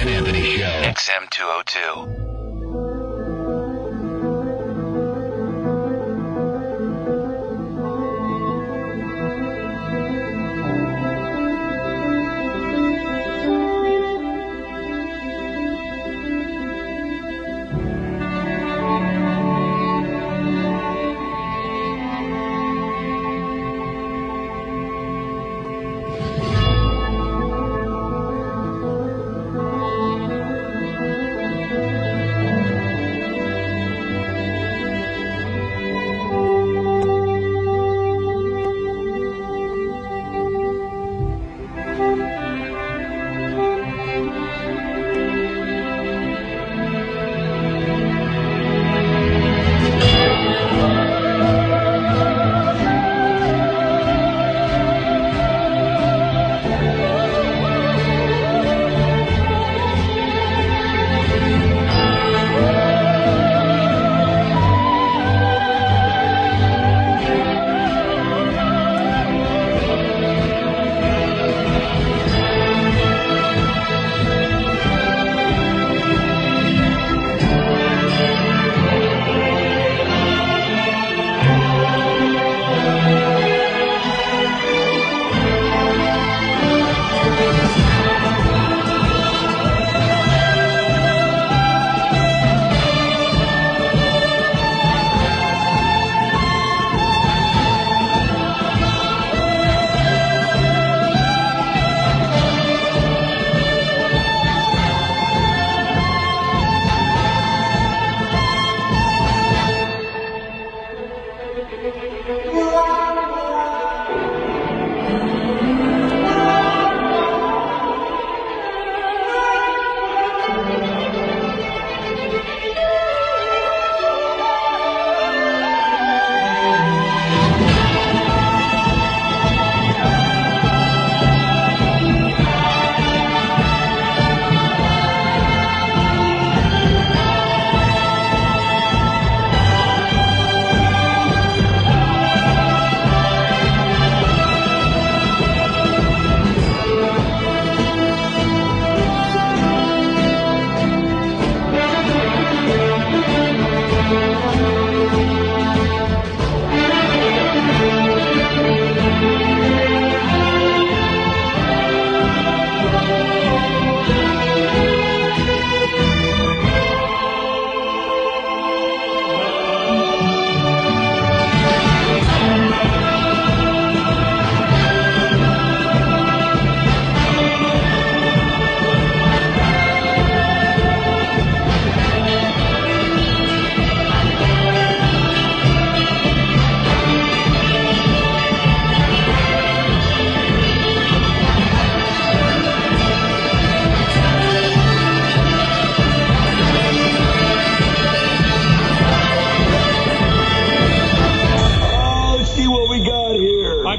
and Anthony Show. XM202.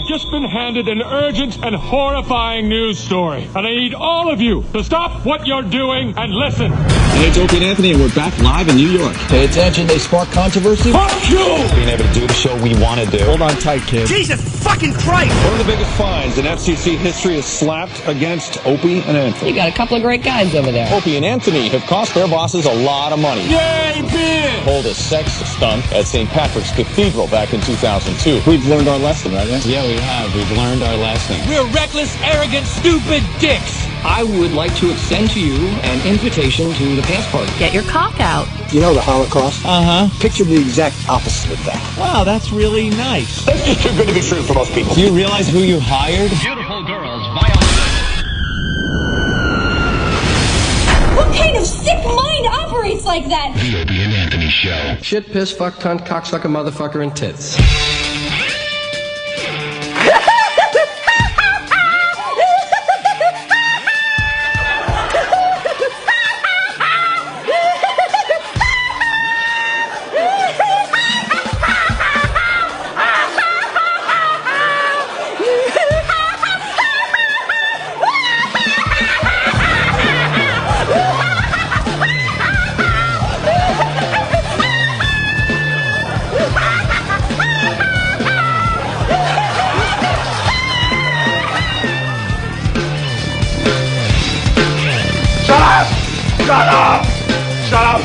Just been handed an urgent and horrifying news story, and I need all of you to stop what you're doing and listen. Hey, it's Opie Anthony, and we're back live in New York. Pay attention, they spark controversy. Fuck you! Being able to do the show we want to do. Hold on tight, kid. Jesus fucking Christ! One of the biggest fines in FCC history is slapped against Opie and Anthony. You got a couple of great guys over there. Opie and Anthony have cost their bosses a lot of money. Yay, beer! Hold a sex stunt at St. Patrick's Cathedral back in 2002. We've learned our lesson, right? Yeah, we have. We've learned our lesson. We're reckless, arrogant, stupid dicks. I would like to extend to you an invitation to the pants party. Get your cock out. You know the Holocaust? Uh-huh. Picture the exact opposite of that. Wow, that's really nice. That's just too good to be true for most people. Do you realize who you hired? Beautiful girls, violence. What kind of sick mind operates like that? The Opie and Anthony Show. Shit, piss, fuck, cunt, cocksucker, motherfucker, and tits. Shut up! Shut up!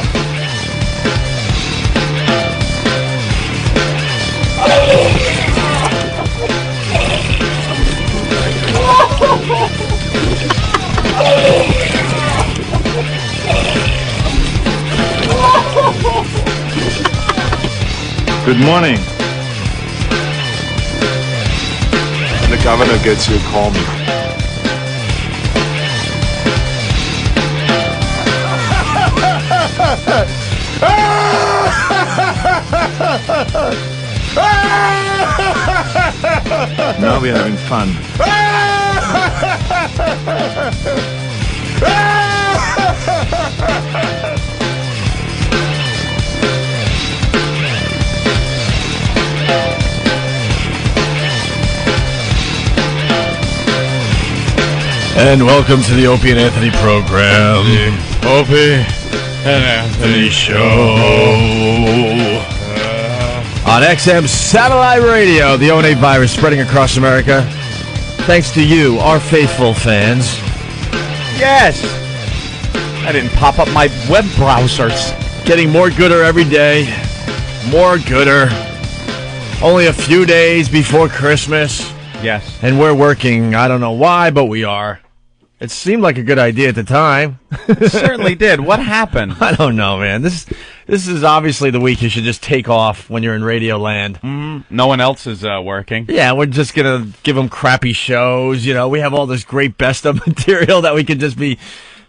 Good morning. The governor gets you, call me. Now we're having fun. And welcome to the Opie and Anthony program. The Opie and Anthony Show. On XM Satellite Radio, the 08 virus spreading across America. Thanks to you, our faithful fans. Yes. I didn't pop up my web browsers. Getting more gooder every day. More gooder. Only a few days before Christmas. Yes. And we're working. I don't know why, but we are. It seemed like a good idea at the time. It certainly did. What happened? I don't know, man. This is obviously the week you should just take off when you're in Radio Land. No one else is working. Yeah, we're just going to give them crappy shows. You know, we have all this great best of material that we could just be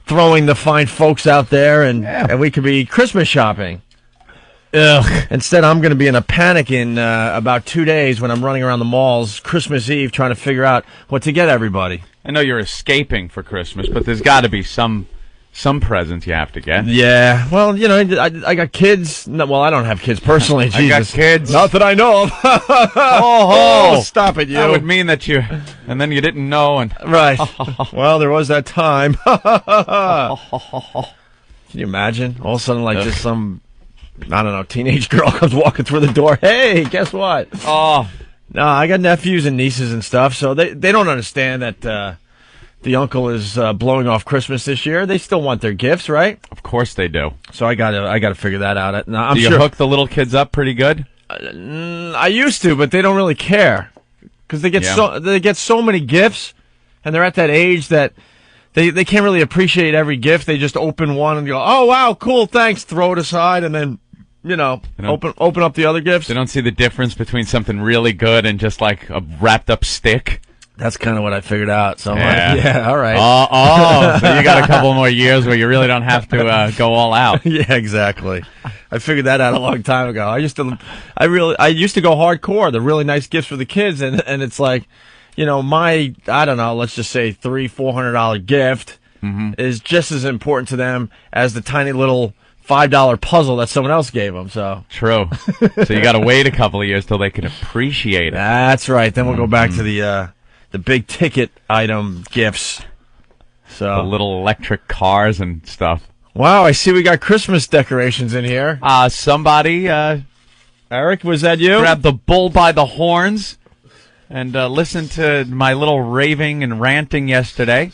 throwing the fine folks out there, and we could be Christmas shopping. Ugh. Instead, I'm going to be in a panic in about 2 days when I'm running around the malls Christmas Eve trying to figure out what to get everybody. I know you're escaping for Christmas, but there's got to be some presents you have to get. Yeah, well, you know, I got kids. No, well, I don't have kids personally. Jesus. I got kids. Not that I know of. Oh, stop it, you. That would mean that you, and then you didn't know. And right. Well, there was that time. Can you imagine? All of a sudden, like, just some, I don't know, teenage girl comes walking through the door. Hey, guess what? Oh. No, I got nephews and nieces and stuff, so they don't understand that the uncle is blowing off Christmas this year. They still want their gifts, right? Of course they do. So I gotta figure that out. Now, I'm do you hook the little kids up pretty good? I used to, but they don't really care because they get so many gifts, and they're at that age that they can't really appreciate every gift. They just open one and go, "Oh wow, cool, thanks," throw it aside, and then, you know, open up the other gifts. They don't see the difference between something really good and just like a wrapped up stick. That's kind of what I figured out. So I'm like, yeah, all right. So you got a couple more years where you really don't have to go all out. Yeah, exactly. I figured that out a long time ago. I used to go hardcore. The really nice gifts for the kids, and it's like, you know, my, I don't know, let's just say $300-400 gift is just as important to them as the tiny little $5 puzzle that someone else gave them. So true. So you got to wait a couple of years till they can appreciate it. That's right. Then we'll go back to the big ticket item gifts. So the little electric cars and stuff. Wow, I see we got Christmas decorations in here. Somebody, Eric, was that you? Grabbed the bull by the horns and listened to my little raving and ranting yesterday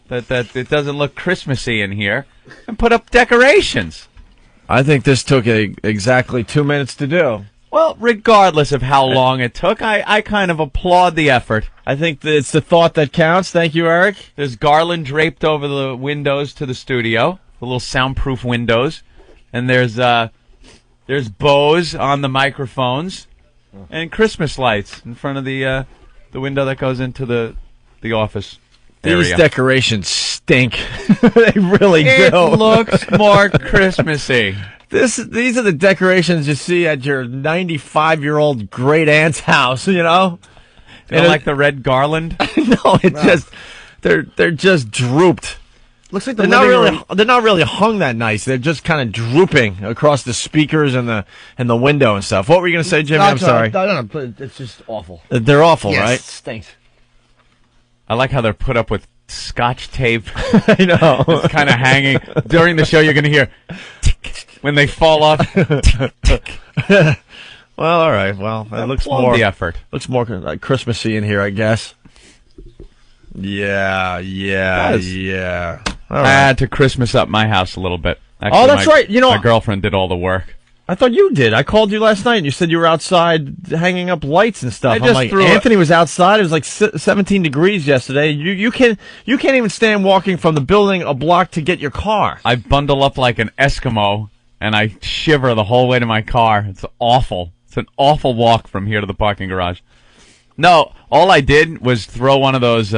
that it doesn't look Christmassy in here, and put up decorations. I think this took exactly 2 minutes to do. Well, regardless of how long it took, I kind of applaud the effort. I think it's the thought that counts. Thank you, Eric. There's garland draped over the windows to the studio, the little soundproof windows, and there's bows on the microphones, and Christmas lights in front of the window that goes into the office area. These decorations stink. They really do. It looks more Christmassy. These are the decorations you see at your 95-year-old great aunt's house, you know? You don't like the red garland? No, they're just drooped. Looks like they're not really hung that nice. They're just kind of drooping across the speakers and the window and stuff. What were you going to say, Jimmy? I'm sorry. No, it's just awful. They're awful, yes, right? It stinks. I like how they're put up with Scotch tape. I know. It's kind of hanging. During the show, you're going to hear when they fall off. Well, all right. Well, it looks more the effort. Looks more like Christmassy in here, I guess. Yeah. All I right. had to Christmas up my house a little bit. Actually, Oh, that's right. You know, my girlfriend did all the work. I thought you did. I called you last night, and you said you were outside hanging up lights and stuff. I I'm just like, threw Anthony was outside. It was like 17 degrees yesterday. You can't even stand walking from the building a block to get your car. I bundle up like an Eskimo, and I shiver the whole way to my car. It's awful. It's an awful walk from here to the parking garage. No, all I did was throw one of those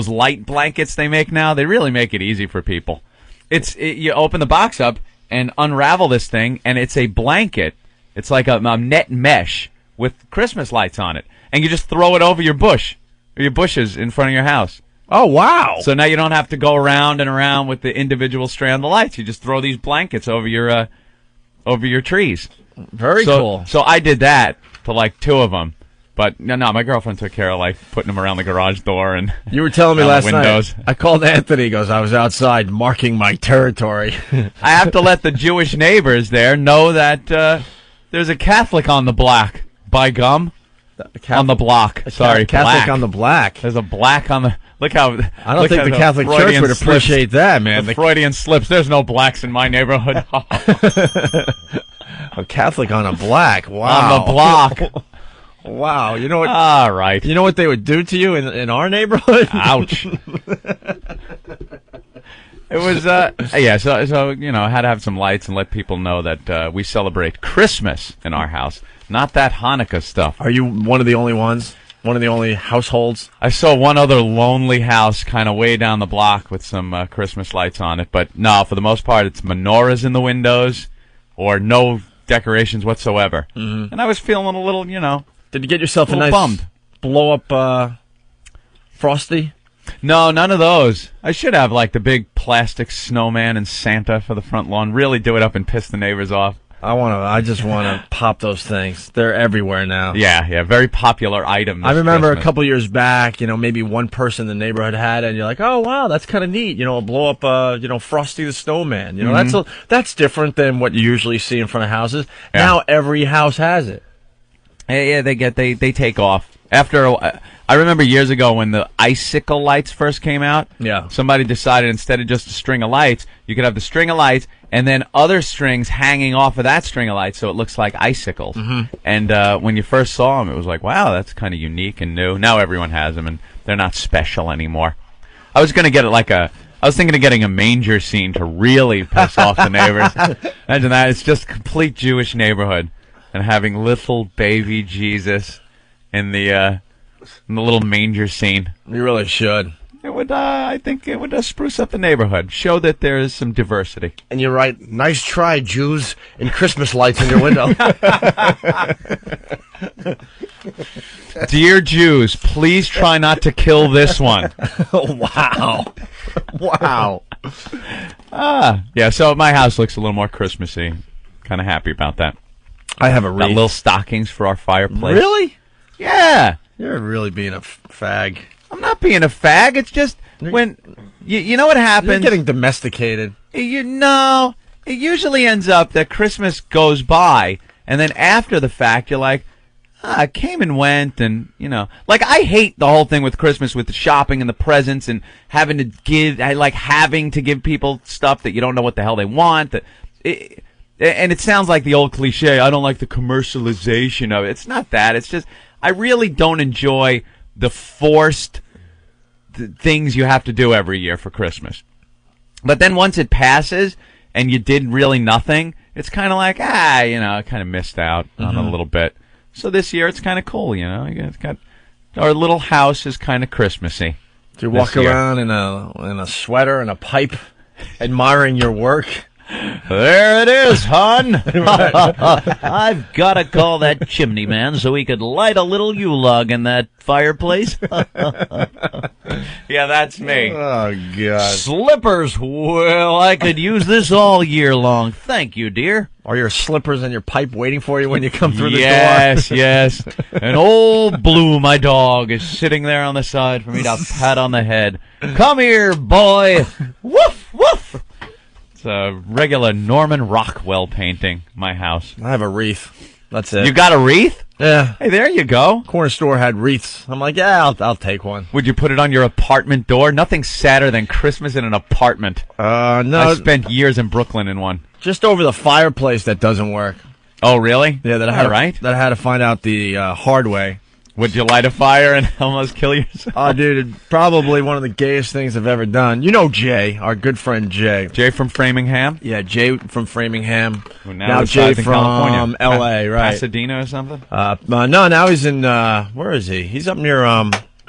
light blankets they make now. They really make it easy for people. You open the box up and unravel this thing, and it's a blanket. It's like a net mesh with Christmas lights on it. And you just throw it over your bush, or your bushes in front of your house. Oh, wow. So now you don't have to go around and around with the individual strand of lights. You just throw these blankets over your trees. Very cool. So I did that to like 2 of them. But no, my girlfriend took care of like putting them around the garage door and You were telling me last windows. night. I called Anthony. He goes, I was outside marking my territory. I have to let the Jewish neighbors there know that there's a Catholic on the block. By gum, on the block. Sorry, Catholic black. on the black. There's a black on the. Look how. I don't think the Catholic Church would appreciate that, man. The Freudian slips. There's no blacks in my neighborhood. A Catholic on a black. Wow. On the block. Wow. You know what? All right. You know what they would do to you in our neighborhood? Ouch. It was, yeah, so I had to have some lights and let people know that we celebrate Christmas in our house, not that Hanukkah stuff. Are you one of the only ones? One of the only households? I saw one other lonely house kind of way down the block with some Christmas lights on it, but no, for the most part, it's menorahs in the windows or no decorations whatsoever. Mm-hmm. And I was feeling a little, Did you get yourself a nice bummed. blow-up Frosty? No, none of those. I should have like the big plastic snowman and Santa for the front lawn. Really do it up and piss the neighbors off. I just want to pop those things. They're everywhere now. Yeah, very popular item. I remember Christmas. a couple years back, maybe one person in the neighborhood had it, and you're like, oh, wow, that's kind of neat. Blow up, Frosty the Snowman. That's different than what you usually see in front of houses. Yeah. Now every house has it. Yeah, they take off. I remember years ago when the icicle lights first came out. Yeah. Somebody decided instead of just a string of lights, you could have the string of lights and then other strings hanging off of that string of lights, so it looks like icicles. Mm-hmm. And when you first saw them, it was like, wow, that's kind of unique and new. Now everyone has them, and they're not special anymore. I was thinking of getting a manger scene to really piss off the neighbors. Imagine that. It's just a complete Jewish neighborhood. And having little baby Jesus in the little manger scene. You really should. It would, I think, it would spruce up the neighborhood, show that there is some diversity. And you're right. Nice try, Jews, and Christmas lights in your window. Dear Jews, please try not to kill this one. Wow. Wow. Yeah. So my house looks a little more Christmassy. Kind of happy about that. I have a wreath. Got little stockings for our fireplace. Really? Yeah. You're really being a fag. I'm not being a fag. It's just when you know what happens. You're getting domesticated. It usually ends up that Christmas goes by, and then after the fact, you're like, it came and went, and like I hate the whole thing with Christmas, with the shopping and the presents and having to give. I like having to give people stuff that you don't know what the hell they want. And it sounds like the old cliche, I don't like the commercialization of it. It's not that. It's just, I really don't enjoy the forced things you have to do every year for Christmas. But then once it passes and you did really nothing, it's kind of like, I kind of missed out on a little bit. So this year it's kind of cool, It's got, our little house is kind of Christmassy. Do you walk around in a sweater and a pipe, admiring your work? There it is, hon. I've got to call that chimney man so he could light a little Yule-log in that fireplace. Yeah, that's me. Oh, God. Slippers. Well, I could use this all year long. Thank you, dear. Are your slippers and your pipe waiting for you when you come through the door? Yes. And old Blue, my dog, is sitting there on the side for me to pat on the head. Come here, boy. Woof, woof. It's a regular Norman Rockwell painting, my house. I have a wreath. That's it. You got a wreath? Yeah. Hey, there you go. Corner store had wreaths. I'm like, yeah, I'll take one. Would you put it on your apartment door? Nothing sadder than Christmas in an apartment. No. I spent years in Brooklyn in one. Just over the fireplace that doesn't work. Oh, really? Yeah, that I had to find out the hard way. Would you light a fire and almost kill yourself? Oh, dude, probably one of the gayest things I've ever done. You know Jay, our good friend Jay. Jay from Framingham? Yeah, Jay from Framingham. Who now Jay in from California. L.A., right. Pasadena or something? No, now he's in, where is he? He's up near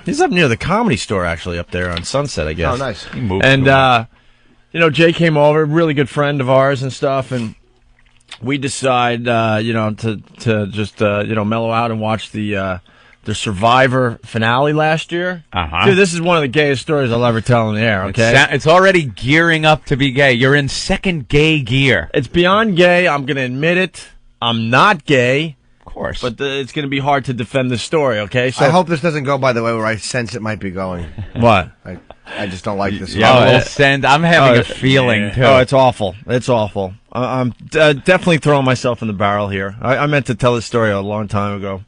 the Comedy Store, actually, up there on Sunset, I guess. Oh, nice. He moved and, Jay came over, really good friend of ours and stuff, and we decide, to just, mellow out and watch the Survivor finale last year. Uh-huh. Dude, this is one of the gayest stories I'll ever tell in the air, okay? It's already gearing up to be gay. You're in second gay gear. It's beyond gay. I'm going to admit it. I'm not gay. Of course. But it's going to be hard to defend this story, okay? So I hope this doesn't go by the way where I sense it might be going. What? I just don't like this. Yeah, I'm having a feeling, too. Oh, it's awful. It's awful. I'm definitely throwing myself in the barrel here. I meant to tell this story a long time ago.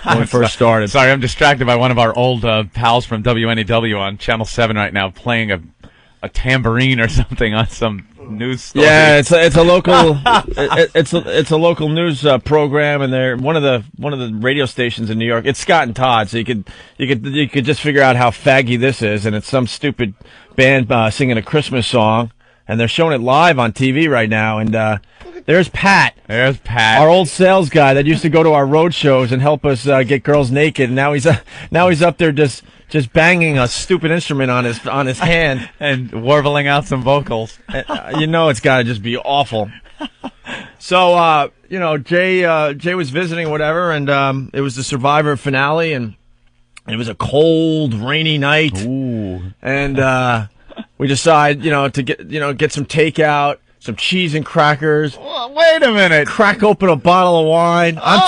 When we first started. Sorry, I'm distracted by one of our old pals from WNEW on Channel 7 right now playing a tambourine or something on some news story. Yeah, it's a local it's a local news program, and they're one of the radio stations in New York. It's Scott and Todd, so you could just figure out how faggy this is, and it's some stupid band singing a Christmas song, and they're showing it live on TV right now, and there's Pat. There's Pat, our old sales guy that used to go to our road shows and help us get girls naked. And now he's up there just banging a stupid instrument on his hand and warbling out some vocals. It's got to just be awful. So Jay was visiting or whatever, and it was the Survivor finale, and it was a cold, rainy night. Ooh. And we decide to get some takeout. Some cheese and crackers. Well, wait a minute. Crack open a bottle of wine. I'm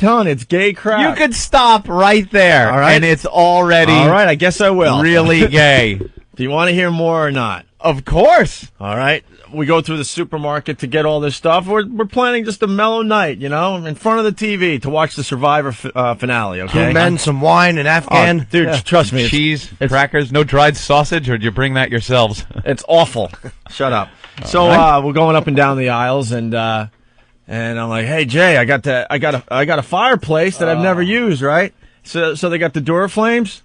telling you, it's gay crap. You could stop right there. All right. And it's already. All right, I guess I will. Really gay. Do you want to hear more or not? Of course. All right. We go through the supermarket to get all this stuff. We're planning just a mellow night, in front of the TV to watch the Survivor finale, okay? 2 men, some wine, an Afghan. Oh, dude, trust me. Cheese, crackers, no dried sausage, or do you bring that yourselves? It's awful. Shut up. So we're going up and down the aisles, and I'm like, hey, Jay, I got a fireplace that I've never used, right? So they got the Duraflames.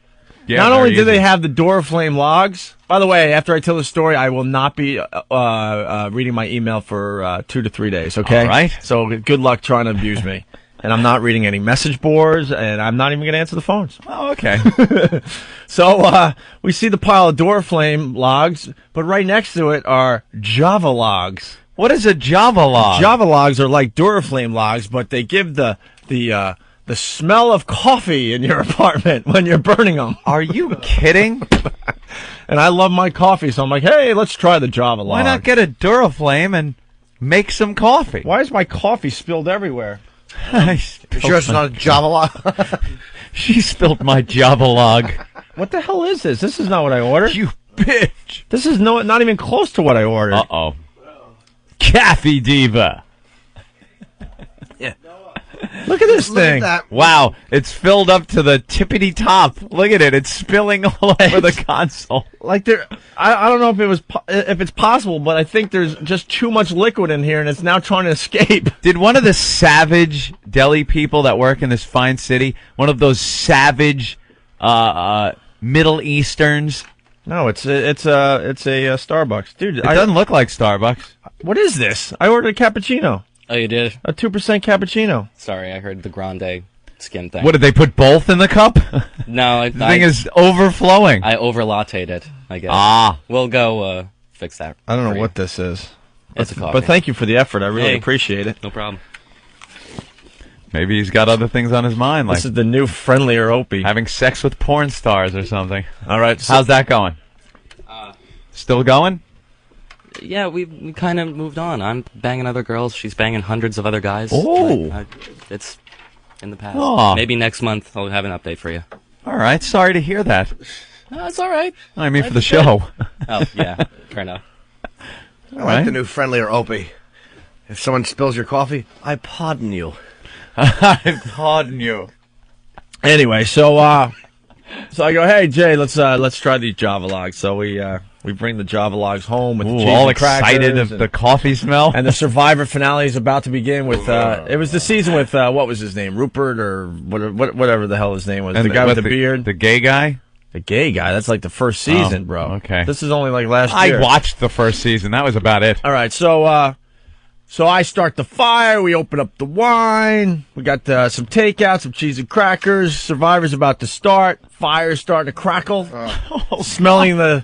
Yeah, not only do easy. they have the Duraflame logs. By the way, after I tell the story, I will not be reading my email for 2 to 3 days, okay? All right. So good luck trying to abuse me. And I'm not reading any message boards, and I'm not even going to answer the phones. Oh, okay. So we see the pile of Duraflame logs, but right next to it are Java logs. What is a Java log? Java logs are like Duraflame logs, but they give the smell of coffee in your apartment when you're burning them. Are you kidding? And I love my coffee, so I'm like, hey, let's try the Java log. Why not get a Duraflame and make some coffee? Why is my coffee spilled everywhere? You sure it's not a Java log? She spilled my Java log. What the hell is this? This is not what I ordered. You bitch. This is not even close to what I ordered. Uh-oh. Caffey Diva. Yeah. Look at this thing. Wow, it's filled up to the tippity top. Look at it; it's spilling all over the console. Like I don't know if it's possible, but I think there's just too much liquid in here, and it's now trying to escape. Did one of the savage deli people that work in this fine city, one of those savage Middle Easterns? No, it's a Starbucks, dude. It doesn't look like Starbucks. What is this? I ordered a cappuccino. Oh, you did? A 2% cappuccino. Sorry, I heard the grande skin thing. What, did they put both in the cup? No. The thing is overflowing. I over-latte'd it, I guess. Ah. We'll go fix that. I don't know what this is. It's a coffee. But thank you for the effort. I really appreciate it. No problem. Maybe he's got other things on his mind, like this is the new friendlier Opie. having sex with porn stars or something. All right. So how's that going? Still going? Yeah, we kind of moved on. I'm banging other girls. She's banging hundreds of other guys. Oh. It's in the past. Aw. Maybe next month I'll have an update for you. All right. Sorry to hear that. No, it's all right. I mean, for the show. Oh, yeah. Fair enough. I like the new friendlier Opie. If someone spills your coffee, I pardon you. Pardon you. Anyway, so I go, hey Jay, let's try these Java logs. So we bring the Java logs home with the cheese all and crackers excited of the coffee smell. And the Survivor finale is about to begin with. It was the season with what was his name, Rupert or whatever the hell his name was, And the guy with the beard, the gay guy. The gay guy. That's like the first season, bro. Okay, this is only like last year. I watched the first season. That was about it. All right, so I start the fire. We open up the wine. We got some takeout, some cheese and crackers. Survivor's about to start. Fire's starting to crackle. Smelling the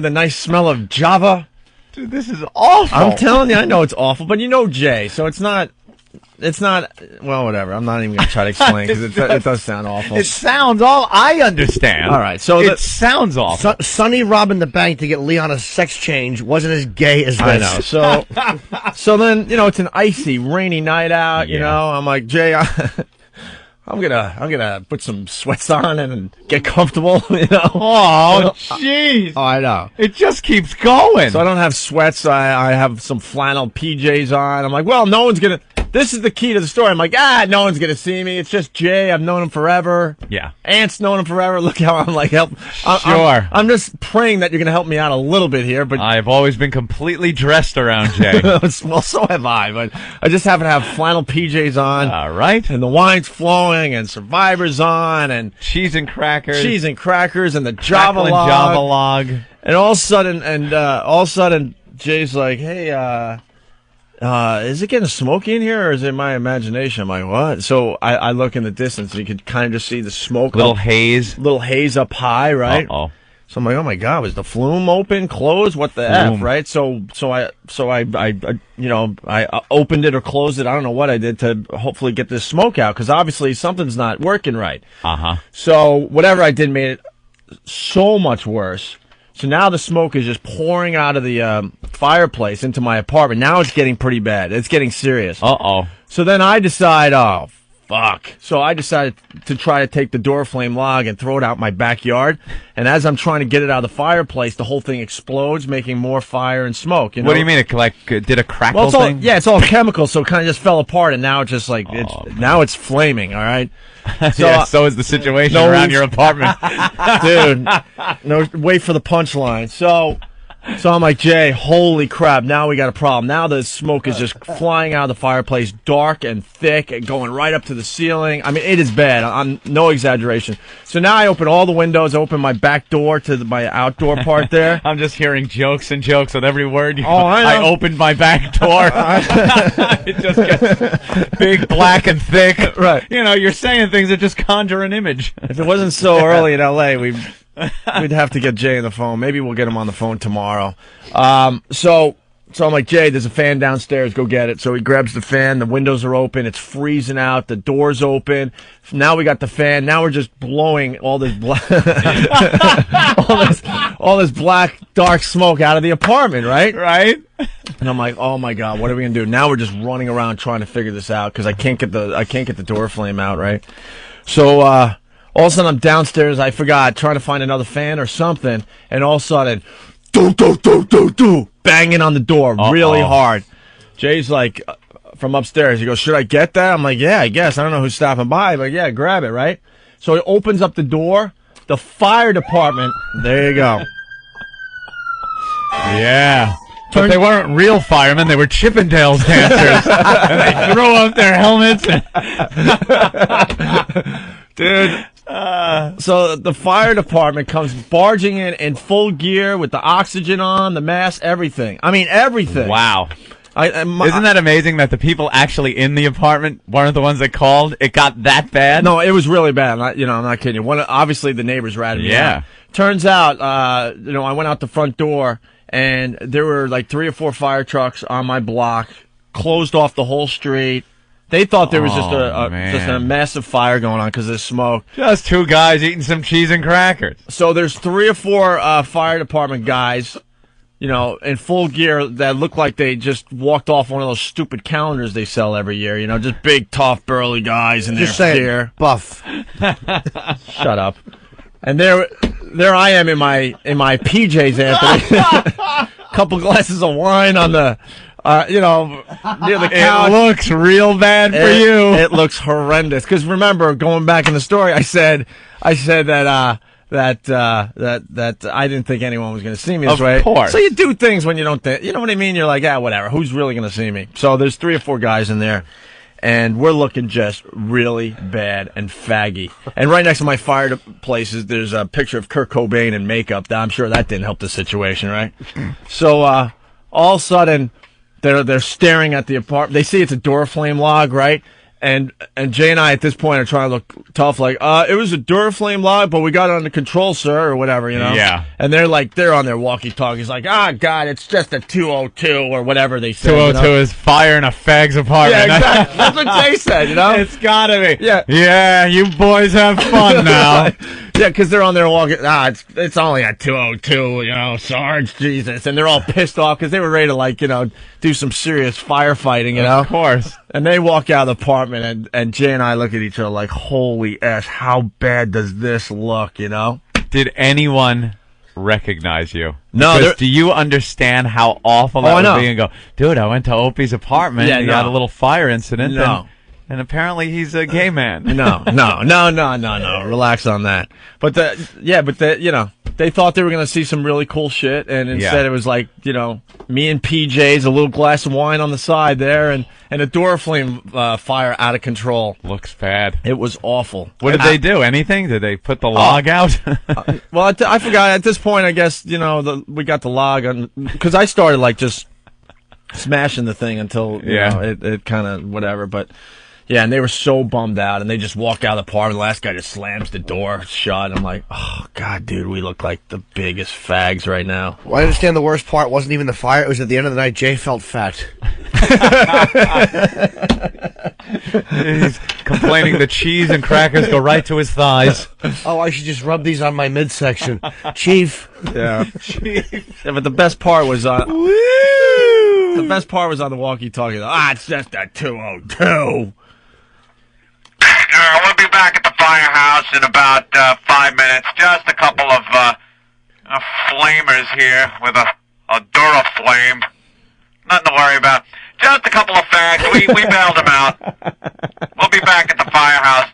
nice smell of Java. Dude, this is awful. I'm telling you, I know it's awful, but you know Jay, so it's not. Well, whatever. I'm not even going to try to explain because it does sound awful. It sounds all. I understand. All right, so it sounds awful. Sonny robbing the bank to get Leon a sex change wasn't as gay as this. I know. So then it's an icy, rainy night out. You know, I'm like, Jay, I'm gonna put some sweats on and get comfortable. You know. Oh, jeez. Oh, I know. It just keeps going. So I don't have sweats. I have some flannel PJs on. I'm like, well, no one's gonna. This is the key to the story. I'm like, no one's going to see me. It's just Jay. I've known him forever. Yeah. Ant's known him forever. Look how I'm like, help. Sure. I'm just praying that you're going to help me out a little bit here. But I've always been completely dressed around Jay. Well, so have I. But I just happen to have flannel PJs on. All right. And the wine's flowing and Survivor's on and cheese and crackers. And the Java log. And all of a sudden, Jay's like, hey, is it getting smoky in here, or is it my imagination? I'm like, what? So I look in the distance, and you could kind of just see the smoke. Little haze up high, right? Uh-oh. So I'm like, oh my God, was the flume open, closed? What the F, right? So I opened it or closed it. I don't know what I did to hopefully get this smoke out, because obviously something's not working right. So whatever I did made it so much worse. So now the smoke is just pouring out of the fireplace into my apartment. Now it's getting pretty bad. It's getting serious. Uh-oh. So then I decide, oh, fuck. So I decided to try to take the door flame log and throw it out my backyard. And as I'm trying to get it out of the fireplace, the whole thing explodes, making more fire and smoke. You know? What do you mean? It did a crackle thing? Yeah, it's all chemical, so it kind of just fell apart, and now it's just like, now it's flaming, all right? So, so is the situation around your apartment. Dude, no, wait for the punchline. So I'm like, Jay, holy crap, now we got a problem. Now the smoke is just flying out of the fireplace, dark and thick, and going right up to the ceiling. I mean, it is bad. I'm no exaggeration. So now I open all the windows, open my back door to my outdoor part there. I'm just hearing jokes with every word. I know. I opened my back door. It just gets big, black, and thick. Right. You know, you're saying things that just conjure an image. If it wasn't so early in L.A., we'd have to get Jay on the phone. Maybe we'll get him on the phone tomorrow. So I'm like, Jay, there's a fan downstairs. Go get it. So he grabs the fan. The windows are open. It's freezing out. The door's open. Now we got the fan. Now we're just blowing all this all this black, dark smoke out of the apartment, right? Right. And I'm like, oh my God, what are we gonna do? Now we're just running around trying to figure this out because I can't get the door flame out, right? So all of a sudden I'm downstairs. I forgot trying to find another fan or something, and all of a sudden, do banging on the door really hard. Jay's like from upstairs. He goes, should I get that? I'm like, yeah, I guess. I don't know who's stopping by, but yeah, grab it, right? So he opens up the door. The fire department. There you go. Yeah. But they weren't real firemen. They were Chippendales dancers. And they throw up their helmets. Dude. So the fire department comes barging in full gear with the oxygen on, the mask, everything. I mean, everything. Wow. Isn't that amazing that the people actually in the apartment weren't the ones that called? It got that bad? No, it was really bad. I'm not kidding you. Obviously, the neighbors ratted me out. Turns out, I went out the front door, and there were like 3 or 4 fire trucks on my block, closed off the whole street. They thought there was just a massive fire going on because of the smoke. Just 2 guys eating some cheese and crackers. So there's 3 or 4 fire department guys, in full gear that look like they just walked off one of those stupid calendars they sell every year. Just big, tough, burly guys in their gear. Buff. Shut up. And there I am in my PJs, Anthony. Couple glasses of wine on the near the couch. It looks real bad for you. It looks horrendous. Because remember, going back in the story, I said that I didn't think anyone was going to see me this way. Of course. So you do things when you don't think, you know what I mean? You're like, whatever. Who's really going to see me? So there's 3 or 4 guys in there, and we're looking just really bad and faggy. And right next to my fireplace there's a picture of Kurt Cobain in makeup. I'm sure that didn't help the situation, right? So all of a sudden, they're staring at the apartment. They see it's a Duraflame log, right? And Jay and I at this point are trying to look tough, like, it was a Duraflame log, but we got it under control, sir, or whatever, Yeah. And they're on their walkie-talkies like, God, it's just a 202 or whatever they said. 202 is fire in a fag's apartment. Yeah, exactly. That's what Jay said, It's gotta be. Yeah. Yeah, you boys have fun now. Yeah, because they're on their walkie. It's only a 202, Sarge, Jesus. And they're all pissed off because they were ready to, do some serious firefighting, Of course. And they walk out of the apartment, and Jay and I look at each other like, holy S, how bad does this look, Did anyone recognize you? No. Because do you understand how awful that I know. would be? And go, dude, I went to Opie's apartment. Yeah, He no. had a little fire incident. No. And apparently he's a gay man. No. Relax on that. But they thought they were going to see some really cool shit, and instead it was like, me and PJs, a little glass of wine on the side there, and a Duraflame fire out of control. Looks bad. It was awful. What did they do? Anything? Did they put the log out? Well, I forgot. At this point, I guess, we got the log on, because I started just smashing the thing until, it kind of whatever, but... Yeah, and they were so bummed out, and they just walk out of the apartment. The last guy just slams the door shut. I'm like, oh, God, dude, we look like the biggest fags right now. Well, I understand the worst part wasn't even the fire. It was at the end of the night, Jay felt fat. He's complaining the cheese and crackers go right to his thighs. Oh, I should just rub these on my midsection. Chief. Yeah. Yeah, but the best part was on... The best part was on the walkie-talkie. It's just a 202. We'll be back at the firehouse in about 5 minutes. Just a couple of flamers here with a Duraflame. Nothing to worry about. Just a couple of fags. We bailed them out. We'll be back at the firehouse.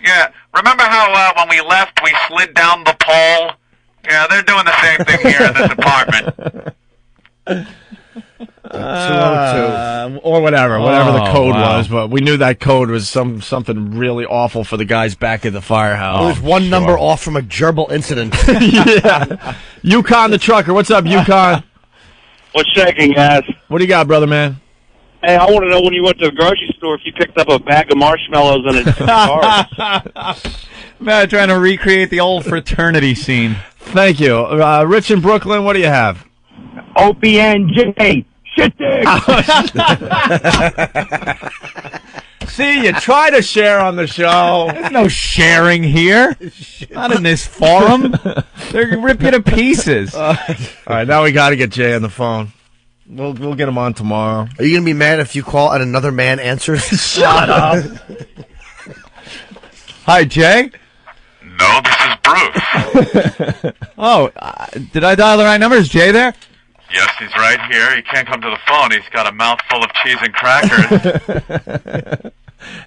Yeah, remember how when we left we slid down the pole? Yeah, they're doing the same thing here in this apartment. 202. Or whatever the code was, but we knew that code was something really awful for the guys back at the firehouse. It was one number off from a gerbil incident. Yeah. Yukon the trucker. What's up, Yukon? What's shaking, guys? What do you got, brother, man? Hey, I want to know when you went to the grocery store if you picked up a bag of marshmallows and a car. Man, trying to recreate the old fraternity scene. Thank you. Rich in Brooklyn, what do you have? Opie Anthony. Shit dick. See, you try to share on the show. There's no sharing here. Not in this forum. They're rip you to pieces. All right, now we got to get Jay on the phone. We'll get him on tomorrow. Are you going to be mad if you call and another man answers? Shut up. Hi, Jay. No, this is Bruce. Oh, did I dial the right number? Is Jay there? Yes, he's right here. He can't come to the phone. He's got a mouthful of cheese and crackers.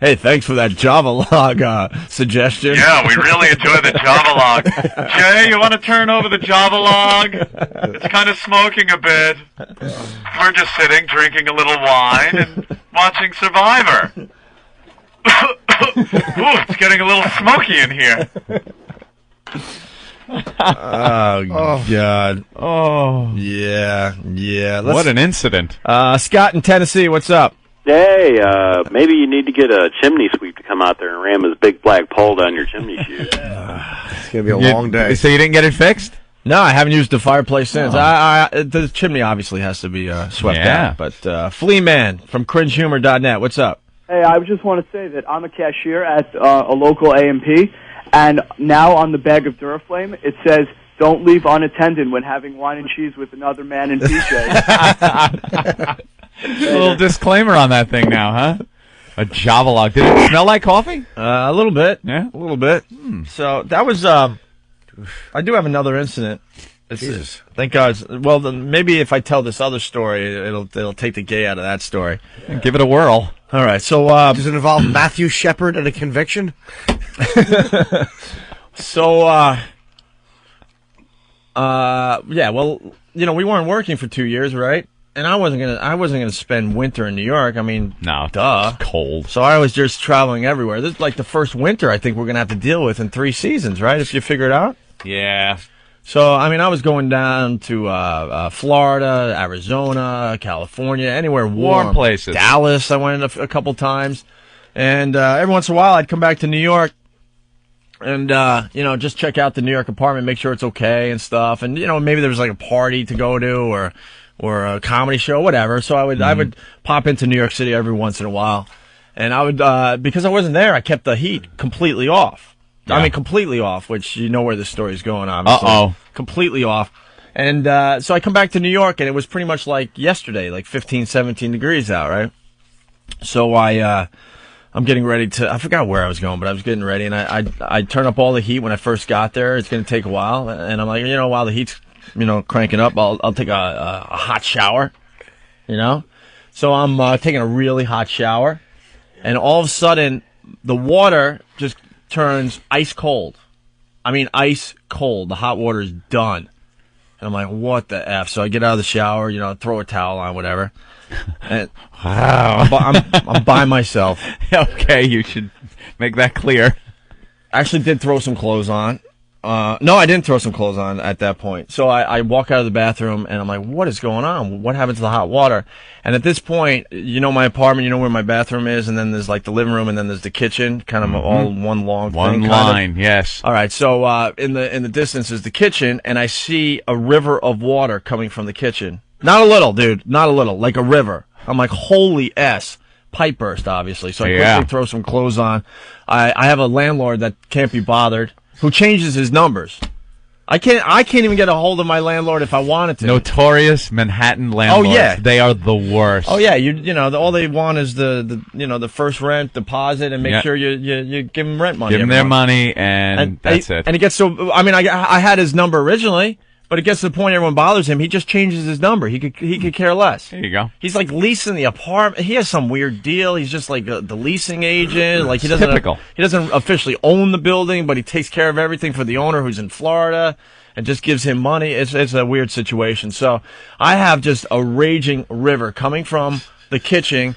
Hey, thanks for that Java log suggestion. Yeah, we really enjoy the Java log. Jay, you want to turn over the Java log? It's kind of smoking a bit. We're just sitting, drinking a little wine, and watching Survivor. Ooh, it's getting a little smoky in here. Oh, God. Oh. Yeah. What an incident. Scott in Tennessee, what's up? Hey, maybe you need to get a chimney sweep to come out there and ram his big black pole down your chimney chute. It's going to be a long day. So you didn't get it fixed? No, I haven't used the fireplace since. The chimney obviously has to be swept out. But Flea Man from cringehumor.net, what's up? Hey, I just want to say that I'm a cashier at a local A&P, and now on the bag of Duraflame, it says, "Don't leave unattended when having wine and cheese with another man in PJ." A little disclaimer on that thing now, huh? A Java log. Did it smell like coffee? A little bit. Yeah? A little bit. So that was, I do have another incident. Jesus. Thank God. Well, then maybe if I tell this other story, it'll take the gay out of that story. Give it a whirl. All right. So does it involve Matthew Shepard and a conviction? So yeah. Well, we weren't working for 2 years, right? And I wasn't gonna spend winter in New York. I mean, no, duh, it's cold. So I was just traveling everywhere. This is like the first winter I think we're gonna have to deal with in 3 seasons, right? If you figure it out. Yeah. So I mean, I was going down to Florida, Arizona, California, anywhere warm places. Dallas, I went a couple times, and every once in a while I'd come back to New York. And, just check out the New York apartment, make sure it's okay and stuff. And, maybe there was like a party to go to or a comedy show, whatever. So I would pop into New York City every once in a while. And I would, because I wasn't there, I kept the heat completely off. Yeah. I mean, completely off, which you know where this story's going, obviously. Uh-oh. Completely off. And, so I come back to New York and it was pretty much like yesterday, like 15, 17 degrees out, right? So I'm getting ready to, I forgot where I was going, but I was getting ready, and I turn up all the heat when I first got there. It's going to take a while, and I'm like, while the heat's, cranking up, I'll take a hot shower, So I'm taking a really hot shower, and all of a sudden, the water just turns ice cold. I mean, ice cold. The hot water is done. And I'm like, what the F? So I get out of the shower, throw a towel on, whatever. And wow. I'm by myself. Okay, you should make that clear. Actually did throw some clothes on. No, I didn't throw some clothes on at that point. So I walk out of the bathroom, and I'm like, what is going on? What happened to the hot water? And at this point, my apartment, where my bathroom is, and then there's like the living room, and then there's the kitchen, kind of all one long one thing. line, yes. All right, so in the distance is the kitchen, and I see a river of water coming from the kitchen. Not a little, dude. Not a little. Like a river. I'm like, holy S. Pipe burst, obviously. So I quickly throw some clothes on. I have a landlord that can't be bothered, who changes his numbers. I can't even get a hold of my landlord if I wanted to. Notorious Manhattan landlords. Oh, yeah. They are the worst. Oh, yeah. All they want is the first rent deposit, and make sure you give them rent money. Give them their money, and that's it. And it gets so, I mean, I had his number originally. But it gets to the point everyone bothers him. He just changes his number. He could care less. There you go. He's like leasing the apartment. He has some weird deal. He's just like the leasing agent. Like he doesn't officially own the building, but he takes care of everything for the owner who's in Florida and just gives him money. It's a weird situation. So I have just a raging river coming from the kitchen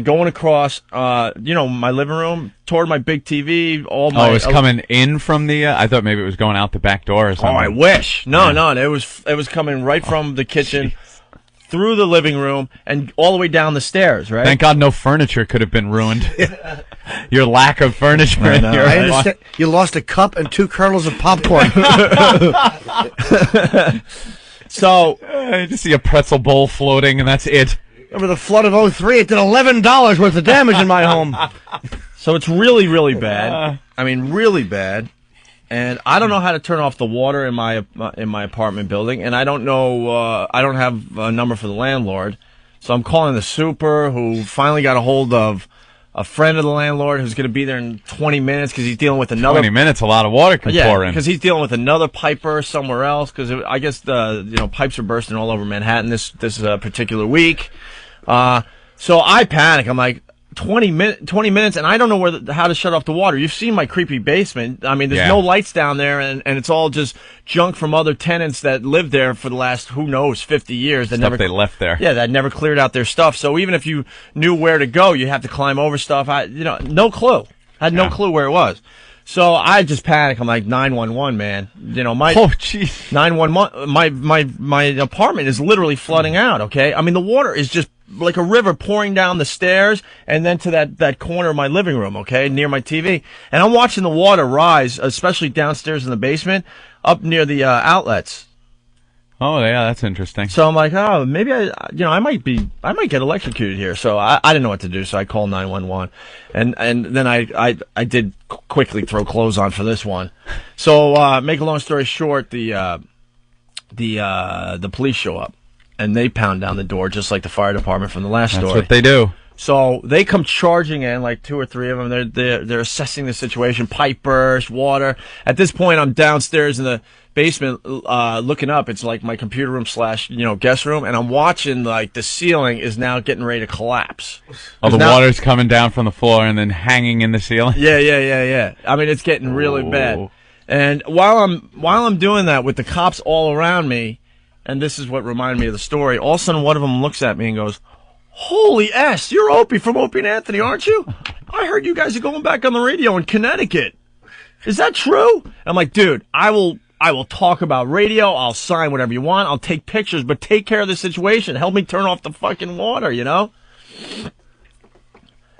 going across, my living room toward my big TV. It was coming in from the. I thought maybe it was going out the back door or something. Oh, I wish. No. It was coming right from the kitchen through the living room and all the way down the stairs. Right. Thank God no furniture could have been ruined. Your lack of furniture. I understand. You lost a cup and 2 kernels of popcorn. So I just see a pretzel bowl floating, and that's it. Over the flood of 03, it did $11 worth of damage in my home. So it's really, really bad. I mean, really bad. And I don't know how to turn off the water in my apartment building, and I don't know. I don't have a number for the landlord, so I'm calling the super, who finally got a hold of a friend of the landlord who's going to be there in 20 minutes because he's dealing with another. 20 minutes, a lot of water can pour in. Because he's dealing with another piper somewhere else. Because I guess pipes are bursting all over Manhattan this particular week. So I panic. I'm like, 20 minutes, and I don't know how to shut off the water. You've seen my creepy basement. I mean, there's no lights down there, and it's all just junk from other tenants that lived there for the last, who knows, 50 years. They left there. Yeah, that never cleared out their stuff. So even if you knew where to go, you have to climb over stuff. No clue. I had no clue where it was. So I just panic. I'm like, 911, man. Oh, jeez. 911. My apartment is literally flooding out. Okay, I mean the water is just like a river pouring down the stairs and then to that corner of my living room. Okay, near my TV, and I'm watching the water rise, especially downstairs in the basement, up near the outlets. Oh yeah, that's interesting. So I'm like, oh, maybe I might get electrocuted here. So I didn't know what to do. So I called 911, and then I did quickly throw clothes on for this one. So make a long story short, the police show up, and they pound down the door just like the fire department from the last story. That's what they do. So they come charging in, like 2 or 3 of them. They're assessing the situation, pipe burst, water. At this point, I'm downstairs in the basement, looking up. It's like my computer room / guest room, and I'm watching like the ceiling is now getting ready to collapse. Oh, the water's coming down from the floor and then hanging in the ceiling. Yeah. I mean, it's getting really bad. And while I'm doing that with the cops all around me, and this is what reminded me of the story, all of a sudden one of them looks at me and goes, "Holy S, you're Opie from Opie and Anthony, aren't you? I heard you guys are going back on the radio in Connecticut. Is that true?" I'm like, "Dude, I will talk about radio. I'll sign whatever you want. I'll take pictures, but take care of the situation. Help me turn off the fucking water, you know?"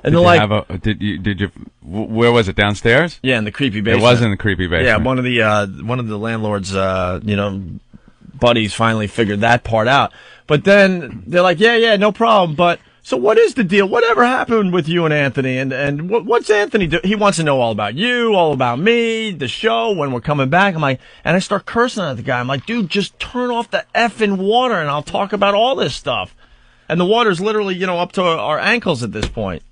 And they're like, did you? Where was it? Downstairs? Yeah, in the creepy basement. It was in the creepy basement. Yeah, one of the landlord's, buddies finally figured that part out. But then they're like, yeah, no problem. But so what is the deal? Whatever happened with you and Anthony? And what's Anthony do? He wants to know all about you, all about me, the show, when we're coming back. I'm like, and I start cursing at the guy. I'm like, dude, just turn off the effing water and I'll talk about all this stuff. And the water's literally, up to our ankles at this point.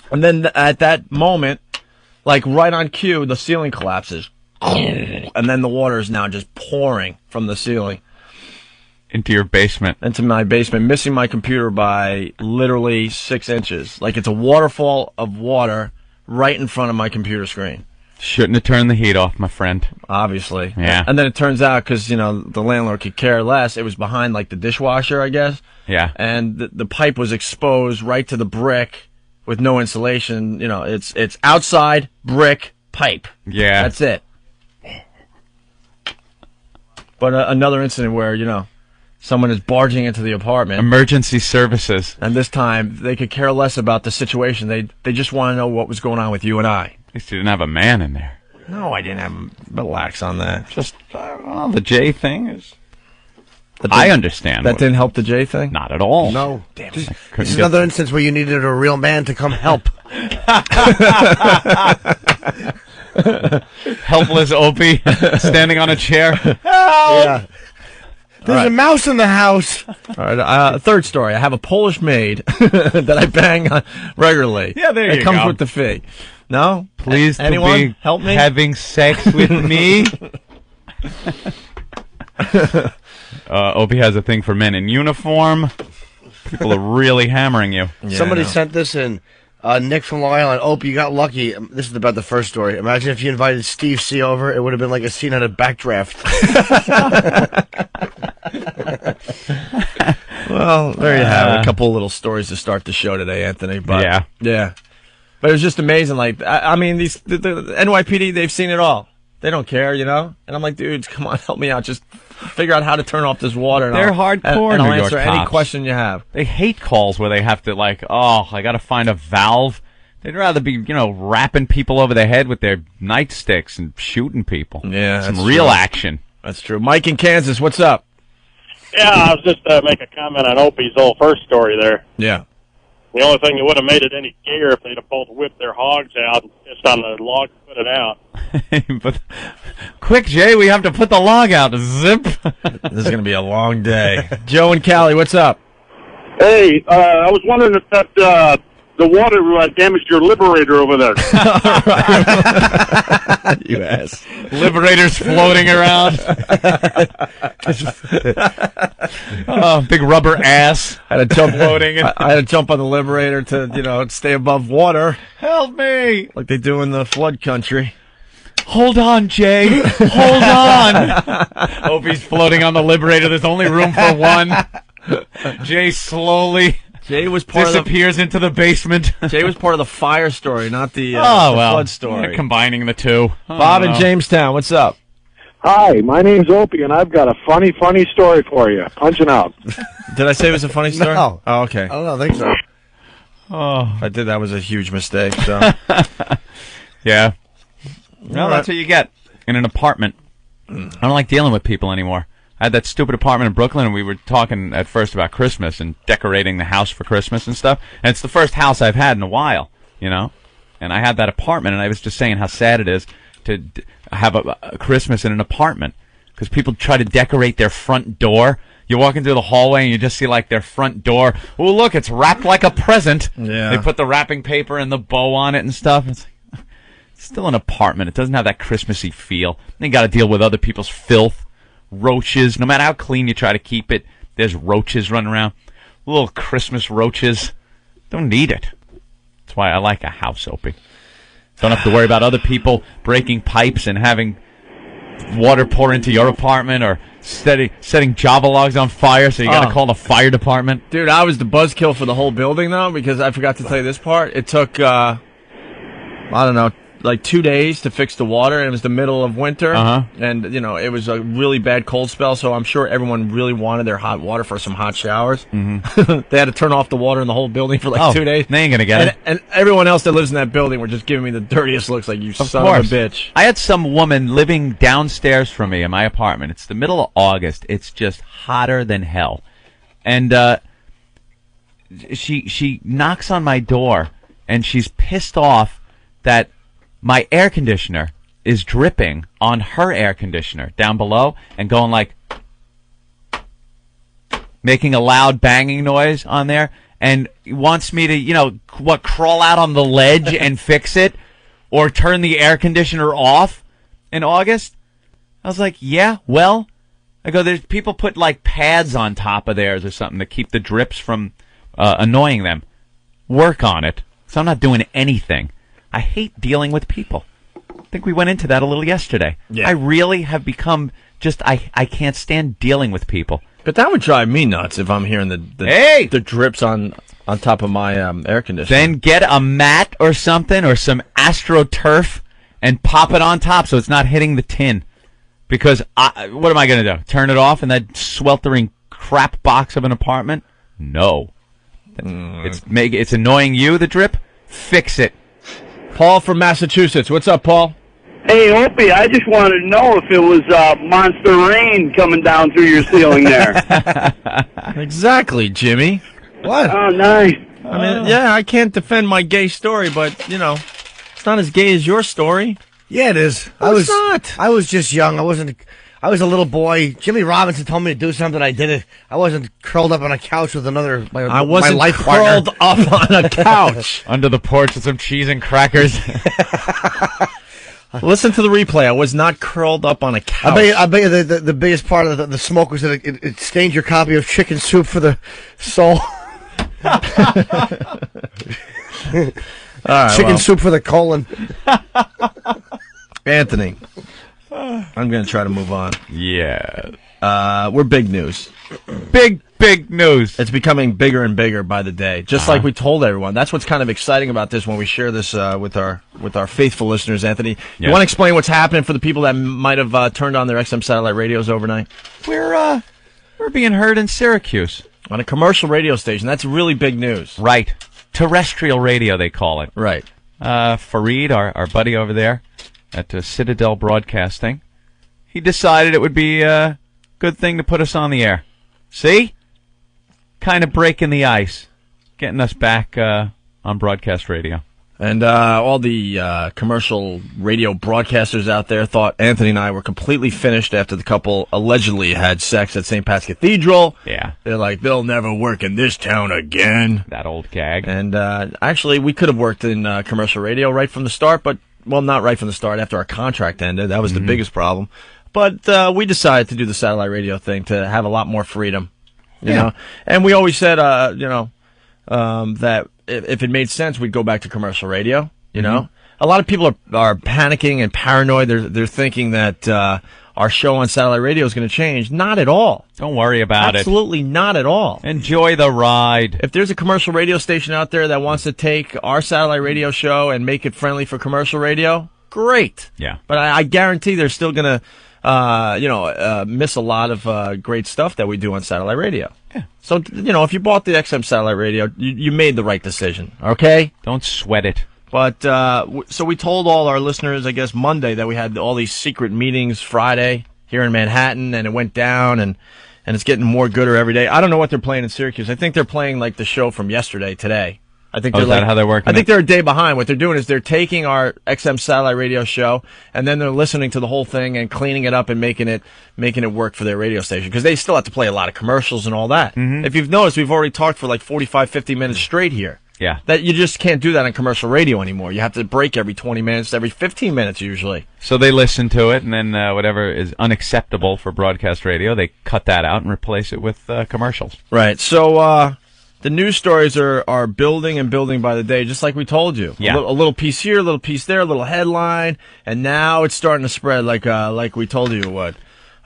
And then at that moment, like right on cue, the ceiling collapses. And then the water is now just pouring from the ceiling. Into your basement. Into my basement, missing my computer by literally 6 inches. Like it's a waterfall of water right in front of my computer screen. Shouldn't have turned the heat off, my friend. Obviously. Yeah. And then it turns out, because, the landlord could care less, it was behind like the dishwasher, I guess. Yeah. And the pipe was exposed right to the brick with no insulation. It's outside brick pipe. Yeah. That's it. But another incident where, someone is barging into the apartment. Emergency services. And this time, they could care less about the situation. They just want to know what was going on with you and I. At least you didn't have a man in there. No, I didn't have. Relax on that. Just, the J thing is... I understand. That didn't help the J thing? Not at all. No. Damn. This is another instance where you needed a real man to come help. Helpless Opie standing on a chair. Help! Yeah. There's a mouse in the house. All right. Third story. I have a Polish maid that I bang on regularly. Yeah, there you go. It comes with the fee. No? Please, anyone help me? Having sex with me? Opie has a thing for men in uniform. People are really hammering you. Yeah, somebody sent this in. Nick from Long Island. Opie, you got lucky. This is about the first story. Imagine if you invited Steve C over. It would have been like a scene at a Backdraft. Well, there you have it. A couple of little stories to start the show today, Anthony. But, yeah. But it was just amazing. Like, I mean, the NYPD, they've seen it all. They don't care, And I'm like, dudes, come on, help me out. Just figure out how to turn off this water. They're hardcore and I'll New York answer any cops. question you have. They hate calls where they have to, I got to find a valve. They'd rather be, rapping people over the head with their nightsticks and shooting people. Yeah, some real action. That's true. Mike in Kansas, what's up? Yeah, I was just make a comment on Opie's old first story there. Yeah. The only thing that would have made it any gayer if they'd have both whipped their hogs out and pissed on the log and put it out. But quick, Jay, we have to put the log out. Zip. This is going to be a long day. Joe and Callie, what's up? Hey, I was wondering if that the water damaged your liberator over there. You ass. Liberators floating around. Big rubber ass. I had to jump floating. I had to jump on the liberator to stay above water. Help me! Like they do in the flood country. Hold on, Jay. Hold on. Opie's floating on the liberator. There's only room for one. Jay slowly disappears into the basement. Jay was part of the fire story, not the flood story. You're combining the two. Bob in Jamestown, what's up? Hi, my name's Opie, and I've got a funny story for you. Punching out. Did I say it was a funny story? No. Oh, okay. I don't think so. Oh, if I did, that was a huge mistake. So. Yeah. Well, that's what you get in an apartment. I don't like dealing with people anymore. I had that stupid apartment in Brooklyn, and we were talking at first about Christmas and decorating the house for Christmas and stuff. And it's the first house I've had in a while, And I had that apartment, and I was just saying how sad it is to have a Christmas in an apartment because people try to decorate their front door, You walk into the hallway and you just see like their front door. Oh, look, it's wrapped like a present. Yeah. They put the wrapping paper and the bow on it and stuff. It's still an apartment. It doesn't have that Christmassy feel. Then you got to deal with other people's filth, roaches. No matter how clean you try to keep it, there's roaches running around. Little Christmas roaches. Don't need it. That's why I like a house, Opie. Don't have to worry about other people breaking pipes and having water pour into your apartment or setting Java logs on fire, so you got to call the fire department. Dude, I was the buzzkill for the whole building, though, because I forgot to tell you this part. It took, I don't know, like 2 days to fix the water, and it was the middle of winter. And, you know, it was a really bad cold spell, so I'm sure everyone really wanted their hot water for some hot showers. They had to turn off the water in the whole building for like 2 days. They ain't going to get it. And everyone else that lives in that building were just giving me the dirtiest looks, like, you son of a bitch. I had some woman living downstairs from me in my apartment. It's the middle of August. It's just hotter than hell. And she knocks on my door, and she's pissed off that my air conditioner is dripping on her air conditioner down below and going like, making a loud banging noise on there, and wants me to, you know, crawl out on the ledge and fix it or turn the air conditioner off in August. I was like, yeah, well, I go, there's people put like pads on top of theirs or something to keep the drips from annoying them. Work on it. So I'm not doing anything. I hate dealing with people. I think we went into that a little yesterday. Yeah. I really have become just, I can't stand dealing with people. But that would drive me nuts if I'm hearing the drips on top of my air conditioner. Then get a mat or something or some AstroTurf and pop it on top so it's not hitting the tin. Because what am I going to do? Turn it off in that sweltering crap box of an apartment? No. It's annoying you, the drip? Fix it. Paul from Massachusetts. What's up, Paul? Hey, Opie, I just wanted to know if it was monster rain coming down through your ceiling there. Exactly, Jimmy. What? Oh, nice. I mean, yeah, I can't defend my gay story, but, you know, it's not as gay as your story. Yeah, it is. No, it's not. I was just young. I was a little boy. Jimmy Robinson told me to do something. I did it. I wasn't curled up on a couch with another. I wasn't my life curled partner. up on a couch under the porch with some cheese and crackers. Listen to the replay. I was not curled up on a couch. I bet you the biggest part of the smoke was that it stained your copy of Chicken Soup for the Soul. Chicken Soup for the colon. Anthony, I'm going to try to move on. Yeah. We're big news. Big news. It's becoming bigger and bigger by the day, just like we told everyone. That's what's kind of exciting about this when we share this with our faithful listeners, Anthony. You want to explain what's happening for the people that might have turned on their XM satellite radios overnight? We're being heard in Syracuse. On a commercial radio station. That's really big news. Right. Terrestrial radio, they call it. Right. Fareed, our buddy over there at Citadel Broadcasting, he decided it would be a good thing to put us on the air. See? Kind of breaking the ice. Getting us back on broadcast radio. And all the commercial radio broadcasters out there thought Anthony and I were completely finished after the couple allegedly had sex at St. Pat's Cathedral. Yeah. They're like, they'll never work in this town again. That old gag. And actually, we could have worked in commercial radio right from the start, but, well, not right from the start. After our contract ended, that was the biggest problem. But we decided to do the satellite radio thing to have a lot more freedom, you know. And we always said, that if it made sense, we'd go back to commercial radio, you know. A lot of people are panicking and paranoid. They're thinking that our show on satellite radio is going to change. Not at all. Don't worry about it. Absolutely not at all. Enjoy the ride. If there's a commercial radio station out there that wants to take our satellite radio show and make it friendly for commercial radio, great. Yeah. But I guarantee they're still going to miss a lot of great stuff that we do on satellite radio. Yeah. So, if you bought the XM satellite radio, you made the right decision, okay? Don't sweat it. But, so we told all our listeners, I guess, Monday that we had all these secret meetings Friday here in Manhattan, and it went down, and it's getting more gooder every day. I don't know what they're playing in Syracuse. I think they're playing, like, the show from yesterday, today. I think is that how they're working? I think they're a day behind. What they're doing is they're taking our XM satellite radio show, and then they're listening to the whole thing and cleaning it up and making it work for their radio station, because they still have to play a lot of commercials and all that. Mm-hmm. If you've noticed, we've already talked for like 45, 50 minutes straight here. Yeah. That you just can't do that on commercial radio anymore. You have to break every 20 minutes, every 15 minutes usually. So they listen to it, and then whatever is unacceptable for broadcast radio, they cut that out and replace it with commercials. Right. So the news stories are building and building by the day, just like we told you. Yeah. A little piece here, a little piece there, a little headline, and now it's starting to spread like we told you it would.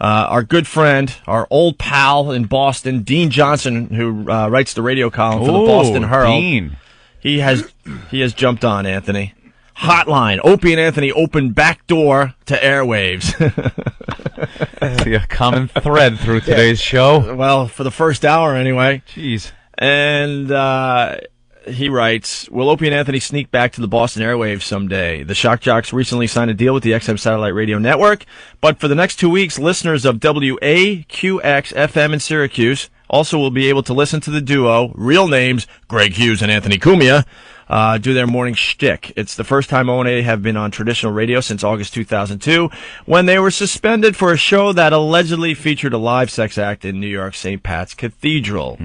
Our good friend, our old pal in Boston, Dean Johnson, who writes the radio column for the Boston Herald. Dean. He has jumped on, Anthony. Hotline. Opie and Anthony open back door to airwaves. See a common thread through today's show. Well, for the first hour anyway. Jeez. And he writes, will Opie and Anthony sneak back to the Boston airwaves someday? The Shock Jocks recently signed a deal with the XM Satellite Radio Network, but for the next 2 weeks, listeners of WAQX-FM in Syracuse also will be able to listen to the duo, real names, Greg Hughes and Anthony Cumia, do their morning shtick. It's the first time O&A have been on traditional radio since August 2002, when they were suspended for a show that allegedly featured a live sex act in New York's St. Pat's Cathedral.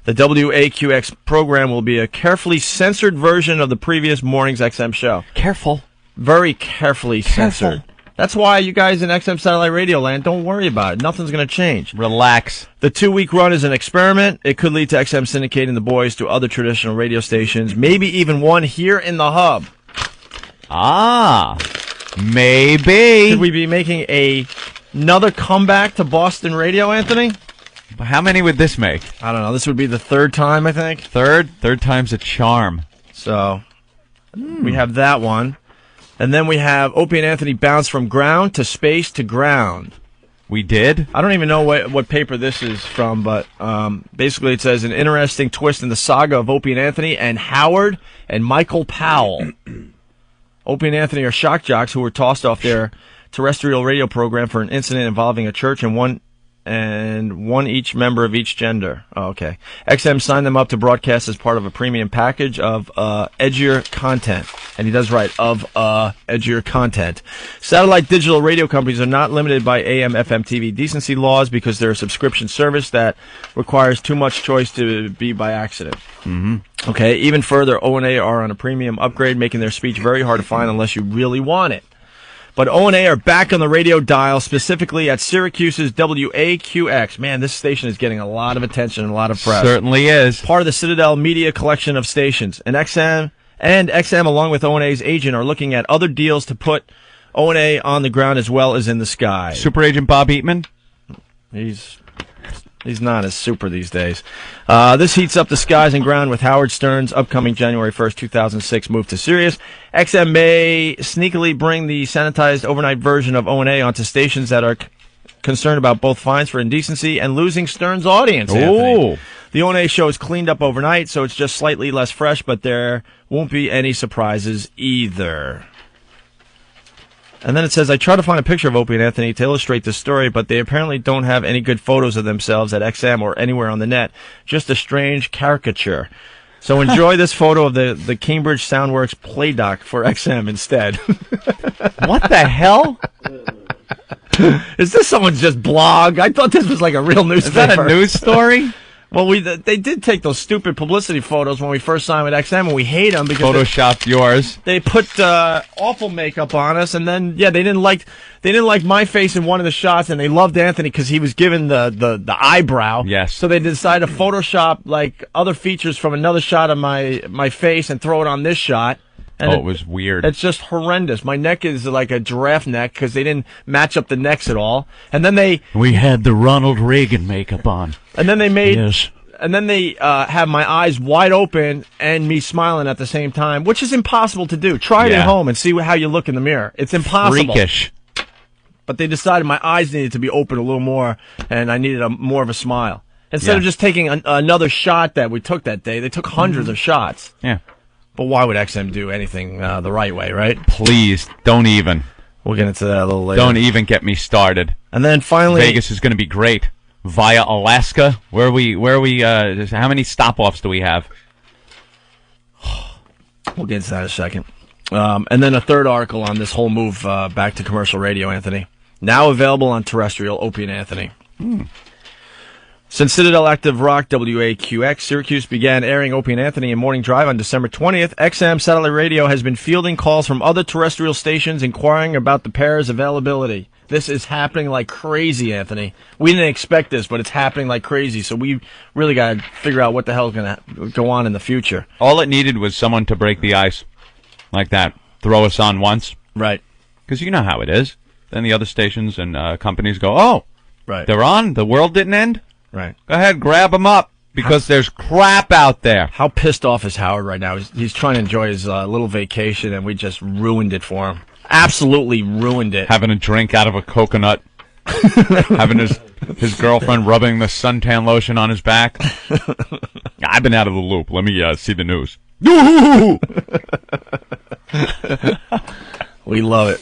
The WAQX program will be a carefully censored version of the previous morning's XM show. Careful. Very carefully censored. That's why you guys in XM Satellite Radio Land, don't worry about it. Nothing's going to change. Relax. The 2-week run is an experiment. It could lead to XM syndicating the boys to other traditional radio stations, maybe even one here in the hub. Ah, maybe. Could we be making another comeback to Boston radio, Anthony? How many would this make? I don't know. This would be the third time, I think. Third time's a charm. So, we have that one. And then we have Opie and Anthony bounce from ground to space to ground. We did? I don't even know what paper this is from, but basically it says an interesting twist in the saga of Opie and Anthony and Howard and Michael Powell. Opie and Anthony are shock jocks who were tossed off their terrestrial radio program for an incident involving a church and one each member of each gender. Oh, okay. XM signed them up to broadcast as part of a premium package of edgier content. And he does write, of edgier content. Satellite digital radio companies are not limited by AM, FM, TV decency laws because they're a subscription service that requires too much choice to be by accident. Mm-hmm. Okay. Even further, O&A are on a premium upgrade, making their speech very hard to find unless you really want it. But O&A are back on the radio dial, specifically at Syracuse's WAQX. Man, this station is getting a lot of attention and a lot of press. Certainly is. Part of the Citadel Media collection of stations. And XM, along with O&A's agent, are looking at other deals to put O&A on the ground as well as in the sky. Super Agent Bob Eatman? He's not as super these days. This heats up the skies and ground with Howard Stern's upcoming January 1st, 2006 move to Sirius. XM may sneakily bring the sanitized overnight version of O&A onto stations that are concerned about both fines for indecency and losing Stern's audience, Anthony. The O&A show is cleaned up overnight, so it's just slightly less fresh, but there won't be any surprises either. And then it says, I tried to find a picture of Opie and Anthony to illustrate this story, but they apparently don't have any good photos of themselves at XM or anywhere on the net. Just a strange caricature. So enjoy this photo of the Cambridge Soundworks play doc for XM instead. What the hell? Is this someone's just blog? I thought this was like a real newspaper. Is that a news story? Well, they did take those stupid publicity photos when we first signed with XM, and we hate them because photoshopped yours. They put awful makeup on us, and then they didn't like my face in one of the shots, and they loved Anthony because he was given the eyebrow. Yes. So they decided to Photoshop like other features from another shot of my face and throw it on this shot. And it was weird. It's just horrendous. My neck is like a giraffe neck because they didn't match up the necks at all. And then we had the Ronald Reagan makeup on. And then they made. Yes. And then they have my eyes wide open and me smiling at the same time, which is impossible to do. Try it at home and see how you look in the mirror. It's impossible. Freakish. But they decided my eyes needed to be open a little more, and I needed more of a smile. Instead of just taking another shot that we took that day, they took hundreds of shots. Yeah. But why would XM do anything the right way, right? Please, don't even. We'll get into that a little later. Don't even get me started. And then finally, Vegas is going to be great. Via Alaska, where we how many stop-offs do we have? We'll get into that in a second. And then a third article on this whole move back to commercial radio, Anthony. Now available on Terrestrial, Opie and Anthony. Since Citadel Active Rock WAQX Syracuse began airing Opie and Anthony in Morning Drive on December 20th, XM Satellite Radio has been fielding calls from other terrestrial stations inquiring about the pair's availability. This is happening like crazy, Anthony. We didn't expect this, but it's happening like crazy, so we really got to figure out what the hell is going to go on in the future. All it needed was someone to break the ice like that. Throw us on once. Right. Because you know how it is. Then the other stations and companies go, oh, right. They're on? The world didn't end? Right. Go ahead, grab them up, because there's crap out there. How pissed off is Howard right now? He's trying to enjoy his little vacation, and we just ruined it for him. Absolutely ruined it. Having a drink out of a coconut. Having his girlfriend rubbing the suntan lotion on his back. I've been out of the loop. Let me see the news. We love it.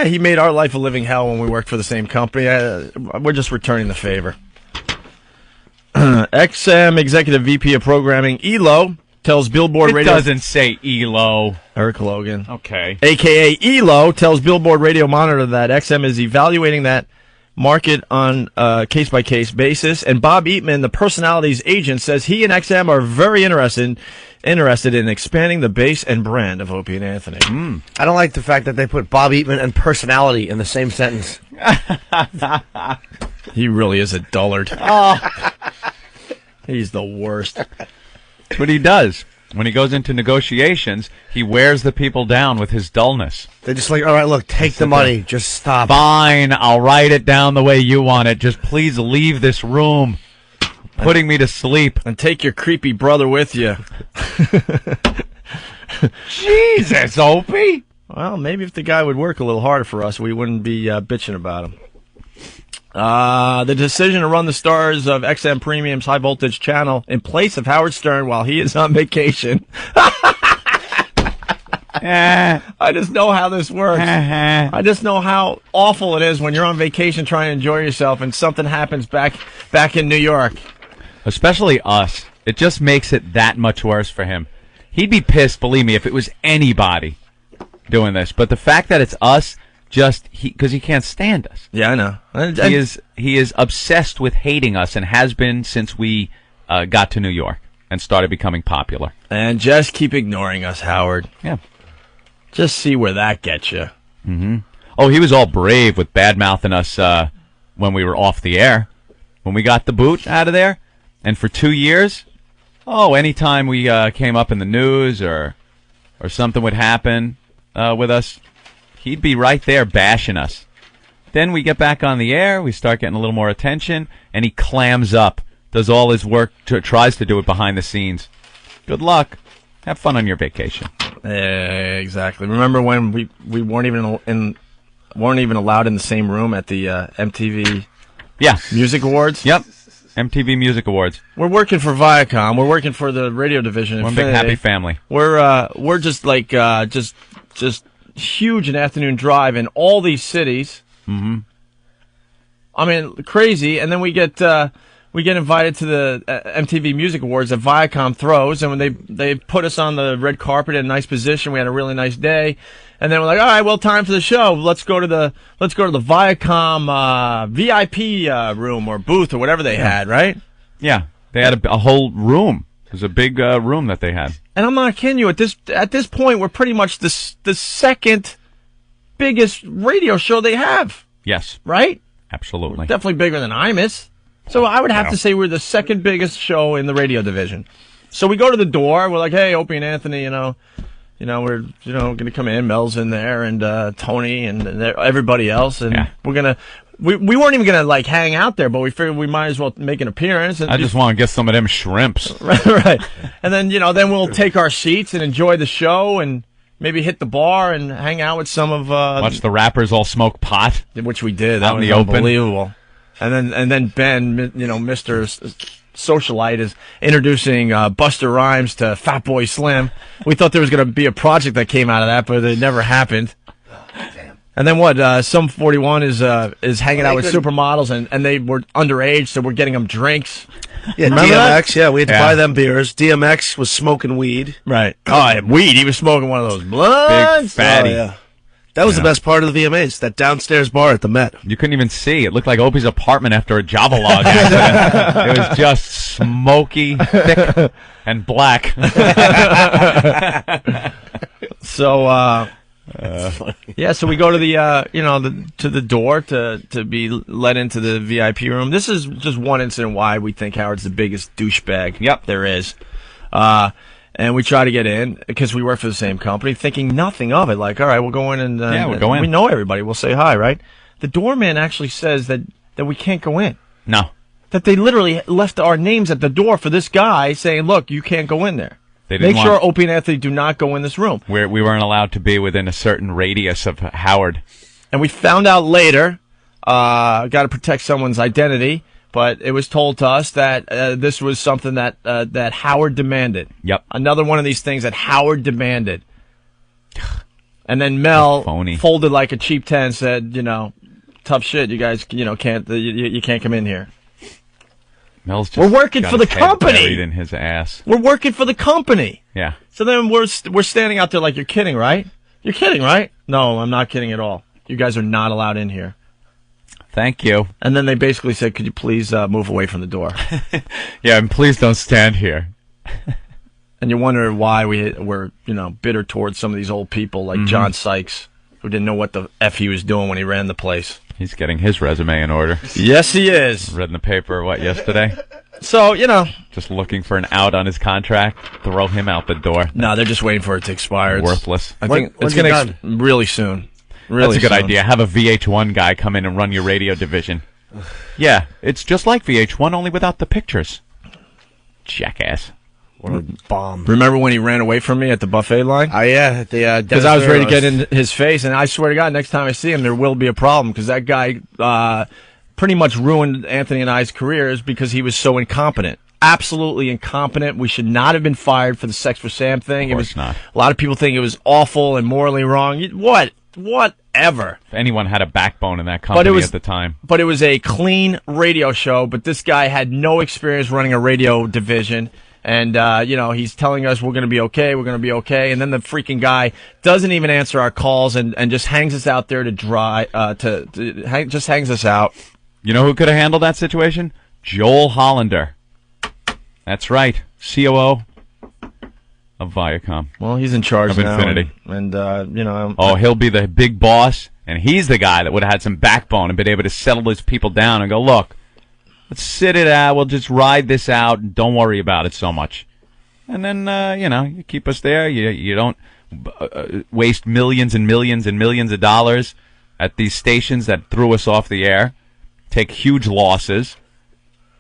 He made our life a living hell when we worked for the same company. We're just returning the favor. XM Executive VP of Programming, ELO, tells Billboard Radio... It doesn't say ELO. Eric Logan. Okay. A.K.A. ELO tells Billboard Radio Monitor that XM is evaluating that market on a case-by-case basis. And Bob Eatman, the personalities agent, says he and XM are very interested in expanding the base and brand of Opie and Anthony. I don't like the fact that they put Bob Eatman and personality in the same sentence. He really is a dullard. Oh. He's the worst. That's what he does. When he goes into negotiations, he wears the people down with his dullness. They're just like, all right, look, take the money. Just stop. Fine, I'll write it down the way you want it. Just please leave this room. Putting me to sleep. And take your creepy brother with you. Jesus, Opie. Well, maybe if the guy would work a little harder for us, we wouldn't be bitching about him. The decision to run the stars of XM Premium's high voltage channel in place of Howard Stern while he is on vacation. I just know how this works. I just know how awful it is when you're on vacation trying to enjoy yourself and something happens back in New York. Especially us. It just makes it that much worse for him. He'd be pissed, believe me, if it was anybody doing this. But the fact that it's us... because he can't stand us. Yeah, I know. He is obsessed with hating us and has been since we got to New York and started becoming popular. And just keep ignoring us, Howard. Yeah. Just see where that gets you. Mm-hmm. Oh, he was all brave with bad-mouthing us when we were off the air. When we got the boot out of there. And for 2 years, anytime we came up in the news or something would happen with us, he'd be right there bashing us. Then we get back on the air, we start getting a little more attention, and he clams up, does all his work, tries to do it behind the scenes. Good luck. Have fun on your vacation. Exactly. Remember when we weren't even allowed in the same room at the MTV Music Awards? Yep. MTV Music Awards. We're working for Viacom. We're working for the radio division. One big happy family. We're just like just huge in afternoon drive in all these cities. Mm-hmm. I mean, crazy. And then we get invited to the MTV Music Awards that Viacom throws, and when they put us on the red carpet in a nice position, we had a really nice day. And then we're like, all right, well, time for the show. Let's go to the Viacom VIP room or booth or whatever they had, right? Yeah, they had a whole room. It was a big room that they had. And I'm not kidding you. At this point, we're pretty much the second biggest radio show they have. Yes. Right? Absolutely. We're definitely bigger than Imus. So I would have to say we're the second biggest show in the radio division. So we go to the door. We're like, hey, Opie and Anthony, we're going to come in. Mel's in there, and Tony, and everybody else, and we're gonna. We weren't even gonna hang out there, but we figured we might as well make an appearance. And I just want to get some of them shrimps. Right. And then then we'll take our seats and enjoy the show, and maybe hit the bar and hang out with some of. Watch the rappers all smoke pot, which we did. That out in was the open. Unbelievable. And then Ben, Mr. Socialite, is introducing Buster Rhymes to Fatboy Slim. We thought there was going to be a project that came out of that, but it never happened. And then what? Sum 41 is hanging out with supermodels, and they were underage, so we're getting them drinks. Yeah, Remember DMX. that? Yeah, we had to buy them beers. DMX was smoking weed. Right. Oh, weed. He was smoking one of those blunts. Big fatty. Oh, yeah. That was the best part of the VMAs, that downstairs bar at the Met. You couldn't even see. It looked like Opie's apartment after a Java log accident. It was just smoky, thick, and black. So, so we go to the, to the door to be let into the VIP room. This is just one incident why we think Howard's the biggest douchebag there is. And we try to get in because we work for the same company, thinking nothing of it. Like, all right, we'll go in and we'll go in. We know everybody. We'll say hi, right? The doorman actually says that we can't go in. No. That they literally left our names at the door for this guy saying, look, you can't go in there. They didn't Make sure Opie and Anthony do not go in this room. We weren't allowed to be within a certain radius of Howard. And we found out later, got to protect someone's identity, but it was told to us that this was something that Howard demanded. Yep. Another one of these things that Howard demanded. And then Mel folded like a cheap 10, said, tough shit, you guys, can't you can't come in here. Mel's just we're working got for the his head company. buried in his ass. We're working for the company. Yeah. So then we're standing out there like, you're kidding, right? You're kidding, right? No, I'm not kidding at all. You guys are not allowed in here. Thank you. And then they basically said, could you please move away from the door? Yeah, and please don't stand here. And you wonder why we're bitter towards some of these old people like John Sykes, who didn't know what the F he was doing when he ran the place. He's getting his resume in order. Yes, he is. Read in the paper, yesterday? So, Just looking for an out on his contract. Throw him out the door. No, they're just waiting for it to expire. Worthless. I think it's going to really soon. That's a good idea. Have a VH1 guy come in and run your radio division. Yeah, it's just like VH1, only without the pictures. Jackass. What a bomb. Remember when he ran away from me at the buffet line? Oh, yeah. Because I was ready to get in his face, and I swear to God, next time I see him, there will be a problem, because that guy pretty much ruined Anthony and I's careers because he was so incompetent. Absolutely incompetent. We should not have been fired for the Sex for Sam thing. Of course not. A lot of people think it was awful and morally wrong. Whatever. If anyone had a backbone in that company at the time. But it was a clean radio show, but this guy had no experience running a radio division. And, he's telling us we're going to be okay. And then the freaking guy doesn't even answer our calls and just hangs us out there to dry, just hangs us out. You know who could have handled that situation? Joel Hollander. That's right. COO of Viacom. Well, he's in charge of now. Infinity. He'll be the big boss, and he's the guy that would have had some backbone and been able to settle his people down and go, look, let's sit it out. We'll just ride this out and don't worry about it so much. And then, you keep us there. You don't waste millions and millions and millions of dollars at these stations that threw us off the air. Take huge losses.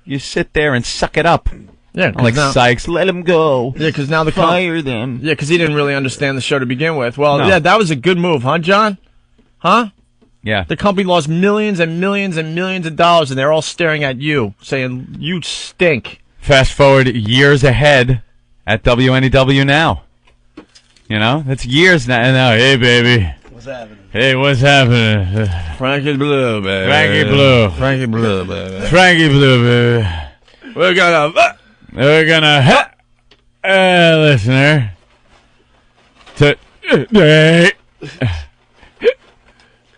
You sit there and suck it up. Yeah, like Sykes, let him go. Yeah, because now fire them. Yeah, because he didn't really understand the show to begin with. Well, No. yeah, that was a good move, huh, John? Huh? Yeah. The company lost millions and millions and millions of dollars, and they're all staring at you, saying, you stink. Fast forward years ahead at WNEW now. That's years now. Hey, baby. What's happening? Hey, what's happening? Frankie Blue, baby. Frankie Blue. Frankie Blue, baby. Frankie Blue, baby. We're gonna listener, today.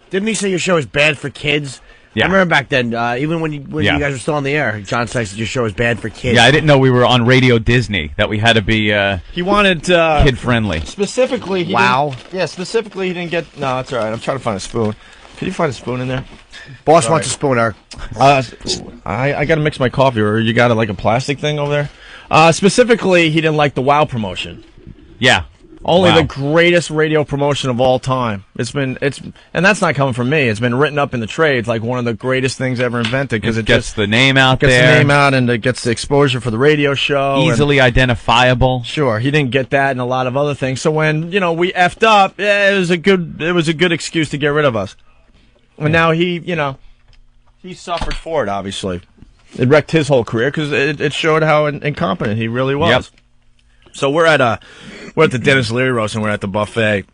Didn't he say your show is bad for kids? Yeah. I remember back then, even when you guys were still on the air, John Sykes said your show is bad for kids. Yeah, I didn't know we were on Radio Disney, that we had to be he wanted kid-friendly. Specifically, he didn't get... No, that's all right. I'm trying to find a spoon. Can you find a spoon in there? Boss wants a spoon, Eric. I got to mix my coffee, or you got a plastic thing over there? Specifically, he didn't like the WOW promotion. Yeah. Only Wow. the greatest radio promotion of all time. And that's not coming from me. It's been written up in the trades like one of the greatest things ever invented, because It gets the name out gets there. the name out, and it gets the exposure for the radio show. Easily identifiable. Sure, he didn't get that and a lot of other things. So when we effed up, it was a good excuse to get rid of us. And now he suffered for it. Obviously, it wrecked his whole career because it showed how incompetent he really was. Yep. So we're at the Dennis Leary roast, and we're at the buffet.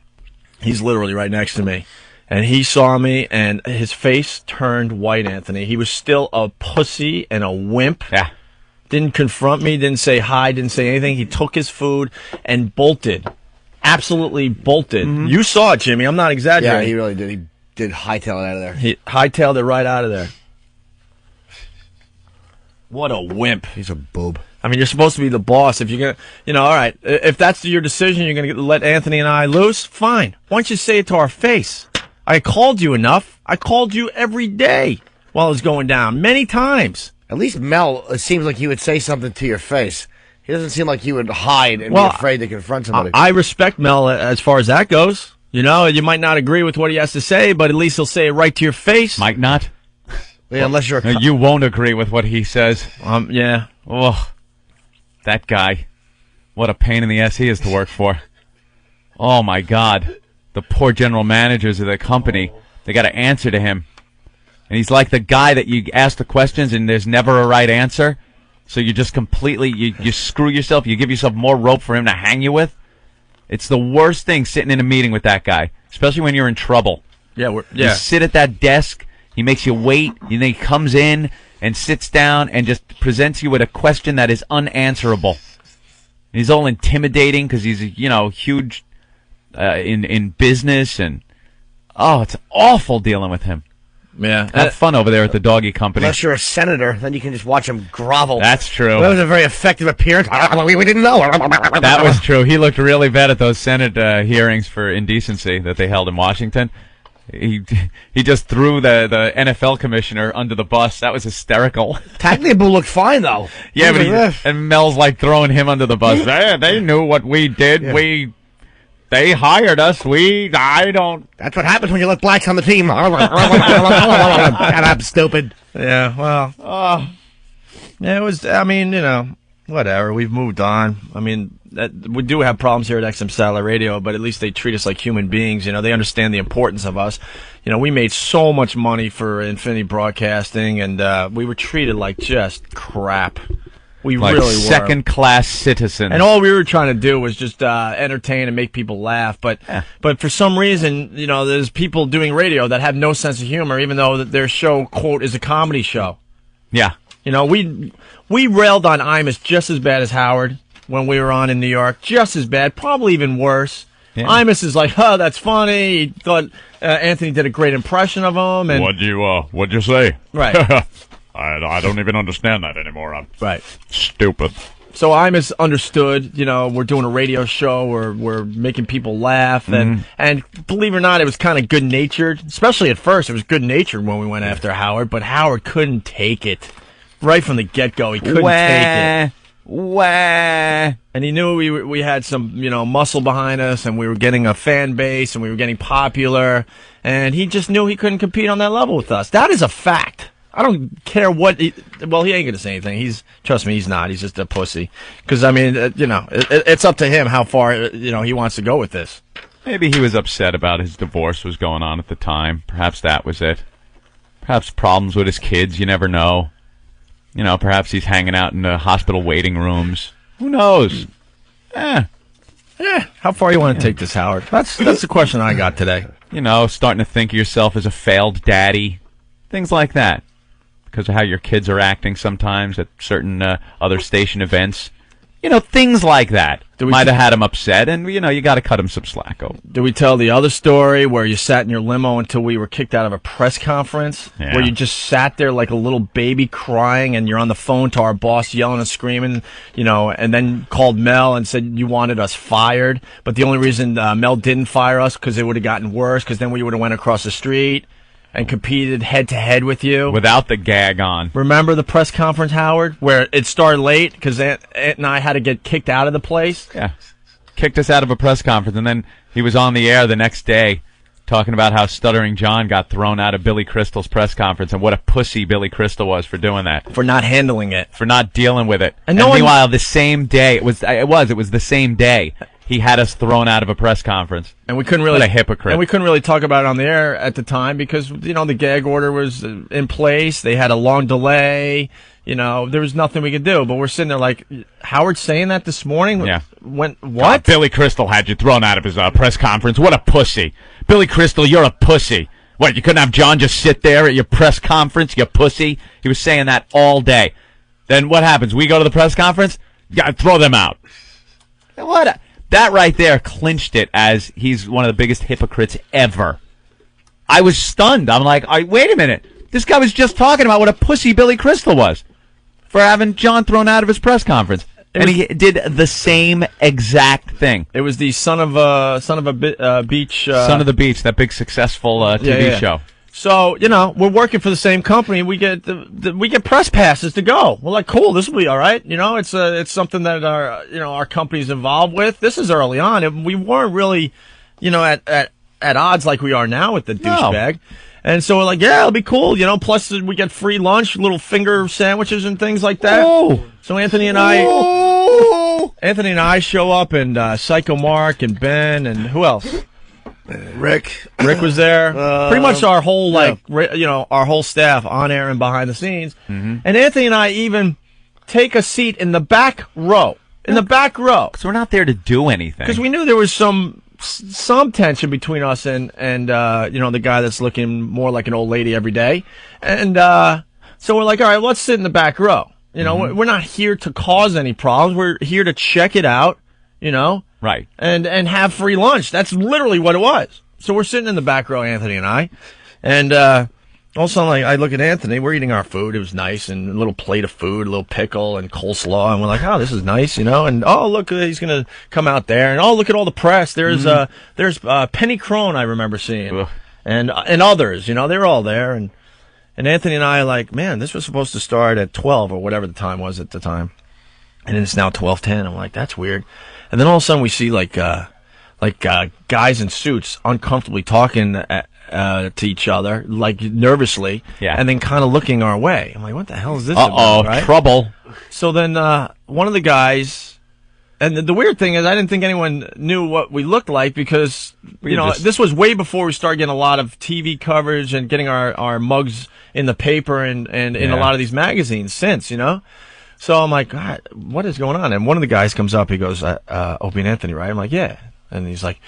He's literally right next to me, and he saw me, and his face turned white. Anthony, he was still a pussy and a wimp. Yeah. Didn't confront me, didn't say hi, didn't say anything. He took his food and bolted. Absolutely bolted. Mm-hmm. You saw it, Jimmy. I'm not exaggerating. Yeah, he really did. He did hightail it out of there. He hightailed it right out of there. What a wimp. He's a boob. I mean, you're supposed to be the boss. If you're going to, all right, if that's your decision, you're going to let Anthony and I loose, fine. Why don't you say it to our face? I called you enough. I called you every day while it was going down, many times. At least Mel, it seems like he would say something to your face. He doesn't seem like he would hide and be afraid to confront somebody. I respect Mel as far as that goes. You might not agree with what he has to say, but at least he'll say it right to your face. Might not. Yeah, unless you're you won't agree with what he says. Yeah. Oh, that guy. What a pain in the ass he is to work for. Oh, my God. The poor general managers of the company, they got to answer to him. And he's like the guy that you ask the questions and there's never a right answer. So you just completely, you screw yourself. You give yourself more rope for him to hang you with. It's the worst thing sitting in a meeting with that guy, especially when you're in trouble. Yeah, You sit at that desk. He makes you wait. And then he comes in and sits down and just presents you with a question that is unanswerable. He's all intimidating because he's, huge in business. And, it's awful dealing with him. Yeah. Have fun over there at the doggy company. Unless you're a senator, then you can just watch him grovel. That's true. That was a very effective appearance. We didn't know. That was true. He looked really bad at those Senate hearings for indecency that they held in Washington. He just threw the NFL commissioner under the bus. That was hysterical. Technically, looked fine, though. Yeah, but and Mel's like throwing him under the bus. They knew what we did. Yeah. They hired us. I don't. That's what happens when you let blacks on the team. I'm stupid. Yeah, well. Yeah, it was, whatever. We've moved on. I mean, we do have problems here at XM Satellite Radio, but at least they treat us like human beings. They understand the importance of us. We made so much money for Infinity Broadcasting, and we were treated like just crap. We like really were. Second-class citizens. And all we were trying to do was just entertain and make people laugh. But for some reason, there's people doing radio that have no sense of humor, even though their show, quote, is a comedy show. Yeah. We railed on Imus just as bad as Howard when we were on in New York. Just as bad, probably even worse. Yeah. Imus is like, that's funny. He thought Anthony did a great impression of him. And What'd you say? Right. I don't even understand that anymore. I'm right. Stupid. So Imus understood, we're doing a radio show, we're making people laugh, and believe it or not, it was kind of good-natured, especially at first. It was good-natured when we went after Howard, but Howard couldn't take it. Right from the get-go, he couldn't take it. And he knew we had some, muscle behind us, and we were getting a fan base, and we were getting popular, and he just knew he couldn't compete on that level with us. That is a fact. I don't care what he ain't going to say anything. Trust me, he's not. He's just a pussy. Because, it's up to him how far, he wants to go with this. Maybe he was upset about his divorce was going on at the time. Perhaps that was it. Perhaps problems with his kids. You never know. Perhaps he's hanging out in the hospital waiting rooms. Who knows? How far you want to take this, Howard? That's the question I got today. Starting to think of yourself as a failed daddy. Things like that. Because of how your kids are acting sometimes at certain other station events. Things like that might have had him upset, and, you got to cut him some slack. Do we tell the other story where you sat in your limo until we were kicked out of a press conference? Yeah. Where you just sat there like a little baby crying, and you're on the phone to our boss yelling and screaming, and then called Mel and said you wanted us fired. But the only reason Mel didn't fire us because it would have gotten worse, because then we would have went across the street and competed head-to-head with you. Without the gag on. Remember the press conference, Howard, where it started late because Ant and I had to get kicked out of the place? Yeah. Kicked us out of a press conference, and then he was on the air the next day talking about how Stuttering John got thrown out of Billy Crystal's press conference and what a pussy Billy Crystal was for doing that. For not handling it. For not dealing with it. And meanwhile, the same day, it was the same day. He had us thrown out of a press conference. And we couldn't really... What a hypocrite. And we couldn't really talk about it on the air at the time because, the gag order was in place. They had a long delay. There was nothing we could do. But we're sitting there like, Howard saying that this morning? Yeah. What? God, Billy Crystal had you thrown out of his press conference. What a pussy. Billy Crystal, you're a pussy. What, you couldn't have John just sit there at your press conference, you pussy? He was saying that all day. Then what happens? We go to the press conference? You got to throw them out. What? That right there clinched it as he's one of the biggest hypocrites ever. I was stunned. I'm like, wait a minute. This guy was just talking about what a pussy Billy Crystal was for having John thrown out of his press conference. And he did the same exact thing. It was the Son of a Beach. Son of the Beach, that big successful TV show. So, we're working for the same company. We get we get press passes to go. We're like, cool, this will be all right. It's something that our company's involved with. This is early on. We weren't really, at odds like we are now with the douchebag. And so we're like, yeah, it'll be cool. Plus we get free lunch, little finger sandwiches and things like that. Oh. So Anthony and I show up, and Psycho Mark and Ben and who else? Rick was there. Pretty much our whole our whole staff on air and behind the scenes. Mm-hmm. And Anthony and I even take a seat in the back row. Because we're not there to do anything. Because we knew there was some tension between us and the guy that's looking more like an old lady every day. And so we're like, all right, let's sit in the back row. We're not here to cause any problems. We're here to check it out. Right. And have free lunch. That's literally what it was. So we're sitting in the back row, Anthony and I. And all of a sudden, I look at Anthony. We're eating our food. It was nice. And a little plate of food, a little pickle and coleslaw. And we're like, oh, this is nice, And, oh, look, he's going to come out there. And, oh, look at all the press. There's Penny Crone I remember seeing. Ugh. And others, they were all there. And Anthony and I are like, man, this was supposed to start at 12 or whatever the time was at the time. And it's now 12:10. I'm like, that's weird. And then all of a sudden we see guys in suits uncomfortably talking to each other, like nervously, and then kind of looking our way. I'm like, what the hell is this about? Right? Trouble. So then one of the guys, and the weird thing is I didn't think anyone knew what we looked like because, this was way before we started getting a lot of TV coverage and getting our mugs in the paper and in a lot of these magazines since, So I'm like, God, what is going on? And one of the guys comes up. He goes, Opie and Anthony, right? I'm like, yeah. And he's like,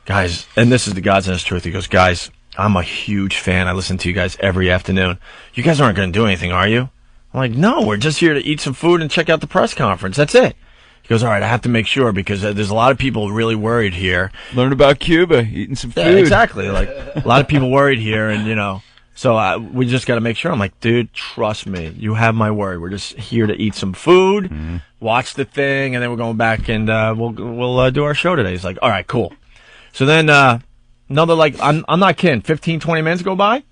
guys, and this is the God's honest truth. He goes, guys, I'm a huge fan. I listen to you guys every afternoon. You guys aren't going to do anything, are you? I'm like, no, we're just here to eat some food and check out the press conference. That's it. He goes, all right, I have to make sure because there's a lot of people really worried here. Learn about Cuba, eating some food. Yeah, exactly. Like a lot of people worried here, and so we just got to make sure. I'm like, dude, trust me. You have my word. We're just here to eat some food, watch the thing, and then we're going back and we'll do our show today. He's like, all right, cool. So then another, I'm not kidding, 15, 20 minutes go by.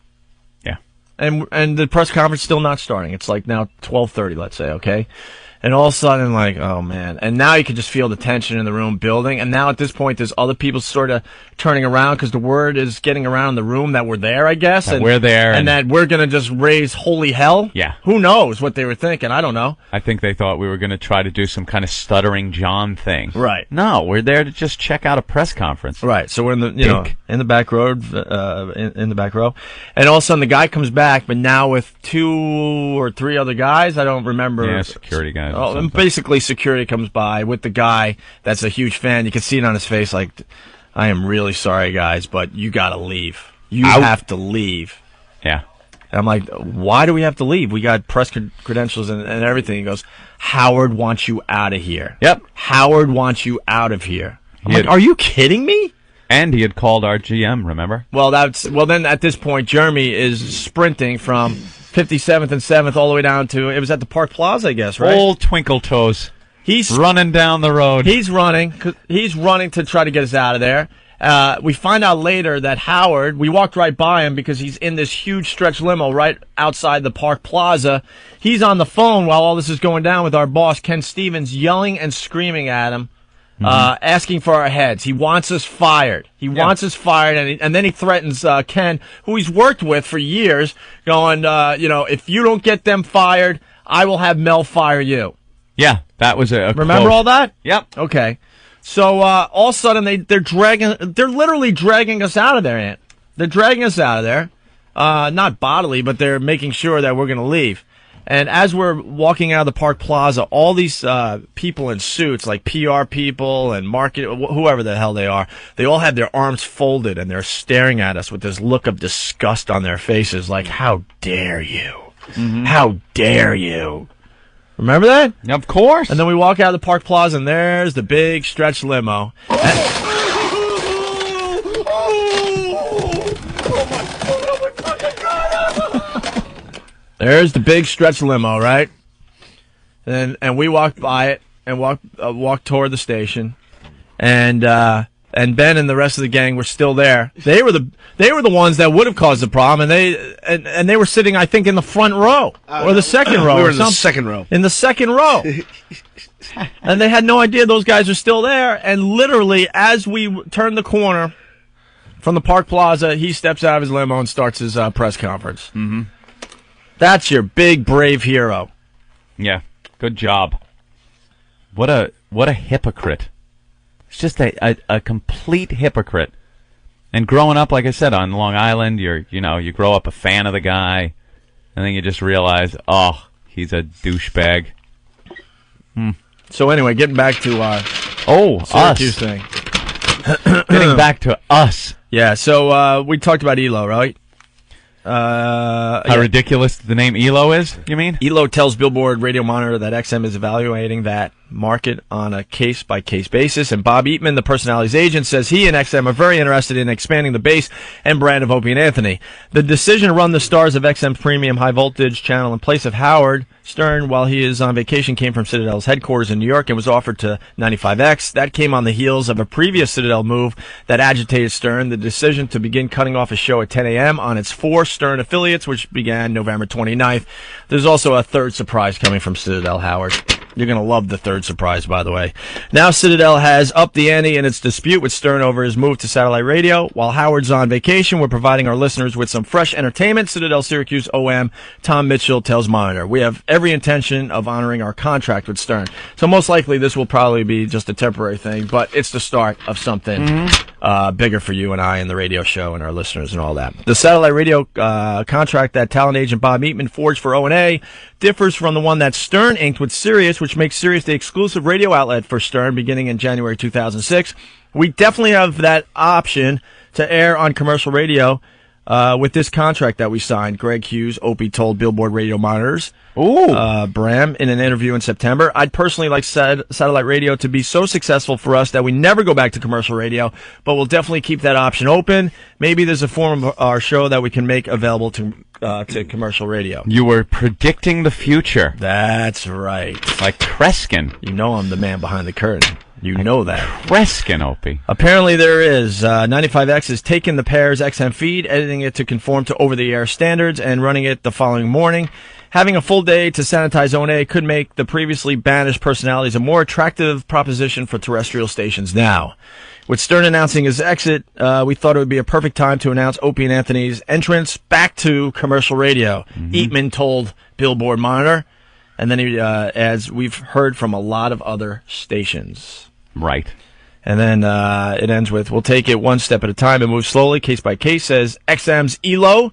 Yeah. And the press conference still not starting. It's like now 12:30, let's say, okay? And all of a sudden, like, oh, man. And now you can just feel the tension in the room building. And now at this point, there's other people sort of turning around because the word is getting around the room that we're there, I guess. That we're there. And that we're going to just raise holy hell. Yeah. Who knows what they were thinking? I don't know. I think they thought we were going to try to do some kind of stuttering John thing. Right. No, we're there to just check out a press conference. Right. So we're in the, in the back row, in the back row. And all of a sudden, the guy comes back, but now with 2 or 3 other guys. I don't remember. Yeah, security guys. Oh, and basically security comes by with the guy that's a huge fan. You can see it on his face like, I am really sorry, guys, but you got to leave. You have to leave. Yeah. And I'm like, why do we have to leave? We got press credentials and everything. He goes, Howard wants you out of here. Yep. Howard wants you out of here. I'm like, are you kidding me? And he had called our GM, remember? Well, then at this point, Jeremy is sprinting from 57th and 7th all the way down to, it was at the Park Plaza, I guess, right? Old Twinkle Toes. He's running down the road. He's running to try to get us out of there. We find out later that Howard, we walked right by him because he's in this huge stretch limo right outside the Park Plaza. He's on the phone while all this is going down with our boss, Ken Stevens, yelling and screaming at him, asking for our heads. He wants us fired. He wants us fired, and then he threatens Ken, who he's worked with for years, going, if you don't get them fired, I will have Mel fire you. Yeah, that was a Remember quote. all that? Yep. Okay. So all of a sudden they're literally dragging us out of there, Ant. They're dragging us out of there, not bodily, but they're making sure that we're going to leave. And as we're walking out of the Park Plaza, all these people in suits, like PR people and market, whoever the hell they are, they all have their arms folded and they're staring at us with this look of disgust on their faces, like, how dare you? How dare you? Remember that? Of course. And then we walk out of the Park Plaza, and there's the big stretch limo. There's the big stretch limo, right? And we walked by it and walked toward the station, and Ben and the rest of the gang were still there. They were the ones that would have caused the problem, and they were sitting, I think, in the front row or the second row. We were or in the something. second row. In the second row. And they had no idea those guys were still there. And literally, as we turned the corner from the Park Plaza, he steps out of his limo and starts his press conference. Mm-hmm. That's your big, brave hero. Yeah, good job. What a hypocrite. It's just a complete hypocrite. And growing up, like I said, on Long Island, you grow up a fan of the guy, and then you just realize, oh, he's a douchebag. So anyway, getting back to our us Syracuse thing. Getting back to us. Yeah, so we talked about ELO, right? How ridiculous the name ELO is, you mean? ELO tells Billboard Radio Monitor that XM is evaluating that market on a case-by-case basis, and Bob Eatman, the personality's agent, says he and XM are very interested in expanding the base and brand of Opie and Anthony. The decision to run the stars of XM's premium high-voltage channel in place of Howard Stern while he is on vacation came from Citadel's headquarters in New York and was offered to 95X. That came on the heels of a previous Citadel move that agitated Stern, the decision to begin cutting off his show at 10 a.m. on its 4 Stern affiliates, which began November 29th. There's also a third surprise coming from Citadel, Howard. You're going to love the third surprise, by the way. Now Citadel has upped the ante in its dispute with Stern over his move to satellite radio. While Howard's on vacation, we're providing our listeners with some fresh entertainment. Citadel Syracuse OM Tom Mitchell tells Monitor, we have every intention of honoring our contract with Stern. So most likely this will probably be just a temporary thing, but it's the start of something bigger for you and I and the radio show and our listeners and all that. The satellite radio contract that talent agent Bob Eatman forged for O&A differs from the one that Stern inked with Sirius, which makes Sirius the exclusive radio outlet for Stern beginning in January 2006. We definitely have that option to air on commercial radio with this contract that we signed. Greg Hughes, Opie told Billboard Radio Monitors. Bram, in an interview in September. I'd personally like satellite radio to be so successful for us that we never go back to commercial radio, but we'll definitely keep that option open. Maybe there's a form of our show that we can make available to commercial radio. You were predicting the future. That's right. Like Kreskin. You know I'm the man behind the curtain. You know that. Kreskin, Opie. Apparently there is. 95X has taken the pair's XM feed, editing it to conform to over-the-air standards, and running it the following morning. Having a full day to sanitize O&A could make the previously banished personalities a more attractive proposition for terrestrial stations now. With Stern announcing his exit, we thought it would be a perfect time to announce Opie and Anthony's entrance back to commercial radio. Eatman told Billboard Monitor. And then he adds, we've heard from a lot of other stations. Right. And then it ends with, we'll take it one step at a time and move slowly, case by case, says XM's ELO.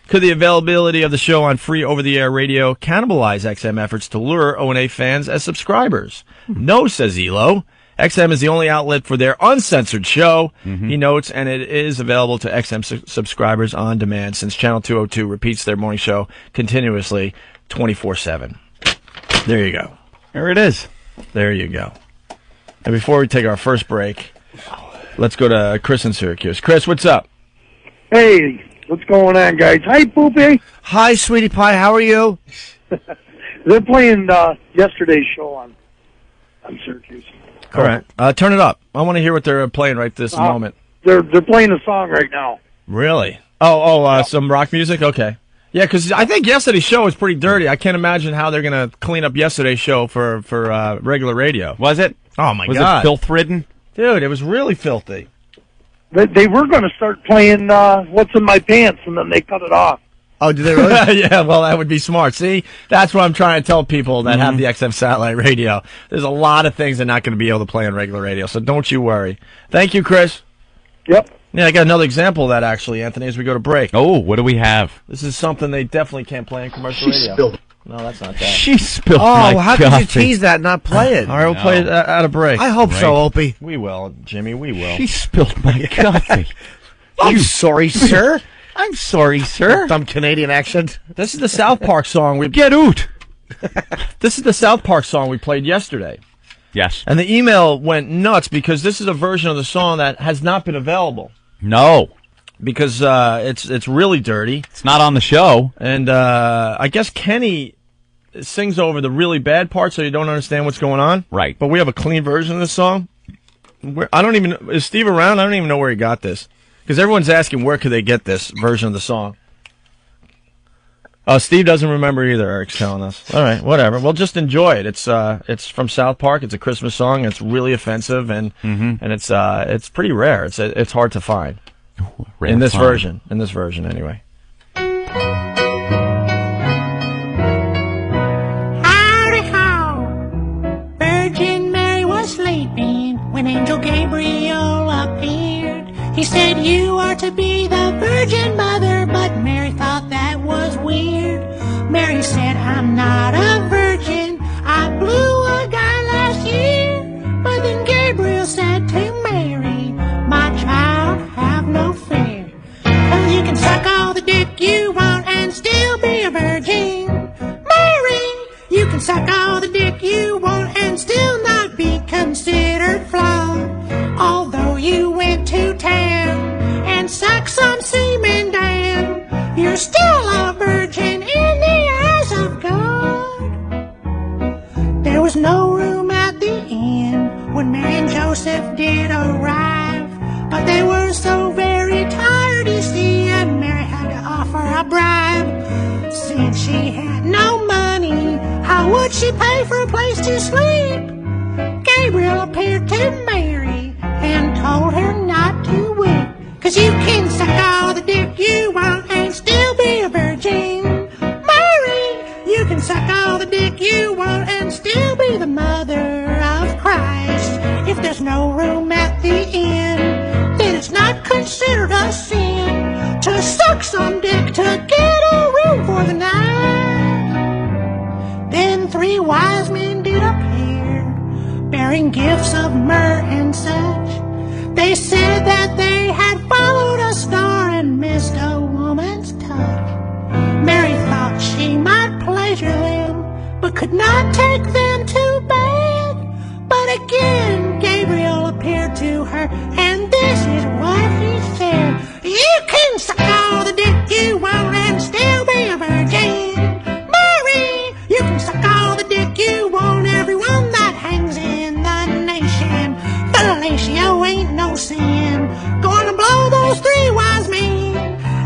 Could the availability of the show on free over-the-air radio cannibalize XM efforts to lure O&A fans as subscribers? No, says ELO. XM is the only outlet for their uncensored show, he notes, and it is available to XM subscribers on demand since Channel 202 repeats their morning show continuously 24/7. There you go. There it is. There you go. And before we take our first break, let's go to Chris in Syracuse. Chris, what's up? Hey, what's going on, guys? Hi, Poopy. Hi, sweetie pie. How are you? They're playing yesterday's show on Syracuse. Correct. Turn it up. I want to hear what they're playing right this moment. They're playing a song right now. Really? Some rock music? Okay. Yeah, because I think yesterday's show was pretty dirty. I can't imagine how they're going to clean up yesterday's show for regular radio. Was it? Oh, my God. Was it filth-ridden? Dude, it was really filthy. They were going to start playing What's in My Pants, and then they cut it off. Oh, did they really? Yeah, well, that would be smart. See, that's what I'm trying to tell people that have the XM satellite radio. There's a lot of things they're not going to be able to play on regular radio, so don't you worry. Thank you, Chris. Yep. Yeah, I got another example of that, actually, Anthony, as we go to break. Oh, what do we have? This is something they definitely can't play on commercial radio. Spilled. No, that's not that. She spilled Oh, my how coffee. could you tease that and not play it? All right, we'll play it out of break. I hope so, Opie. We will, Jimmy, we will. She spilled my coffee. I'm sorry, sir. I'm sorry, sir. Dumb Canadian accent. This is the South Park song. Get out. This is the South Park song we played yesterday. Yes. And the email went nuts because this is a version of the song that has not been available. No. Because it's really dirty. It's not on the show. And I guess Kenny sings over the really bad part so you don't understand what's going on. Right. But we have a clean version of the song. Is Steve around? I don't even know where he got this. Because everyone's asking where could they get this version of the song. Oh, Steve doesn't remember either, Eric's telling us. All right, whatever. Well, just enjoy it. It's from South Park. It's a Christmas song. It's really offensive, and it's pretty rare. It's hard to find in this version. In this version, anyway. Howdy ho! Virgin Mary was sleeping when Angel Gabriel appeared. He said, "You are to be the Virgin Mother," but Mary thought that was weird. Mary said, "I'm not a virgin. I blew a guy last year." But then Gabriel said to Mary, "My child, have no fear. Oh, you can suck all the dick you want and still be a virgin. Mary, you can suck all the dick you want and still not be considered flawed. Although you went to town and sucked some semen down, you're still a virgin in the eyes of God." There was no room at the inn when Mary and Joseph did arrive, but they were so very tired, you see, and Mary had to offer a bribe. Since she had no money, how would she pay for a place to sleep? Gabriel appeared to Mary and told her not to weep, 'cause you can suck all the dick you want and still be a virgin. Mary, you can suck all the dick you want and still be the mother of Christ. If there's no room at the inn, then it's not considered a sin to suck some dick to get a room for the night. Then 3 wise men did appear, bearing gifts of myrrh and such. They said that they had followed a star and missed a woman's touch. Mary thought she might pleasure them, but could not take them to bed. But again Gabriel appeared to her, and this is what he said: "You can suck all the dick you want and still be a virgin. Mary, you can suck all the dick you want, everyone that hangs in the nation. Fellatio ain't no sin. Gonna blow those 3 wise men,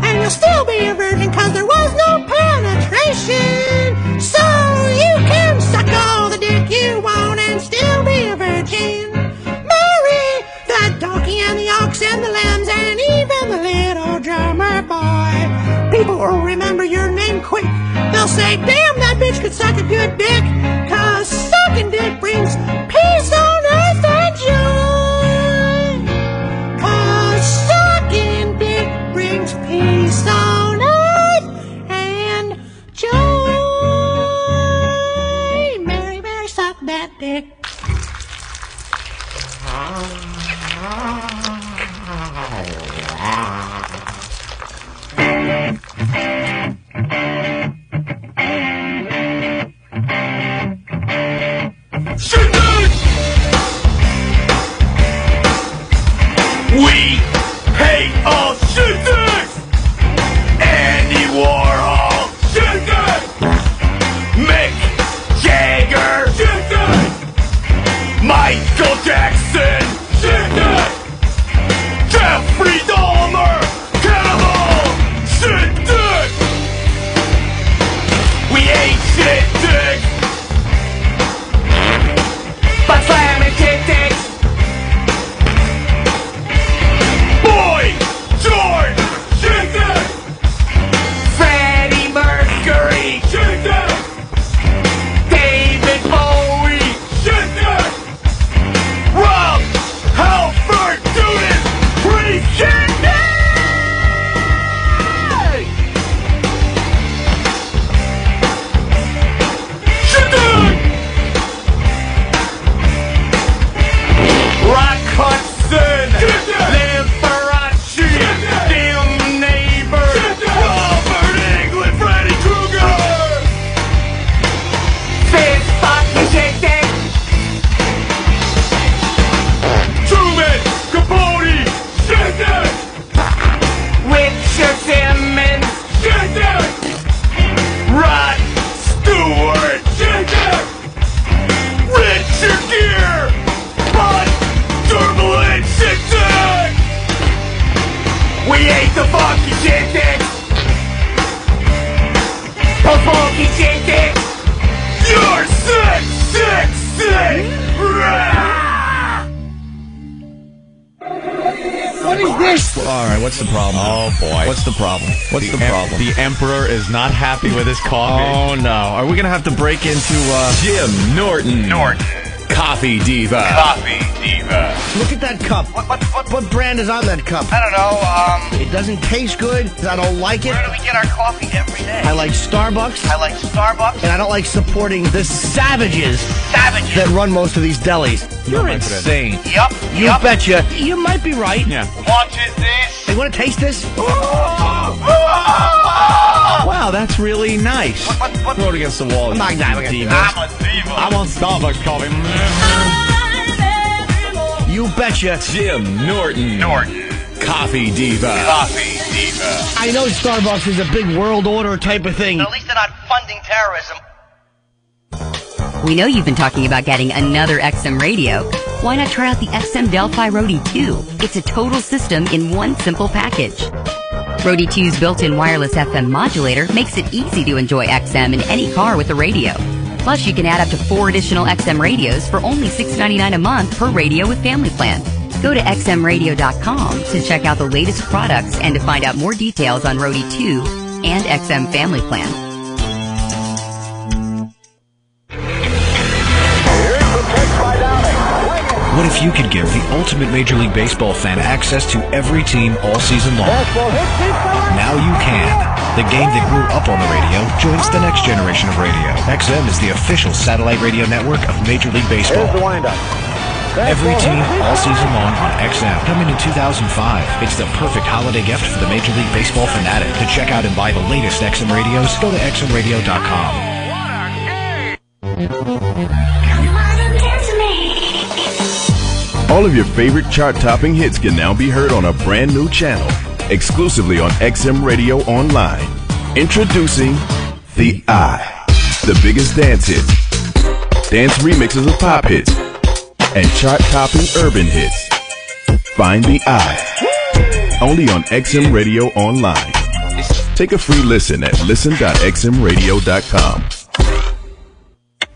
and you'll still be a virgin 'cause there was no penetration. So you can suck all the dick you want and still be a virgin. Mary, the donkey and the ox and the lambs and even the little drummer boy. People will remember your name quick. They'll say, damn, that bitch could suck a good dick, 'cause sucking dick brings peace on earth and joy. 'Cause sucking dick brings peace on earth and joy. Mary, Mary, suck that dick." We hate all shooters! Andy Warhol, shooter! Mick Jagger, shooter! Michael Jackson, shooter! Jeffrey Dahmer, cannibal, shooter! We hate shit dicks! But slamming tit dicks! Capote, shit it! Richard Simmons, shit it! Rod Stewart, shit it! Richard Gere, Bud Turbulent, shit it! We ate the funky shit it! The funky shit it! You're sick, sick, sick! What is this? All right, what's the problem? Oh, boy. What's the problem? What's the problem? The Emperor is not happy with his coffee. Oh, no. Are we going to have to break into, Jim Norton. Coffee Diva. Look at that cup. What brand is on that cup? I don't know, It doesn't taste good. I don't like it. where do we get our coffee every day? I like Starbucks. I like Starbucks. And I don't like supporting the savages that run most of these delis. You're insane. Yup. You betcha. You might be right. Yeah. Watch this. Hey, want to taste this? Wow, that's really nice. Throw it against the wall. I'm not you diva. I'm a diva. I want Starbucks coffee. You betcha. Jim Norton. Coffee Diva. I know Starbucks is a big world order type of thing. At least they're not funding terrorism. We know you've been talking about getting another XM radio. Why not try out the XM Delphi Roadie 2? It's a total system in one simple package. Roadie 2's built-in wireless FM modulator makes it easy to enjoy XM in any car with a radio. Plus, you can add up to 4 additional XM radios for only $6.99 a month per radio with family plan. Go to xmradio.com to check out the latest products and to find out more details on Roadie 2 and XM family plan. What if you could give the ultimate Major League Baseball fan access to every team all season long? Now you can. The game that grew up on the radio joins the next generation of radio. XM is the official satellite radio network of Major League Baseball. Here's the windup. Every team all season long on XM. Coming in 2005. It's the perfect holiday gift for the Major League Baseball fanatic. To check out and buy the latest XM radios, go to xmradio.com. All of your favorite chart-topping hits can now be heard on a brand new channel, exclusively on XM Radio Online. Introducing The Eye, the biggest dance hits, dance remixes of pop hits, and chart-topping urban hits. Find The Eye, only on XM Radio Online. Take a free listen at listen.xmradio.com.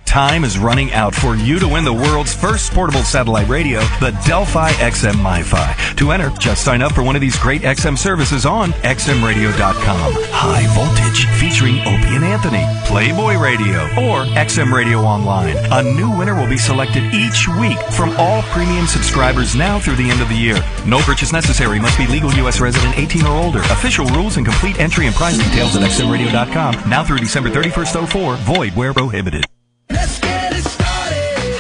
Time is running out for you to win the world's first portable satellite radio, the Delphi XM MiFi. To enter, just sign up for one of these great XM services on xmradio.com. High Voltage, featuring Opie and Anthony, Playboy Radio, or XM Radio Online. A new winner will be selected each week from all premium subscribers now through the end of the year. No purchase necessary. Must be legal U.S. resident 18 or older. Official rules and complete entry and price details at xmradio.com. Now through December 31st, 04. Void where prohibited.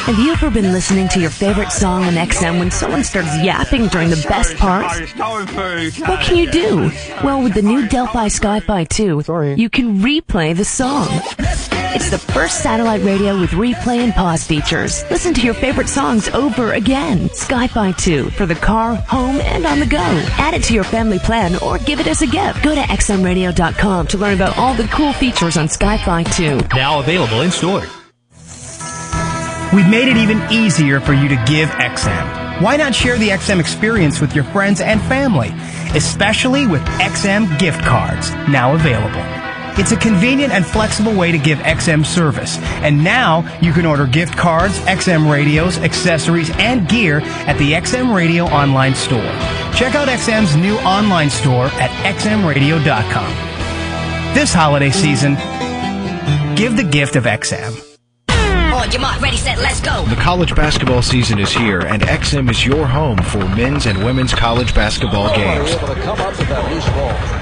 Have you ever been listening to your favorite song on XM when someone starts yapping during the best parts? What can you do? Well, with the new Delphi Sky-Fi 2, you can replay the song. It's the first satellite radio with replay and pause features. Listen to your favorite songs over again. Sky-Fi 2 for the car, home, and on the go. Add it to your family plan or give it as a gift. Go to xmradio.com to learn about all the cool features on Sky-Fi 2. Now available in store. We've made it even easier for you to give XM. Why not share the XM experience with your friends and family, especially with XM gift cards, now available. It's a convenient and flexible way to give XM service. And now you can order gift cards, XM radios, accessories, and gear at the XM Radio online store. Check out XM's new online store at xmradio.com. This holiday season, give the gift of XM. On your mark, ready, set, let's go. The college basketball season is here, and XM is your home for men's and women's college basketball games.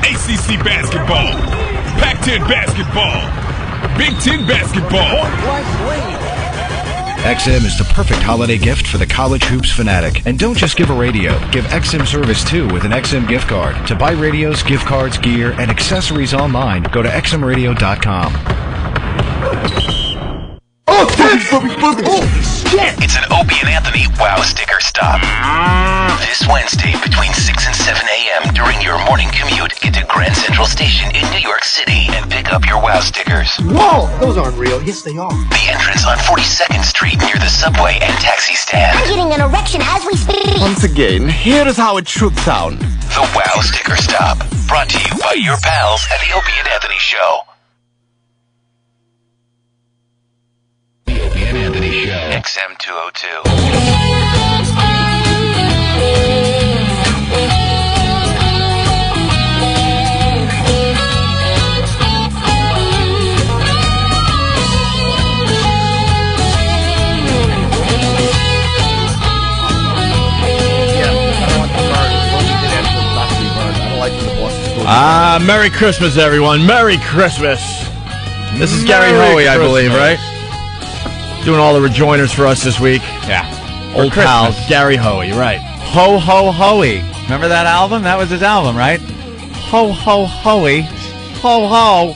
ACC basketball, Pac-10 basketball, Big Ten basketball. XM is the perfect holiday gift for the college hoops fanatic. And don't just give a radio. Give XM service, too, with an XM gift card. To buy radios, gift cards, gear, and accessories online, go to xmradio.com. Oh, shit! It's an Opie and Anthony Wow Sticker Stop. This one Tuesday between 6 and 7 a.m. during your morning commute. Get to Grand Central Station in New York City and pick up your WOW stickers. Whoa, those aren't real. Yes, they are. The entrance on 42nd Street near the subway and taxi stand. I'm getting an erection as we speak. Once again, here is how it should sound. The WOW Sticker Stop. Brought to you by your pals at the Opie and Anthony Show. The Opie and Anthony Show. XM 202. Merry Christmas, everyone. Merry Christmas. This is Gary Hoey, I believe, right? Doing all the rejoinders for us this week. Yeah. Old pals, Gary Hoey, right. Ho, ho, hoey. Remember that album? That was his album, right? Ho, ho, hoey. Ho, ho.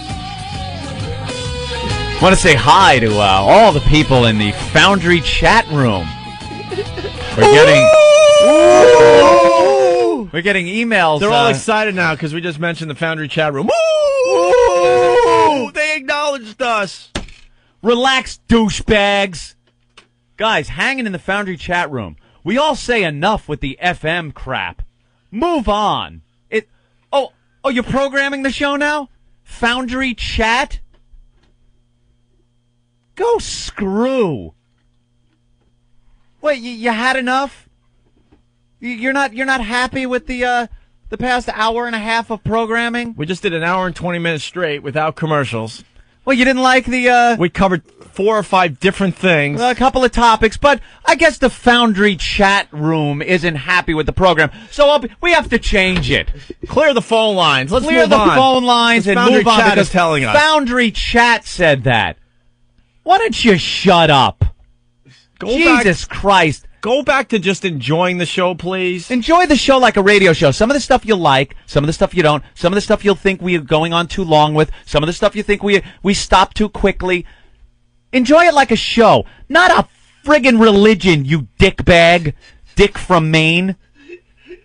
I want to say hi to all the people in the Foundry chat room. We're getting emails. They're all excited now because we just mentioned the Foundry chat room. Woo! They acknowledged us. Relax, douchebags. Guys, hanging in the Foundry chat room. We all say enough with the FM crap. Move on. Oh, you're programming the show now? Foundry chat? Go screw. What, you had enough? You're not happy with the past hour and a half of programming? We just did an hour and 20 minutes straight without commercials. Well, you didn't like the... We covered 4 or 5 different things. A couple of topics, but I guess the Foundry chat room isn't happy with the program, so we have to change it. Clear the phone lines. Let's Clear move the on. phone lines and Foundry move on chat because is telling us. Foundry chat said that. Why don't you shut up? Jesus Christ. Go back to just enjoying the show, please. Enjoy the show like a radio show. Some of the stuff you like, some of the stuff you don't, some of the stuff you'll think we're going on too long with, some of the stuff you think we stop too quickly. Enjoy it like a show, not a friggin' religion, you dickbag. Dick from Maine.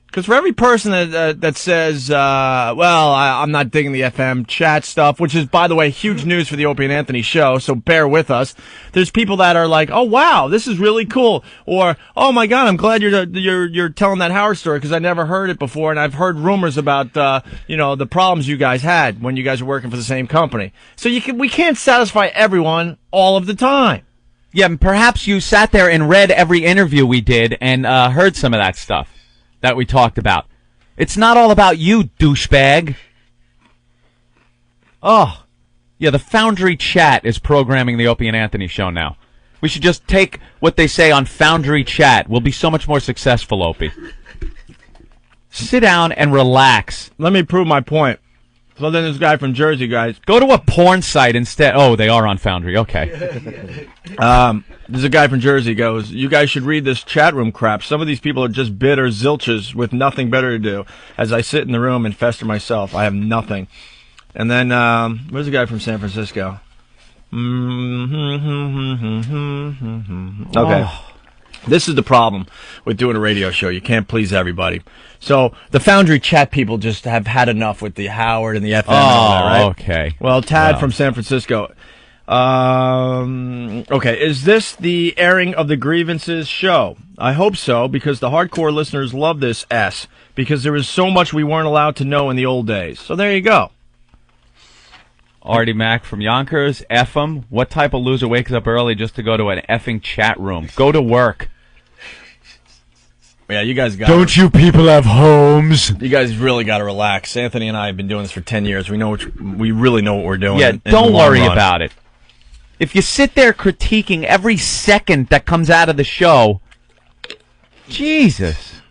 Because for every person that says, I'm not digging the FM chat stuff, which is, by the way, huge news for the Opie and Anthony show, so bear with us. There's people that are like, oh, wow, this is really cool. Or, oh, my God, I'm glad you're telling that Howard story because I never heard it before, and I've heard rumors about, the problems you guys had when you guys were working for the same company. So we can't satisfy everyone all of the time. Yeah, perhaps you sat there and read every interview we did and heard some of that stuff that we talked about. It's not all about you, douchebag. Oh, yeah, the Foundry chat is programming the Opie and Anthony show now. We should just take what they say on Foundry chat. We'll be so much more successful, Opie. Sit down and relax. Let me prove my point. So then this guy from Jersey, guys. Go to a porn site instead. Oh, they are on Foundry. Okay. There's a guy from Jersey goes, you guys should read this chat room crap. Some of these people are just bitter zilches with nothing better to do. As I sit in the room and fester myself, I have nothing. And then, where's the guy from San Francisco? Okay. Oh. This is the problem with doing a radio show. You can't please everybody. So the Foundry chat people just have had enough with the Howard and the FM and all that, right? Okay. Well, Tad from San Francisco. Okay, is this the airing of the grievances show? I hope so, because the hardcore listeners love this S, because there is so much we weren't allowed to know in the old days. So there you go. Artie Mack from Yonkers, F 'em. What type of loser wakes up early just to go to an effing chat room? Go to work. Yeah, you guys got. Don't you people have homes? You guys really got to relax. Anthony and I have been doing this for 10 years. We really know what we're doing. Yeah, don't worry about it. If you sit there critiquing every second that comes out of the show, Jesus,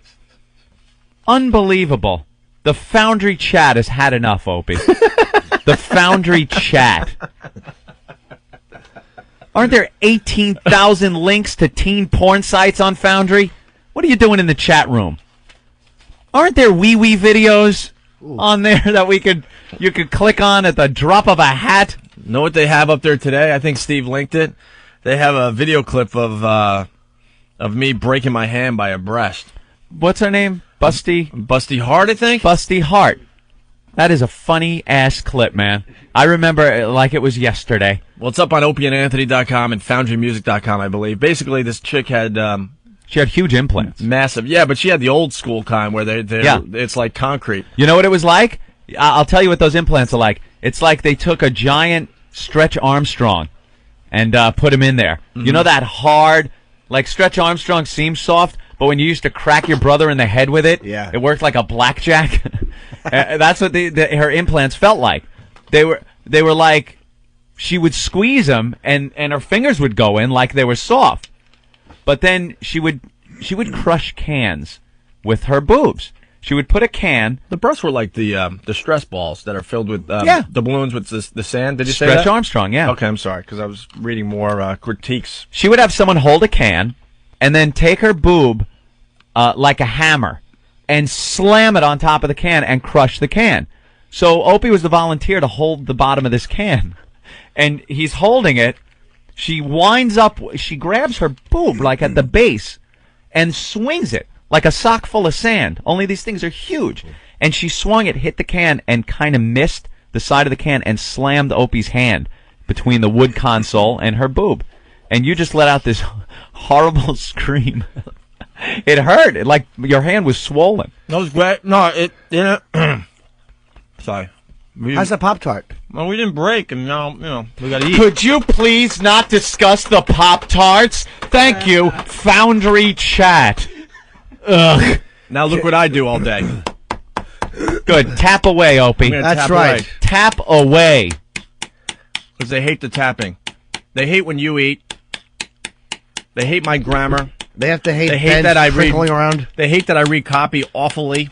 unbelievable. The Foundry chat has had enough, Opie. The Foundry chat. Aren't there 18,000 links to teen porn sites on Foundry? What are you doing in the chat room? Aren't there wee-wee videos on there that you could click on at the drop of a hat? Know what they have up there today? I think Steve linked it. They have a video clip of me breaking my hand by a breast. What's her name? Busty Heart, I think. Busty Heart. That is a funny-ass clip, man. I remember it like it was yesterday. Well, it's up on opieandanthony.com and foundrymusic.com, I believe. Basically, this chick had... she had huge implants. Massive. Yeah, but she had the old school kind where it's like concrete. You know what it was like? I'll tell you what those implants are like. It's like they took a giant Stretch Armstrong and put him in there. You know that hard... Like Stretch Armstrong seems soft, but when you used to crack your brother in the head with it, it worked like a blackjack. That's what her implants felt like. They were like she would squeeze them and her fingers would go in like they were soft. But then she would crush cans with her boobs. She would put a can. The breasts were like the stress balls that are filled with the balloons with the sand. Did you say that? Stretch Armstrong, yeah. Okay, I'm sorry, because I was reading more critiques. She would have someone hold a can and then take her boob like a hammer and slam it on top of the can and crush the can. So Opie was the volunteer to hold the bottom of this can. And he's holding it. She winds up, she grabs her boob like at the base and swings it. Like a sock full of sand. Only these things are huge. And she swung it, hit the can, and kind of missed the side of the can and slammed Opie's hand between the wood console and her boob. And you just let out this horrible scream. It hurt. Like your hand was swollen. That was great. No, it didn't. Sorry. How's the Pop-Tart? Well, we didn't break, and now, we gotta eat. Could you please not discuss the Pop-Tarts? Thank you. Foundry chat. Ugh. Now look what I do all day. Good. Tap away, Opie. That's right. Tap away. Because they hate the tapping. They hate when you eat. They hate my grammar. They have to hate, they hate that I read around. They hate that I read copy awfully.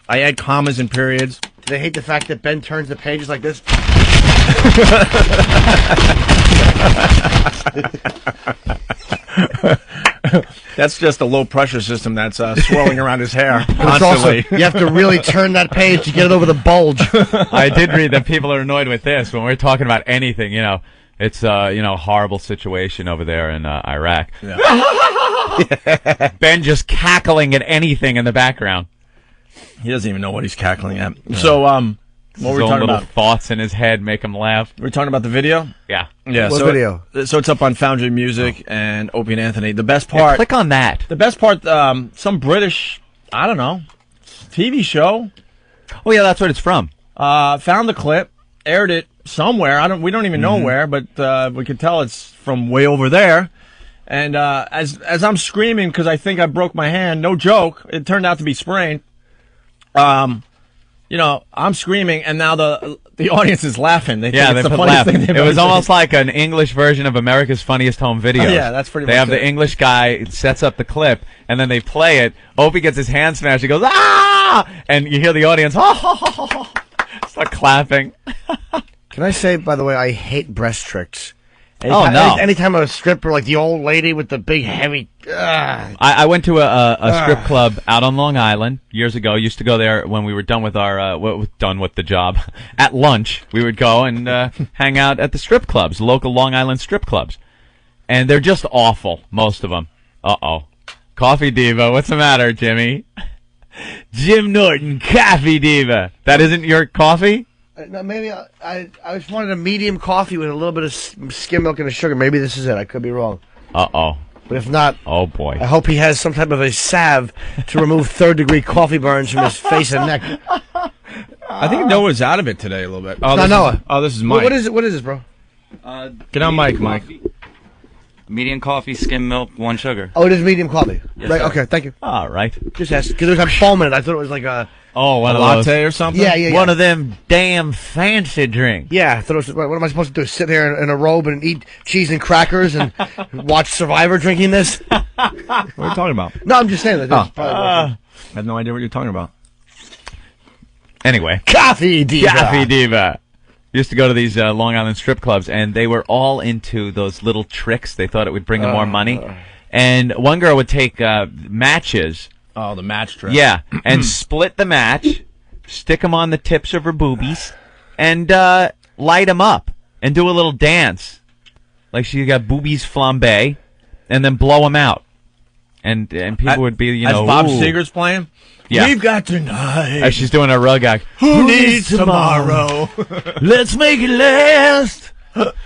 I add commas and periods. They hate the fact that Ben turns the pages like this. That's just a low pressure system that's swirling around his hair constantly. Also, you have to really turn that page to get it over the bulge. I did read that people are annoyed with this when we're talking about anything. You know, it's a horrible situation over there in Iraq. Yeah. Ben just cackling at anything in the background. He doesn't even know what he's cackling at. Yeah. So, what were we talking about? Thoughts in his head make him laugh. We're talking about the video? Yeah. Yeah. What video? So it's up on Foundry Music and Opie and Anthony. The best part. Yeah, click on that. The best part, some British, I don't know, TV show. Oh yeah, that's what it's from. Found the clip, aired it somewhere. We don't even know where, but we could tell it's from way over there. And as I'm screaming because I think I broke my hand, no joke, it turned out to be sprained. I'm screaming, and now the audience is laughing. They think it's the funniest thing they've ever It was seen. almost like an English version of America's Funniest Home Videos. Yeah, that's pretty much They have it. the English guy sets up the clip, and then they play it. Opie gets his hand smashed. He goes, ah! And you hear the audience, start clapping. Can I say, by the way, I hate breast tricks. Anytime a stripper, like the old lady with the big heavy... I went to a strip club out on Long Island years ago. Used to go there when we were done with our done with the job. At lunch, we would go and hang out at the strip clubs, local Long Island strip clubs. And they're just awful, most of them. Uh-oh. Coffee Diva, what's the matter, Jimmy? Jim Norton, Coffee Diva. That isn't your coffee? No, maybe I just wanted a medium coffee with a little bit of skim milk and a sugar. Maybe this is it. I could be wrong. Uh-oh. But if not, oh boy, I hope he has some type of a salve to remove third-degree coffee burns from his face and neck. I think Noah's out of it today a little bit. Oh, Noah. This is Mike. What is it? What is this, bro? Get on Mike. Medium coffee, skim milk, 1 sugar. Oh, it is medium coffee. Yes, right. sir. Okay. Thank you. All right. Just ask because there's a foam in it. I thought it was like a one of latte those. or something. Yeah. One of them damn fancy drinks. Yeah. I thought it was. What am I supposed to do? Sit here in a robe and eat cheese and crackers and watch Survivor drinking this? What are you talking about? No, I'm just saying that. I have no idea what you're talking about. Anyway, Coffee Diva. Coffee Diva. Used to go to these Long Island strip clubs, and they were all into those little tricks. They thought it would bring them more money. And one girl would take matches. Oh, the match trick. Yeah, and split the match, stick them on the tips of her boobies, and light them up, and do a little dance. Like she got boobies flambe, and then blow them out. and people would be, you know, as Bob ooh. Seger's playing. Yeah. We've got tonight. As she's doing her rug act. Who needs tomorrow? Let's make it last.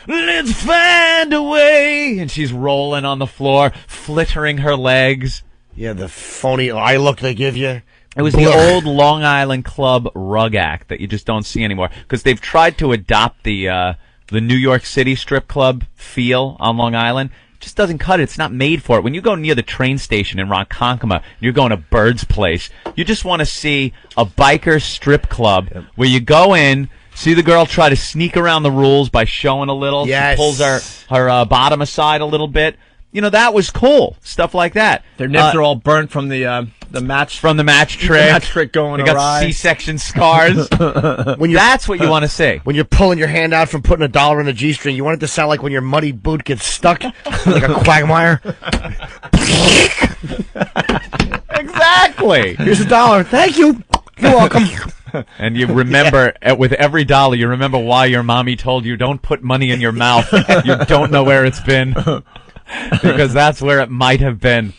Let's find a way. And she's rolling on the floor, flittering her legs. Yeah, the phony eye look they give you. It was the old Long Island Club rug act that you just don't see anymore because they've tried to adopt the New York City strip club feel on Long Island. It just doesn't cut it. It's not made for it. When you go near the train station in Ronkonkoma, you're going to Bird's Place. You just want to see a biker strip club where you go in, see the girl try to sneak around the rules by showing a little. Yes. She pulls her bottom aside a little bit. You know, that was cool. Stuff like that. Their nips are all burnt from the match. From the match trick. The match trick going They got awry. C-section scars. That's what you want to see. When you're pulling your hand out from putting $1 in the G-string, you want it to sound like when your muddy boot gets stuck, like a quagmire. Exactly. Here's $1. Thank you. You're welcome. And you remember, with every dollar, you remember why your mommy told you, don't put money in your mouth. You don't know where it's been. Because that's where it might have been.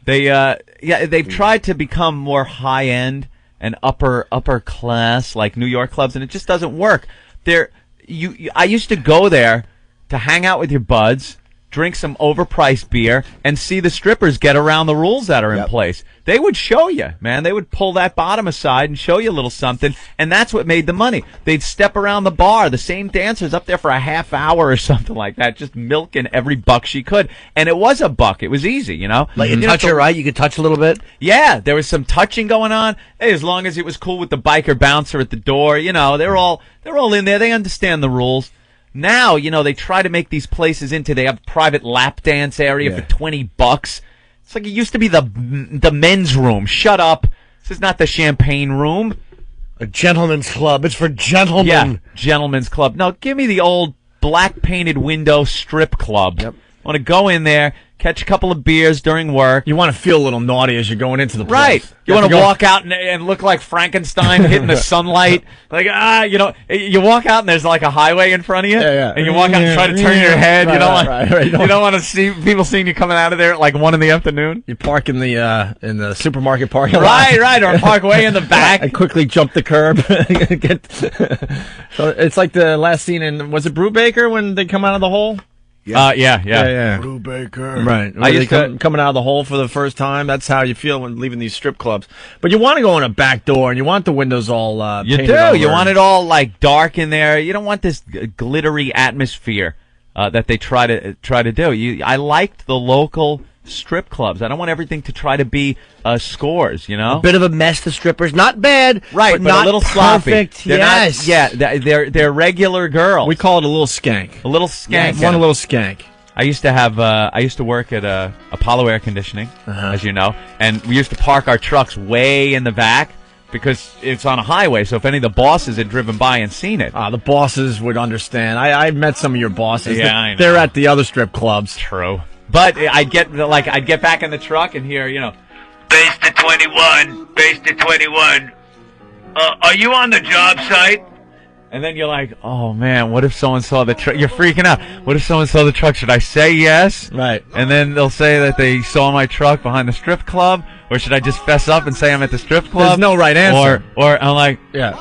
They've tried to become more high-end and upper class, like New York clubs, and it just doesn't work. I used to go there to hang out with your buds, drink some overpriced beer, and see the strippers get around the rules that are in place. They would show you, man. They would pull that bottom aside and show you a little something, and that's what made the money. They'd step around the bar, the same dancers up there for a half hour or something like that, just milking every buck she could. And it was a buck. It was easy, you know? Like you touch her, right? You could touch a little bit? Yeah, there was some touching going on. Hey, as long as it was cool with the biker bouncer at the door, you know, they're all in there. They understand the rules. Now, you know, they try to make these places they have a private lap dance area for $20. It's like it used to be the men's room. Shut up. This is not the champagne room. A gentleman's club. It's for gentlemen. Yeah, gentleman's club. No, give me the old black painted window strip club. Yep. I want to go in there, catch a couple of beers during work. You want to feel a little naughty as you're going into the place. Right. You want to walk out and look like Frankenstein hitting the sunlight. Like, you know, you walk out and there's like a highway in front of you. And you walk out and try to turn your head. Right, you don't want to see people seeing you coming out of there at like 1 PM. You park in the supermarket parking lot. Right. Or park way in the back. And quickly jump the curb. So it's like the last scene in, was it Brubaker when they come out of the hole? Yeah. Brubaker. Right. I used to coming out of the hole for the first time. That's how you feel when leaving these strip clubs. But you want to go in a back door, and you want the windows all you painted do. over. You want it all like dark in there. You don't want this glittery atmosphere that they try to do. I liked the local strip clubs. I don't want everything to try to be scores, you know? A bit of a mess, the strippers. Not bad, right, but not a little sloppy. Perfect. They're they're regular girls. We call it a little skank. A little skank. One little skank. I used to work at Apollo Air Conditioning, as you know, and we used to park our trucks way in the back because it's on a highway, so if any of the bosses had driven by and seen it. The bosses would understand. I've met some of your bosses. Yeah, I know. They're at the other strip clubs. True. But I'd get back in the truck and hear, you know, base to 21. Are you on the job site? And then you're like, oh man, what if someone saw the truck? You're freaking out. What if someone saw the truck? Should I say yes? Right. And then they'll say that they saw my truck behind the strip club, or should I just fess up and say I'm at the strip club? There's no right answer. Or I'm like, yeah.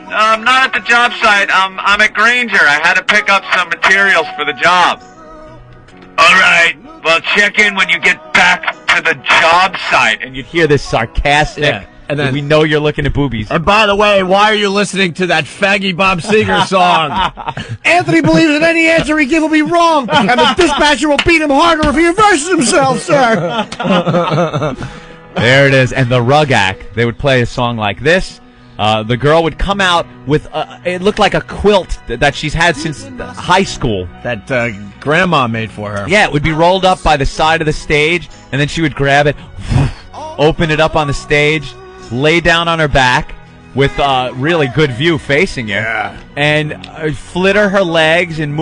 I'm not at the job site. I'm at Granger. I had to pick up some materials for the job. All right. Well, check in when you get back to the job site. And you'd hear this sarcastic, and then we know you're looking at boobies. And by the way, why are you listening to that faggy Bob Seger song? Anthony believes that any answer he gives will be wrong, and the dispatcher will beat him harder if he reverses himself, sir. There it is. And the rug act, they would play a song like this. The girl would come out with, it looked like a quilt that she's had since high school. That grandma made for her. Yeah, it would be rolled up by the side of the stage, and then she would grab it, open it up on the stage, lay down on her back with really good view facing you, and flitter her legs and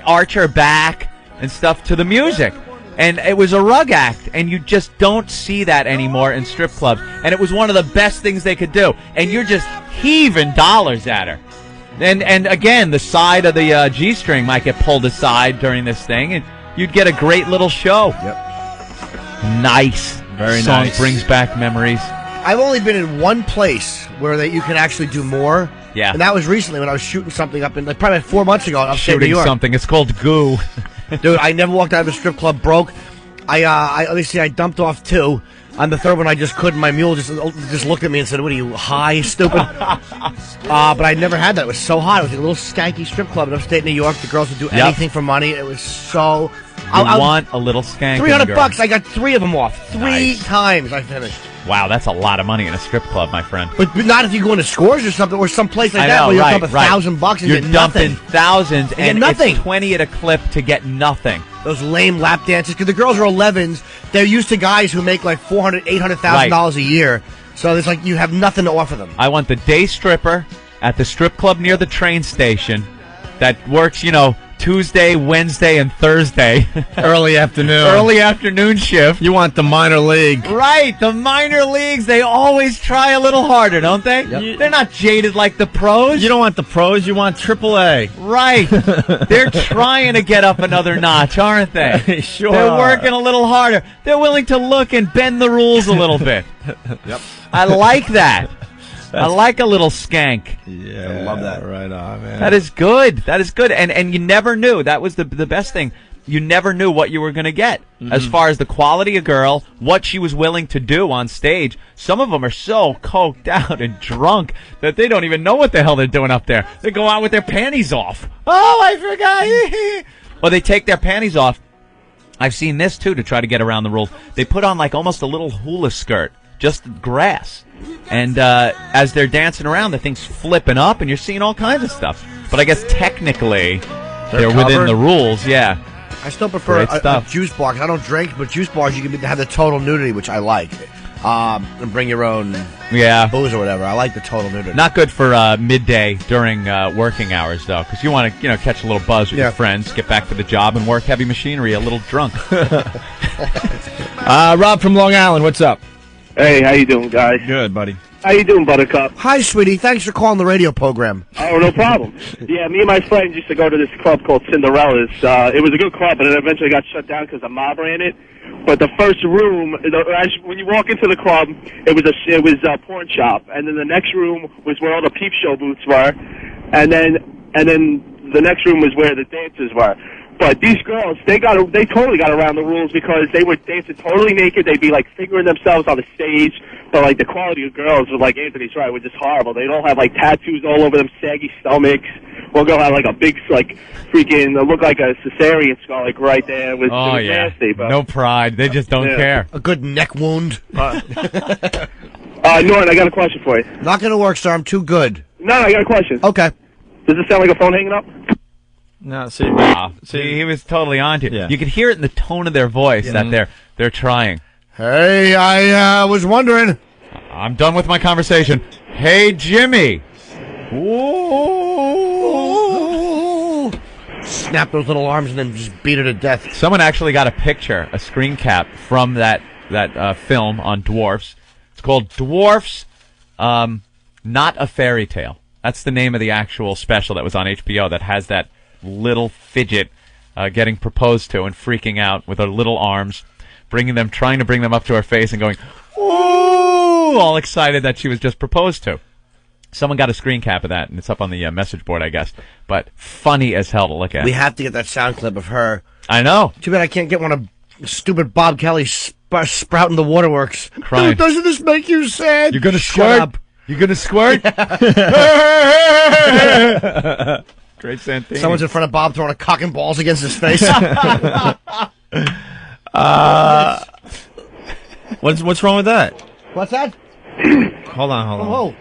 arch her back and stuff to the music. And it was a rug act, and you just don't see that anymore in strip clubs. And it was one of the best things they could do. And you're just heaving dollars at her. And again, the side of the G-string might get pulled aside during this thing, and you'd get a great little show. Yep. Nice. Very Song nice. brings back memories. I've only been in one place where you can actually do more. Yeah. And that was recently when I was shooting something up in, like, probably 4 months ago, upstate New Shooting York. something. It's called goo. Dude, I never walked out of a strip club broke. I dumped off 2. On the third one, I just couldn't. My mule just looked at me and said, "What are you, high, stupid?" But I never had that. It was so hot. It was a little skanky strip club in upstate New York. The girls would do anything for money. It was so... I want a little skank. $300. I got 3 of them off. 3 times I finished. Wow, that's a lot of money in a strip club, my friend. But not if you go into Scores or something, or some place like that where you dump $1,000 and You're get dumping nothing. thousands and nothing. it's 20 at a clip to get nothing. Those lame lap dances, because the girls are 11s. They're used to guys who make like $400,000, $800,000 a year. So it's like you have nothing to offer them. I want the day stripper at the strip club near the train station that works, Tuesday, Wednesday, and Thursday. Early afternoon. Early afternoon shift. You want the minor league. Right, the minor leagues, they always try a little harder, don't they? Yep. They're not jaded like the pros. You don't want the pros, you want AAA. Right. They're trying to get up another notch, aren't they? Sure They're are. working a little harder. They're willing to look and bend the rules a little bit. Yep. I like that. I like a little skank. Yeah, I love that. Right on, man. That is good. That is good. And you never knew. That was the best thing. You never knew what you were going to get as far as the quality of girl, what she was willing to do on stage. Some of them are so coked out and drunk that they don't even know what the hell they're doing up there. They go out with their panties off. Oh, I forgot. Or they take their panties off. I've seen this, too, to try to get around the rules. They put on like almost a little hula skirt, just grass. And as they're dancing around, the thing's flipping up, and you're seeing all kinds of stuff. But I guess technically, they're within covered? the rules, yeah. I still prefer Great a stuff. juice bar, 'cause I don't drink, but juice bars, you can have the total nudity, which I like. And bring your own booze or whatever. I like the total nudity. Not good for midday during working hours, though, because you want to catch a little buzz with your friends, get back to the job, and work heavy machinery a little drunk. Rob from Long Island, what's up? Hey, how you doing, guys? Good, buddy. How you doing, Buttercup? Hi, sweetie. Thanks for calling the radio program. Oh, no problem. Yeah, me and my friends used to go to this club called Cinderella's. It was a good club, but it eventually got shut down because the mob ran it. But the first room, when you walk into the club, it was a porn shop, and then the next room was where all the peep show booths were, and then the next room was where the dancers were. But these girls, they totally got around the rules because they were dancing totally naked. They'd be like fingering themselves on the stage. But like the quality of girls, like Anthony's right, were just horrible. They don't have like tattoos all over them, saggy stomachs. One girl had like a big, like freaking, looked like a cesarean scar, like right there. It was nasty. But No pride. They just don't care. A good neck wound. Norton, I got a question for you. Not going to work, sir. I'm too good. No, I got a question. Okay. Does it sound like a phone hanging up? No, see, he was totally on to you. Yeah. You could hear it in the tone of their voice that they're trying. Hey, I was wondering. I'm done with my conversation. Hey, Jimmy. Ooh. Snap those little arms and then just beat her to death. Someone actually got a picture, a screen cap from that film on dwarfs. It's called Dwarfs, Not a Fairy Tale. That's the name of the actual special that was on HBO that has that little fidget getting proposed to and freaking out with her little arms, trying to bring them up to her face and going, ooh, all excited that she was just proposed to. Someone got a screen cap of that, and it's up on the message board, I guess. But funny as hell to look at. We have to get that sound clip of her. I know. Too bad I can't get one of stupid Bob Kelly sprouting the waterworks. Crying. Doesn't this make you sad? You're gonna Shut squirt? up. You gonna squirt? Great Santini. Someone's in front of Bob throwing a cock and balls against his face. What's wrong with that? What's that? Hold on. Oh,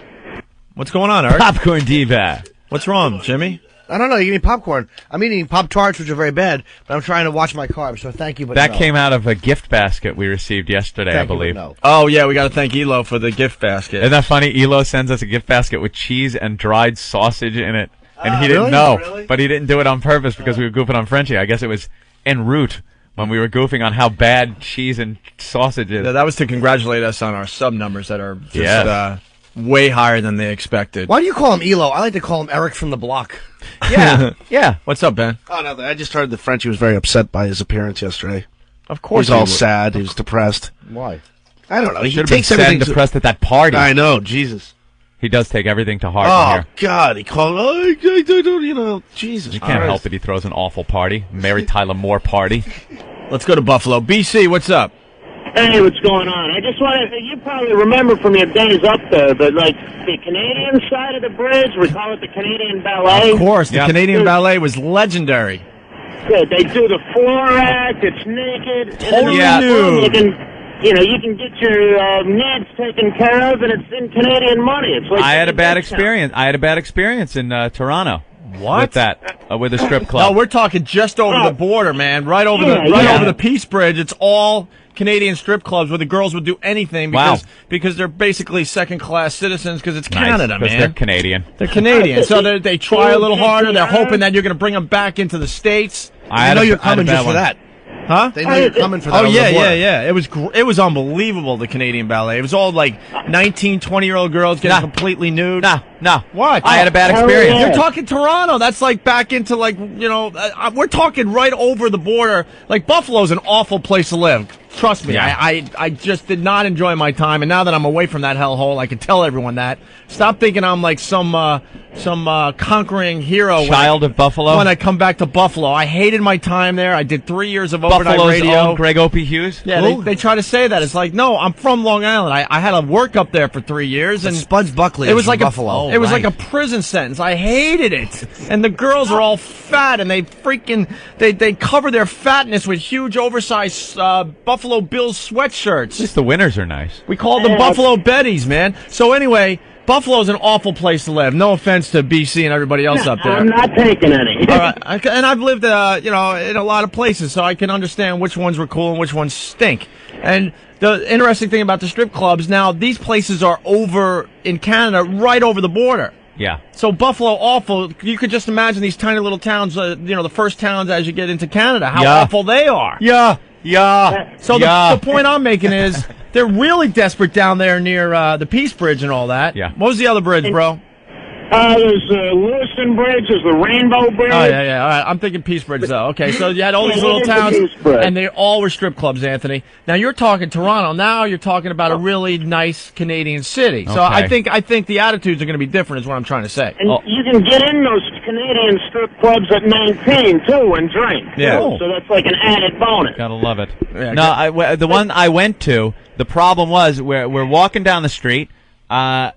What's going on, Eric? Popcorn diva. What's wrong, Jimmy? I don't know. You give me popcorn. I'm eating Pop-Tarts, which are very bad, but I'm trying to watch my carbs, so thank you. But That no. came out of a gift basket we received yesterday, Thank I you, but believe. no. Oh, yeah, we got to thank Elo for the gift basket. Isn't that funny? Elo sends us a gift basket with cheese and dried sausage in it. And he didn't really? know. Really? But he didn't do it on purpose because we were goofing on Frenchie. I guess it was en route when we were goofing on how bad cheese and sausage is. Yeah, that was to congratulate us on our sub numbers that are just Yes. way higher than they expected. Why do you call him Elo? I like to call him Eric from the block. Yeah. What's up, Ben? Oh, nothing. I just heard that Frenchie was very upset by his appearance yesterday. Of course he's all he would. sad. He was depressed. Why? I don't know. He Should have been takes sad everything and depressed at that party. I know, Jesus. He does take everything to heart. Oh, here. God. He called, I don't, you know, Jesus. You can't help it. He throws an awful party. Mary Tyler Moore party. Let's go to Buffalo. BC, what's up? Hey, what's going on? I just wanted to, you probably remember from your days up there, but like the Canadian side of the bridge, we call it the Canadian Ballet. Of course, the Canadian Ballet was legendary. Yeah, they do the floor act, it's naked. Totally and nude. You can get your needs taken care of, and it's in Canadian money. It's like I had a bad experience. I had a bad experience in Toronto. What? With that, with a strip club. No, we're talking just over the border, man. Right over over the Peace Bridge. It's all Canadian strip clubs where the girls would do anything because they're basically second-class citizens because it's Canada, man. They're Canadian. They're Canadian, so they try a little harder. They're hoping that you're going to bring them back into the States. I know you're coming just for that. Huh? They know you're coming for that. Oh, over yeah, the border. yeah. It was unbelievable, the Canadian Ballet. It was all like 19, 20-year-old girls getting completely nude. No. What? I had a bad experience. You're talking Toronto. That's like back into we're talking right over the border. Like Buffalo's an awful place to live. Trust me. Yeah. I just did not enjoy my time, and now that I'm away from that hellhole, I can tell everyone that. Stop thinking I'm like some conquering hero. Child of Buffalo. When I come back to Buffalo, I hated my time there. I did 3 years of overnight Buffalo's radio. own Greg Opie Hughes. Yeah, they try to say that. It's like, no, I'm from Long Island. I had to work up there for 3 years, and Spuds Buckley. it was like Buffalo. it was like a prison sentence. I hated it. And the girls are all fat, and they cover their fatness with huge, oversized Buffalo Bills sweatshirts. At least the winters are nice. We call them Buffalo Betties, man. So anyway, Buffalo's an awful place to live. No offense to BC and everybody else up there. I'm not taking any. All right, and I've lived, in a lot of places, so I can understand which ones were cool and which ones stink. And the interesting thing about the strip clubs now, these places are over in Canada, right over the border. Yeah. So Buffalo, awful. You could just imagine these tiny little towns, the first towns as you get into Canada, how awful they are. Yeah. So the point I'm making is they're really desperate down there near the Peace Bridge and all that. Yeah. What was the other bridge, bro? There's Lewiston Bridge, there's the Rainbow Bridge. Oh, yeah. All right. I'm thinking Peace Bridge, though. Okay, so you had all these little towns, and they all were strip clubs, Anthony. Now, you're talking Toronto. Now you're talking about a really nice Canadian city. So I think the attitudes are going to be different is what I'm trying to say. And you can get in those Canadian strip clubs at 19, too, and drink. Yeah. Too. So that's like an added bonus. Gotta love it. Yeah, the one I went to, the problem was we're walking down the street.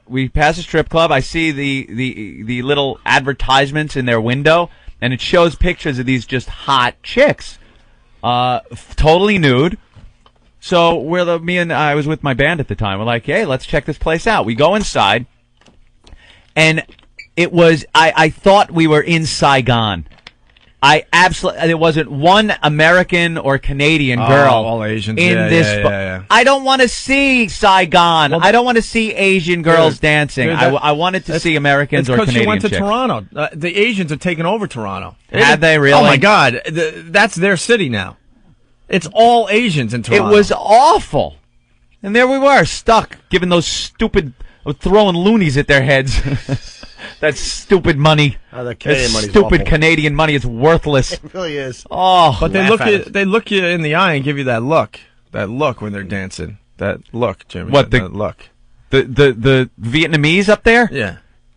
We pass a strip club. I see the little advertisements in their window, and it shows pictures of these just hot chicks, totally nude. So I was with my band at the time. We're like, hey, let's check this place out. We go inside, and it was I thought we were in Saigon. There wasn't one American or Canadian girl all Asians in this. Yeah. I don't want to see Saigon. I don't want to see Asian girls dancing. I wanted to see Americans or Canadian because you went to chicks. Toronto. The Asians have taken over Toronto. Had they really? Oh my God, that's their city now. It's all Asians in Toronto. It was awful, and there we were stuck, giving those throwing loonies at their heads. That stupid money. The Canadian money's stupid awful. Canadian money is worthless. It really is. Oh, but they look you in the eye and give you that look when they're dancing. That look, Jimmy. What that look? The Vietnamese up there?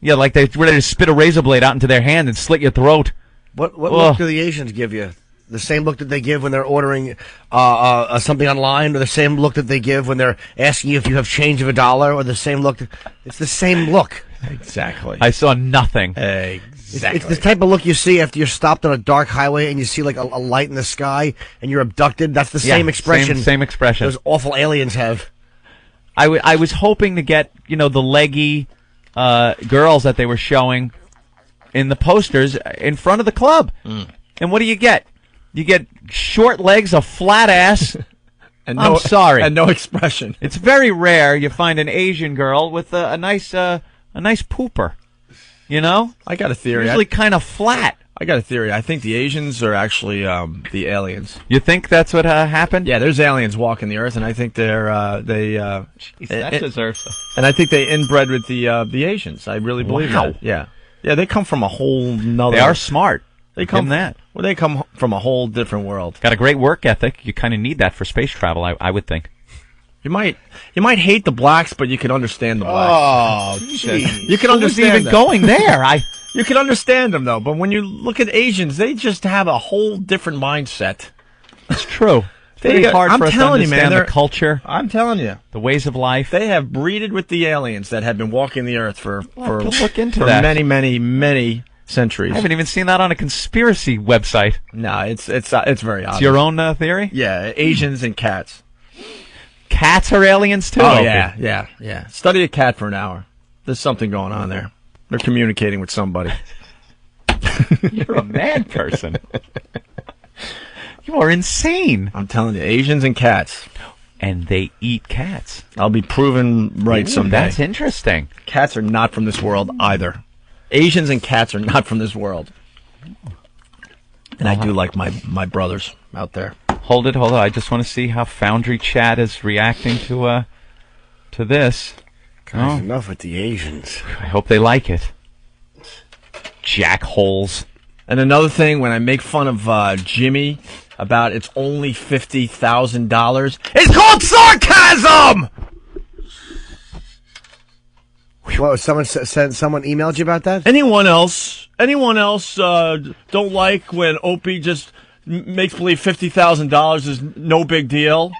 Yeah, like they're ready to spit a razor blade out into their hand and slit your throat. What look do the Asians give you? The same look that they give when they're ordering something online, or the same look that they give when they're asking you if you have change of $1, or the same look. It's the same look. Exactly. I saw nothing. Exactly. It's the type of look you see after you're stopped on a dark highway and you see like a light in the sky and you're abducted. That's the same expression. Same expression. Those awful aliens have. I was hoping to get the leggy girls that they were showing in the posters in front of the club. And what do you get? You get short legs, a flat ass. And I'm sorry. And no expression. It's very rare you find an Asian girl with a nice pooper. I got a theory. Usually kind of flat. I got a theory. I think the Asians are actually the aliens. You think that's what happened? Yeah, there's aliens walking the earth, and I think that deserves. And I think they inbred with the Asians. I really believe that. Yeah, they come from a whole nother. They are smart. They come Give 'em that. Well, they come from a whole different world. Got a great work ethic. You kind of need that for space travel, I would think. You might hate the blacks, but you can understand the blacks. Oh, geez. You can Who was understand even them. going there? You can understand them though, but when you look at Asians, they just have a whole different mindset. That's true. It's very hard I'm for us to telling you, man, understand the they're- culture, I'm telling you, the ways of life. they have breeded with the aliens that have been walking the earth for look into for that. many, many, many centuries. I haven't even seen that on a conspiracy website. No, it's very obvious. It's your own theory? Yeah, Asians and cats. Cats are aliens too? Oh, Okay. yeah. Study a cat for an hour. There's something going on there. They're communicating with somebody. You're a mad person. You are insane. I'm telling you, Asians and cats. And they eat cats. I'll be proven right Ooh, someday. That's interesting. Cats are not from this world either. Asians and cats are not from this world. And I do like my brothers out there. Hold it. I just want to see how Foundry Chat is reacting to this. Guys, enough with the Asians. I hope they like it. Jackholes. And another thing, when I make fun of Jimmy about it's only $50,000, it's called sarcasm! What, someone said? Someone emailed you about that? Anyone else don't like when Opie just makes believe $50,000 is no big deal?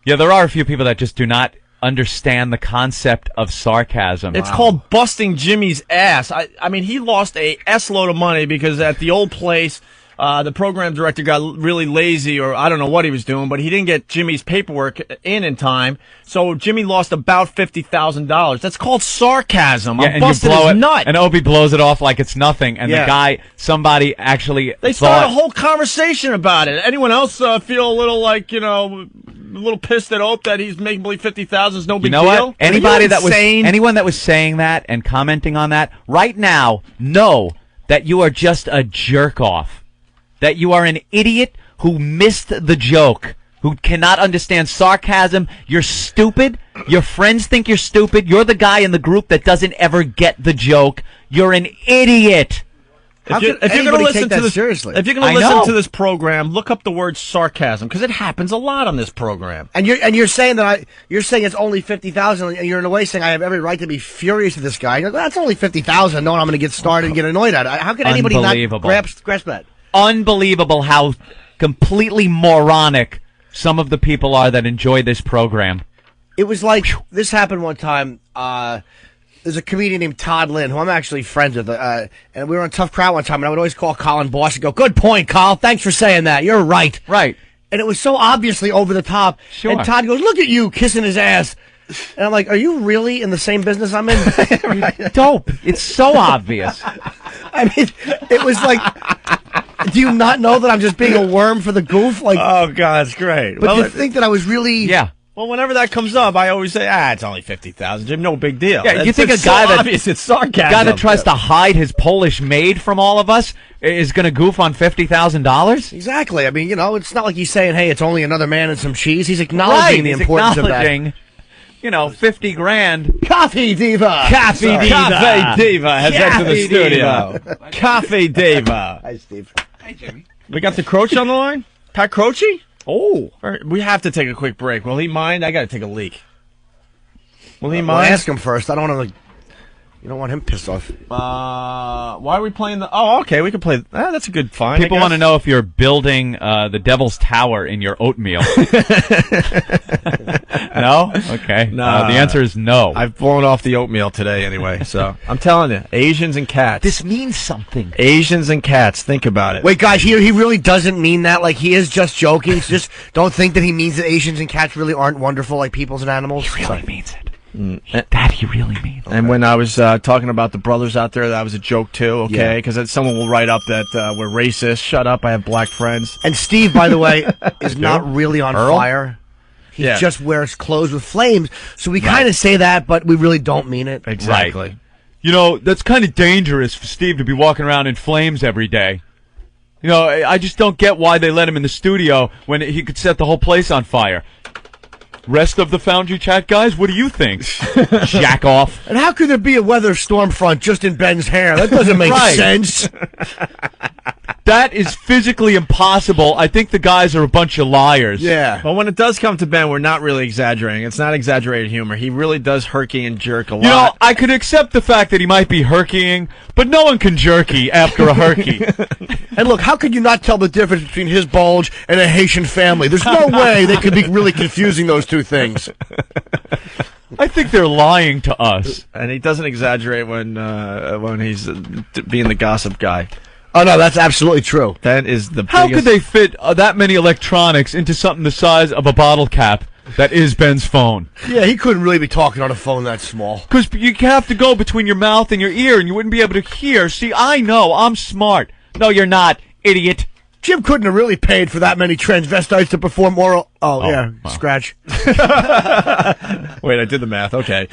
Yeah, there are a few people that just do not understand the concept of sarcasm. It's called busting Jimmy's ass. I mean, he lost a S-load of money because at the old place, the program director got really lazy, or I don't know what he was doing, but he didn't get Jimmy's paperwork in time. So Jimmy lost about $50,000. That's called sarcasm. Yeah, I'm and you busting blow his it, nut. and Opie blows it off like it's nothing, and Yeah. the guy, somebody actually They thought, started a whole conversation about it. Anyone else feel a little like, a little pissed at Ope that he's making believe $50,000 is no big you know deal? what? Anyone that was saying that and commenting on that right now, know that you are just a jerk off. That you are an idiot who missed the joke, who cannot understand sarcasm. You're stupid. Your friends think you're stupid. You're the guy in the group that doesn't ever get the joke. You're an idiot. If you're going to listen to this seriously, if you're going to listen to this program, look up the word sarcasm because it happens a lot on this program. And you're saying that you're saying it's only 50,000, and you're in a way saying I have every right to be furious at this guy. You're like, well, that's only 50,000. No, I'm going to get started and get annoyed at it. How can anybody not grasp that? Unbelievable how completely moronic some of the people are that enjoy this program. It was like, this happened one time. There's a comedian named Todd Lynn, who I'm actually friends with, and we were on Tough Crowd one time, and I would always call Colin Boss and go, good point, Colin, thanks for saying that, you're right. Right. And it was so obviously over the top, Sure. and Todd goes, look at you, kissing his ass. And I'm like, are you really in the same business I'm in? You dope. It's so obvious. I mean, it was like, do you not know that I'm just being a worm for the goof? Like, oh, God, it's great. But you think that I was really... Yeah. Well, whenever that comes up, I always say, it's only 50,000, Jim. No big deal. Yeah, you think It's a guy so obvious, it's sarcasm. guy that tries to hide his Polish maid from all of us is going to goof on $50,000? Exactly. I mean, it's not like he's saying, hey, it's only another man and some cheese. He's acknowledging the importance of that. 50 grand. Coffee Diva! Coffee Diva! Coffee Diva has entered the studio. Diva. Coffee Diva. Hi, Steve. Hi, Jimmy. We got the Croce on the line? Pat Croce? Oh. We have to take a quick break. Will he mind? I got to take a leak. Will he Well, mind? ask him first. I don't want to... You don't want him pissed off. Why are we playing the... Oh, okay, we can play... that's a good find. People want to know if you're building the Devil's Tower in your oatmeal. No? Okay. No. The answer is no. I've blown off the oatmeal today anyway, so... I'm telling you, Asians and cats. This means something. Asians and cats, think about it. Wait, guys, he really doesn't mean that. Like, he is just joking. Just don't think that he means that Asians and cats really aren't wonderful like peoples and animals. He really means it. That he really means. And when I was talking about the brothers out there, that was a joke too, okay? Because someone will write up that we're racist. Shut up, I have black friends. And Steve, by the way, is not really on fire. He just wears clothes with flames. So we kind of say that, but we really don't mean it. Exactly. Right. That's kind of dangerous for Steve to be walking around in flames every day. I just don't get why they let him in the studio when he could set the whole place on fire. Rest of the Foundry Chat guys, what do you think? Jack off. And how could there be a weather storm front just in Ben's hair? That doesn't make sense. That is physically impossible. I think the guys are a bunch of liars. Yeah. But when it does come to Ben, we're not really exaggerating. It's not exaggerated humor. He really does herky and jerk a lot. You know, I could accept the fact that he might be herkying, but no one can jerky after a herky. And look, how could you not tell the difference between his bulge and a Haitian family? There's no way they could be really confusing those two things. I think they're lying to us. And he doesn't exaggerate when he's being the gossip guy. Oh, no, that's absolutely true. That is the How biggest... could they fit that many electronics into something the size of a bottle cap that is Ben's phone? Yeah, he couldn't really be talking on a phone that small. Because you have to go between your mouth and your ear, and you wouldn't be able to hear. See, I know. I'm smart. No, you're not, idiot. Jim couldn't have really paid for that many transvestites to perform oral... scratch. Wait, I did the math. Okay.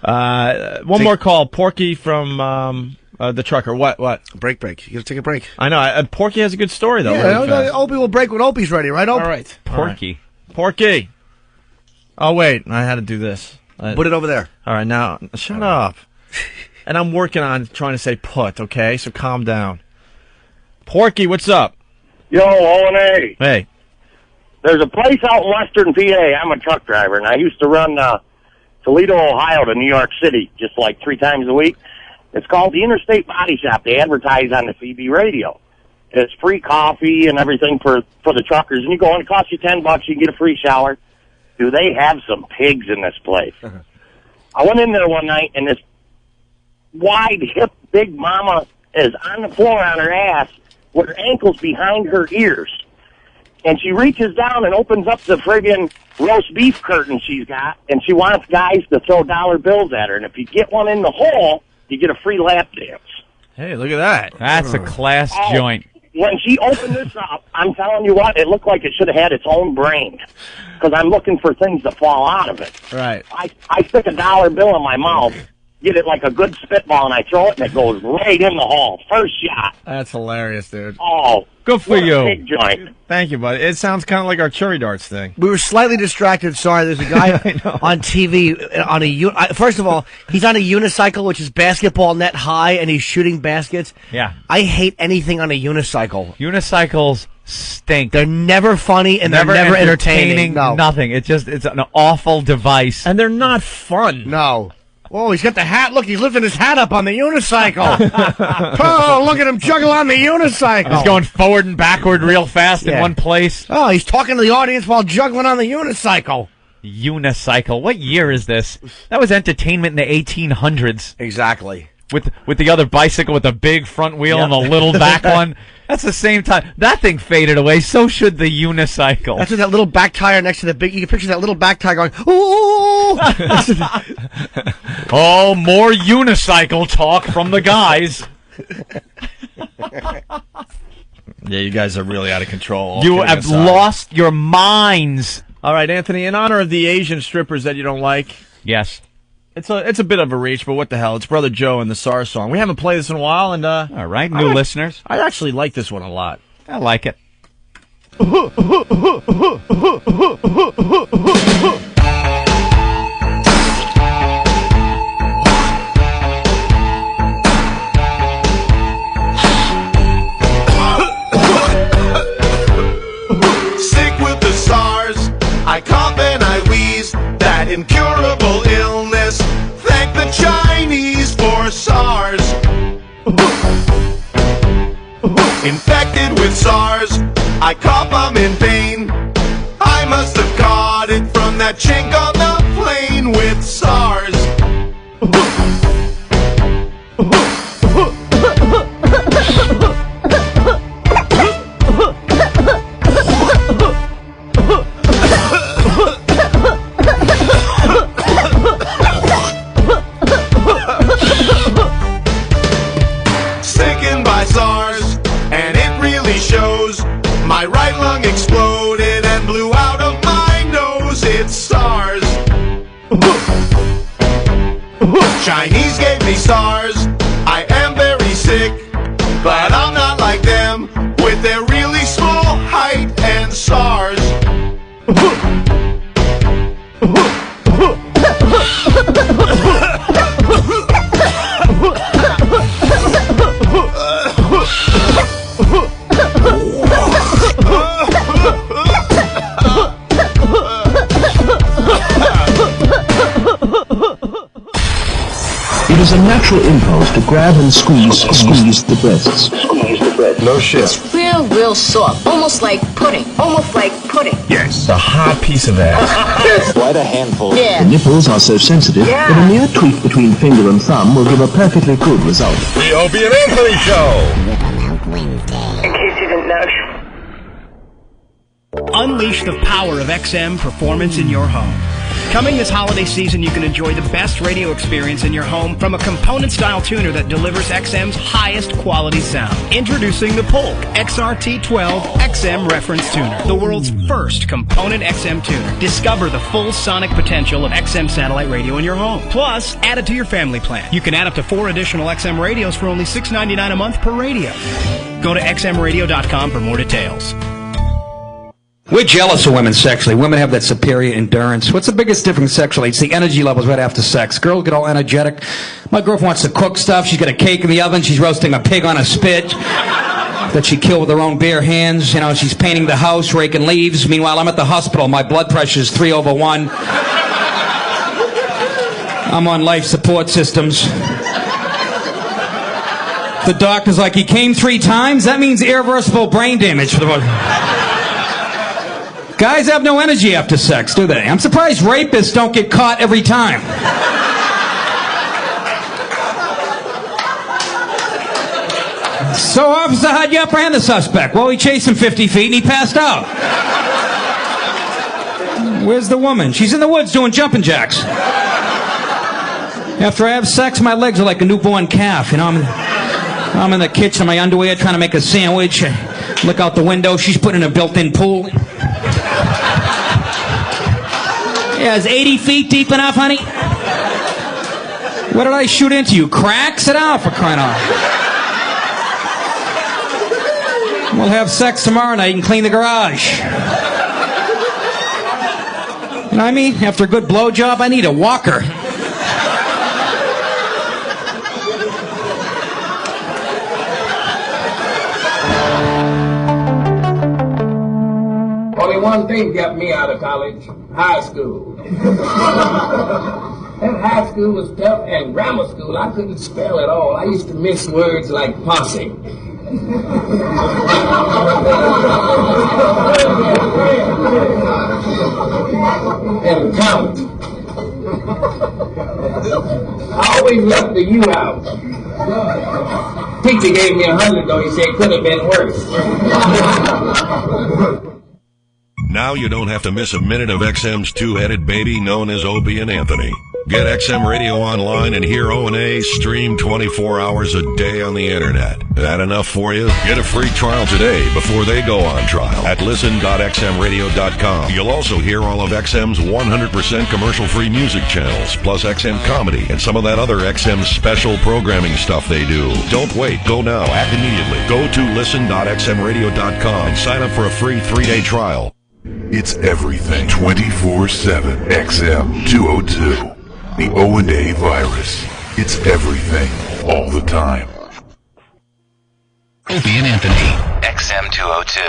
One more call. Porky from... the trucker. What? Break. You gotta take a break. I know. Porky has a good story, though. Yeah, Opie will break when Opie's ready, right, Opie? All right. Porky. Porky. Oh, wait. I had to do this. Put it over there. All right, now, shut up. And I'm working on trying to say put, okay? So calm down. Porky, what's up? Yo, O&A. Hey. There's a place out in western PA. I'm a truck driver, and I used to run Toledo, Ohio to New York City just like 3 times a week. It's called the Interstate Body Shop. They advertise on the CB radio. It's free coffee and everything for the truckers. And you go in, it costs you $10. You can get a free shower. Do they have some pigs in this place? I went in there one night, and this wide, hip, big mama is on the floor on her ass with her ankles behind her ears. And she reaches down and opens up the friggin' roast beef curtain she's got, and she wants guys to throw dollar bills at her. And if you get one in the hole, you get a free lap dance. Hey, look at that. That's a class joint. When she opened this up, I'm telling you what, it looked like it should have had its own brain. Because I'm looking for things to fall out of it. Right. I stick a dollar bill in my mouth, get it like a good spitball, and I throw it, and it goes right in the hole. First shot. That's hilarious, dude. Oh, good for what you. A big joint. Thank you, buddy. It sounds kind of like our cherry darts thing. We were slightly distracted. Sorry, there's a guy on TV on a... First of all, he's on a unicycle, which is basketball net high, and he's shooting baskets. Yeah. I hate anything on a unicycle. Unicycles stink. They're never funny, and they're never entertaining. No. Nothing. It's an awful device. And they're not fun. No. Oh, he's got the hat. Look, he's lifting his hat up on the unicycle. Oh, look at him juggle on the unicycle. He's going forward and backward real fast in one place. Oh, he's talking to the audience while juggling on the unicycle. Unicycle. What year is this? That was entertainment in the 1800s. Exactly. With the other bicycle with the big front wheel and the little back one. That's the same time. That thing faded away. So should the unicycle. That's with that little back tire next to the big... You can picture that little back tire going, ooh! Oh, more unicycle talk from the guys. Yeah, you guys are really out of control. You have lost your minds. All right, Anthony, in honor of the Asian strippers that you don't like... Yes. It's a bit of a reach, but what the hell? It's Brother Joe and the SARS song. We haven't played this in a while, and all right, new listeners. I actually like this one a lot. I like it. Sick with the SARS, I cough and I wheeze, that incurable illness. Thank the Chinese for SARS. Infected with SARS, I cough, I'm in pain. I must have caught it from that chink on the plane with SARS. Sickened by SARS, and it really shows. My right lung exploded and blew out of my nose. It's SARS. Chinese gave me SARS. I am very sick, but I'm not like them with their really small height and SARS. It is a natural impulse to grab and squeeze the breasts. No shit. It's real soft. Almost like pudding. Yes. A hard piece of ass. Quite a handful. Yeah. The nipples are so sensitive that a mere tweak between finger and thumb will give a perfectly good result. The Opie Anthony Show. In case you didn't know. Unleash the power of XM performance in your home. Coming this holiday season, you can enjoy the best radio experience in your home from a component-style tuner that delivers XM's highest quality sound. Introducing the Polk XRT12 XM Reference Tuner, the world's first component XM tuner. Discover the full sonic potential of XM satellite radio in your home. Plus, add it to your family plan. You can add up to 4 additional XM radios for only $6.99 a month per radio. Go to xmradio.com for more details. We're jealous of women sexually. Women have that superior endurance. What's the biggest difference sexually? It's the energy levels right after sex. Girls get all energetic. My girlfriend wants to cook stuff. She's got a cake in the oven. She's roasting a pig on a spit that she killed with her own bare hands. You know, she's painting the house, raking leaves. Meanwhile, I'm at the hospital. My blood pressure's 3/1. I'm on life support systems. The doctor's like, he came 3 times? That means irreversible brain damage for the body. Guys have no energy after sex, do they? I'm surprised rapists don't get caught every time. So, officer, how'd you apprehend the suspect? Well, we chased him 50 feet and he passed out. Where's the woman? She's in the woods doing jumping jacks. After I have sex, my legs are like a newborn calf. You know, I'm in the kitchen in my underwear trying to make a sandwich. I look out the window. She's putting in a built-in pool. Yeah, is 80 feet deep enough, honey? What did I shoot into you? Crack? Sit down for crying out. We'll have sex tomorrow night and clean the garage. You know what I mean? After a good blowjob, I need a walker. Only one thing got me out of college, high school. And high school was tough, and grammar school, I couldn't spell at all. I used to miss words like posse. And count. I always left the U out. Teacher gave me 100, though. He said it could have been worse. Now you don't have to miss a minute of XM's two-headed baby known as Opie and Anthony. Get XM Radio online and hear O&A stream 24 hours a day on the internet. That enough for you? Get a free trial today before they go on trial at listen.xmradio.com. You'll also hear all of XM's 100% commercial-free music channels, plus XM comedy and some of that other XM special programming stuff they do. Don't wait. Go now. Act immediately. Go to listen.xmradio.com and sign up for a free 3-day trial. It's everything 24/7 XM 202. The O&A virus. It's everything all the time. Opie and Anthony, XM 202.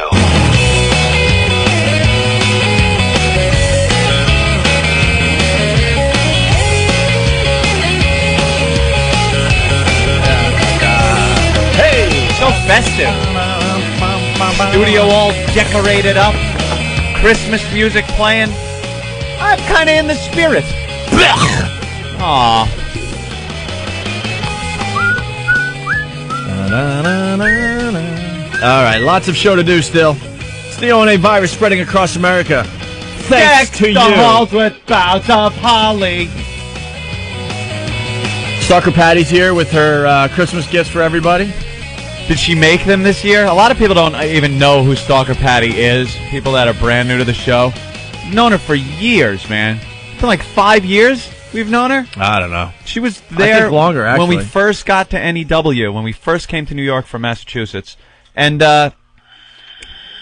Hey, so festive. Studio all decorated up. Christmas music playing. I'm kind of in the spirit. Aw. All right, lots of show to do still. It's the O&A virus spreading across America. Thanks to you. The halls with boughs of holly. Stalker Patty's here with her Christmas gifts for everybody. Did she make them this year? A lot of people don't even know who Stalker Patty is. People that are brand new to the show. I've known her for years, man. It's been like 5 years we've known her. I don't know. She was there I think longer, actually. when we first got to NEW, when we first came to New York from Massachusetts. And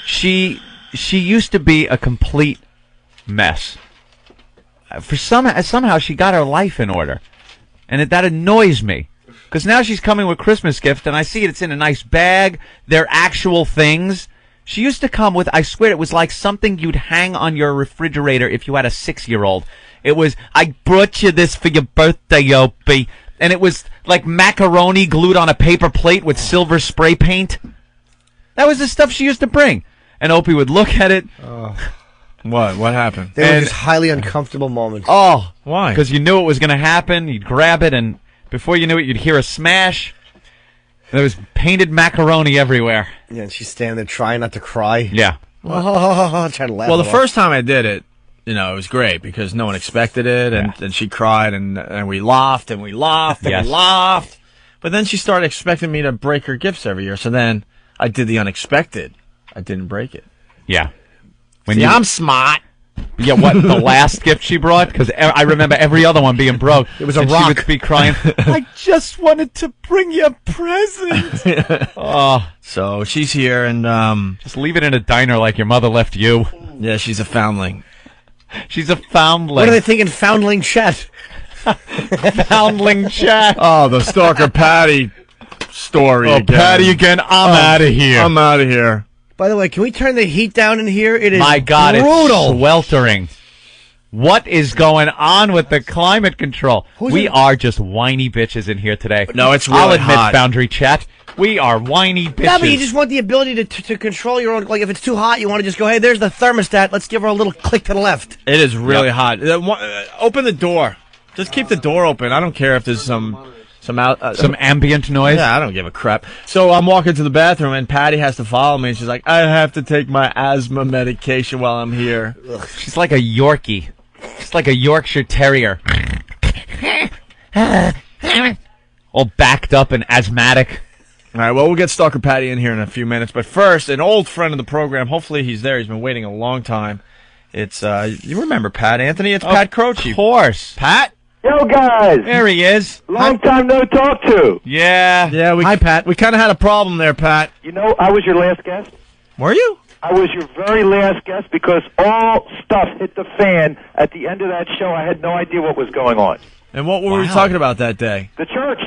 she used to be a complete mess. Somehow she got her life in order. And that annoys me. Because now she's coming with Christmas gifts, and I see it's in a nice bag. They're actual things. She used to come with, I swear, it was like something you'd hang on your refrigerator if you had a 6-year-old. It was, I brought you this for your birthday, Opie. and it was like macaroni glued on a paper plate with silver spray paint. That was the stuff she used to bring. And Opie would look at it. What happened? They were just highly uncomfortable moments. Oh, why? Because you knew it was going to happen. You'd grab it, and before you knew it, you'd hear a smash. There was painted macaroni everywhere. Yeah, and she's standing there trying not to cry. Yeah. Trying to laugh. Well, the first time I did it, it was great because no one expected it, and she cried, and we laughed, and we laughed, and we laughed. But then she started expecting me to break her gifts every year, so then I did the unexpected. I didn't break it. Yeah. I'm smart. Yeah, what, the last gift she brought? Because I remember every other one being broke. It was a and rock. She would be crying, I just wanted to bring you a present. So she's here, and just leave it in a diner like your mother left you. Yeah, she's a foundling. She's a foundling. What are they thinking, foundling Chet? Foundling Chet. Oh, the Stalker Patty story again. Patty again. I'm out of here. I'm out of here. By the way, can we turn the heat down in here? It is My God, brutal. it's sweltering. What is going on with the climate control? We are just whiny bitches in here today. No, it's really I'll admit, hot. Foundry Chat, we are whiny bitches. Yeah, but you just want the ability to control your own. Like, if it's too hot, you want to just go, hey, there's the thermostat. Let's give her a little click to the left. It is really hot. Open the door. Just keep the door open. I don't care if there's some ambient noise. Yeah, I don't give a crap. So I'm walking to the bathroom, and Patty has to follow me, and she's like, I have to take my asthma medication while I'm here. Ugh. She's like a Yorkie. She's like a Yorkshire Terrier. All backed up and asthmatic. All right, well, we'll get Stalker Patty in here in a few minutes. But first, an old friend of the program. Hopefully he's there. He's been waiting a long time. It's, you remember Pat, Anthony? It's Pat Croce. Of course. Pat? Yo, guys. There he is. Long time no talk to. Yeah. Hi, Pat. We kind of had a problem there, Pat. You know, I was your last guest. Were you? I was your very last guest because all stuff hit the fan at the end of that show. I had no idea what was going on. And what were we talking about that day? The church.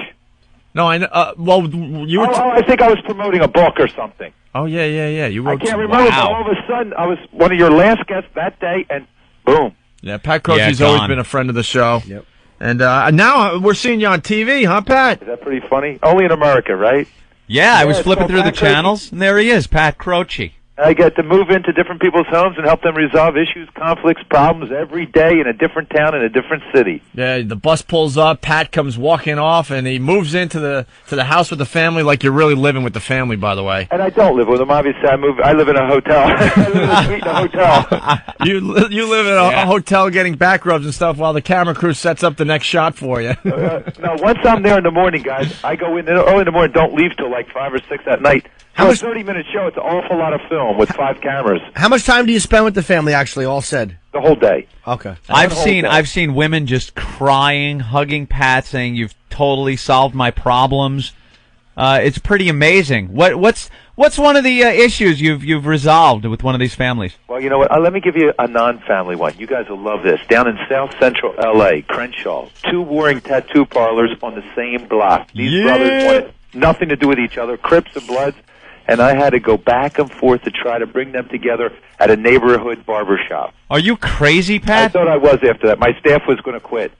No, I know. Well, you were. I think I was promoting a book or something. Oh, yeah. You wrote I can't remember, but all of a sudden, I was one of your last guests that day, and boom. Yeah, Pat Croce's always been a friend of the show. Yep. And now we're seeing you on TV, huh, Pat? Is that pretty funny? Only in America, right? Yeah, I was flipping through the Pat Croce. channels, and there he is, Pat Croce. I get to move into different people's homes and help them resolve issues, conflicts, problems every day in a different town, in a different city. Yeah, the bus pulls up, Pat comes walking off, and he moves into the house with the family like you're really living with the family, by the way. And I don't live with them. Obviously, I live in a hotel. I live in a suite in a hotel. You live in a hotel getting back rubs and stuff while the camera crew sets up the next shot for you. No, once I'm there in the morning, guys, I go in early in the morning, don't leave till like 5 or 6 at night. For a 30-minute show, it's an awful lot of film with 5 cameras. How much time do you spend with the family, actually, all said? The whole day. Okay. I've seen women just crying, hugging Pat, saying, you've totally solved my problems. It's pretty amazing. What's one of the issues you've resolved with one of these families? Well, you know what? Let me give you a non-family one. You guys will love this. Down in South Central L.A., Crenshaw, 2 warring tattoo parlors on the same block. These brothers wanted nothing to do with each other, Crips and Bloods, and I had to go back and forth to try to bring them together at a neighborhood barbershop. Are you crazy, Pat? I thought I was after that. My staff was going to quit.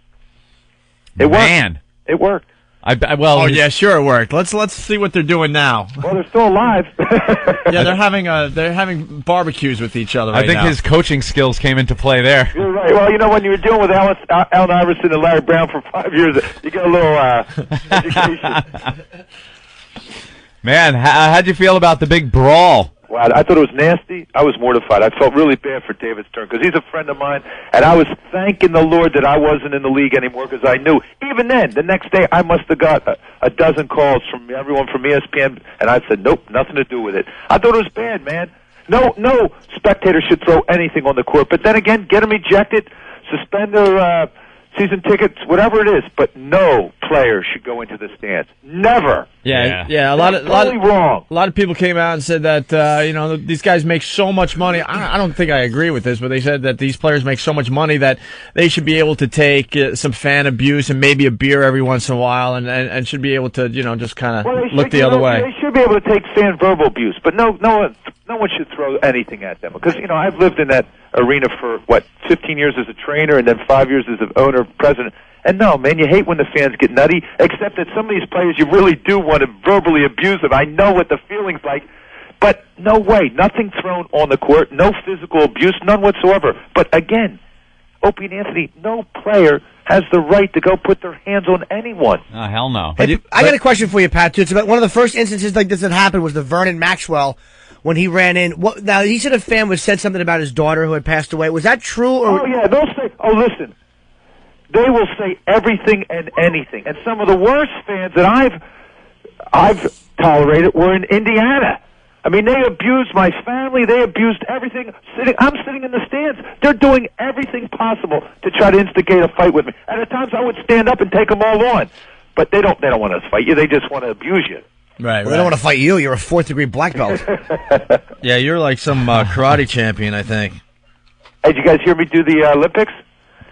It worked. It worked. Yeah, sure it worked. Let's see what they're doing now. Well, they're still alive. Yeah, they're having barbecues with each other right now. I think his coaching skills came into play there. You're right. Well, you know, when you were dealing with Allen Iverson and Larry Brown for 5 years, you get a little education. Man, how'd you feel about the big brawl? Wow, I thought it was nasty. I was mortified. I felt really bad for David Stern because he's a friend of mine, and I was thanking the Lord that I wasn't in the league anymore because I knew. Even then, the next day, I must have got a dozen calls from everyone from ESPN, and I said, nope, nothing to do with it. I thought it was bad, man. No spectator should throw anything on the court, but then again, get them ejected, suspend their season tickets, whatever it is, but no player should go into the stands. Never. Yeah. A lot of people came out and said that these guys make so much money. I don't think I agree with this, but they said that these players make so much money that they should be able to take some fan abuse and maybe a beer every once in a while, and should be able to just kind of look the other way. They should be able to take fan verbal abuse, but no one should throw anything at them because I've lived in that arena for 15 years as a trainer and then 5 years as an owner, president. And no, man, you hate when the fans get nutty, except that some of these players you really do want to verbally abuse them. I know what the feeling's like, but no way, nothing thrown on the court, no physical abuse, none whatsoever. But again, Opie and Anthony, no player has the right to go put their hands on anyone. Oh, hell no. Hey, I got a question for you, Pat, too. It's about one of the first instances like this that happened was the Vernon Maxwell when he ran in. Now, he said a fan was said something about his daughter who had passed away. Was that true? Or? Oh, yeah, they'll say, listen, they will say everything and anything. And some of the worst fans that I've tolerated were in Indiana. I mean, they abused my family. They abused everything. I'm sitting in the stands. They're doing everything possible to try to instigate a fight with me. And at times I would stand up and take them all on. But they don't want to fight you. They just want to abuse you. Right, They don't want to fight you. You're a 4th-degree black belt. Yeah, you're like some karate champion, I think. Hey, did you guys hear me do the Olympics?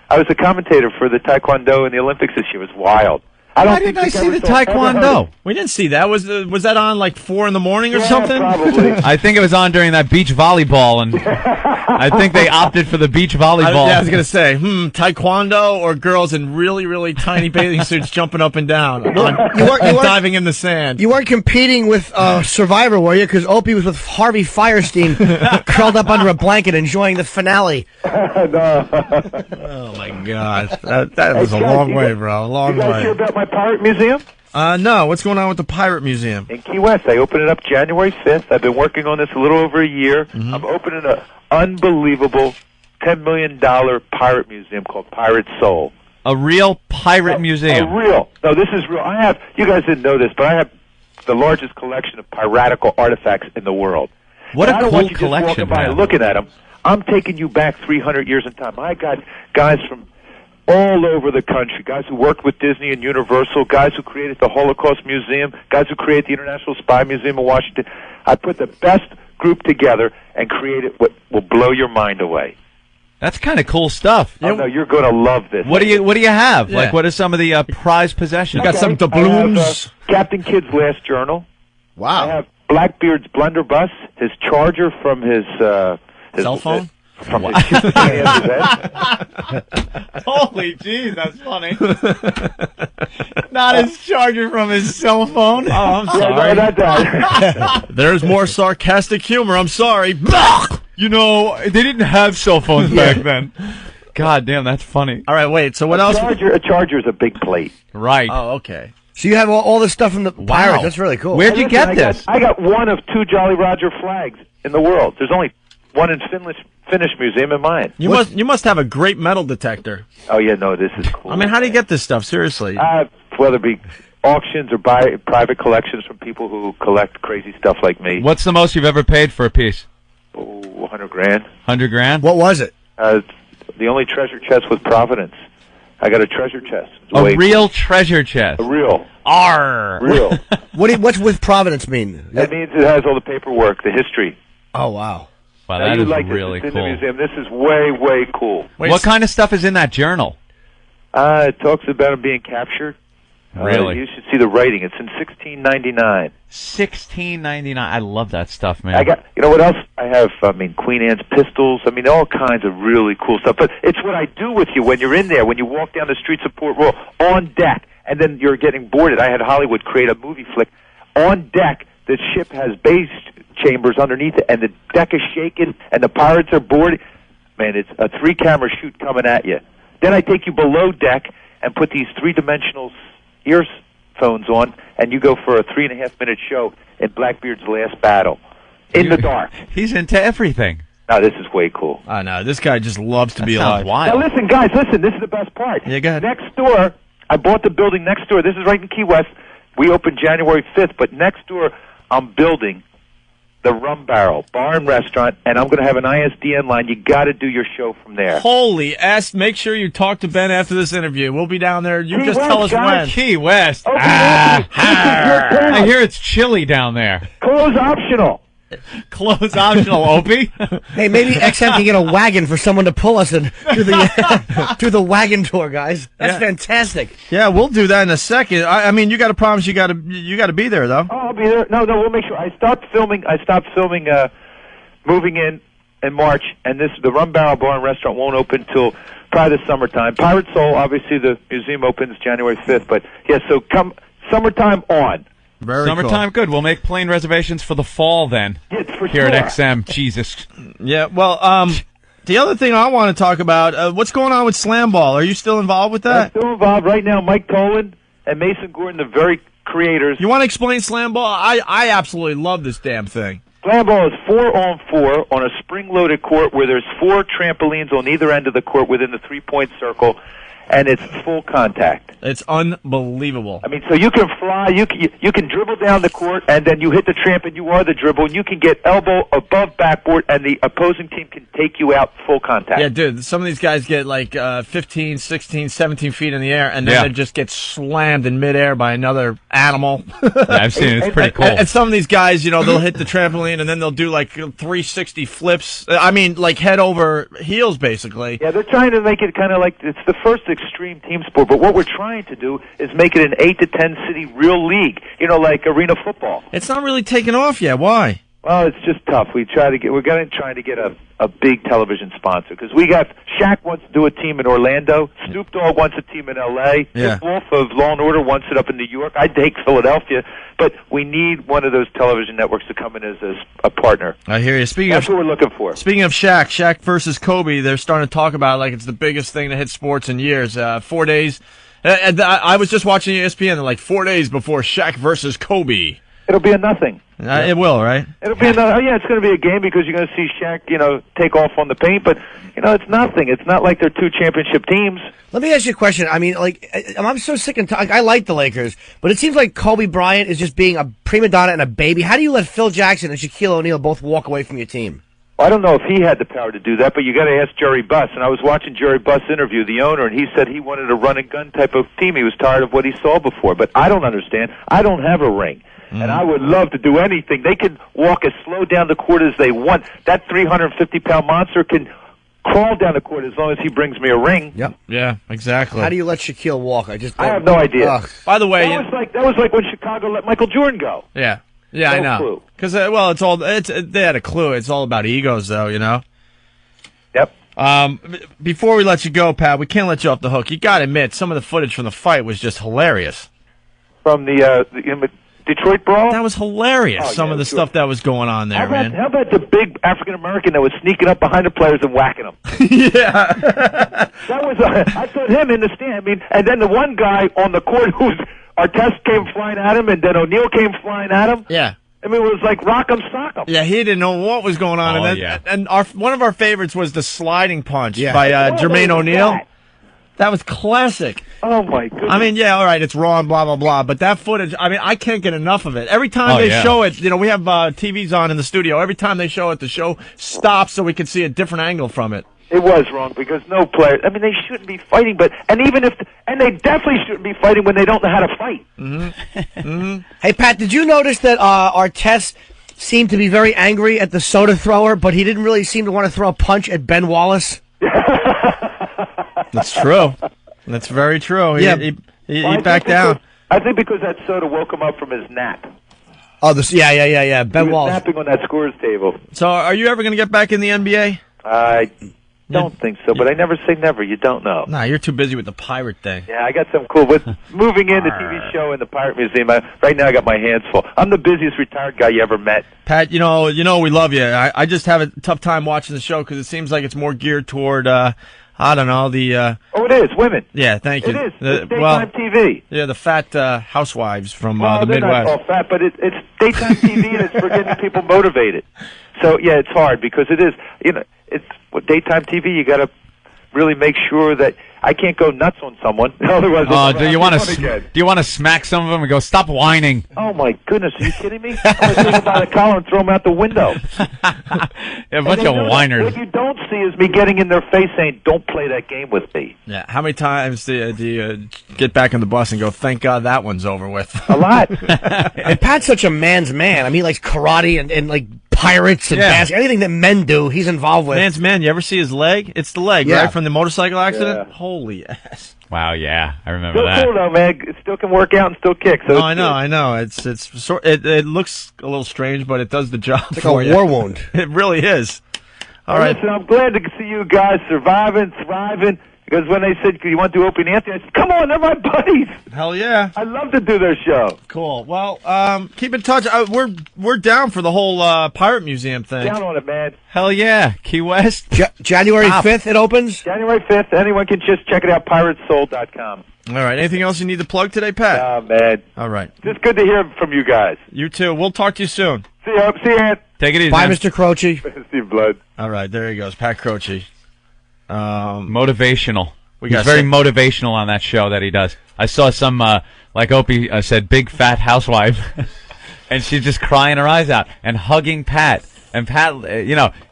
I was a commentator for the Taekwondo in the Olympics this year. It was wild. Why didn't I see the Taekwondo? We didn't see that. Was that on like 4 in the morning or something? Probably. I think it was on during that beach volleyball, and I think they opted for for the beach volleyball. I was going to say, Taekwondo or girls in really, really tiny bathing suits jumping up and down and diving in the sand. You weren't competing with Survivor, were you? Because Opie was with Harvey Firestein, curled up under a blanket, enjoying the finale. Oh, my God. That was a long way, bro. A long way. You guys hear about my Pirate Museum? No. What's going on with the Pirate Museum? In Key West. I opened it up January 5th. I've been working on this a little over a year. Mm-hmm. I'm opening an unbelievable $10 million pirate museum called Pirate Soul. A real pirate museum. A real. No, this is real. You guys didn't know this, but I have the largest collection of piratical artifacts in the world. What and a I don't cool want you collection, just walking by man. and looking at them. I'm taking you back 300 years in time. I got guys from all over the country, guys who worked with Disney and Universal, guys who created the Holocaust Museum, guys who created the International Spy Museum in Washington. I put the best group together and created what will blow your mind away. That's kind of cool stuff. Oh, no, you're going to love this. What do you have? Yeah. Like, what are some of the prized possessions? You got some doubloons. Captain Kidd's last journal. Wow. I have Blackbeard's blunderbuss, his charger from his cell phone. From his Holy jeez, that's funny. Not his charger from his cell phone. Oh, I'm sorry. There's more sarcastic humor. I'm sorry. You know, they didn't have cell phones back then. God damn, that's funny. All right, wait. So what else? A charger is a big plate. Right. Oh, okay. So you have all this stuff from the Pirates. That's really cool. Where'd you get this? I got one of 2 Jolly Roger flags in the world. There's only one in Finnish Museum in mine. You must have a great metal detector. Oh, yeah, no, this is cool. I mean, how do you get this stuff? Seriously. Whether it be auctions or buy private collections from people who collect crazy stuff like me. What's the most you've ever paid for a piece? Oh, $100,000. $100,000? What was it? The only treasure chest was Providence. I got a treasure chest. A real treasure chest. A real. Arr. Real. What's with Providence mean? That means it has all the paperwork, the history. Oh, wow. Wow, Now, that you'd is like really this. It's cool. in the museum. This is way, way cool. What kind of stuff is in that journal? It talks about him being captured. Really? You should see the writing. It's in 1699. 1699. I love that stuff, man. I got. You know what else? I have. Queen Anne's pistols. All kinds of really cool stuff. But it's what I do with you when you're in there. When you walk down the streets of Port Royal on deck, and then you're getting boarded. I had Hollywood create a movie flick on deck. The ship has base chambers underneath it, and the deck is shaking, and the pirates are boarding. Man, it's a 3-camera shoot coming at you. Then I take you below deck and put these 3-dimensional earphones on, and you go for a 3.5-minute show in Blackbeard's last battle in the dark. He's into everything. Now, this is way cool. I know. This guy just loves to be alive. Now, listen, guys, listen. This is the best part. Yeah, go ahead. Next door, I bought the building next door. This is right in Key West. We opened January 5th, but next door, I'm building the Rum Barrel Bar and Restaurant, and I'm going to have an ISDN line. You got to do your show from there. Holy ass! Make sure you talk to Ben after this interview. We'll be down there. You Key just West, tell us guys. when. Key West. Okay, I hear it's chilly down there. Close optional. Close optional, Opie. Hey, maybe XM can get a wagon for someone to pull us in through the wagon tour, guys. That's fantastic. Yeah, we'll do that in a second. I mean, you got to promise you got to be there though. Oh, I'll be there. No, we'll make sure. I stopped filming. Moving in March, and the Rum Barrel Bar and Restaurant won't open till probably the summertime. Pirate Soul, obviously the museum opens January 5th, but yeah, so come summertime on. Very Summertime, good. We'll make plane reservations for the fall then. Yeah, for here sure. at XM. Jesus. Yeah, well, the other thing I want to talk about, what's going on with Slam Ball? Are you still involved with that? I'm still involved right now. Mike Tolan and Mason Gordon, the very creators. You want to explain Slam Ball? I absolutely love this damn thing. Slam Ball is 4-on-4 on a spring-loaded court where there's 4 trampolines on either end of the court within the 3-point circle, and it's full contact. It's unbelievable. I mean, so you can fly, you can dribble down the court, and then you hit the tramp, and you are the dribble, and you can get elbow above backboard, and the opposing team can take you out full contact. Yeah, dude, some of these guys get like 15, 16, 17 feet in the air, and then they just get slammed in midair by another animal. Yeah, I've seen it. It's pretty cool. And some of these guys, you know, they'll hit the trampoline, and then they'll do like 360 flips. I mean, like head over heels, basically. Yeah, they're trying to make it kind of like it's the first extreme team sport, but what we're trying to do is make it an 8 to 10 city real league, you know, like arena football. It's not really taken off yet. Why? Well, it's just tough. We're trying to get a big television sponsor because Shaq wants to do a team in Orlando. Snoop Dogg wants a team in L.A. Yeah. Dick Wolf of Law and Order wants it up in New York. I'd take Philadelphia, but we need one of those television networks to come in as a partner. I hear you. That's what we're looking for. Speaking of Shaq versus Kobe, they're starting to talk about it like it's the biggest thing to hit sports in years. 4 days. I was just watching ESPN. They're like 4 days before Shaq versus Kobe. It'll be a nothing. It will, right? It'll be another. Oh, yeah, it's going to be a game because you're going to see Shaq, take off on the paint. But it's nothing. It's not like they're 2 championship teams. Let me ask you a question. I mean, like, I'm so sick and tired. I like the Lakers, but it seems like Kobe Bryant is just being a prima donna and a baby. How do you let Phil Jackson and Shaquille O'Neal both walk away from your team? I don't know if he had the power to do that, but you got to ask Jerry Buss. And I was watching Jerry Buss interview the owner, and he said he wanted a run and gun type of team. He was tired of what he saw before. But I don't understand. I don't have a ring. And I would love to do anything. They can walk as slow down the court as they want. That 350-pound monster can crawl down the court as long as he brings me a ring. Yep. Yeah, exactly. How do you let Shaquille walk? I have no idea. By the way, that was like when Chicago let Michael Jordan go. Yeah, I know. Because they had a clue. It's all about egos, though. Yep. Before we let you go, Pat, we can't let you off the hook. You got to admit, some of the footage from the fight was just hilarious. From the Detroit brawl? That was hilarious. Some of the stuff that was going on there, man. How about the big African American that was sneaking up behind the players and whacking them? Yeah. That was I thought him in the stand. I mean, and then the one guy on the court Artest came flying at him, and then O'Neal came flying at him. Yeah. I mean, it was like rock'em sock'em. Yeah, he didn't know what was going on. And one of our favorites was the sliding punch by Jermaine O'Neal. That was classic. Oh, my goodness. I mean, yeah, all right, it's raw and blah, blah, blah, but that footage, I mean, I can't get enough of it. Every time they show it, we have TVs on in the studio. Every time they show it, the show stops so we can see a different angle from it. It was wrong because no player, I mean, they shouldn't be fighting, and they definitely shouldn't be fighting when they don't know how to fight. Mm-hmm. Hey, Pat, did you notice that Artest seemed to be very angry at the soda thrower, but he didn't really seem to want to throw a punch at Ben Wallace? That's true. That's very true. He backed down. I think because that soda woke him up from his nap. Oh, yeah. Ben Wallace. Napping on that scores table. So, are you ever going to get back in the NBA? I don't think so, but I never say never. You don't know. Nah, you're too busy with the pirate thing. Yeah, I got some cool. With moving in the TV show and the Pirate Museum, right now I got my hands full. I'm the busiest retired guy you ever met. Pat, you know we love you. I just have a tough time watching the show because it seems like it's more geared toward, I don't know, the... Oh, it is. Women. Yeah, thank you. It is. It's daytime TV. Yeah, the fat housewives from the they're Midwest. Not all fat, but it's daytime TV and it's for getting people motivated. So, yeah, it's hard because it is, it's daytime TV. You got to really make sure that I can't go nuts on someone. Otherwise, do you want to smack some of them and go, stop whining? Oh, my goodness. Are you kidding me? I'm going to take him by the collar and throw him out the window. A bunch of whiners. What you don't see is me getting in their face saying, don't play that game with me. Yeah. How many times do you get back on the bus and go, thank God that one's over with? A lot. And Pat's such a man's man. I mean, he likes karate and like pirates and basketball. Anything that men do, he's involved with. Man's man. You ever see his leg? It's the leg, right? From the motorcycle accident? Yeah. Holy ass. Wow, yeah. I remember still that. Cool, though, man. It still can work out and still kick. So I know. It looks a little strange, but it does the job it's for like a you. war wound. It really is. All right. Listen, I'm glad to see you guys surviving, thriving. Because when they said, you want to do Opie and Anthony, I said, come on, they're my buddies. Hell yeah. I love to do their show. Cool. Well, keep in touch. We're down for the whole Pirate Museum thing. Down on it, man. Hell yeah. Key West. January 5th it opens? January 5th. Anyone can just check it out, piratessoul.com. All right. Anything else you need to plug today, Pat? Oh, man. All right. Just good to hear from you guys. You too. We'll talk to you soon. See you, Ant. Take it easy. Bye, man. Mr. Croce. Steve Blood. All right. There he goes. Pat Croce. Motivational. We He's got very sick. motivational on that show that he does. I saw some, like Opie said, big fat housewife, and she's just crying her eyes out and hugging Pat. And Pat,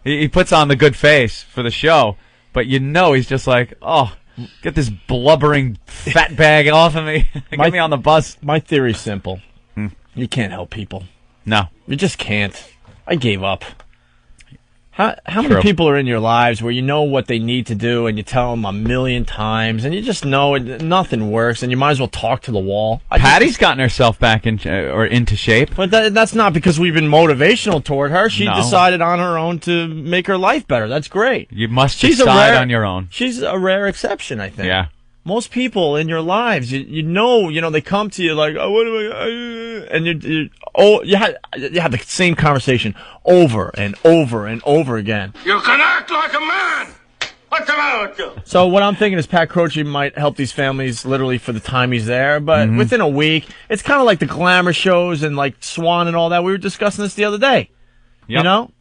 he puts on the good face for the show, but he's just like, oh, get this blubbering fat bag off of me. Get me on the bus. My theory's simple. You can't help people. No. You just can't. I gave up. How True. many people are in your lives where you know what they need to do and you tell them a million times and you just know nothing works and you might as well talk to the wall? Patty's gotten herself back into shape. But that's not because we've been motivational toward her. She No. decided on her own to make her life better. That's great. You must decide on your own. She's a rare exception, I think. Yeah. Most people in your lives, you know, they come to you like, oh, what do I, and you have the same conversation over and over and over again. You can act like a man. What's the matter with you? So what I'm thinking is Pat Croce might help these families literally for the time he's there, but within a week, it's kind of like the glamour shows and like Swan and all that. We were discussing this the other day. Yep. You know?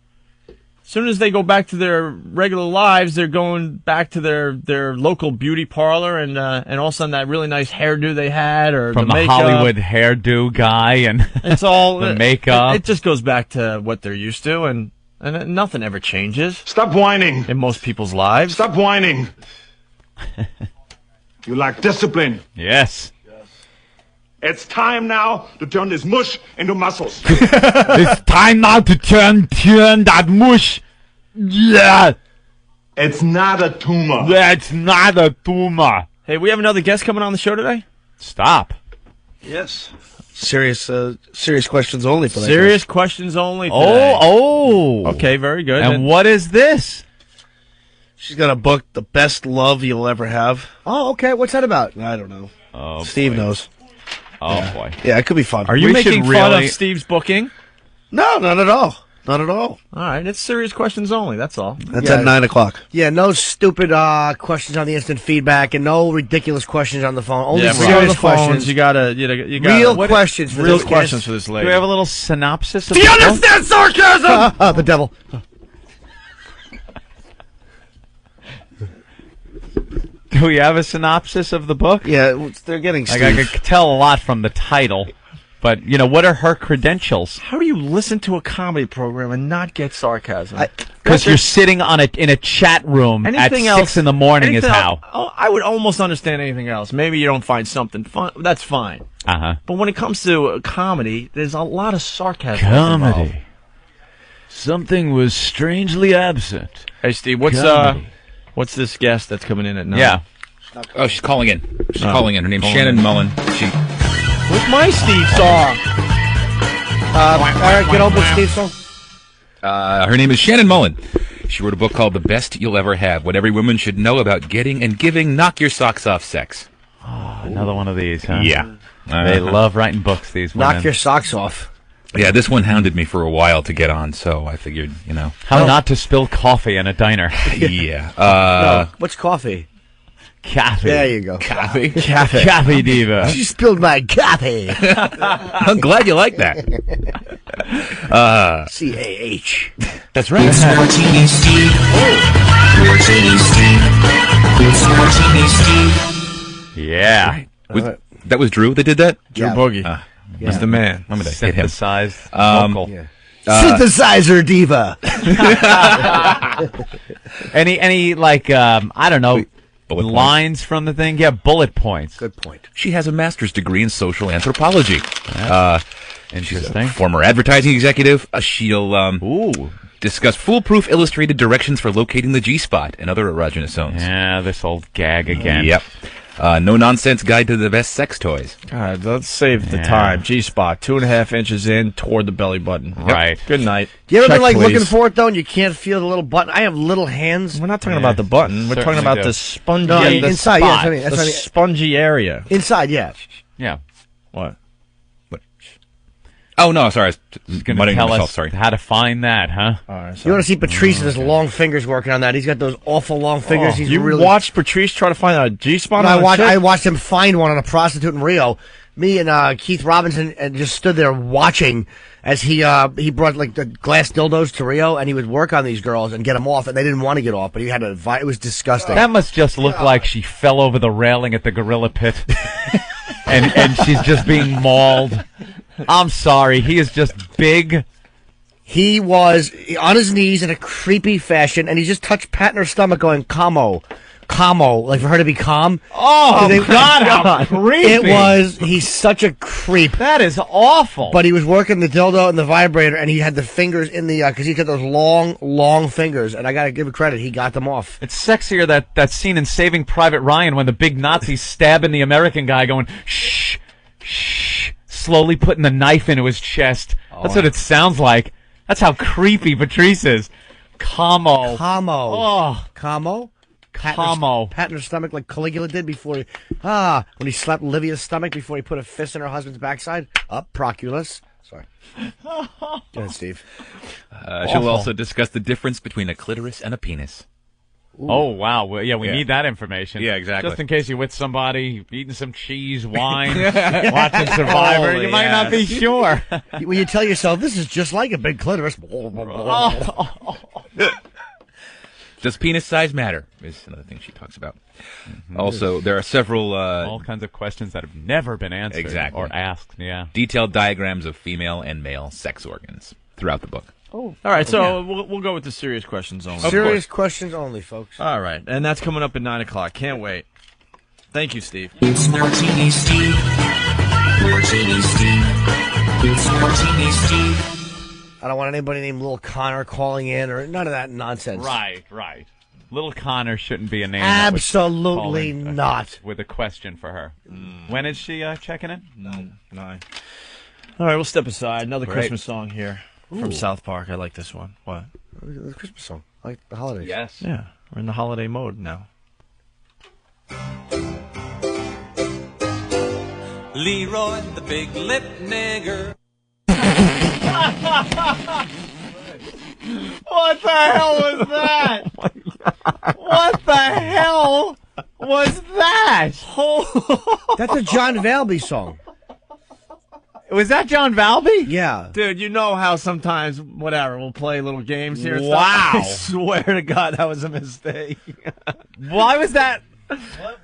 As soon as they go back to their regular lives, they're going back to their local beauty parlor, and all of a sudden that really nice hairdo they had, or From the makeup. Hollywood hairdo guy and It's all the makeup. It just goes back to what they're used to, and nothing ever changes. Stop whining. In most people's lives. Stop whining. You lack discipline. Yes. It's time now to turn this mush into muscles. It's time now to turn that mush. Yeah. It's not a tumor. That's not a tumor. Hey, we have another guest coming on the show today? Stop. Yes. Serious questions only for that. Serious questions only today. Oh. Okay, very good. And what is this? She's got a book, The Best Love You'll Ever Have. Oh, okay. What's that about? I don't know. Oh, Steve boy. knows. Oh, boy. Yeah, it could be fun. Are you We making should fun really- of Steve's booking? No, not at all. Not at all. All right, it's serious questions only, that's all. That's at 9 o'clock. Yeah, no stupid questions on the instant feedback and no ridiculous questions on the phone. Only Yeah, serious the phones, questions. you gotta Real questions. For real this questions guest. for this Do lady. we have a little synopsis of Do you the book? understand sarcasm? The devil. Do we have a synopsis of the book? Yeah, they're getting Like I could tell a lot from the title, but what are her credentials? How do you listen to a comedy program and not get sarcasm? Because you're sitting in a chat room at Anything 6 in the morning is anything how. else- oh, I would almost understand anything else. Maybe you don't find something fun. That's fine. Uh-huh. But when it comes to comedy, there's a lot of sarcasm. Comedy. involved. Something was strangely absent. Hey, Steve, what's this guest that's coming in at 9? Yeah. Oh, she's calling in. She's Oh. calling in. Her name's Calling Shannon in. Mullen. What's my Steve song? Eric, get over Steve's song. Her name is Shannon Mullen. She wrote a book called The Best You'll Ever Have, What Every Woman Should Know About Getting and Giving Knock Your Socks Off Sex. Oh, another one of these, huh? Yeah. They love writing books, these women. Knock your socks off. Yeah, this one hounded me for a while to get on, so I figured, How not to spill coffee in a diner. Yeah. No, what's coffee? Coffee. There you go. Coffee? Coffee diva. She spilled my coffee. I'm glad you like that. C-A-H. That's right. It's Martini Steve. Martini Steve. It's Martini Steve. Yeah. That was Drew that did that? Drew Yeah. Boogie. He's the man. I'm going to hit him. Synthesized vocal. Yeah. Synthesizer diva. Any I don't know, Bullet lines from the thing? Yeah, bullet points. Good point. She has a master's degree in social anthropology. Interesting. Former advertising executive. She'll discuss foolproof illustrated directions for locating the G-spot and other erogenous zones. Yeah, this old gag again. Yep. No nonsense guide to the best sex toys. God, let's save the time. G-spot, 2.5 inches in toward the belly button. Right. Good night. Do you ever Check, been like please. looking for it though, and you can't feel the little button? I have little hands. We're not talking about the button. We're talking Certainly about do. the spongy, No, the inside. spot, Yeah, that's what I mean. That's the what I mean. spongy area. Inside, yeah. Yeah. What? Oh, no, sorry. I was Going to muttering to tell myself, us sorry. how to find that, huh? All right, You want to see Patrice and his long fingers working on that? He's got those awful long fingers. He's you really. watched Patrice try to find a G-spot No, on a chick? I watched him find one on a prostitute in Rio. Me and Keith Robinson just stood there watching as he brought like the glass dildos to Rio, and he would work on these girls and get them off, and they didn't want to get off, but he had to. It was disgusting. That must just look like she fell over the railing at the gorilla pit, and she's just being mauled. I'm sorry, he is just big. He was on his knees in a creepy fashion, and he just touched Pat in her stomach, going, "Camo, camo," like for her to be calm. Oh, God, how creepy. He's such a creep. That is awful. But he was working the dildo and the vibrator, and he had the fingers in the, because he's got those long, long fingers, and I gotta give him credit, he got them off. It's sexier, that scene in Saving Private Ryan when the big Nazi's stabbing the American guy going, shh, shh, slowly putting the knife into his chest. That's what it sounds like. That's how creepy Patrice is. Camo. Camo. Oh. Camo? Camo. Pat in her stomach like Caligula did before when he slapped Livia's stomach before he put a fist in her husband's backside. Up, Proculus. Sorry. Go ahead, Steve. She'll also discuss the difference between a clitoris and a penis. Ooh. Oh, wow. Well, yeah, we need that information. Yeah, exactly. Just in case you're with somebody, eating some cheese, wine, watching Survivor, you might not be sure. When you tell yourself, this is just like a big clitoris. Does penis size matter? Is another thing she talks about. Mm-hmm. Also, there are several... all kinds of questions that have never been answered exactly. or asked, yeah. Detailed diagrams of female and male sex organs throughout the book. Oh, all right. So we'll go with the serious questions only. Serious questions only, folks. All right, and that's coming up at 9 o'clock. Can't wait. Thank you, Steve. It's Martini Steve. Martini Steve. It's Martini Steve. I don't want anybody named Lil Connor calling in or none of that nonsense. Right. Little Connor shouldn't be a name. Absolutely not. With a question for her. When is she checking in? 9. All right, we'll step aside. Another Great. Christmas song here. From South Park. I like this one. What? The Christmas song. I like the holidays. Yes. Yeah, we're in the holiday mode now. Leroy, the big lip nigger. What the hell was that? What the hell was that? That's a John Valby song. Was that John Valby? Yeah. Dude, you know how sometimes, whatever, we'll play little games here and Wow. stuff? I swear to God, that was a mistake. Why was that?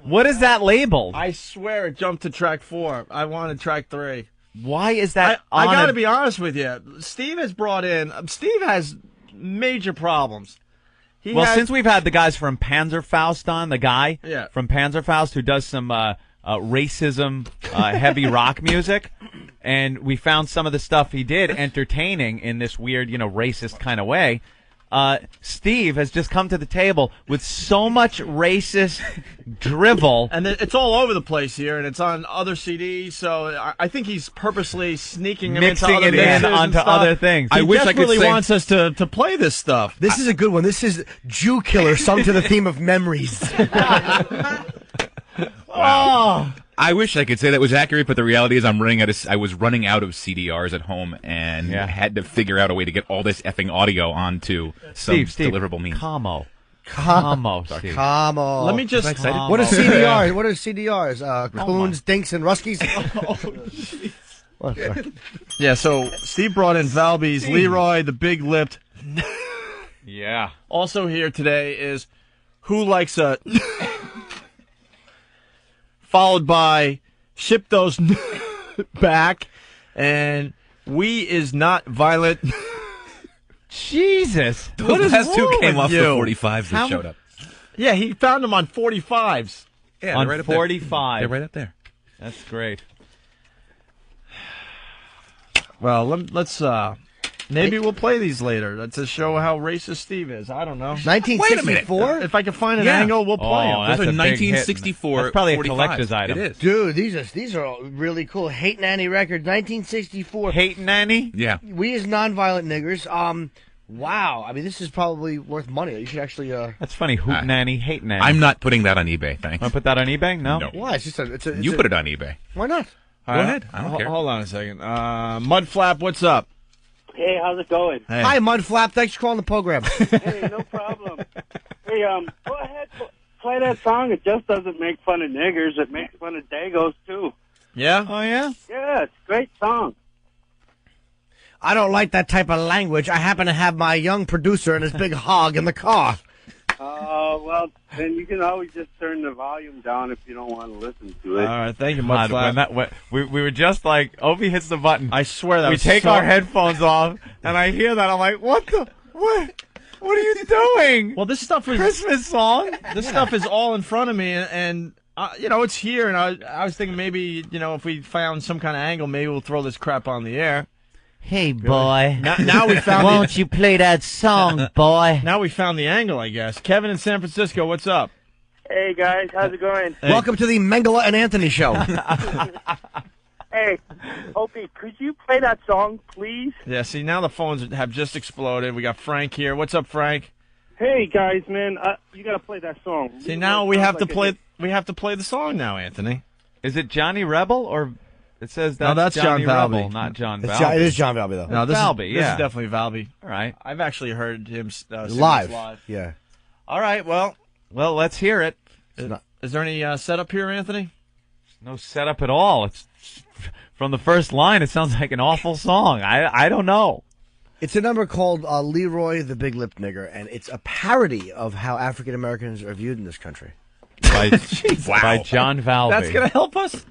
What is that labeled? I swear it jumped to track 4. I wanted track 3. Why is that I on got to a- be honest with you. Steve has brought in... Steve has major problems. Since we've had the guys from Panzerfaust on, the guy from Panzerfaust who does some racism, heavy rock music, and we found some of the stuff he did entertaining in this weird, racist kind of way. Steve has just come to the table with so much racist drivel. And it's all over the place here, and it's on other CDs, so I think he's purposely sneaking them Mixing into other it in mixes and onto stuff. other things. He I wish I could desperately say- wants us to play this stuff. This is a good one. This is Jew Killer, sung to the theme of memories. Oh. I wish I could say that was accurate, but the reality is I was running out of CDRs at home and had to figure out a way to get all this effing audio onto some Steve, deliverable means. Camo. Steve. Camo. Let me just... What are CDRs? What are CDRs? Coons, Dinks, and Ruskies? Yeah, so Steve brought in Valby's Leroy, the big-lipped. Yeah. Also here today is Who Likes a... followed by Ship Those Back, and We Is Not Violent. Jesus. What is last two wrong came with off the you? 45s that showed up. Yeah, he found them on 45s. Yeah, on they're right 45. They're right up there. That's great. Well, let's Maybe we'll play these later to show how racist Steve is. I don't know. 1964? If I can find an angle, we'll play them. Those are 1964. That's probably a 45. collector's item. It is. Dude, these are really cool. Hate Nanny record, 1964. Hate Nanny? Yeah. We as nonviolent niggers. Wow. I mean, this is probably worth money. You should actually. That's funny. Hoot Nanny, Hate Nanny. I'm not putting that on eBay. Thanks. Want to put that on eBay? No. Why? It's just You put it on eBay. Why not? Go ahead. I don't care. Hold on a second. Mudflap, what's up? Hey, how's it going? Hey. Hi, Mudflap. Thanks for calling the program. Hey, no problem. Hey, go ahead, play that song. It just doesn't make fun of niggers. It makes fun of dagos, too. Yeah? Oh, yeah? Yeah, it's a great song. I don't like that type of language. I happen to have my young producer and his big hog in the car. Well, then you can always just turn the volume down if you don't want to listen to it. All right, thank you, God, Mudflap. we were just like, Opie hits the button. I swear that we was take so- our headphones off, and I hear that. I'm like, what the? What? What are you doing? Well, this stuff was Christmas song. This stuff is all in front of me, and it's here. And I was thinking maybe, if we found some kind of angle, maybe we'll throw this crap on the air. Hey, boy. Now we found. Won't you play that song, boy? Now we found the angle, I guess. Kevin in San Francisco, what's up? Hey, guys, how's it going? Hey. Welcome to the Mengele and Anthony show. Hey, Opie, could you play that song, please? Yeah, see, now the phones have just exploded. We got Frank here. What's up, Frank? Hey, guys, man, you got to play that song. See, now we have to play. We have to play the song now, Anthony. Is it Johnny Rebel or? It says No, that's Johnny John Rebel, Valby. not John It's Valby. it is John Valby, though. No, this Valby, this yeah. is definitely Valby. All right. I've actually heard him sing live. this live. Yeah. All right. Well, let's hear it. Is there any setup here, Anthony? No setup at all. It's from the first line. It sounds like an awful song. I don't know. It's a number called Leroy the Big Lip Nigger, and it's a parody of how African Americans are viewed in this country. By John Valby. That's gonna help us.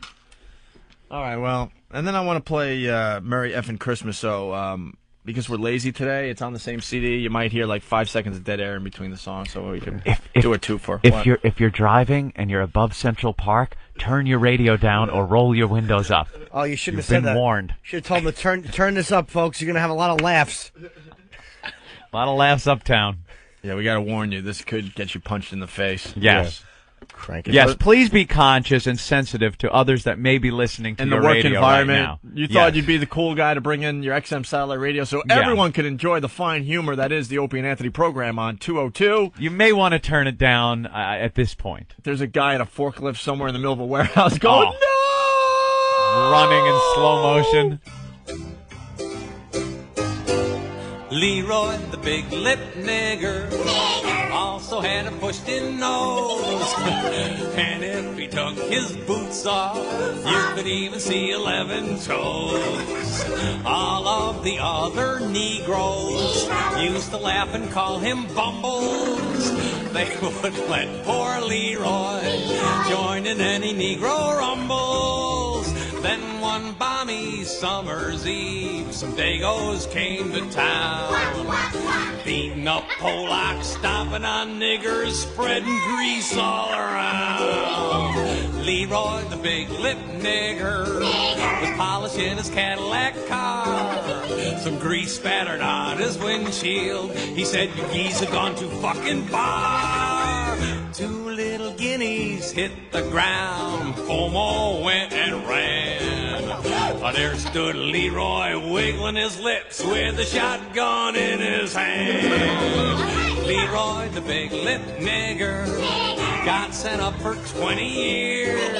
All right. Well, and then I want to play "Merry Effing Christmas." So, because we're lazy today, it's on the same CD. You might hear like 5 seconds of dead air in between the songs, so we can do a two for. If you're driving and you're above Central Park, turn your radio down or roll your windows up. Oh, you shouldn't You've have said been that. warned. Should have told them to turn this up, folks. You're gonna have a lot of laughs. A lot of laughs uptown. Yeah, we got to warn you. This could get you punched in the face. Yes. Crank it. Yes, please be conscious and sensitive to others that may be listening to In your the work radio environment, right now. you thought you'd be the cool guy to bring in your XM satellite radio so everyone could enjoy the fine humor that is the Opie and Anthony program on 202. You may want to turn it down at this point. There's a guy at a forklift somewhere in the middle of a warehouse going, no! Running in slow motion. Leroy, the big lip nigger, also had a pushed-in nose. And if he took his boots off, you could even see 11 toes. All of the other Negroes used to laugh and call him bumbles. They would let poor Leroy join in any Negro rumbles. Then one balmy summer's eve, some Dagos came to town, beating up Polacks, stomping on niggers, spreading grease all around. Leroy, the big lip nigger, was polishing his Cadillac car. Some grease spattered on his windshield. He said, "You geese have gone too fucking far." 2 little guineas hit the ground. FOMO went and ran. There stood Leroy wiggling his lips with a shotgun in his hand. Leroy, the big lip nigger, got sent up for 20 years.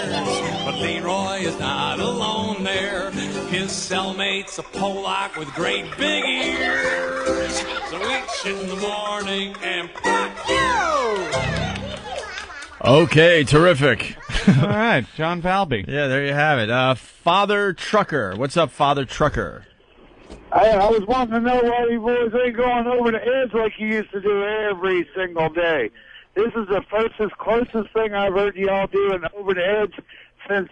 But Leroy is not alone there. His cellmate's a Polack with great big ears. So eat shit in the morning and fuck you! Okay, terrific. All right, John Valby. Yeah, there you have it. Father Trucker. What's up, Father Trucker? I was wanting to know why you boys ain't going over the edge like you used to do every single day. This is the closest thing I've heard y'all doing over the edge since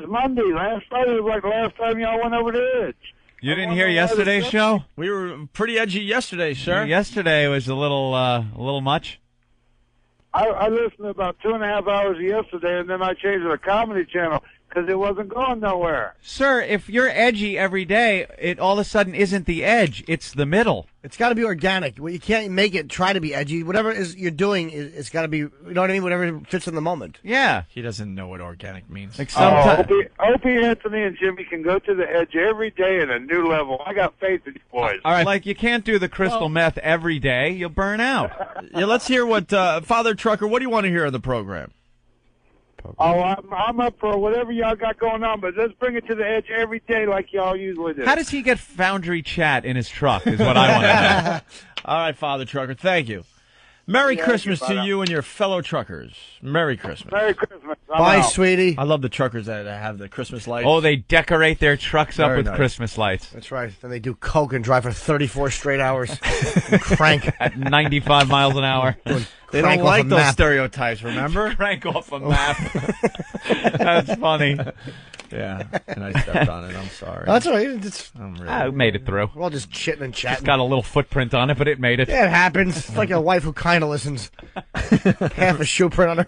Monday. Last Friday was like the last time y'all went over the edge. You didn't hear yesterday's show? We were pretty edgy yesterday, sir. Yesterday was a little much. I listened to about 2.5 hours yesterday, and then I changed to the comedy channel because it wasn't going nowhere. Sir, if you're edgy every day, it all of a sudden isn't the edge; it's the middle. It's got to be organic. Well, you can't make it try to be edgy. Whatever is you're doing, it's got to be. You know what I mean? Whatever fits in the moment. Yeah. He doesn't know what organic means. Like sometimes. Opie Anthony and Jimmy can go to the edge every day at a new level. I got faith in you boys. All right. Like you can't do the crystal meth every day; you'll burn out. Yeah, let's hear what Father Trucker. What do you want to hear on the program? Oh, I'm up for whatever y'all got going on, but let's bring it to the edge every day like y'all usually do. How does he get Foundry Chat in his truck is what I want to know. All right, Father Trucker, thank you. Merry Christmas to you and your fellow truckers. Merry Christmas. Merry Christmas. Bye, sweetie. I love the truckers that have the Christmas lights. Oh, they decorate their trucks up Very with nice. Christmas lights. That's right. Then they do coke and drive for 34 straight hours. Crank at 95 miles an hour. They don't like those stereotypes, remember? Crank off a map. That's funny. Yeah, and I stepped on it. I'm sorry. That's all right. I made it through. We're all just chitting and chatting. It's got a little footprint on it, but it made it. Yeah, it happens. It's like a wife who kind of listens. Half a shoe print on her.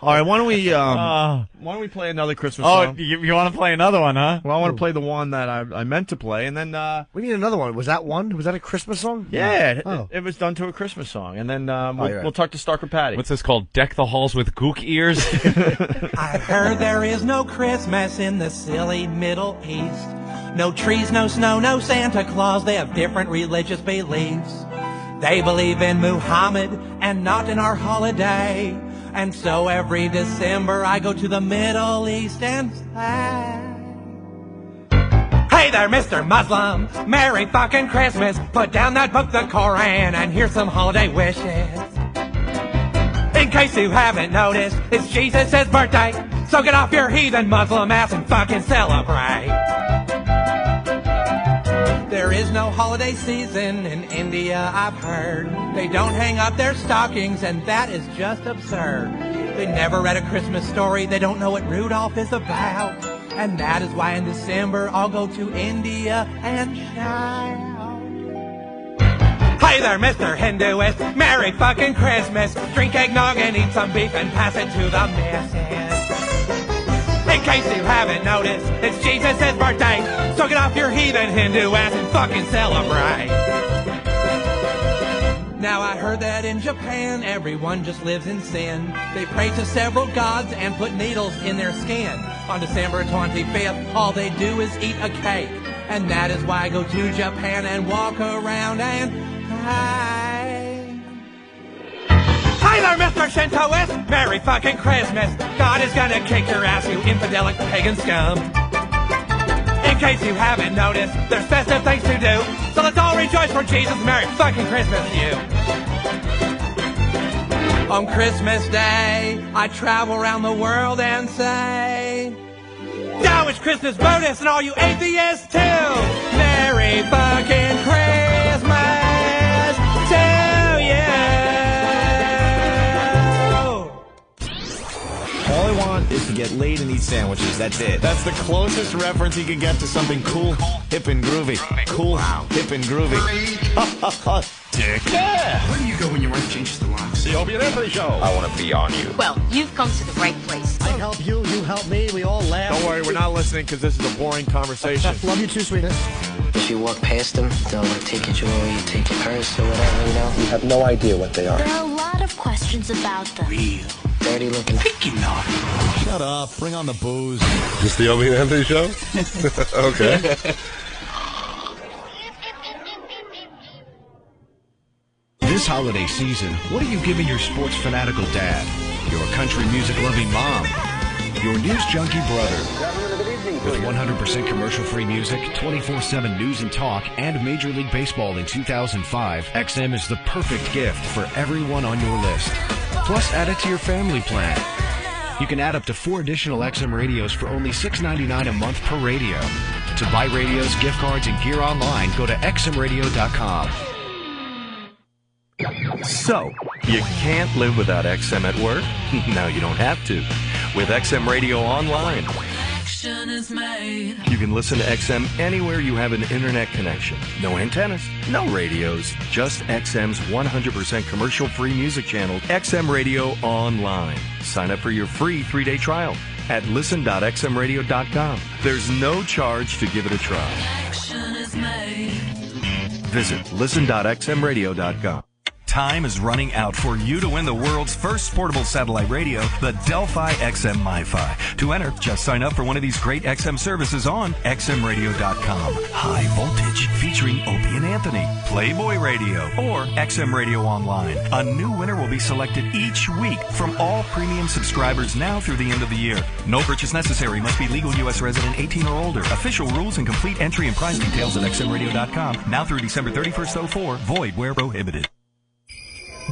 All right, why don't we play another Christmas Oh, song? you want to play another one, huh? Well, I want to play the one that I meant to play, and then we need another one. Was that one? Was that a Christmas song? yeah, Oh. it was done to a Christmas song, and then yeah. we'll talk to Stalker Patty. What's this called? Deck the halls with gook ears? I've heard there is no Christmas in the silly Middle East. No trees, no snow, no Santa Claus. They have different religious beliefs. They believe in Muhammad and not in our holiday. And so every December I go to the Middle East and say, hey there, Mr. Muslim, Merry fucking Christmas. Put down that book, the Koran, and here's some holiday wishes. In case you haven't noticed, it's Jesus' birthday. So get off your heathen Muslim ass and fucking celebrate. There is no holiday season in India, I've heard. They don't hang up their stockings, and that is just absurd. They never read a Christmas story, they don't know what Rudolph is about. And that is why in December I'll go to India and shout. Hey there, Mr. Hinduist, Merry fucking Christmas. Drink eggnog and eat some beef and pass it to the missus. In case you haven't noticed, it's Jesus' birthday. So get off your heathen Hindu ass and fucking celebrate. Now I heard that in Japan, everyone just lives in sin. They pray to several gods and put needles in their skin. On December 25th, all they do is eat a cake. And that is why I go to Japan and walk around and pray. Hi there, Mr. Shintoist! Merry fucking Christmas! God is gonna kick your ass, you infidelic pagan scum! In case you haven't noticed, there's festive things to do, so let's all rejoice for Jesus! Merry fucking Christmas to you! On Christmas Day, I travel around the world and say, now it's Christmas bonus and all you atheists too! Merry fucking Christmas to you! All I want is to get laid and eat sandwiches. That's it. That's the closest reference you can get to something cool, hip, and groovy. Cool, hip, and groovy. Dick. Yeah. Where do you go when your wife changes the locks? The Opie Anthony Show. I want to be on you. Well, you've come to the right place. I help you, you help me, we all laugh. Don't worry, we're not listening because this is a boring conversation. Love you too, sweetness. If you walk past them, they'll take your jewelry, take your purse or whatever, you know? You have no idea what they are. There are a lot of questions about them. Real. Dirty looking. Pinky naughty. Shut up. Bring on the booze. Is this the Opie Anthony Show? Okay. This holiday season, what are you giving your sports fanatical dad, your country music loving mom, your news junkie brother? With 100% commercial-free music, 24/7 news and talk, and Major League Baseball in 2005, XM is the perfect gift for everyone on your list. Plus, add it to your family plan. You can add up to 4 additional XM radios for only $6.99 a month per radio. To buy radios, gift cards, and gear online, go to xmradio.com. So, you can't live without XM at work? Now you don't have to. With XM Radio Online. is made. You can listen to XM anywhere you have an internet connection. No antennas, no radios, just XM's 100% commercial-free music channel, XM Radio Online. Sign up for your free 3-day trial at listen.xmradio.com. There's no charge to give it a try. Action is made. Visit listen.xmradio.com. Time is running out for you to win the world's first portable satellite radio, the Delphi XM MiFi. To enter, just sign up for one of these great XM services on xmradio.com. High Voltage, featuring Opie and Anthony, Playboy Radio, or XM Radio Online. A new winner will be selected each week from all premium subscribers now through the end of the year. No purchase necessary. Must be legal U.S. resident 18 or older. Official rules and complete entry and price details at xmradio.com. Now through December 31st, 04. Void where prohibited.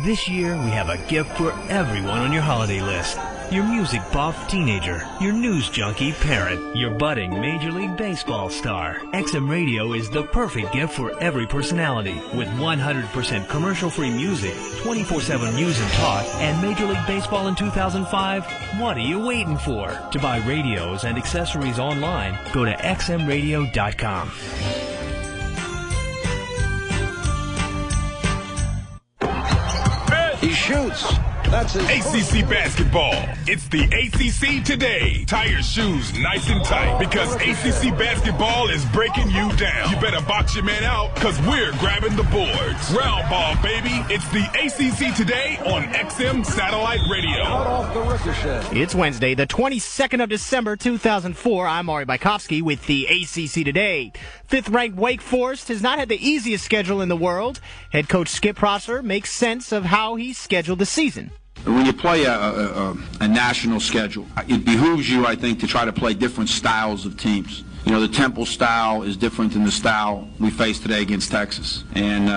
This year, we have a gift for everyone on your holiday list. Your music buff teenager, your news junkie parent, your budding Major League Baseball star. XM Radio is the perfect gift for every personality. With 100% commercial-free music, 24/7 news and talk, and Major League Baseball in 2005, what are you waiting for? To buy radios and accessories online, go to xmradio.com. He shoots. That's his ACC basketball. It's the ACC today. Tie your shoes nice and tight because ACC basketball is breaking you down. You better box your man out because we're grabbing the boards. Round ball, baby. It's the ACC today on XM Satellite Radio. Out off the ricochet. It's Wednesday, the 22nd of December, 2004. I'm Ari Bykowski with the ACC Today. Fifth-ranked Wake Forest has not had the easiest schedule in the world. Head coach Skip Prosser makes sense of how he scheduled the season. When you play a national schedule, it behooves you, I think, to try to play different styles of teams. You know, the Temple style is different than the style we face today against Texas. And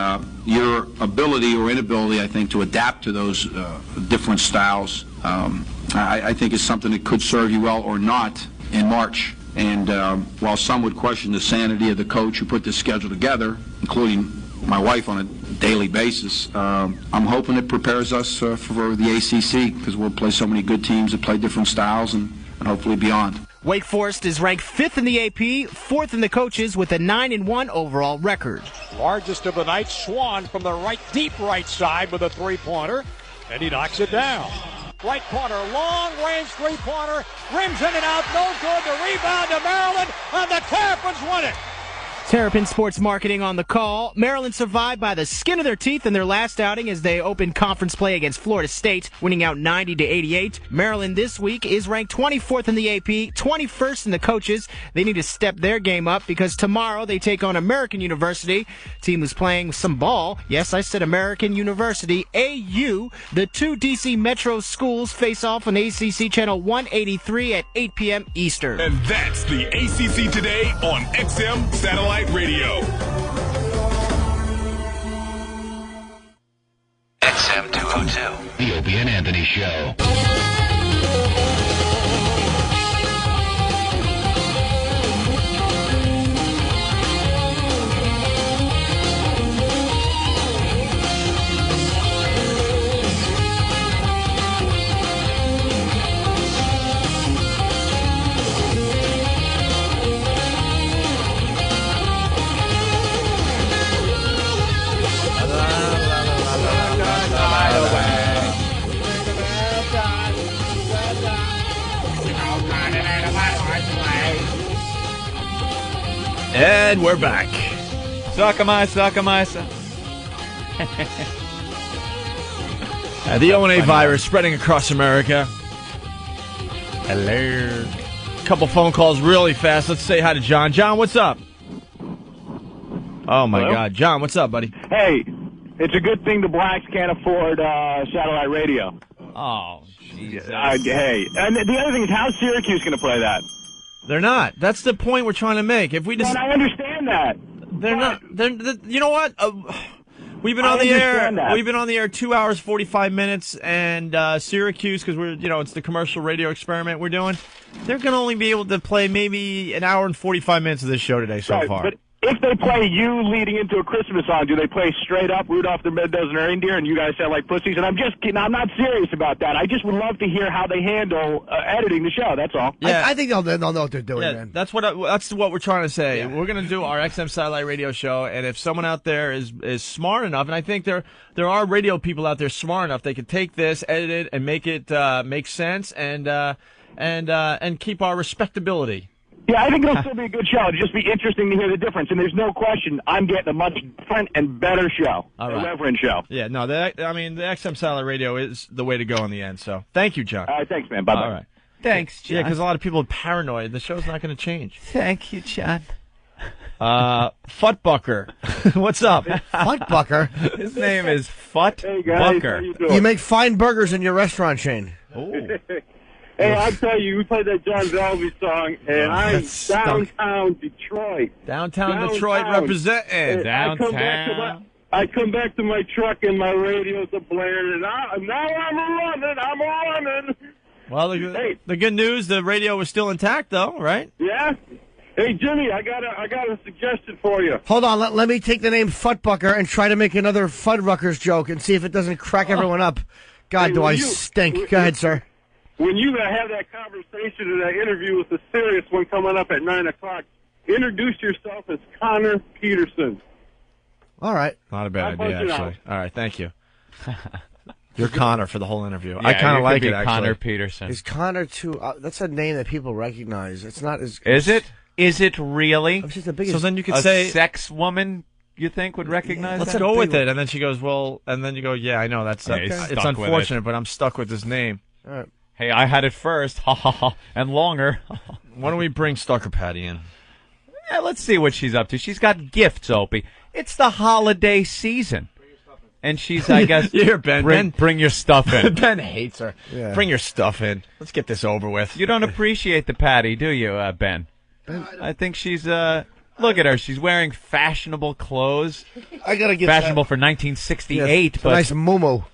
your ability or inability, I think, to adapt to those different styles, I think is something that could serve you well or not in March. And while some would question the sanity of the coach who put this schedule together, including my wife on a daily basis, I'm hoping it prepares us for the ACC because we'll play so many good teams that play different styles and hopefully beyond. Wake Forest is ranked 5th in the AP, 4th in the coaches with a 9-1 overall record. Largest of the night, Swan from the right, deep right side with a three-pointer, and he knocks it down. Right corner, long-range three-pointer, rims in and out, no good. The rebound to Maryland, and the Terrapins win it. Terrapin Sports Marketing on the call. Maryland survived by the skin of their teeth in their last outing as they opened conference play against Florida State, winning out 90-88. Maryland this week is ranked 24th in the AP, 21st in the coaches. They need to step their game up because tomorrow they take on American University. Team is playing some ball. Yes, I said American University. AU. The two D.C. Metro schools face off on ACC Channel 183 at 8 p.m. Eastern. And that's the ACC Today on XM Satellite Radio. XM 202. The Opie and Anthony Show. And we're back. Suck-a-my. The O&A virus spreading across America. Hello. Couple phone calls really fast. Let's say hi to John. John, what's up? Oh, my Hello? God. John, what's up, buddy? Hey, it's a good thing the blacks can't afford satellite radio. Oh, Jesus. Hey, and the other thing is, how's Syracuse going to play that? They're not. That's the point we're trying to make. If we just, And I understand that. they're not. You know what? We've been on the air. That. We've been on the air 2 hours 45 minutes, and Syracuse, because it's the commercial radio experiment we're doing. They're going to only be able to play maybe an hour and 45 minutes of this show today so far. But if they play you leading into a Christmas song, do they play straight up Rudolph the Red-Nosed Reindeer and you guys sound like pussies? And I'm just kidding. I'm not serious about that. I just would love to hear how they handle editing the show. That's all. Yeah. I think they'll know what they're doing, man. That's what we're trying to say. Yeah. We're going to do our XM Satellite Radio show, and if someone out there is smart enough, and I think there are radio people out there smart enough, they could take this, edit it, and make it make sense, and keep our respectability. Yeah, I think it'll still be a good show. It'll just be interesting to hear the difference. And there's no question I'm getting a much different and better show. All right. A reverend show. Yeah, no, the XM Satellite Radio is the way to go in the end. So thank you, John. All right, thanks, man. Bye-bye. All right. Thanks, John. Yeah, because a lot of people are paranoid. The show's not going to change. Thank you, John. Futtbucker. What's up? Futtbucker? His name is Futtbucker. Hey, guys, how you doing? You make fine burgers in your restaurant chain. Oh. Hey, I'll tell you, we played that John Velvey song, and I'm downtown Detroit. Downtown Detroit representing. Downtown. I come back to my truck, and my radios are blaring, and now I'm running. Well, the good news, the radio was still intact, though, right? Yeah. Hey, Jimmy, I got a suggestion for you. Hold on, let me take the name Futtbucker and try to make another Fuddruckers joke and see if it doesn't crack everyone up. God, Hey, do I you- stink. Go ahead, sir. When you have that conversation and that interview with the serious one coming up at 9 o'clock, introduce yourself as Connor Peterson. All right. Not a bad I'll idea, punch it actually. All right, thank you. You're Connor for the whole interview. Yeah, I kind you of like could it, be actually. Connor Peterson. Is Connor too... that's a name that people recognize. It's not as... Is it? Is it really? I'm just the biggest... So then you could a say... sex woman, you think, would recognize Let's that? go with it. And then she goes, well, and then you go, yeah, I know. That's Okay. He's it's stuck with unfortunate, but I'm stuck with this name. All right. Hey, I had it first, ha ha ha, and longer. Why don't we bring Stalker Patty in? Yeah, let's see what she's up to. She's got gifts, Opie. It's the holiday season. And she's, I guess, Here, Ben. bring your stuff in. Ben hates her. Yeah. Bring your stuff in. Let's get this over with. You don't appreciate the Patty, do you, Ben? I think she's, look at her. She's wearing fashionable clothes. I gotta get fashionable for 1968, It's but a nice muumuu.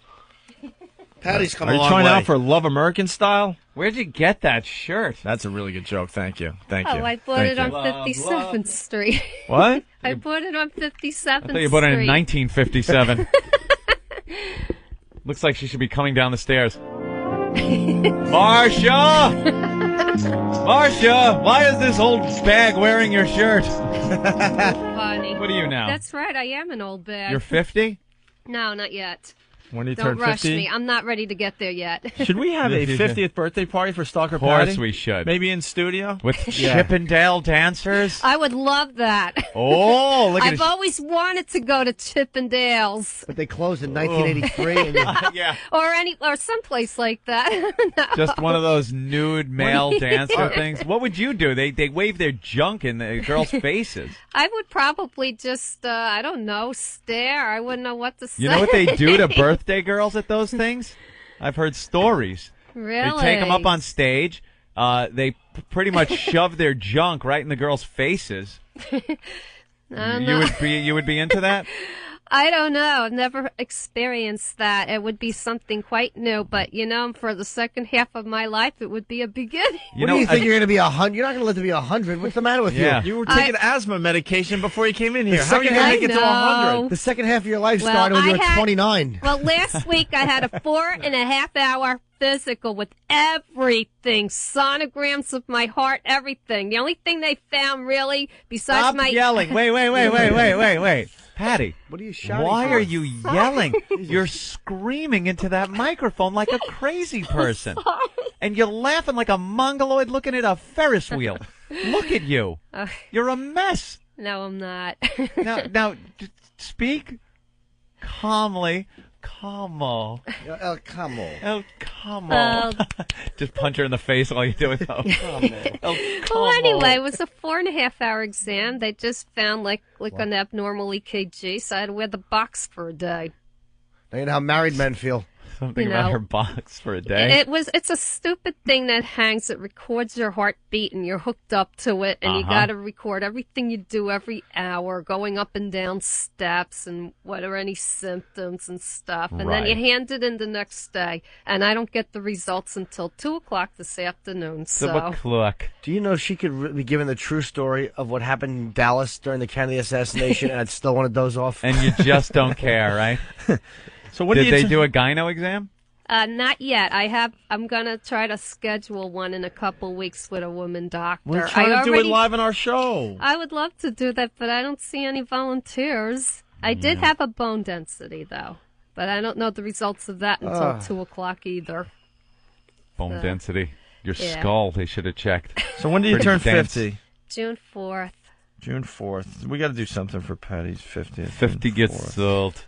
Patty's come Are a you long trying way. out for Love American style? where'd you get that shirt? That's a really good joke. Thank you. Thank you. Oh, I bought Thank it you. on 57th Street. What? I bought it on 57th Street. I thought you bought it in 1957. Looks like she should be coming down the stairs. Marcia! Marcia, why is this old bag wearing your shirt? Funny. What are you now? That's right, I am an old bag. You're 50? No, not yet. When do you Don't turn rush 50? me. I'm not ready to get there yet. Should we have a 50th birthday party for Stalker Of course Patty? we should. Maybe in studio? With Chippendale dancers? I would love that. Oh, look at I've always wanted to go to Chippendales. But they closed in 1983. And yeah. Or someplace like that. No. Just one of those nude male dancer things. What would you do? They wave their junk in the girls' faces. I would probably just, I don't know, stare. I wouldn't know what to say. You know what they do to birthday girls at those things? I've heard stories. Really? They take them up on stage. They pretty much shove their junk right in the girls' faces. I don't know. You would be into that? I don't know. I've never experienced that. It would be something quite new, but for the second half of my life, it would be a beginning. What do you think you're going to be 100? You're not going to live to be 100. What's the matter with you? You were taking asma medication before you came in here. The How are you going to make it to 100? The second half of your life Well, started when you were I had- 29. Well, last week I had a 4.5-hour physical with everything, sonograms of my heart, everything. The only thing they found really, besides Stop my yelling. Wait. Patty, what are you shouting why for? are you yelling? You're screaming into that microphone like a crazy person. And you're laughing like a mongoloid looking at a Ferris wheel. Look at you. You're a mess. No, I'm not. Now, speak calmly. Como. El Camo. El Como. Just punch her in the face while you do it, though. Well, anyway, it was a 4.5-hour exam. They just found like an abnormal EKG, so I had to wear the box for a day. Now you know how married men feel. Something about her box for a day. It's a stupid thing that hangs. It records your heartbeat, and you're hooked up to it, and you got to record everything you do every hour, going up and down steps, and what are any symptoms and stuff. And then you hand it in the next day, and I don't get the results until 2:00 this afternoon. So, do you know she could be given the true story of what happened in Dallas during the Kennedy assassination, and I'd still want to doze off? And you just don't care, right? So when did they do a gyno exam? Not yet. I'm gonna try to schedule one in a couple weeks with a woman doctor. We're trying to do it live on our show. I would love to do that, but I don't see any volunteers. I did have a bone density though, but I don't know the results of that until 2:00 either. Bone density. Your skull. They should have checked. So when do you turn 50? June 4th. June 4th. We got to do something for Patty's 50th. 50 gets sold.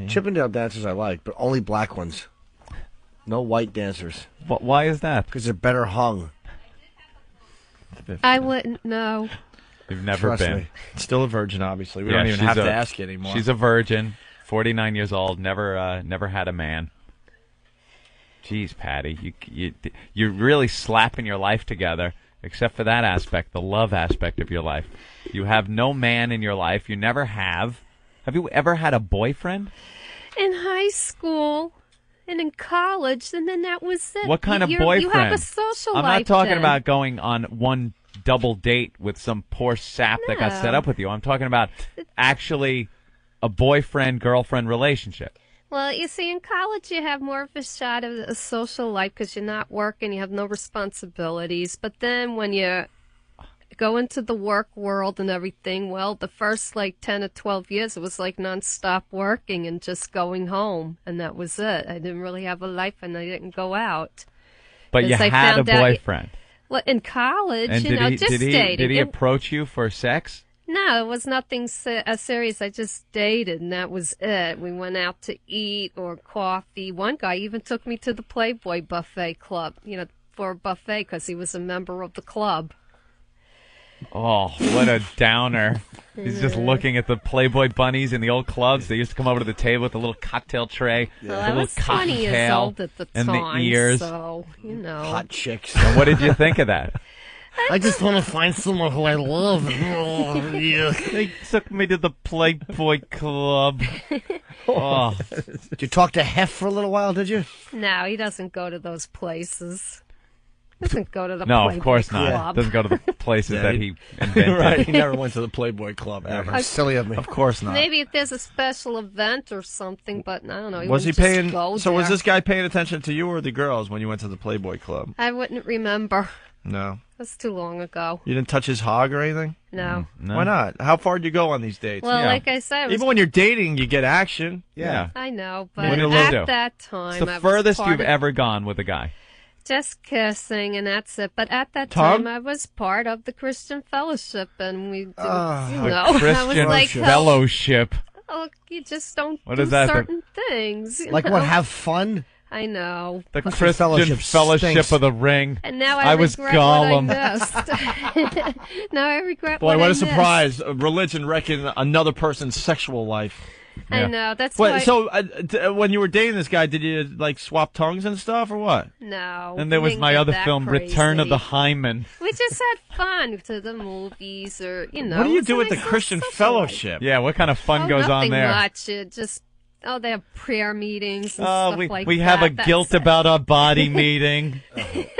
Chippendale dancers I like, but only black ones. No white dancers. Why is that? Because they're better hung. I wouldn't know. You've never Trust been. me. Still a virgin, obviously. We don't even have to ask you anymore. She's a virgin, 49 years old, never had a man. Jeez, Patty, you're really slapping your life together, except for that aspect, the love aspect of your life. You have no man in your life. You never have. Have you ever had a boyfriend? In high school and in college, and then that was it. What kind of boyfriend? You have a social life. I'm not talking then. about going on one double date with some poor sap that got set up with you. I'm talking about actually a boyfriend-girlfriend relationship. Well, you see, in college you have more of a shot of a social life because you're not working, you have no responsibilities. But then when you go into the work world and everything, well, the first 10 or 12 years, it was like nonstop working and just going home, and that was it. I didn't really have a life, and I didn't go out. But you had a boyfriend. Well, in college, and just dating. Did he approach you for sex? No, it was nothing serious. I just dated, and that was it. We went out to eat or coffee. One guy even took me to the Playboy Buffet Club, for a buffet because he was a member of the club. Oh, what a downer. He's just looking at the Playboy bunnies in the old clubs. They used to come over to the table with a little cocktail tray. Well, I was 20 years old at the time, and the ears. so, Hot chicks. And what did you think of that? I just want to find someone who I love. Oh, yeah. They took me to the Playboy Club. Oh. Did you talk to Hef for a little while, did you? No, he doesn't go to those places. Doesn't go to the no, Playboy of course Club. not. Doesn't go to the places that he invented. Right, he never went to the Playboy Club ever. Silly of me. Of course not. Maybe if there's a special event or something, but I don't know. Was he wouldn't just paying? go So was there. this guy paying attention to you or the girls when you went to the Playboy Club? I wouldn't remember. No. That's too long ago. You didn't touch his hog or anything? No. No. Why not? How far do you go on these dates? Well, like I said, even when you're dating, you get action. Yeah. I know, What but do you at do? that time, It's the I was furthest part you've of- ever gone with a guy. Just kissing, and that's it. But at that Tongue? time, I was part of the Christian Fellowship, and we, The I was Christian like, Fellowship. oh, you just don't What do is that? certain things. you Like know? what, have fun? I know. The but- Christian Fellowship of the Ring. And now I was regret Gollum. what I missed. Now I regret Boy, what what I a missed. surprise. Religion wrecking another person's sexual life. I know. That's Wait, why. so when you were dating this guy, did you swap tongues and stuff or what? No. And there we was didn't my get other that film, crazy. Return of the Hymen. We just had fun to the movies, or what do you it's do a with the nice little Christian social Fellowship? Yeah, what kind of fun goes on nothing there? Much. It just they have prayer meetings and Oh, stuff we like we that. have a That's guilt it. about our body meeting.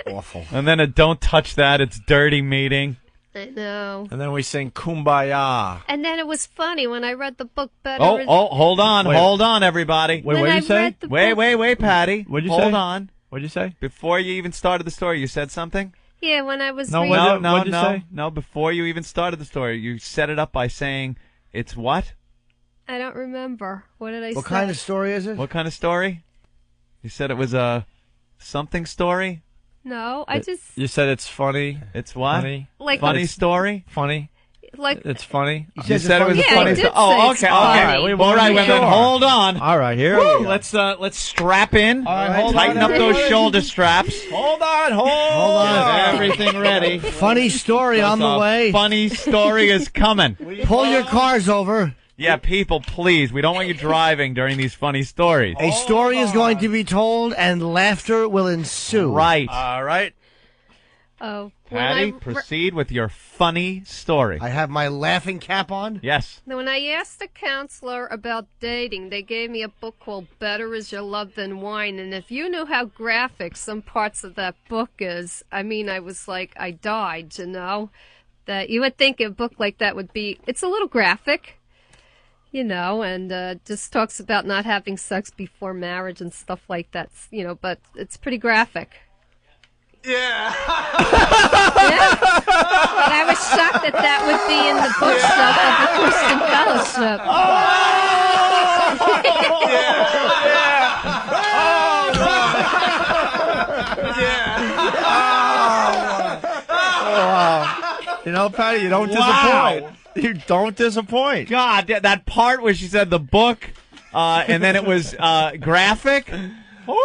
Awful. And then a don't touch that, it's dirty meeting. I know. And then we sing Kumbaya. And then it was funny when I read the book Better. Oh, hold on, everybody. Wait, what did you say? Wait, Patty. What'd you hold say? Hold on. What'd you say? Before you even started the story, you said something? Yeah, when I was No, reading. what'd you say? No. Before you even started the story, you set it up by saying, it's what? I don't remember. What did I say? What kind of story is it? What kind of story? You said it was a something story? No, I just You said it's funny. It's what? Funny. Like- funny story? Funny. like. It's funny. You said it was a Yeah, I funny did story. say Oh, it's okay. funny. All right. We All wanna right. be Well, then sure. hold on. All right, here Woo, we go. let's strap in. All right, hold Tighten on, up those everybody. shoulder straps. Hold on. Get everything ready. Funny story on the A way. Funny story is coming. Pull your cars over. Yeah, people, please. We don't want you driving during these funny stories. A story is going to be told, and laughter will ensue. Right. All right. Oh, Patty, proceed with your funny story. I have my laughing cap on. Yes. When I asked a counselor about dating, they gave me a book called Better Is Your Love Than Wine. And if you knew how graphic some parts of that book is, I mean, I was like, I died, you know? That you would think a book like that would be, it's a little graphic, you know, and just talks about not having sex before marriage and stuff like that, you know, but it's pretty graphic. Yeah. Yeah. But I was shocked that that would be in the bookshelf of the Christian Fellowship. You know, Patty, you don't disappoint. You don't disappoint. God, that part where she said the book, and then it was graphic. Woo!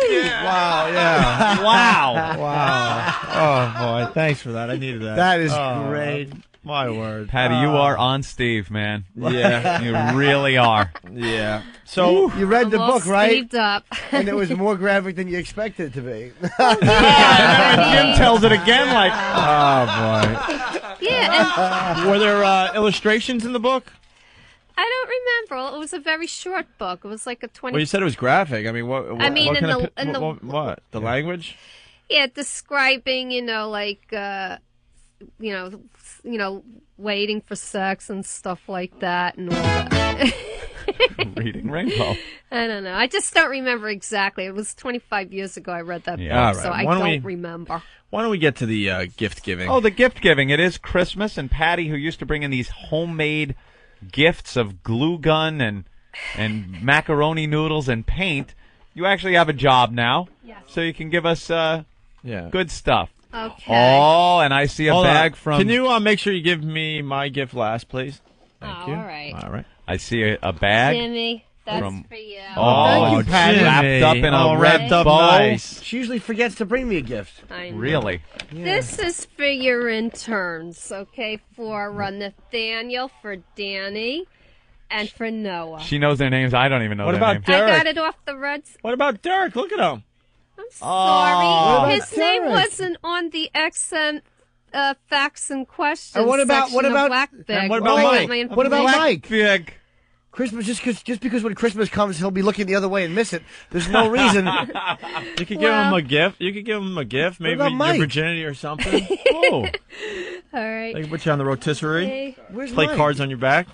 Yeah. Wow, yeah. Wow. Wow. Oh, boy. Thanks for that. I needed that. That is great. My word. Patty, you are on Steve, man. Yeah. You really are. Yeah. So you read the book, right? Steamed up. And it was more graphic than you expected it to be. Jim tells it again like, oh, boy. Yeah. Were there illustrations in the book? I don't remember. It was a very short book. It was like a 20. Well, you said it was graphic. I mean, what? I mean, what in kind the- of, what? The language? Yeah, describing, you know, like, you know, waiting for sex and stuff like that and all that. Reading Rainbow. I don't know. I just don't remember exactly. It was 25 years ago I read that Yeah. book, All so right. I Why don't don't we- remember. Why don't we get to the gift giving? Oh, the gift giving. It is Christmas, and Patty, who used to bring in these homemade gifts of glue gun and macaroni noodles and paint, you actually have a job now, so you can give us good stuff. Okay. Oh, and I see a Hold bag on. from... Can you make sure you give me my gift last, please? Thank you. All right. All right. I see a bag. Jimmy, that's from- for you. Oh, Thank you, Patty. wrapped up in a wrapped red up bow. nice. She usually forgets to bring me a gift. I know. Really? This is for your interns, okay? For Nathaniel, for Danny, and for Noah. She knows their names. I don't even know What their about names. Derek? I got it off the Reds. What about Derek? Look at him. I'm Oh. sorry. What His about name Derek? wasn't on the XM facts and questions. And what about- section what of about- Black and Bag. what about Where I Mike? get my What about information. Mike? Christmas, just because when Christmas comes, he'll be looking the other way and miss it. There's no reason. You could give him a gift. You could give him a gift. Maybe about your Mike? virginity or something. Oh. All right. They can put you on the rotisserie. Okay. Where's Play Mike? cards on your back.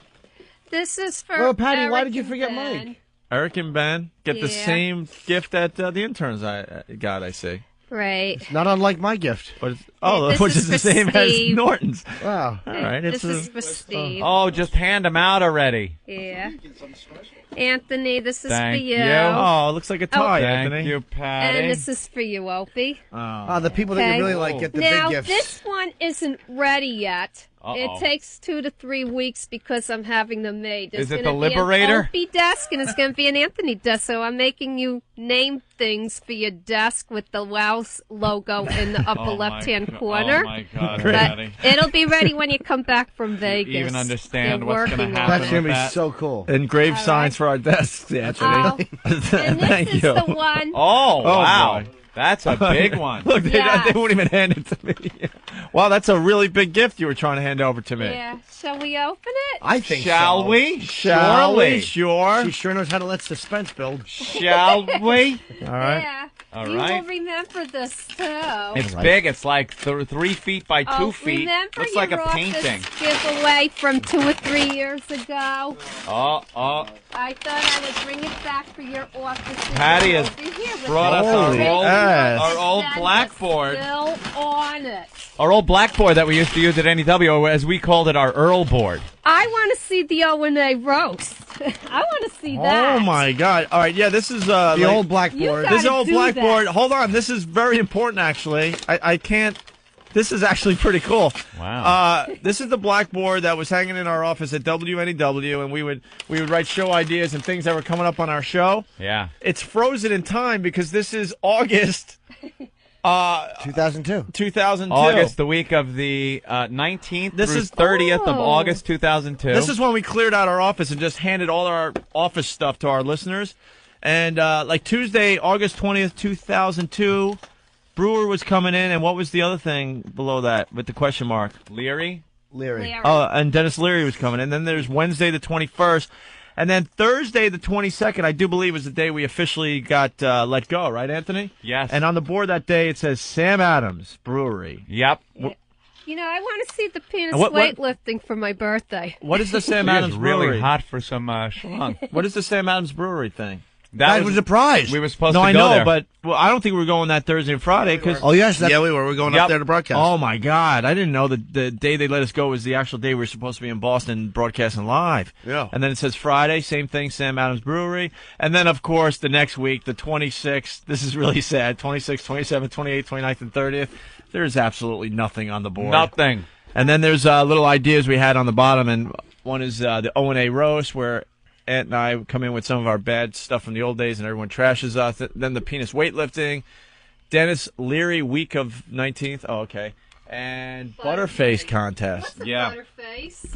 This is for Oh, Patty, why Eric did you and forget Ben. Mike? Eric and Ben get the Yeah. same gift that the interns I got, I see. Right. Not unlike my gift. But it's, This which is is the for same Steve. as Norton's. Wow. All right. This It's is for Steve. Oh, just hand them out already. Yeah. Anthony, this is Thank for you. you. Oh, it looks like a tie, Thank Anthony. you, Patty. And this is for you, Opie. The people that Okay. you really like get the Now, big gifts. this one isn't ready yet. Uh-oh. It takes 2 to 3 weeks because I'm having them made. There's Is it gonna the be an Liberator? Opie desk, and it's going to be an Anthony desk. So I'm making you name things for your desk with the WOW's logo in the upper Oh, my left-hand God. corner. Oh, my God, But Patty. it'll be ready when you come back from Vegas. even understand They're what's gonna working on happen it. That's going to be that. so cool. Engraved All signs right. for our desks, Anthony. Oh, and this Thank is you. the one. Oh, wow. boy. That's a big one. Look, they Yes. won't even hand it to me. Wow, that's a really big gift you were trying to hand over to me. Yeah. Shall we open it? I think Shall so. we? Shall we? Surely. Sure. She sure knows how to let suspense build. Shall we? All right. Yeah. All you right. will remember this too. It's big. It's like 3 feet by 2 feet. Remember Looks your like a office painting. giveaway from 2 or 3 years ago. Oh. I thought I would bring it back for your office. Patty has brought us Holy ass. our old blackboard. Still on it. Our old blackboard that we used to use at NEW, or as we called it, our Earl board. I want to see the O&A roast. I want to see that. Oh my God! All right, yeah, this is The old blackboard. You This gotta old do blackboard. that. Hold on, this is very important. Actually, I can't. This is actually pretty cool. Wow. This is the blackboard that was hanging in our office at WNEW, and we would write show ideas and things that were coming up on our show. Yeah. It's frozen in time because this is August 2002. 2002. August, the week of the 19th through 30th of August 2002. This is when we cleared out our office and just handed all our office stuff to our listeners. And like Tuesday, August 20th, 2002, Brewer was coming in. And what was the other thing below that with the question mark? Leary. Oh, and Dennis Leary was coming in. Then there's Wednesday the 21st. And then Thursday the 22nd, I do believe, was the day we officially got let go, right, Anthony? Yes. And on the board that day, it says Sam Adams Brewery. Yep. You know, I want to see the penis What- weightlifting for my birthday. What is the Sam She is Adams really Brewery? hot for some schlong. What is the Sam Adams Brewery thing? That was a prize. We were supposed No, to I go know, there. but I don't think we were going that Thursday and Friday. Cause, Oh, yes. Yeah, we were. We were going up there to broadcast. Oh, my God. I didn't know that the day they let us go was the actual day we were supposed to be in Boston broadcasting live. Yeah. And then it says Friday, same thing, Sam Adams Brewery. And then, of course, the next week, the 26th, this is really sad, 26th, 27th, 28th, 29th, and 30th, there's absolutely nothing on the board. Nothing. And then there's little ideas we had on the bottom, and one is the O&A roast, where Ant and I come in with some of our bad stuff from the old days, and everyone trashes us. Then the penis weightlifting, Dennis Leary week of 19th. Oh, okay. And Butterface contest. What's a Yeah. butterface?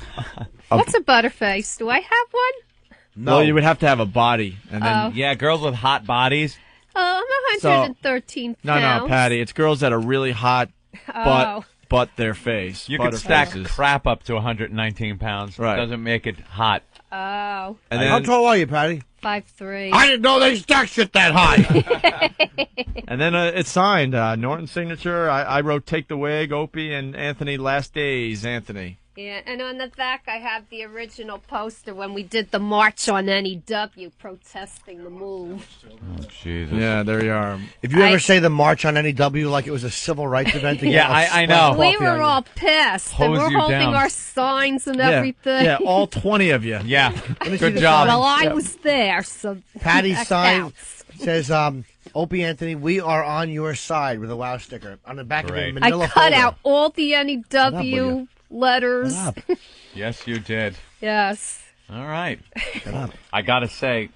What's a butterface? Do I have one? No. Well, you would have to have a body, and then Oh. Yeah, girls with hot bodies. Oh, I'm 113 no, pounds. Patty. It's girls that are really hot, Oh. but their face. You could stack crap up to 119 pounds. Right. Doesn't make it hot. Oh. And then, How tall are you, Patty? 5'3". I didn't know they stack shit that high. and then it's signed. Norton's signature. I wrote "Take the Wig," Opie, and Anthony. Last days, Anthony. Yeah, and on the back I have the original poster when we did the march on NEW protesting the move. Oh, Jesus. Yeah, there you are. If you ever say the march on NEW like it was a civil rights event, Yeah, I know. We were all pissed, and Hose we're you holding down. our signs and everything. Yeah, all 20 of you. Yeah, see good the job. Well, I was there, so Patty's that sign counts. says, Opie Anthony, we are on your side with a WOW sticker. On the back Great. of the manila I cut folder. out all the Shut up, will NEW you? letters. Shut up. Yes, you did. Yes. All right. Shut up. I gotta say,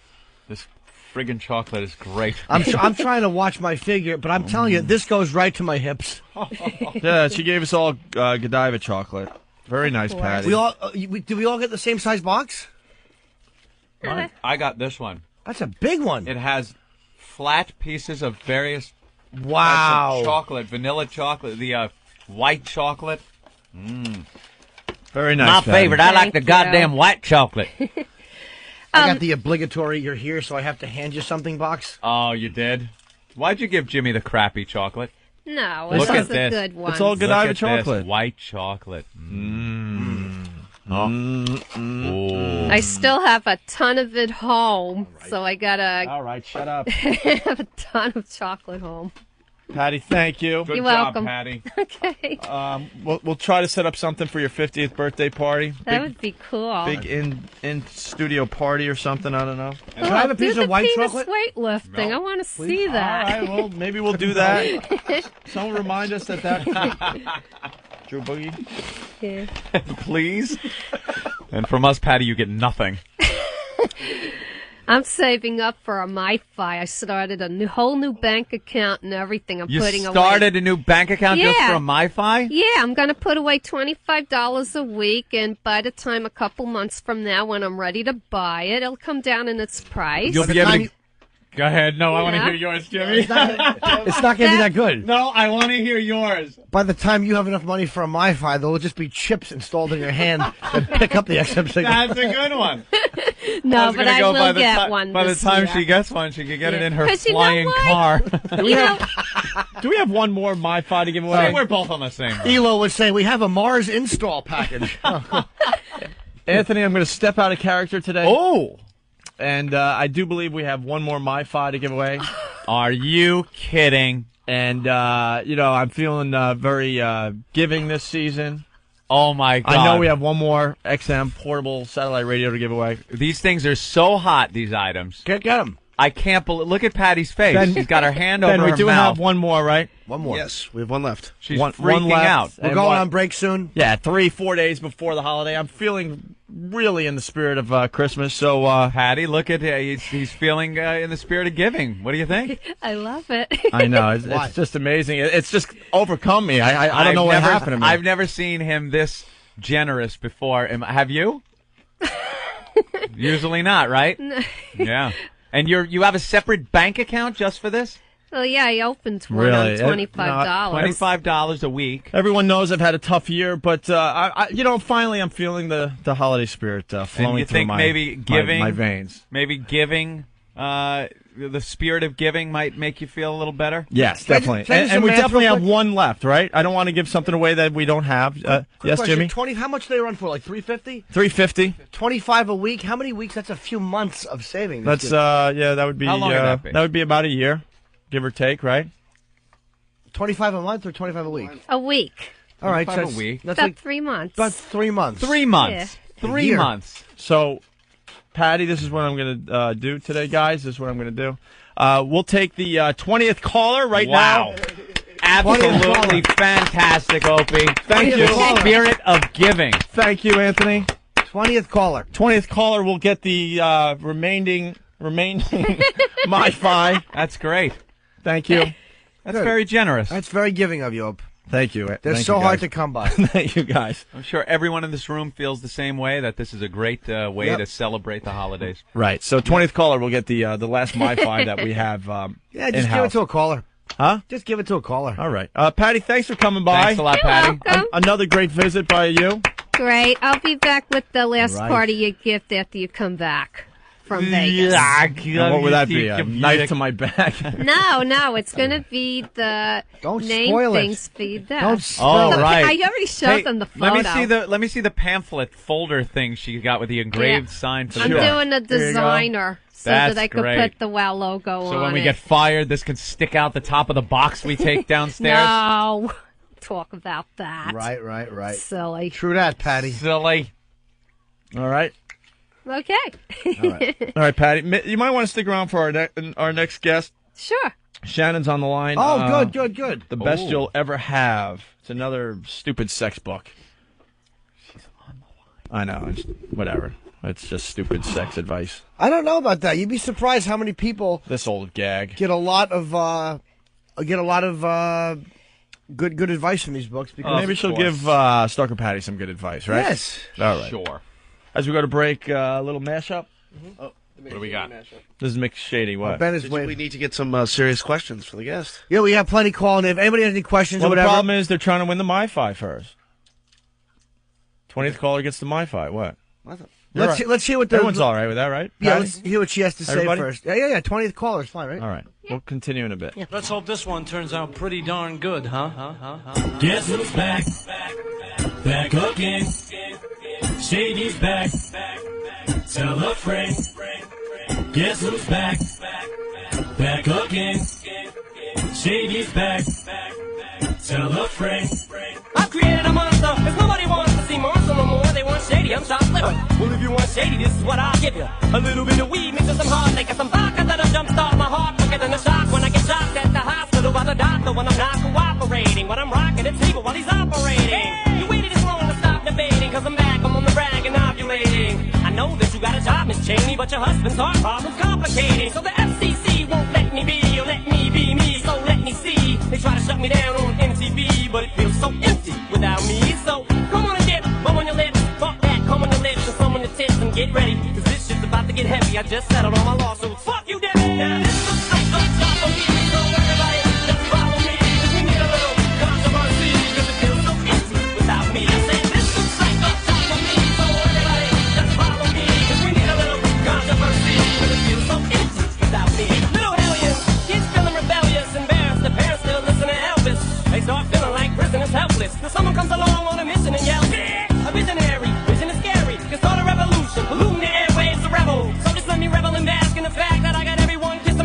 this friggin' chocolate is great. I'm trying to watch my figure, but I'm telling you, this goes right to my hips. Yeah, she gave us all Godiva chocolate. Very nice, Patty. We all do we all get the same size box? I got this one. That's a big one. It has flat pieces of various Wow. types of chocolate, vanilla chocolate, the white chocolate. Very nice. My Patty. favorite. I like the Thank you. goddamn white chocolate. I got the obligatory "you're here, so I have to hand you something" box. Oh, you did? Why'd you give Jimmy the crappy chocolate? No, it Look was at a this. good one. It's all Look Godiva at chocolate. this white chocolate. I still have a ton of it home, so I gotta All right, shut up. have a ton of chocolate home. Patty, thank you. Good You're job, welcome. Patty. Okay, We'll try to set up something for your 50th birthday party. that would be cool. Big in studio party or something. I don't know. Can I have a piece do of white the penis chocolate? weightlifting. I want to see All that. right, well, maybe we'll do that. Someone remind us that. Drew Boogie. Yeah. Please. And from us, Patty, you get nothing. I'm saving up for a MiFi. I started a whole new bank account and everything. I'm You putting started a new bank account just Yeah. for a MiFi? Yeah, I'm going to put away $25 a week, and by the time a couple months from now, when I'm ready to buy it, it'll come down in its price. You'll be able to... Go ahead. No, I want to Yeah. hear yours, Jimmy. It's not going to be that good. No, I want to hear yours. By the time you have enough money for a MiFi, there will just be chips installed in your hand that pick up the XM signal. That's a good one. No, was but gonna I go will get one By the this time year. she gets one, she can get it Yeah. in her 'Cause you know flying what? car. You know, Do we have one more MiFi to give away? We're both on the same. Elo would say, we have a Mars install package. Anthony, I'm going to step out of character today. Oh! And I do believe we have one more MiFi to give away. Are you kidding? And, I'm feeling very giving this season. Oh, my God. I know we have one more XM portable satellite radio to give away. These things are so hot, these items. Can't get them. I can't believe... Look at Patty's face. Ben- She's got her hand Ben, over we her do mouth. have one more, right? One more. Yes, we have one left. She's one freaking left. out. We're And going what- on break soon. Yeah, 3-4 days before the holiday. I'm feeling really in the spirit of Christmas. So, Patty, look at he's feeling in the spirit of giving. What do you think? I love it. I know it's just amazing. It's just overcome me. I don't know what happened to me. I've never seen him this generous before. Have you? Usually not, right? No. Yeah. And you have a separate bank account just for this? Well, yeah, I opened one Really? on $25. $25 a week. Everyone knows I've had a tough year, but finally I'm feeling the holiday spirit flowing and you through think maybe giving my veins. Maybe giving, the spirit of giving might make you feel a little better. Yes, definitely. And we definitely have one left, right? I don't want to give something away that we don't have. Yes, question, Jimmy? 20. How much do they run for? Like $350? $350. 25 a week. How many weeks? That's a few months of saving. That's that would be How long would that be? That would be about a year, give or take, right? 25 a month or 25 a week? A week. All right, 25 so a week. That's About like 3 months. about 3 months. 3 months. Yeah. 3 year. months. So, Patty, this is what I'm going to do today, guys. This is what I'm going to do. We'll take the 20th caller right now. Absolutely fantastic, Opie. Thank you. The spirit of giving. Thank you, Anthony. 20th caller. 20th caller will get the remaining MiFi. That's great. Thank you. That's very generous. That's very giving of you, Ope. Thank you. They're so hard to come by. Thank you, guys. I'm sure everyone in this room feels the same way, that this is a great way to celebrate the holidays. Right. So 20th caller will get the last MiFi that we have Yeah, just in-house. give it to a caller. Huh? Just give it to a caller. All right. Patty, thanks for coming by. Thanks a lot, You're Patty. welcome. Another great visit by you. Great. I'll be back with the last Right. part of your gift after you come back from Vegas. And what would that be? A knife to my back? No, it's going to be the Don't name spoil it. things for you. Don't Oh, Look, right. I already showed them the photo. Let me see the pamphlet folder thing she got with the engraved sign for the I'm door. doing a There you go. designer so That's that I could great. put the WOW logo on So when we it. get fired, this can stick out the top of the box we take downstairs. No. Talk about that. Right. Silly. True that, Patty. Silly. All right. Okay. All right, Patty. You might want to stick around for our next guest. Sure. Shannon's on the line. Oh, good. The best you'll ever have. It's another stupid sex book. She's on the line. I know. Whatever. It's just stupid sex advice. I don't know about that. You'd be surprised how many people This old gag. get a lot of good advice from these books. Because Maybe she'll give Stalker Patty some good advice, right? Yes. All right. Sure. As we go to break, a little mashup. What do we got? This is Mick Shady. What? Ben is We waiting. need to get some serious questions for the guest. Yeah, we have plenty calling. If anybody has any questions Well, or the whatever, problem is they're trying to win the MiFi first. 20th caller gets the MiFi. What? You're right. let's hear what the Everyone's all right with that, right? Yeah, Patty? let's hear what she has to Everybody? say first. Yeah. 20th caller is fine, right? All right. We'll continue in a bit. Let's hope this one turns out pretty darn good, huh? Guess who's back? Back again. Shady's back. Tell a friend. Guess who's back? Back again. Shady's back. Tell a friend. I've created a monster, cause nobody wants to see monster no more. They want shady, I'm chopped liver. Well, if you want shady, this is what I'll give you. A little bit of weed mixed with some hard liquor, some vodka that'll jumpstart my heart quicker than a shock when I get shocked at the hospital by the doctor when I'm not cooperating. When I'm rocking the table while he's operating. Hey! You waited this long to stop debating, cause I'm back, I'm on the rag and ovulating. I know that you got a job, Miss Cheney, but your husband's heart problem's complicating. So the FCC won't let me be, or let me be me, so let me see. They try to shut me down on MTV, but it feels so empty without me. So come on and dip, bum on your lips, fuck that, come on your lips and some on your tits and get ready, cause this shit's about to get heavy. I just settled all my lawsuits. Fuck you, Debbie! Now this looks like a job for me, so everybody just follow me, cause we need a little controversy, cause it feels so empty without me. I said this looks like a job for me, so everybody just follow me, cause we need a little controversy, cause it feels so empty without me. Little hellions, kids feeling rebellious, embarrassed, the parents still listen to Elvis. They start feeling like prisoners helpless, till someone comes along on a mission and yells, yeah! A visionary, vision is scary, can start a revolution, polluting the airwaves, a rebel. So just let me revel and bask in the fact that I got everyone kissing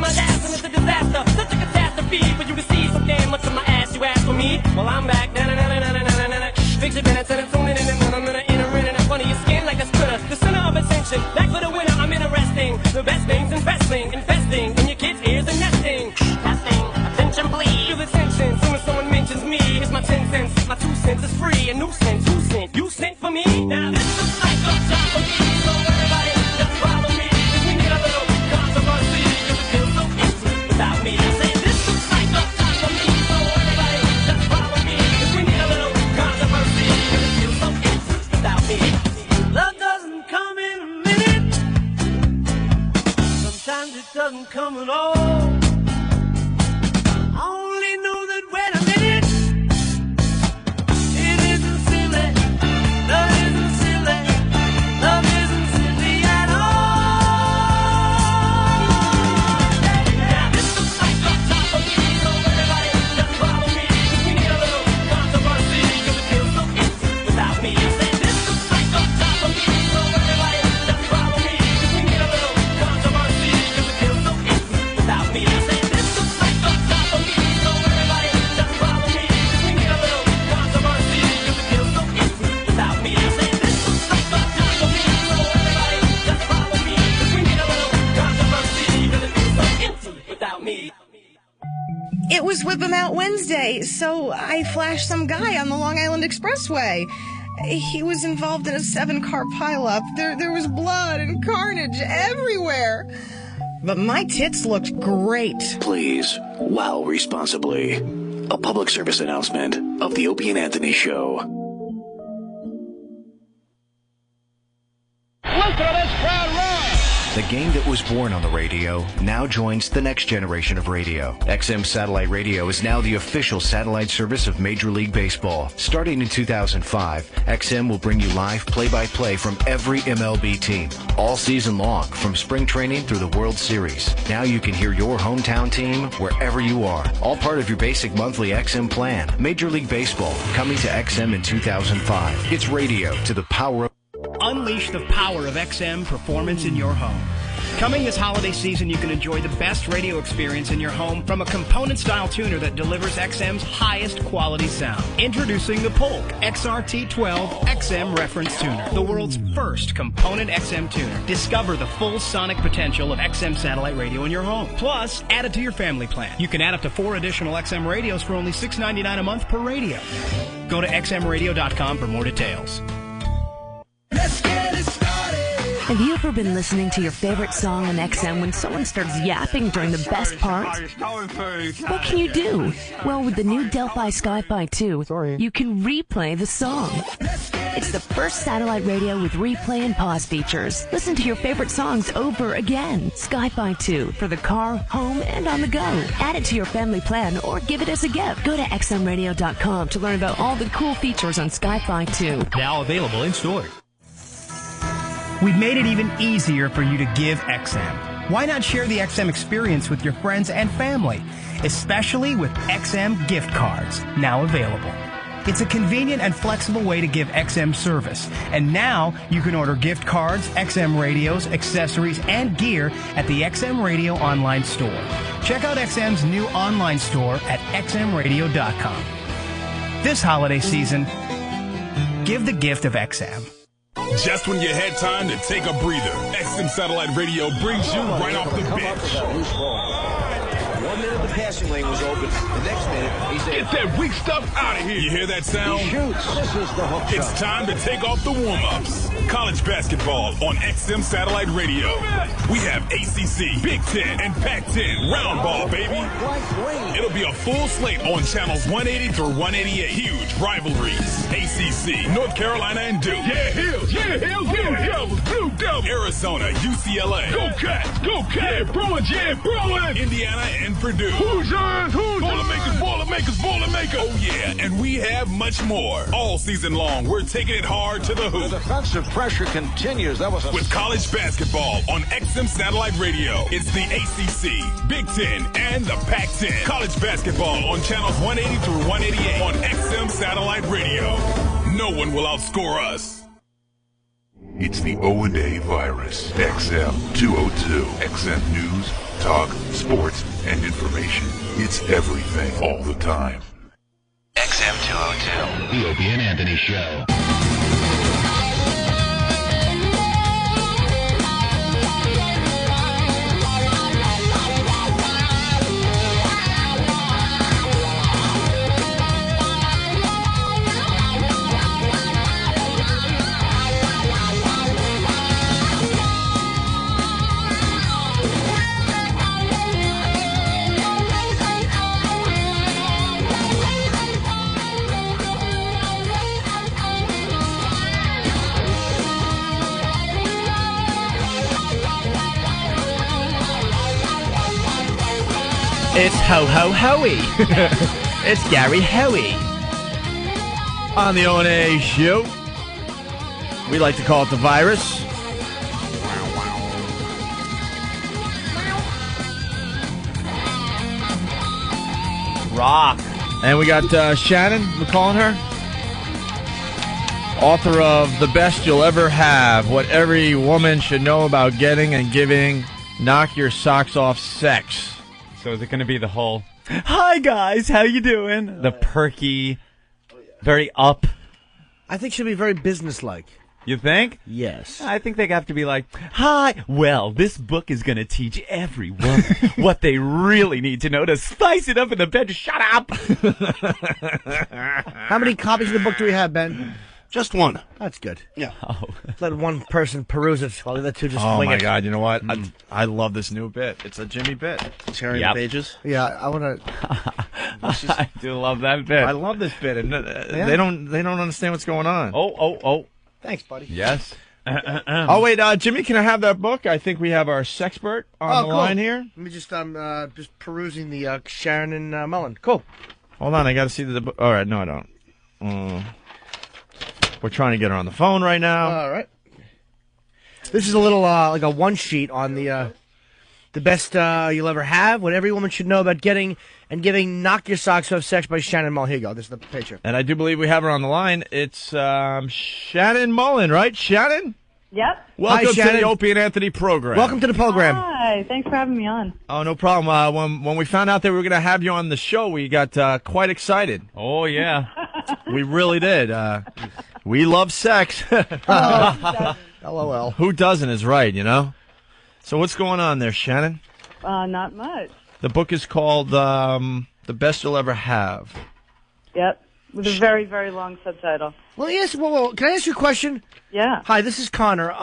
coming home. I only know that when I'm in it, it isn't silly. Love isn't silly. Love isn't silly at all. Now this looks like the top of me, so everybody just follow me. 'Cause we need a little controversy, 'cause it feels so empty without me. I said this looks like the top of me, so everybody just follow me. 'Cause we need a little controversy, 'cause it feels so empty without me. I said this looks like the top of me, so everybody just follow me. 'Cause we need a little controversy, 'cause it feels so empty without me. I said this looks like the top of me, so everybody just follow me. 'Cause we need a little controversy, 'cause it feels so empty without me. It was Whip 'em Out Wednesday, so I flashed some guy on the Long Island Expressway. He was involved in a 7-car pileup. There was blood and carnage everywhere. But my tits looked great. Please, wow responsibly. A public service announcement of the Opie and Anthony Show. Listen to this crowd roar! The game that was born on the radio now joins the next generation of radio. XM Satellite Radio is now the official satellite service of Major League Baseball. Starting in 2005, XM will bring you live play-by-play from every MLB team, all season long, from spring training through the World Series. Now you can hear your hometown team wherever you are, all part of your basic monthly XM plan. Major League Baseball, coming to XM in 2005. It's radio to the power of... Unleash the power of XM performance in your home. Coming this holiday season, you can enjoy the best radio experience in your home from a component-style tuner that delivers XM's highest quality sound. Introducing the Polk XRT12 XM Reference Tuner, the world's first component XM tuner. Discover the full sonic potential of XM satellite radio in your home. Plus, add it to your family plan. You can add up to 4 additional XM radios for only $6.99 a month per radio. Go to xmradio.com for more details. Let's get it started. Have you ever been listening to your favorite song on XM when someone starts yapping during the best part? What can you do? Well, with the new Delphi Sky-Fi 2, you can replay the song. It's the first satellite radio with replay and pause features. Listen to your favorite songs over again. Sky-Fi 2 for the car, home, and on the go. Add it to your family plan or give it as a gift. Go to xmradio.com to learn about all the cool features on Sky-Fi 2. Now available in stores. We've made it even easier for you to give XM. Why not share the XM experience with your friends and family, especially with XM gift cards, now available. It's a convenient and flexible way to give XM service. And now you can order gift cards, XM radios, accessories, and gear at the XM Radio online store. Check out XM's new online store at xmradio.com. This holiday season, give the gift of XM. Just when you had time to take a breather, XM Satellite Radio brings you right off the bench. 1 minute the passing lane was open. The next minute, he said, "Get that weak stuff out of here." You hear that sound? He shoots. This is the hook It's shot. time to take off the warm-ups. College basketball on XM Satellite Radio. We have ACC, Big Ten, and Pac-10 round ball, baby. It'll be a full slate on channels 180 through 188. Huge rivalries. ACC, North Carolina and Duke. Yeah, Hills. Yeah, Hills. Yeah, Devils. Blue Devils. Arizona, UCLA. Go Cats. Go Cats. Yeah, Bruins. Yeah, Bruins. Indiana and Purdue. Hoosiers. Boilermakers. Boilermakers. Boilermakers. Oh, yeah, and we have much more. All season long, we're taking it hard to the hoop. The defensive pressure continues. That was With college basketball on XM Satellite Radio. It's the ACC, Big Ten, and the Pac-10. College basketball on channels 180 through 188 on XM Satellite Radio. No one will outscore us. It's the O&A virus. XM 202. XM News, talk, sports, and information. It's everything all the time. XM 202. The Opie and Anthony Show. It's Ho-Ho-Hoey. It's Gary Hoey. On the O&A show, we like to call it the virus. Rock. And we got Shannon, we're calling her. Author of The Best You'll Ever Have, What Every Woman Should Know About Getting and Giving Knock Your Socks Off Sex. So is it going to be the whole, hi guys, how you doing? The perky, very up. I think she'll be very businesslike. You think? Yes. I think they have to be like, hi, well, this book is going to teach every woman what they really need to know to spice it up in the bed. Shut up! How many copies of the book do we have, Ben? Just one. That's good. Yeah. Oh. Let one person peruse it while the other two just Oh wing my it. God! You know what? I love this new bit. It's a Jimmy bit. Tearing the pages. Yeah, I want to. I do love that bit. I love this bit, and they don't understand what's going on. Oh. Thanks, buddy. Yes. Oh wait, Jimmy, can I have that book? I think we have our sexpert on the line here. Let me just just perusing the Shannon Moller. Cool. Hold on, I got to see the book. All right, no, I don't. We're trying to get her on the phone right now. All right. This is a little like a one sheet on the best you'll ever have. What every woman should know about getting and giving Knock Your Socks Off Sex by Shannon Moller. Here you go. This is the picture. And I do believe we have her on the line. It's Shannon Moller, right? Shannon? Yep. Welcome Hi, Shannon. to the Opie and Anthony program. Welcome to the program. Hi. Thanks for having me on. Oh, no problem. When we found out that we were going to have you on the show, we got quite excited. Oh, yeah. We really did. We love sex. LOL. Who doesn't is right, you know? So what's going on there, Shannon? Not much. The book is called The Best You'll Ever Have. Yep. With a very, very long subtitle. Well, yes. Whoa. Can I ask you a question? Yeah. Hi, this is Connor.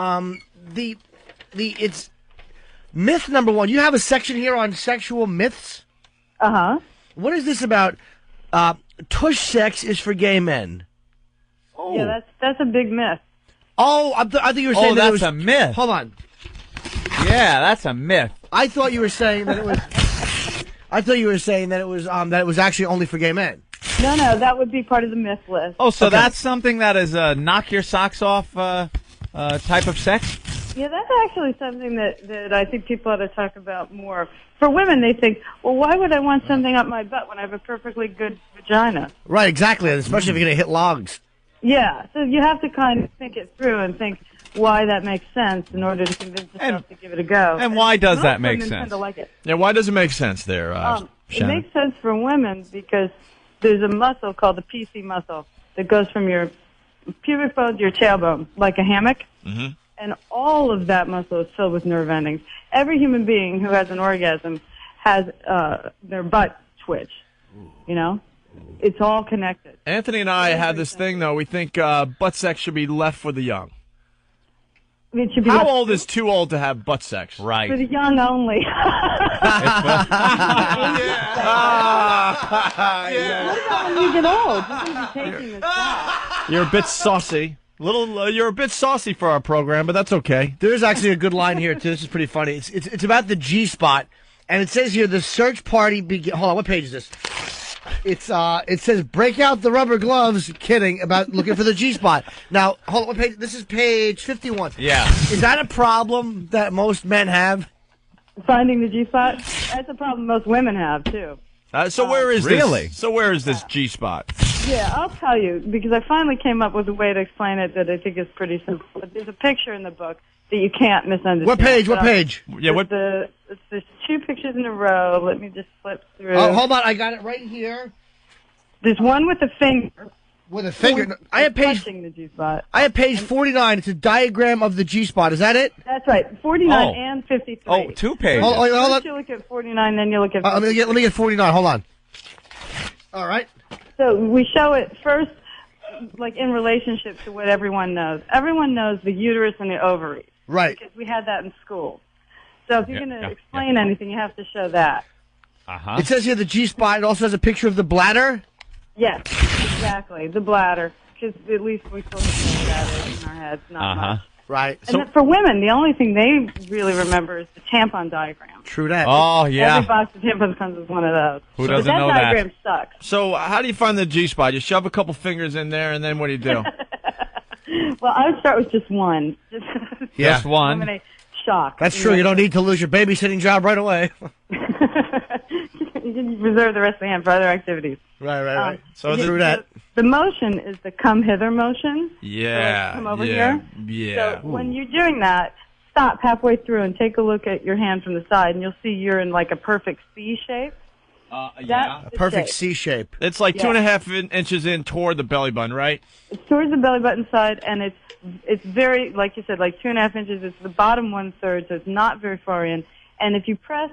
It's myth number one. You have a section here on sexual myths. Uh-huh. What is this about? Tush sex is for gay men. Oh. Yeah, that's a big myth. Oh, I thought you were saying that it was a myth. Hold on. Yeah, that's a myth. I thought you were saying that it was. I thought you were saying that it was actually only for gay men. No, that would be part of the myth list. Oh, so that's something that is a knock your socks off type of sex? Yeah, that's actually something that I think people ought to talk about more. For women, they think, well, why would I want something up my butt when I have a perfectly good vagina? Right, exactly. Especially if you're going to hit logs. Yeah, so you have to kind of think it through and think why that makes sense in order to convince yourself to give it a go. And why does that most make women sense? tend to like it. Yeah, why does it make sense there, It Shannon? makes sense for women because there's a muscle called the PC muscle that goes from your pubic bone to your tailbone, like a hammock. Mm-hmm. And all of that muscle is filled with nerve endings. Every human being who has an orgasm has their butt twitch. You know? It's all connected. Anthony and I have this thing, though. We think butt sex should be left for the young. It should be How left old is too old to have butt sex? Right. for the young only. What about when you get old? You're going to be taking this back. You're a bit saucy. You're a bit saucy for our program, but that's okay. There's actually a good line here too. This is pretty funny. It's about the G spot, and it says here the search party begin. Hold on, what page is this? It says break out the rubber gloves. Kidding about looking for the G spot. Now hold on, what page? This is page 51. Yeah. Is that a problem that most men have? Finding the G-spot? That's a problem most women have, too. So where is Really? this? So where is this G spot? Yeah, I'll tell you, because I finally came up with a way to explain it that I think is pretty simple. But there's a picture in the book that you can't misunderstand. What page? What page? Yeah, what? There's two pictures in a row. Let me just flip through. Oh, hold on, I got it right here. There's one with a finger. With a finger. I have page. Touching the G-spot. I have page 49. It's a diagram of the G spot. Is that it? That's right. 49 Oh. and 53. Oh, 2 pages. Hold on. First you look at 49, then you look at 53. Let me get 49. Hold on. All right. So we show it first, like in relationship to what everyone knows. Everyone knows the uterus and the ovaries. Right. Because we had that in school. So if you're Yeah, going to yeah, explain anything, you have to show that. Uh-huh. It says here the G spot. It also has a picture of the bladder. Yes, exactly. The bladder. Because at least we still know what that is in our heads, not much. Right. And then for women, the only thing they really remember is the tampon diagram. True that. Oh, yeah. Every box of tampons comes with one of those. Who doesn't but know that that? diagram sucks. So how do you find the G-spot? You shove a couple fingers in there, and then what do you do? Well, I would start with just one. Just one. Eliminate shock. That's true. You don't need to lose your babysitting job right away. You can reserve the rest of the hand for other activities. Right. So through that. The motion is the come hither motion. Yeah. So come over yeah. here. Yeah. So when you're doing that, stop halfway through and take a look at your hand from the side, and you'll see you're in like a perfect C shape. Yeah. A perfect C shape. It's like 2.5 inches in toward the belly button, right? It's towards the belly button side, and it's very, like you said, like 2.5 inches. It's the bottom 1/3, so it's not very far in. And if you press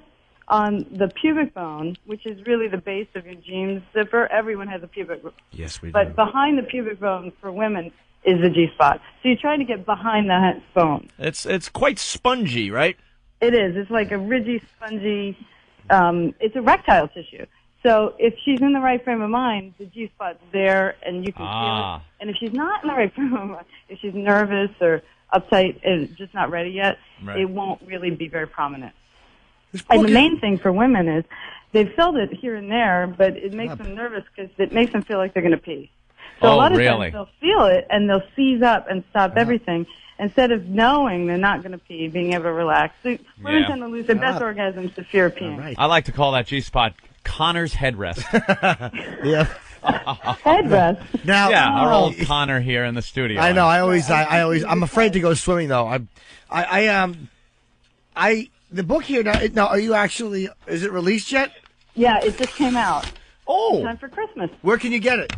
on the pubic bone, which is really the base of your jeans zipper, everyone has a pubic bone. Yes, we do. But behind the pubic bone for women is the G-spot. So you're trying to get behind that bone. It's quite spongy, right? It is. It's like a ridgy, spongy, it's erectile tissue. So if she's in the right frame of mind, the G-spot's there and you can feel it. And if she's not in the right frame of mind, if she's nervous or uptight and just not ready yet, it won't really be very prominent. And the main thing for women is they've felt it here and there, but it makes them nervous because it makes them feel like they're going to pee. So a lot of times they'll feel it and they'll seize up and stop everything. Instead of knowing they're not going to pee, being able to relax. So women tend to lose their best orgasms to fear of peeing. I like to call that G-spot Connor's headrest. Yeah. Headrest? Now, our old Connor here in the studio. I know. I'm afraid to go swimming though. The book here now. Are you actually? Is it released yet? Yeah, it just came out. Oh, time for Christmas. Where can you get it?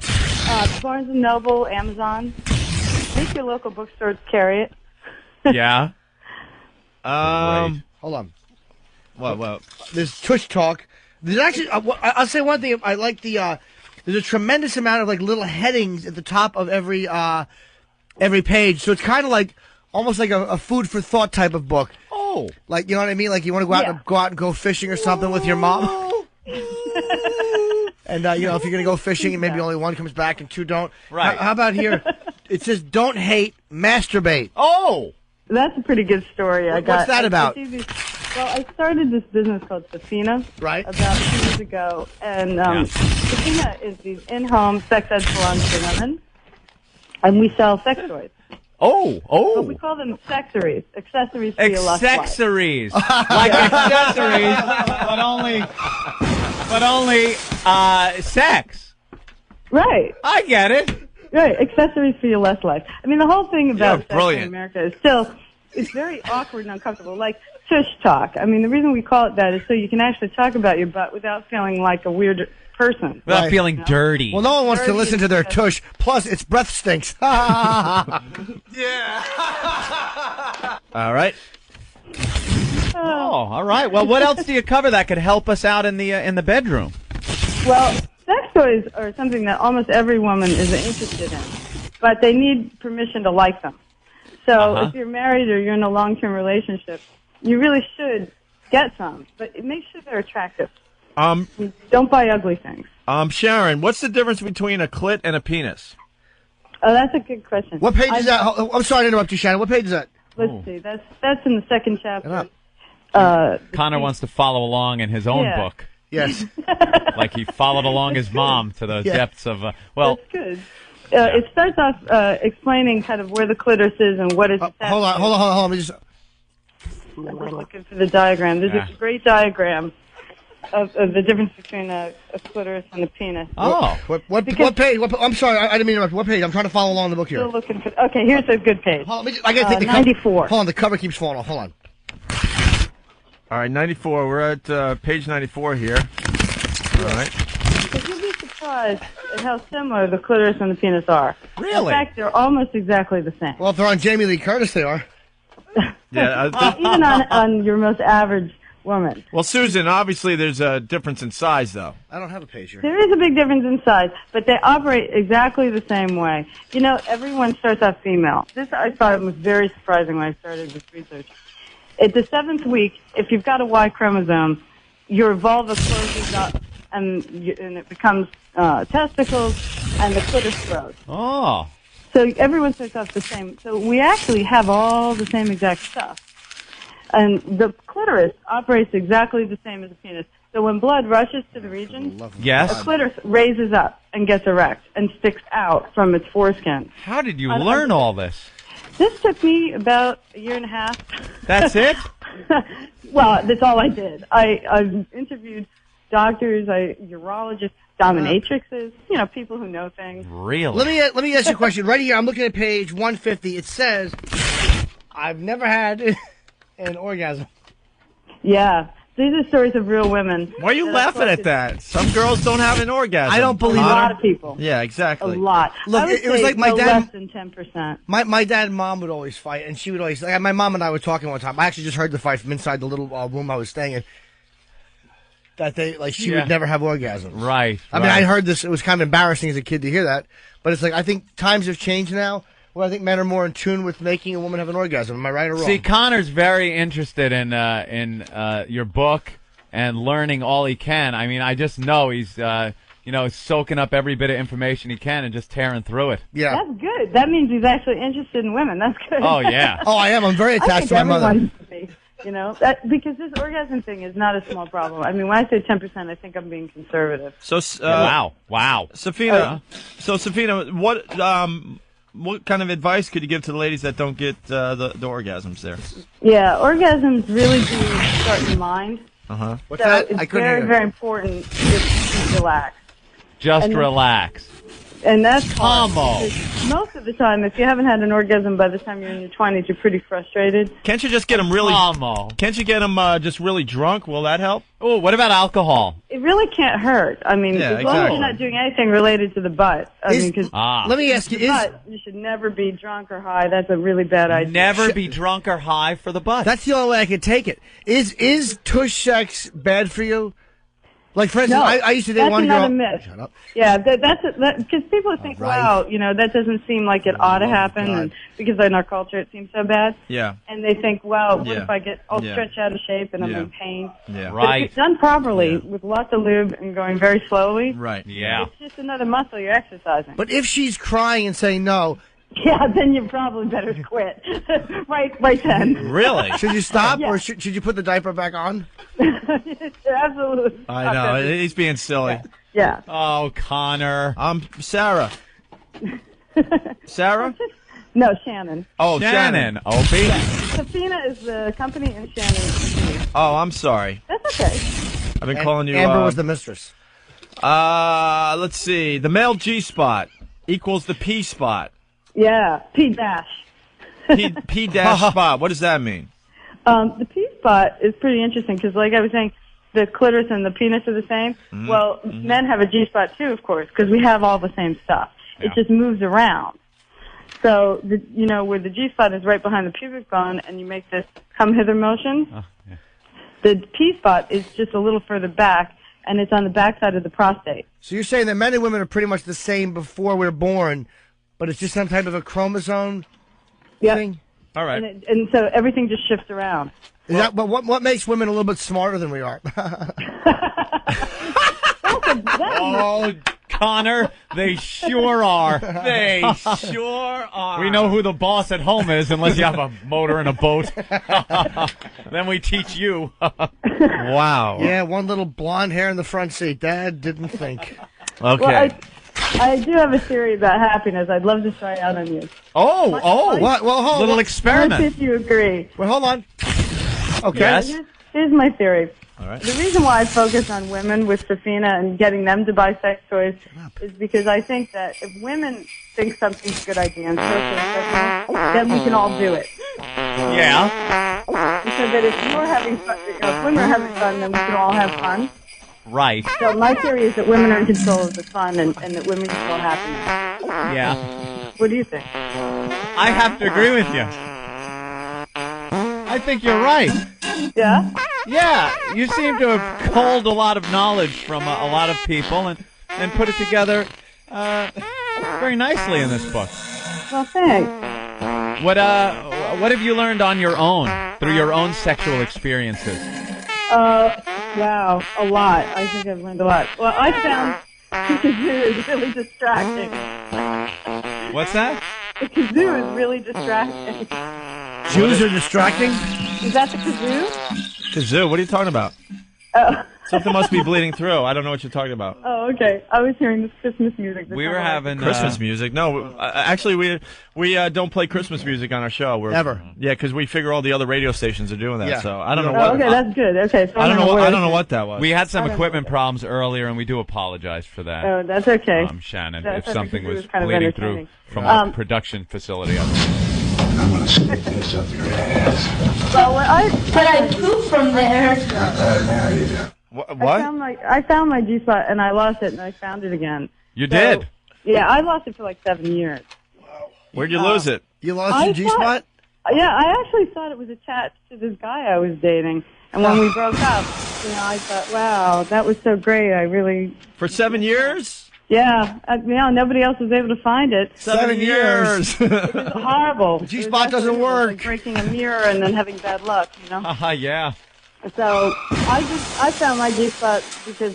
Barnes and Noble, Amazon. I think your local bookstores carry it. Yeah. Hold on. What? There's Tush Talk. There's actually. I'll say one thing. I like the. There's a tremendous amount of like little headings at the top of every page, so it's kind of like almost like a food for thought type of book. Oh, like you know what I mean? Like you want to go out and go fishing or something with your mom. And if you're gonna go fishing and maybe only one comes back and two don't. Right. How about here? It says don't hate, masturbate. Oh, that's a pretty good story. What's that about? Well, I started this business called Safina about 2 years ago, and Safina is these in-home sex ed salons for women, and we sell sex toys. Oh. But we call them accessories for your lust life. Accessories. Like accessories, but only sex. Right. I get it. Right, accessories for your lust life. I mean, the whole thing about sex brilliant. in America is it's very awkward and uncomfortable. Like tush talk. I mean, the reason we call it that is so you can actually talk about your butt without feeling like a weird person. Without feeling dirty. Well, no one wants to listen to their tush. Plus, its breath stinks. Yeah. All right. Oh, all right. Well, what else do you cover that could help us out in the bedroom? Well, sex toys are something that almost every woman is interested in, but they need permission to like them. So if you're married or you're in a long-term relationship, you really should get some, but make sure they're attractive. Don't buy ugly things. Sharon, what's the difference between a clit and a penis? Oh, that's a good question. What page is that? I'm sorry to interrupt you, Shannon. What page is that? Let's see. That's in the second chapter. Connor wants to follow along in his own book. Yes. Like he followed along his mom to the depths of, That's good. It starts off explaining kind of where the clitoris is and what it's attached to. Hold on. Let me just... I'm just looking for the diagram. There's a great diagram of the difference between a clitoris and a penis. Oh. What page? I'm sorry, I didn't mean to interrupt. What page? I'm trying to follow along the book here. Still looking for... Okay, here's a good page. Hold on, I gotta take the cover. 94. Hold on, the cover keeps falling off. Hold on. All right, 94. We're at page 94 here. All right. Because you'll be surprised at how similar the clitoris and the penis are. Really? In fact, they're almost exactly the same. Well, if they're on Jamie Lee Curtis, they are. Yeah. Even on your most average woman. Well, Susan, obviously there's a difference in size, though. I don't have a page here. There is a big difference in size, but they operate exactly the same way. You know, everyone starts off female. This I thought was very surprising when I started this research. At the 7th week, if you've got a Y chromosome, your vulva closes up and it becomes testicles, and the clitoris grows. Oh. So everyone starts off the same. So we actually have all the same exact stuff. And the clitoris operates exactly the same as the penis. So when blood rushes to the region, Yes. the clitoris raises up and gets erect and sticks out from its foreskin. How did you learn all this? This took me about a year and a half. That's it? Well, that's all I did. I've interviewed doctors, urologists, dominatrixes, people who know things. Really? Let me ask you a question. Right here, I'm looking at page 150. It says, I've never had an orgasm. Yeah. These are stories of real women. Why are you laughing at that? Some girls don't have an orgasm. I don't believe A it. lot of people. Yeah, exactly. A lot. Look, I would it was say like my no dad- less than 10%. My dad and mom would always fight, and she would always... Like, my mom and I were talking one time. I actually just heard the fight from inside the little room I was staying in. That she would never have orgasms. Right. I mean, I heard this. It was kind of embarrassing as a kid to hear that. But it's like, I think times have changed now. Well, I think men are more in tune with making a woman have an orgasm. Am I right or wrong? See, Connor's very interested in your book and learning all he can. I mean, I just know he's soaking up every bit of information he can and just tearing through it. Yeah. That's good. That means he's actually interested in women. That's good. Oh, yeah. Oh, I am. I'm very I attached think to my mother. everyone should be, because this orgasm thing is not a small problem. I mean, when I say 10%, I think I'm being conservative. So, wow. Safina, what kind of advice could you give to the ladies that don't get the orgasms there? Yeah, orgasms really do start in the mind. Uh-huh. What's So that? it's I couldn't very, hear. very important to relax. Just And- relax. And that's hard, Tomo. because most of the time, if you haven't had an orgasm by the time you're in your 20s, you're pretty frustrated. Can't you just get them really? Tomo. Can't you get them just really drunk? Will that help? Oh, what about alcohol? It really can't hurt. I mean, Yeah, as long as exactly. you're not doing anything related to the butt. I mean, because Let me ask you, you should never be drunk or high. That's a really bad idea. Never be drunk or high for the butt. That's the only way I could take it. Is tush sex bad for you? Like, for instance, No, I used to date that's one another girl. myth. Shut up. Yeah, that's because people think, Right. wow, that doesn't seem like it ought to happen, God. and because in our culture it seems so bad. Yeah. And they think, wow, what Yeah. if I get all Yeah. stretched out of shape and I'm Yeah. in pain? Yeah. But Right. if it's done properly with lots of lube and going very slowly, Right. Yeah. it's just another muscle you're exercising. But if she's crying and saying no, Yeah, then you probably better quit. right then. Really? should you stop Yeah. or should you put the diaper back on? Absolutely. I know he's being silly. Yeah. Oh, Connor. Sarah. Sarah? No, Shannon. Oh, Shannon. Opie. Safina is the company and Shannon is me. Oh, I'm sorry. That's okay. I've been calling you. Amber was the mistress. Let's see. The male G spot equals the P spot. Yeah, P dash. P dash spot. What does that mean? The P spot is pretty interesting because, like I was saying, the clitoris and the penis are the same. Mm-hmm. Well, men have a G spot too, of course, because we have all the same stuff. It just moves around. So, where the G spot is right behind the pubic bone, and you make this come hither motion. The P spot is just a little further back, and it's on the backside of the prostate. So you're saying that men and women are pretty much the same before we're born, but it's just some type of a chromosome thing? All right. And so everything just shifts around. Is that what makes women a little bit smarter than we are? Oh, Connor, they sure are. They sure are. We know who the boss at home is unless you have a motor and a boat. Then we teach you. Wow. Yeah, one little blonde hair in the front seat. Dad didn't think. Okay. Well, I do have a theory about happiness. I'd love to try out on you. Oh. What? Well, hold on. Little Let's experiment. see if you agree. Well, hold on. Okay. Yes. Here's my theory. All right. The reason why I focus on women with Safina and getting them to buy sex toys is because I think that if women think something's a good idea and then we can all do it. Yeah. So that if you're having fun, if women are having fun, then we can all have fun. Right. So my theory is that women are in control of the fun and that women control happiness. Yeah. What do you think? I have to agree with you. I think you're right. Yeah? Yeah, you seem to have culled a lot of knowledge from a lot of people and put it together very nicely in this book. Well, thanks. What have you learned on your own through your own sexual experiences? Wow, a lot. I think I've learned a lot. Well, I found it's really distracting. What's that? The kazoo is really distracting. Jews are distracting? Is that the kazoo? Kazoo, what are you talking about? Oh. Something must be bleeding through. I don't know what you're talking about. Oh, okay. I was hearing this Christmas music. We were having Christmas music. No, actually, we don't play Christmas music on our show. Ever. Yeah, because we figure all the other radio stations are doing that. Yeah. So I don't know. Oh, okay, that's good. Okay, so I don't know what that was. We had some equipment problems earlier, and we do apologize for that. Oh, that's okay. Shannon, That's if something okay, 'cause it was was kind of bleeding through entertaining. from our production facility. I'm gonna stick this up your ass. Well, I poop from there. Now you do. I found my G-spot and I lost it and I found it again. You did? Yeah, I lost it for like 7 years. Where'd you lose it? You lost your G-spot? Yeah, I actually thought it was attached to this guy I was dating. And when we broke up, I thought, wow, that was so great. I really... For 7 years? Yeah, nobody else was able to find it. 7 years. It was horrible. The G-spot doesn't work. Like breaking a mirror and then having bad luck, Yeah. So I found my G-spot because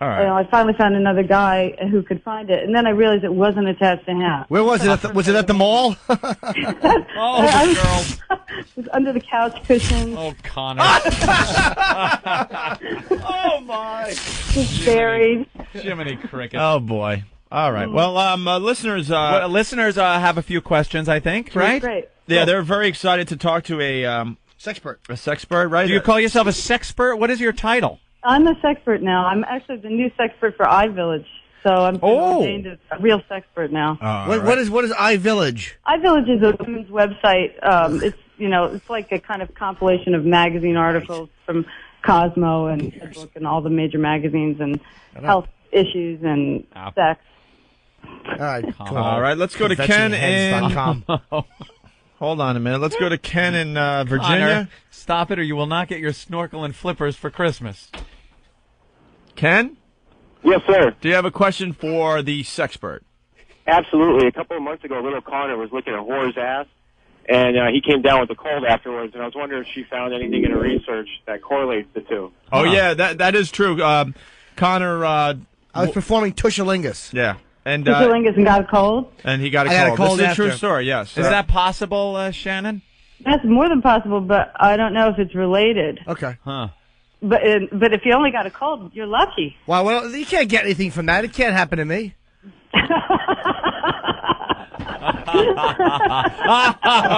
All right. I finally found another guy who could find it, and then I realized it wasn't attached to him. Where was it? Was it at the mall? Oh, girl. It was under the couch cushions. Oh, Connor. Oh, my. Just buried. Jiminy Cricket. Oh, boy. All right. Well, listeners... listeners have a few questions, I think, right? Great. Yeah, they're very excited to talk to a... Sexpert. A sexpert, right? Do you call yourself a sexpert? What is your title? I'm a sexpert now. I'm actually the new sexpert for iVillage. So I'm ordained as a real sexpert now. What is iVillage? iVillage is a women's website. It's like a kind of compilation of magazine articles from Cosmo and Book and all the major magazines and health issues and sex. All right, let's go to Ken in... Hold on a minute. Let's go to Ken in Virginia. Connor, stop it or you will not get your snorkel and flippers for Christmas. Ken? Yes, sir. Do you have a question for the sexpert? Absolutely. A couple of months ago, little Connor was looking at whore's ass, and he came down with a cold afterwards, and I was wondering if she found anything in her research that correlates the two. Oh, yeah, that is true. Connor... I was performing Tushalingus. Yeah. And Tushalingus and got a cold? And he got a got a cold. cold This is a after. true story, yes. Is that possible, Shannon? That's more than possible, but I don't know if it's related. Okay. Huh. But if you only got a cold, you're lucky. Well, you can't get anything from that. It can't happen to me. All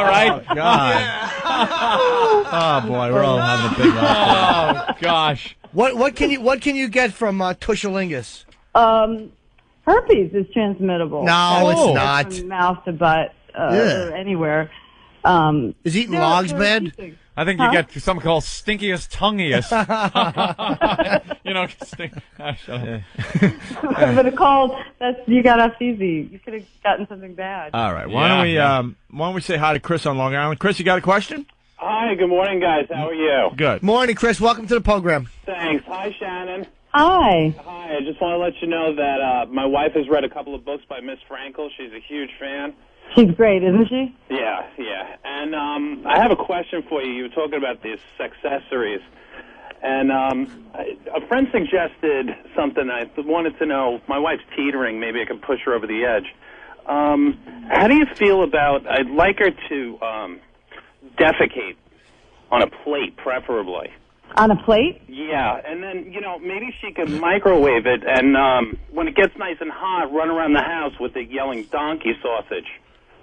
right. Oh, God. Oh, boy, we're all having a big laugh. Oh, gosh. What can you get from Tushalingus? Herpes is transmittable. No, it's not. From mouth to butt or anywhere. Is eating logs bad? I think you get something called stinkiest tongueiest. But a cold, you got off easy. You could have gotten something bad. All right. Why don't we say hi to Chris on Long Island? Chris, you got a question? Hi, good morning, guys. How are you? Good. Morning, Chris. Welcome to the program. Thanks. Hi, Shannon. Hi. Hi. I just want to let you know that my wife has read a couple of books by Miss Frankel. She's a huge fan. She's great, isn't she? Yeah. And I have a question for you. You were talking about these accessories. And a friend suggested something. I wanted to know, my wife's teetering. Maybe I can push her over the edge. How do you feel about, I'd like her to defecate on a plate, preferably. On a plate? Yeah, and then, maybe she could microwave it, and when it gets nice and hot, run around the house with the yelling donkey sausage.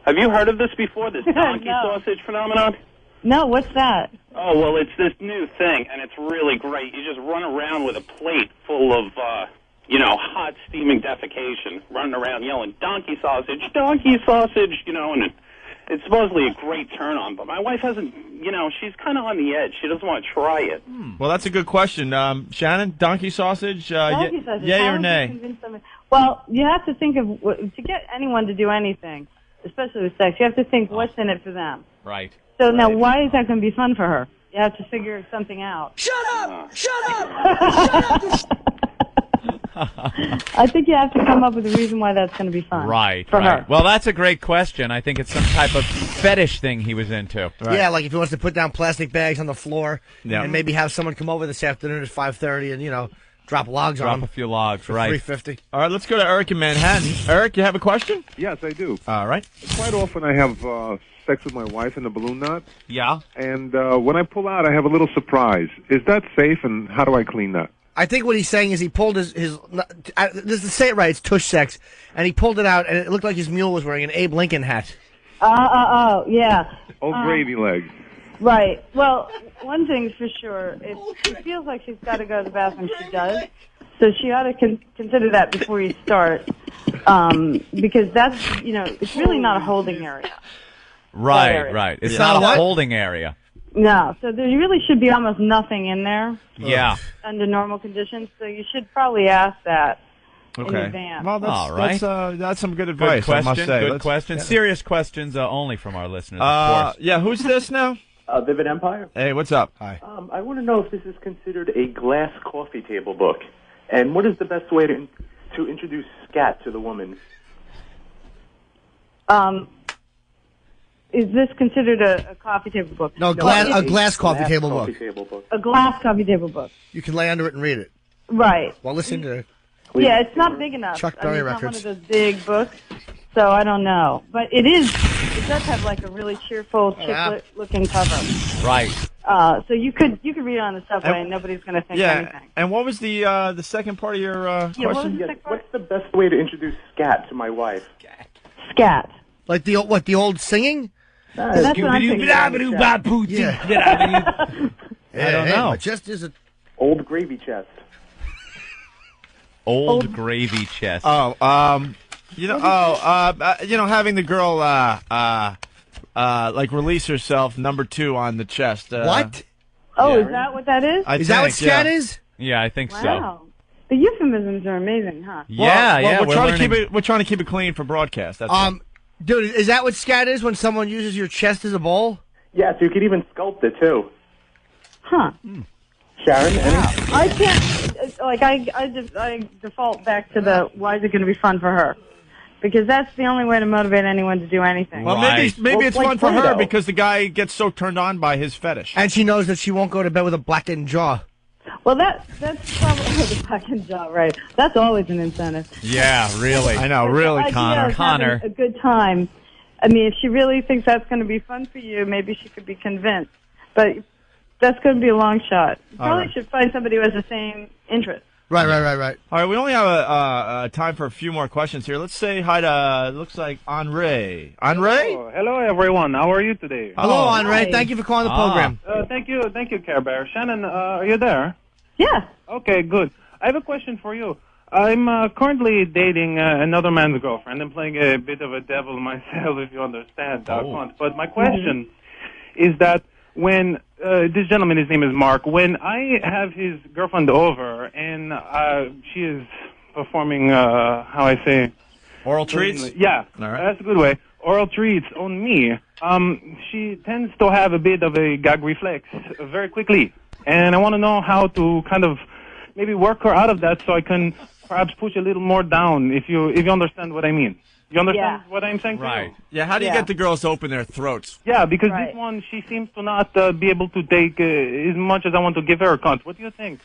Have you heard of this before, this donkey sausage phenomenon? No, what's that? Oh, well, it's this new thing, and it's really great. You just run around with a plate full of, hot, steaming defecation, running around yelling, donkey sausage, and it's supposedly a great turn-on. But my wife hasn't, she's kind of on the edge. She doesn't want to try it. Well, that's a good question. Shannon, donkey sausage, Donkey sausage. yay How or would you nay? convince someone- Well, you have to think of, to get anyone to do anything, especially with sex, you have to think what's in it for them. Right. So now, why is that going to be fun for her? You have to figure something out. Shut up! Shut up! Shut up! I think you have to come up with a reason why that's going to be fun. Right. For her. Well, that's a great question. I think it's some type of fetish thing he was into. Yeah, like if he wants to put down plastic bags on the floor Yeah. and maybe have someone come over this afternoon at 5:30 and, Drop logs on Drop them. a few logs, right. $3.50. All right, let's go to Eric in Manhattan. Eric, you have a question? Yes, I do. All right. Quite often I have sex with my wife in the balloon knot. Yeah. And when I pull out, I have a little surprise. Is that safe, and how do I clean that? I think what he's saying is he pulled his this is, say it right, it's tush sex, and he pulled it out, and it looked like his mule was wearing an Abe Lincoln hat. Yeah. Old gravy legs. Right. Well, one thing's for sure. If she feels like she's got to go to the bathroom, she does. So she ought to consider that before you start, because that's, it's really not a holding area. Right. It's not a holding area. No. So there really should be almost nothing in there. Yeah. Under normal conditions. So you should probably ask that in Okay. advance. Well, All right. That's some good Good advice, question. I must say. Good question. Serious questions only from our listeners, of course. Yeah, who's this now? Vivid Empire. Hey, what's up? Hi. I want to know if this is considered a glass coffee table book, and what is the best way to introduce scat to the woman? Is this considered a coffee table book? No, a glass coffee table book. A glass coffee table book. You can lay under it and read it. Right. While listening to Yeah, it's not big enough. Chuck Berry it's records. not one of those big books, so I don't know. But it does have like a really cheerful, chick-looking cover. Right. So you could read it on the subway and nobody's going to think anything. And what was the second part of your what was question? the second part? What's the best way to introduce scat to my wife? Scat. Like the old singing? That's what I'm thinking. Yeah. I don't know. My chest is a Old gravy chest. Old gravy chest. Having the girl like release herself number 2 on the chest. What? Oh, is that what that is? Is that what scat is? Yeah, I think so. Wow. The euphemisms are amazing, huh? Yeah, We're trying to keep it clean for broadcast. That's all. Dude, is that what scat is when someone uses your chest as a bowl? Yes, you could even sculpt it too. Huh. Sharon, I can't, I default back to the, why is it going to be fun for her? Because that's the only way to motivate anyone to do anything. Well, maybe it's fun for her because the guy gets so turned on by his fetish. And she knows that she won't go to bed with a blackened jaw. Well, that's probably the second job, right? That's always an incentive. Yeah, really. I know, really, The idea of having a good time. I mean, if she really thinks that's going to be fun for you, maybe she could be convinced. But that's going to be a long shot. You probably should find somebody who has the same interest. Right. All right, we only have time for a few more questions here. Let's say hi to, looks like, Andre. Andre? Oh, hello, everyone. How are you today? Hello, Andre. Thank you for calling the program. Thank you, Care Bear. Shannon, are you there? Yeah. Okay, good. I have a question for you. I'm currently dating another man's girlfriend. I'm playing a bit of a devil myself, if you understand. But my question is that when this gentleman, his name is Mark, when I have his girlfriend over and she is performing, how I say... Oral treats? Yeah, all right. That's a good way. Oral treats on me. She tends to have a bit of a gag reflex very quickly. And I want to know how to kind of maybe work her out of that so I can perhaps push a little more down, if you understand what I mean. You understand what I'm saying? Right. Yeah, how do you get the girls to open their throats? Yeah, because this one, she seems to not be able to take as much as I want to give her. What do you think?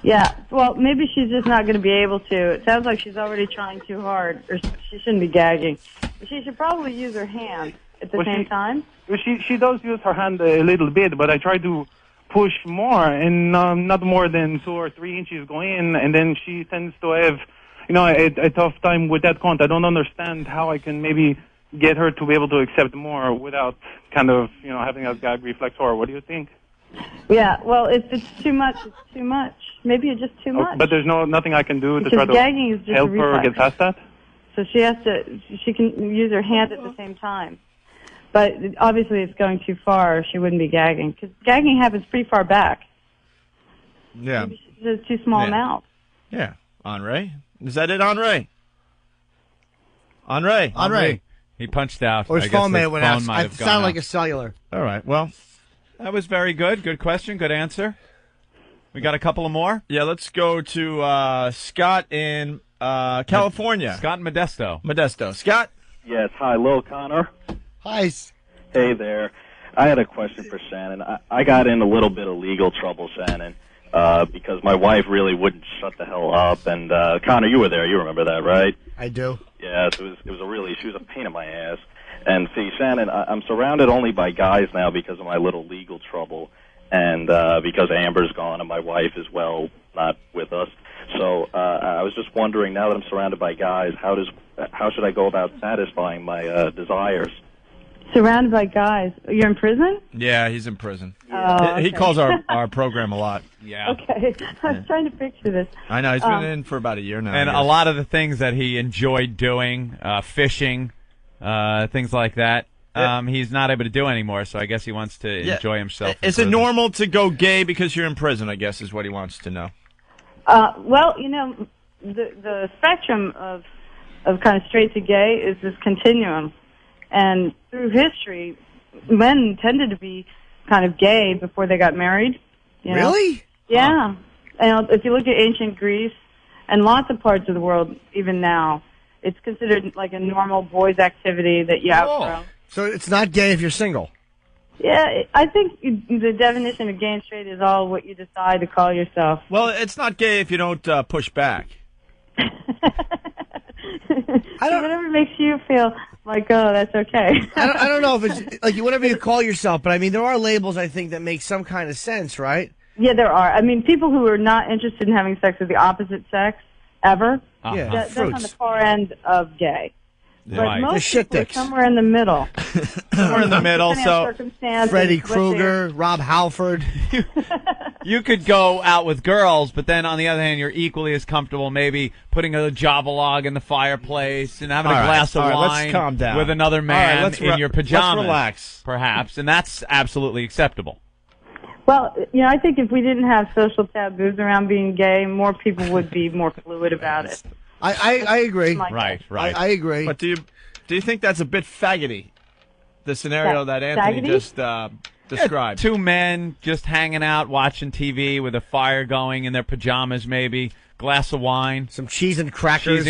Yeah, well, maybe she's just not going to be able to. It sounds like she's already trying too hard, or she shouldn't be gagging. She should probably use her hand at the same time. She does use her hand a little bit, but I try to push more, and not more than 2 or 3 inches go in, and then she tends to have, a tough time with that count. I don't understand how I can maybe get her to be able to accept more without kind of, having a gag reflex. Or what do you think? Yeah, well, if it's too much, it's too much. Maybe it's just too much. But there's nothing I can do to Because try to gagging is just help a her reflex. get past that? So she can use her hand at the same time. But obviously it's going too far. She wouldn't be gagging. Because gagging happens pretty far back. Yeah. It's too small a mouth. Yeah. Andre? Is that it, Andre? Andre. He punched out. Or his I guess phone may his have went phone out. might It have gone sounded like out. a cellular. All right, well. That was very good. Good question. Good answer. We got a couple of more? Yeah, let's go to Scott in California. Scott Modesto. Scott? Yes, hi, Lil Connor. Hi. Hey there. I had a question for Shannon. I got in a little bit of legal trouble, Shannon. because my wife really wouldn't shut the hell up. And Connor, you were there. You remember that, right? I do. Yeah, it was she was a pain in my ass. And see, Shannon, I'm surrounded only by guys now because of my little legal trouble, and because Amber's gone and my wife is not with us. So I was just wondering, now that I'm surrounded by guys, how should I go about satisfying my desires? Surrounded by guys. You're in prison? Yeah, he's in prison. Oh, He okay. calls our program a lot. Yeah. Okay. I was trying to picture this. I know. He's been in for about a year now. And a lot of the things that he enjoyed doing, fishing, things like that, he's not able to do anymore, so I guess he wants to enjoy himself. Is it normal to go gay because you're in prison, I guess, is what he wants to know. Well, the spectrum of kind of straight to gay is this continuum. And through history, men tended to be kind of gay before they got married. You know? Really? Yeah. And if you look at ancient Greece and lots of parts of the world, even now, it's considered like a normal boys' activity that you outgrow. So it's not gay if you're single? Yeah, I think the definition of gay and straight is all what you decide to call yourself. Well, it's not gay if you don't push back. Whatever makes you feel like, oh, that's okay. I don't know if it's like whatever you call yourself, but I mean, there are labels, I think, that make some kind of sense, right? Yeah, there are. I mean, people who are not interested in having sex with the opposite sex ever, Yeah, that's on the far end of gay. Yeah. But Right. most The shit people are dicks. somewhere in the middle. Somewhere in the middle, Depending on so circumstances, Freddy what Krueger, Rob Halford. you could go out with girls, but then on the other hand, you're equally as comfortable maybe putting a Java log in the fireplace and having All a right, glass of all right, let's wine calm down. with another All man right, let's in your let's pajamas. relax. Perhaps, and that's absolutely acceptable. Well, I think if we didn't have social taboos around being gay, more people would be more fluid about it. I agree. Right. I agree. But do you think that's a bit faggoty, the scenario that Anthony Faggoty? just described? Two men just hanging out, watching TV with a fire going in their pajamas, maybe glass of wine, some cheese and crackers.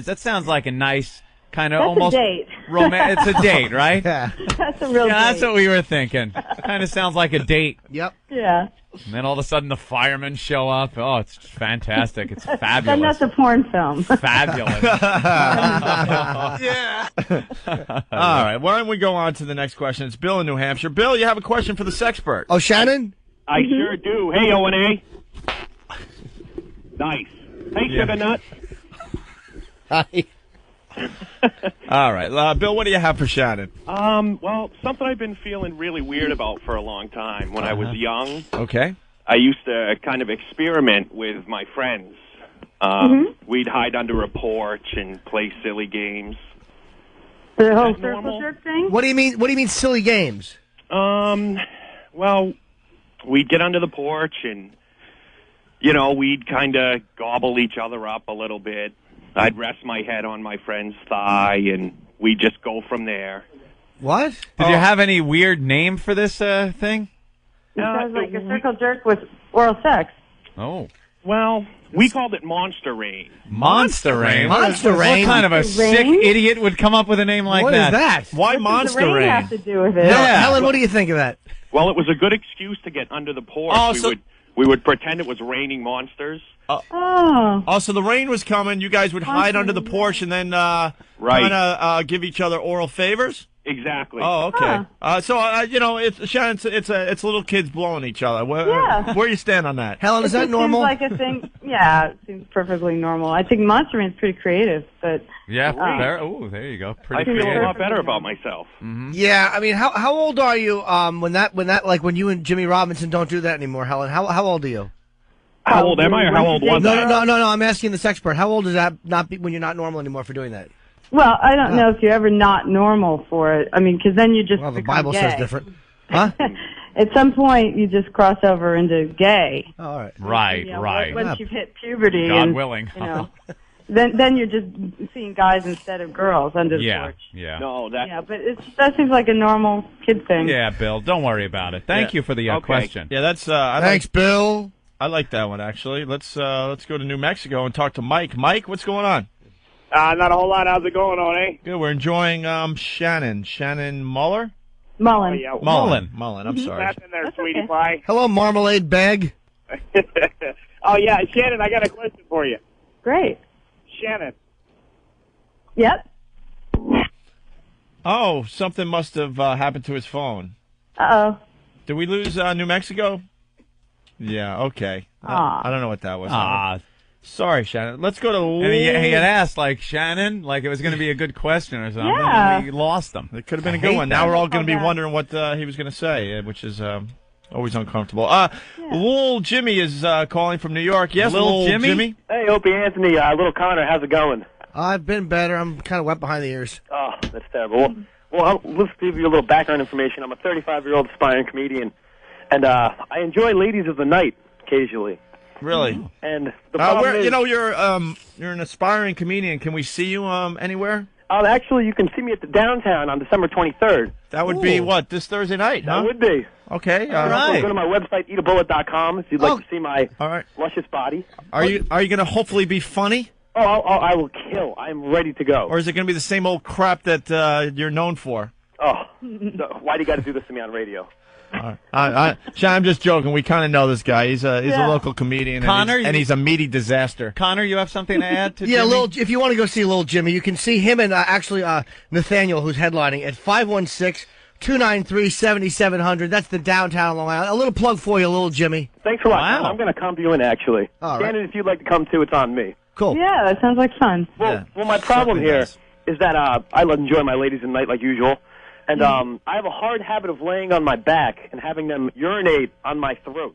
That sounds like a nice kind of That's almost a date. It's a date, right? Yeah. That's a real date. That's what we were thinking. Kind of sounds like a date. Yep. Yeah. And then all of a sudden the firemen show up. Oh, it's fantastic. It's Then fabulous. that's a porn film. Fabulous. Yeah. All right. Why don't we go on to the next question? It's Bill in New Hampshire. Bill, you have a question for the sexpert. Oh, Shannon? I sure do. Hey, O&A. Nice. Hey, Sugar Nut. Hi. All right. Bill, what do you have for Shannon? Well, something I've been feeling really weird about for a long time. When I was young, Okay. I used to kind of experiment with my friends. We'd hide under a porch and play silly games. The whole that circle normal? jerk thing? What do you mean? What do you mean, silly games? Well, we'd get under the porch and, we'd kind of gobble each other up a little bit. I'd rest my head on my friend's thigh, and we'd just go from there. What? Did you have any weird name for this thing? It sounds like a circle jerk with oral sex. Oh. Well, we called it Monster Rain. Monster Rain? Monster Rain? What kind of a Monster Rain? sick idiot would come up with a name like What is that? that? Why What Monster does the rain Rain? have to do with it? Yeah. Helen, what do you think of that? Well, it was a good excuse to get under the porch. Oh, We would pretend it was raining monsters. Oh. Oh, so the rain was coming. You guys would hide under the porch and then kind of give each other oral favors? Exactly. Oh, okay. Shannon, it's little kids blowing each other. Yeah. Where you stand on that? Helen, is It that just normal? Seems like a thing. Yeah, it seems perfectly normal. I think Monster Rain's pretty creative, but Yeah. There you go. I Pretty feel a creative. lot better about myself. Yeah, I mean, how old are you when you and Jimmy Robinson don't do that anymore, Helen? How old are you? How old am I, or how old was I? No, I'm asking the sex part. How old is that when you're not normal anymore for doing that? well, I don't know if you're ever not normal for it. I mean, because then you just Well, the become Bible gay. says different. Huh? At some point, you just cross over into gay. Oh, all right. Right, You know, right. Once you've hit puberty, God and, willing. then you're just seeing guys instead of girls under the Yeah, porch. yeah. No, that. Yeah, but that seems like a normal kid thing. Yeah, Bill, don't worry about it. Thank you for the Okay. question. Yeah, that's. Thanks, Bill. I like that one actually. Let's go to New Mexico and talk to Mike. Mike, what's going on? Not a whole lot. How's it going on, eh? Good. We're enjoying Shannon Moller. Mullen. Yeah. Mullen. I'm sorry. Nothing there, That's sweetie okay. pie. Hello, marmalade bag. Oh, yeah, Shannon, I got a question for you. Great. Shannon. Yep. Oh, something must have happened to his phone. Uh-oh. Did we lose New Mexico? Yeah, okay. Aw. I don't know what that was. Ah. Sorry, Shannon. Let's go to And he had asked, like, Shannon, like it was going to be a good question or something, Yeah. and we lost him. It could have been a good one. Now we're all going to be wondering what he was going to say, which is always uncomfortable. Lil Jimmy is calling from New York. Yes, Lil Jimmy? Hey, Opie Anthony, little Connor, how's it going? I've been better. I'm kind of wet behind the ears. Oh, that's terrible. Well, let's give you a little background information. I'm a 35-year-old aspiring comedian, and I enjoy ladies of the night occasionally. Really? And the problem is, you're an aspiring comedian. Can we see you anywhere? Actually, you can see me at the downtown on December 23rd. That would be what, this Thursday night? That would be. Okay, all right. Go to my website, eatabullet.com, if you'd like to see my luscious body. Are you going to hopefully be funny? Oh, I will kill. I'm ready to go. Or is it going to be the same old crap that you're known for? Oh, so why do you got to do this to me on radio? Sean, I'm just joking. We kind of know this guy. He's a local comedian, Connor, and he's a meaty disaster. Connor, you have something to add to Yeah, Jimmy? if you want to go see Lil Jimmy, you can see him and Nathaniel, who's headlining, at 516-293-7700. That's the downtown Long Island. A little plug for you, Lil Jimmy. Thanks a lot. Wow. I'm going to come to you in, actually. All right. Shannon, if you'd like to come too, it's on me. Cool. Yeah, that sounds like fun. Well, my problem here is that I enjoy my ladies in the night like usual. And I have a hard habit of laying on my back and having them urinate on my throat.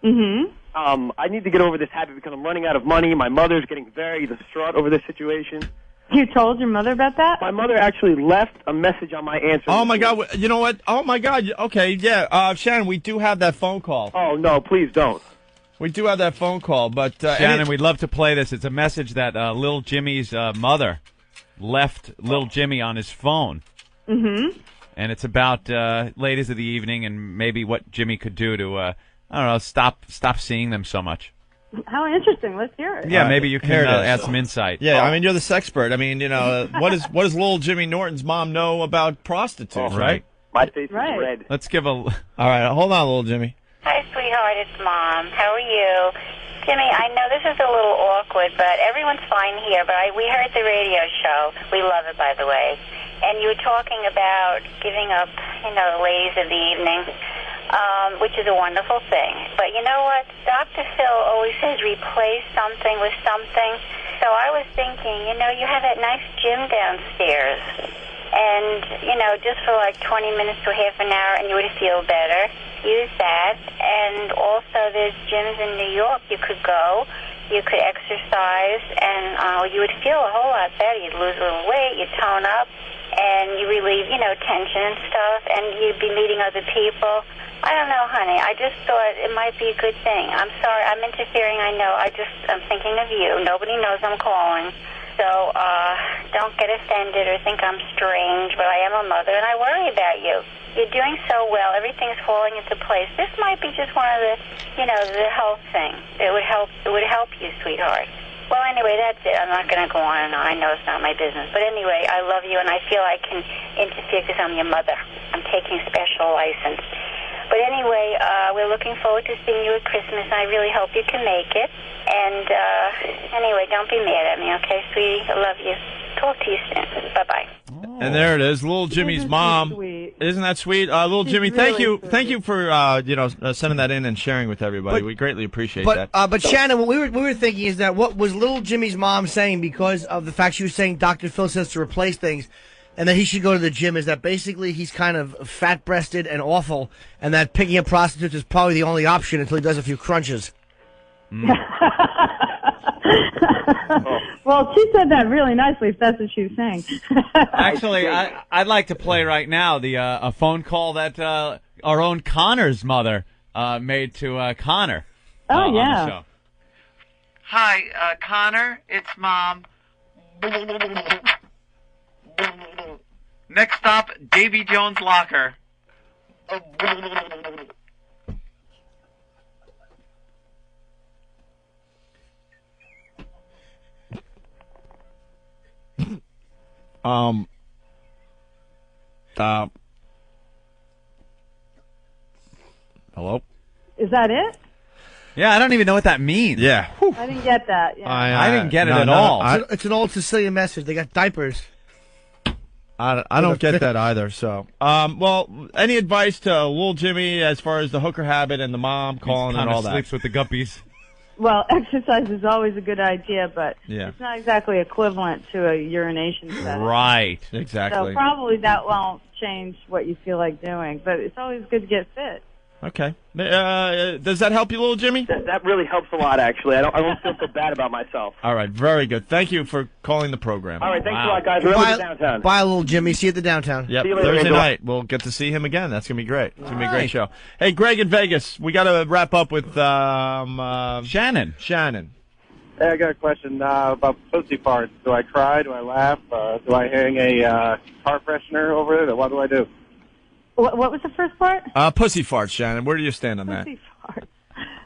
Mm-hmm. I need to get over this habit because I'm running out of money. My mother's getting very distraught over this situation. You told your mother about that? My mother actually left a message on my answer. Oh, my God. You know what? Oh, my God. Okay, yeah. Shannon, we do have that phone call. Oh, no, please don't. We do have that phone call, but... Shannon, we'd love to play this. It's a message that Lil Jimmy's mother left Lil Jimmy on his phone. Mm-hmm. And it's about ladies of the evening and maybe what Jimmy could do to, I don't know, stop seeing them so much. How interesting. Let's hear it. Yeah, maybe you can add some insight. Yeah, I mean, you're the sexpert. I mean, what does Lil Jimmy Norton's mom know about prostitutes, right? My face is red. Let's give a... All right, hold on, Lil Jimmy. Hi, sweetheart. It's Mom. How are you? Jimmy, I know this is a little awkward, but everyone's fine here. But we heard the radio show. We love it, by the way. And you were talking about giving up, the ladies of the evening, which is a wonderful thing. But you know what? Dr. Phil always says replace something with something. So I was thinking, you have that nice gym downstairs. And, just for like 20 minutes to half an hour and you would feel better. Use that. And also there's gyms in New York you could go. You could exercise and you would feel a whole lot better. You'd lose a little weight, you'd tone up, and you relieve, tension and stuff, and you'd be meeting other people. I don't know, honey. I just thought it might be a good thing. I'm sorry. I'm interfering, I know. I'm thinking of you. Nobody knows I'm calling. So don't get offended or think I'm strange, but I am a mother, and I worry about you. You're doing so well. Everything's falling into place. This might be just one of the, the health thing. It would help you, sweetheart. Well, anyway, that's it. I'm not going to go on and on. I know it's not my business. But anyway, I love you, and I feel I can interfere because I'm your mother. I'm taking special license. But anyway, we're looking forward to seeing you at Christmas, and I really hope you can make it. And anyway, don't be mad at me, okay, sweetie? I love you. Talk to you soon. Bye-bye. And there it is, Lil Jimmy's mom. Isn't that sweet? Lil Jimmy, thank you for sending that in and sharing with everybody. We greatly appreciate that. But Shannon, what we were thinking is that what was Lil Jimmy's mom saying, because of the fact she was saying Dr. Phil says to replace things, and that he should go to the gym, is that basically he's kind of fat-breasted and awful, and that picking up prostitutes is probably the only option until he does a few crunches. Well, she said that really nicely, if that's what she was saying. Actually, I'd like to play right now a phone call that our own Connor's mother made to Connor. Oh, yeah. On the show. Hi, Connor. It's Mom. Next stop, Davy Jones' locker. Hello? Is that it? Yeah, I don't even know what that means. Yeah. I didn't get that. Yeah. I didn't get it at all. It's an old Sicilian message. They got diapers. I don't get that either. So, well, any advice to little Jimmy as far as the hooker habit and the mom calling and all that? Sleeps with the guppies. Well, exercise is always a good idea, but Yeah. it's not exactly equivalent to a urination session. Right. Exactly. So probably that won't change what you feel like doing, but it's always good to get fit. Okay. Does that help you, little Jimmy? That really helps a lot, actually. I don't feel so bad about myself. All right. Very good. Thank you for calling the program. All right, thanks a lot, guys. Remember the downtown. Bye, little Jimmy. See you at the downtown. Yep, See you later, Thursday Angela. night. We'll get to see him again. That's going to be great. It's going to be a great show. Hey, Greg in Vegas. We got to wrap up with Shannon. Shannon. Hey, I got a question about pussy farts. Do I cry? Do I laugh? Do I hang a car freshener over it? Or what do I do? What was the first part? Pussy farts, Shannon. Where do you stand on that? Pussy farts.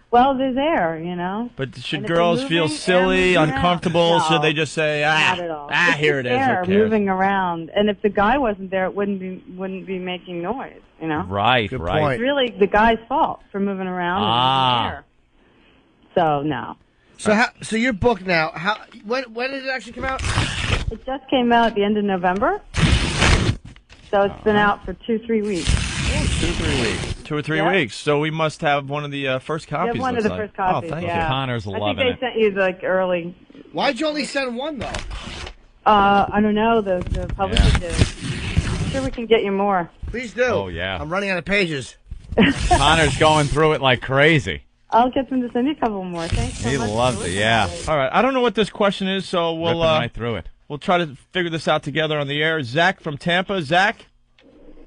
Well, there's air, you know. But should And if girls they're feel moving, silly, air moving uncomfortable? around. Should No, they just say, not at all. It's here it just is. Air Who cares? moving around, and if the guy wasn't there, it wouldn't be making noise. You know. Right. Good right. point. It's really the guy's fault for moving around and moving air. So no. So your book now? When did it actually come out? It just came out at the end of November. So it's been out for 2-3 weeks. 2-3 weeks. 2 or 3 Yeah. weeks. So we must have one of the first You copies. have one of looks the like. first copies. Oh, thank yeah. you. Connor's I loving think they sent you like early. Why'd you only send one though? I don't know. The publisher did. I'm sure we can get you more. Please do. Oh, yeah. I'm running out of pages. Connor's going through it like crazy. I'll get them to send you a couple more. Thanks so He much. loves it, yeah. All right. I don't know what this question is, so we'll Ripping right through it. We'll try to figure this out together on the air. Zach from Tampa. Zach?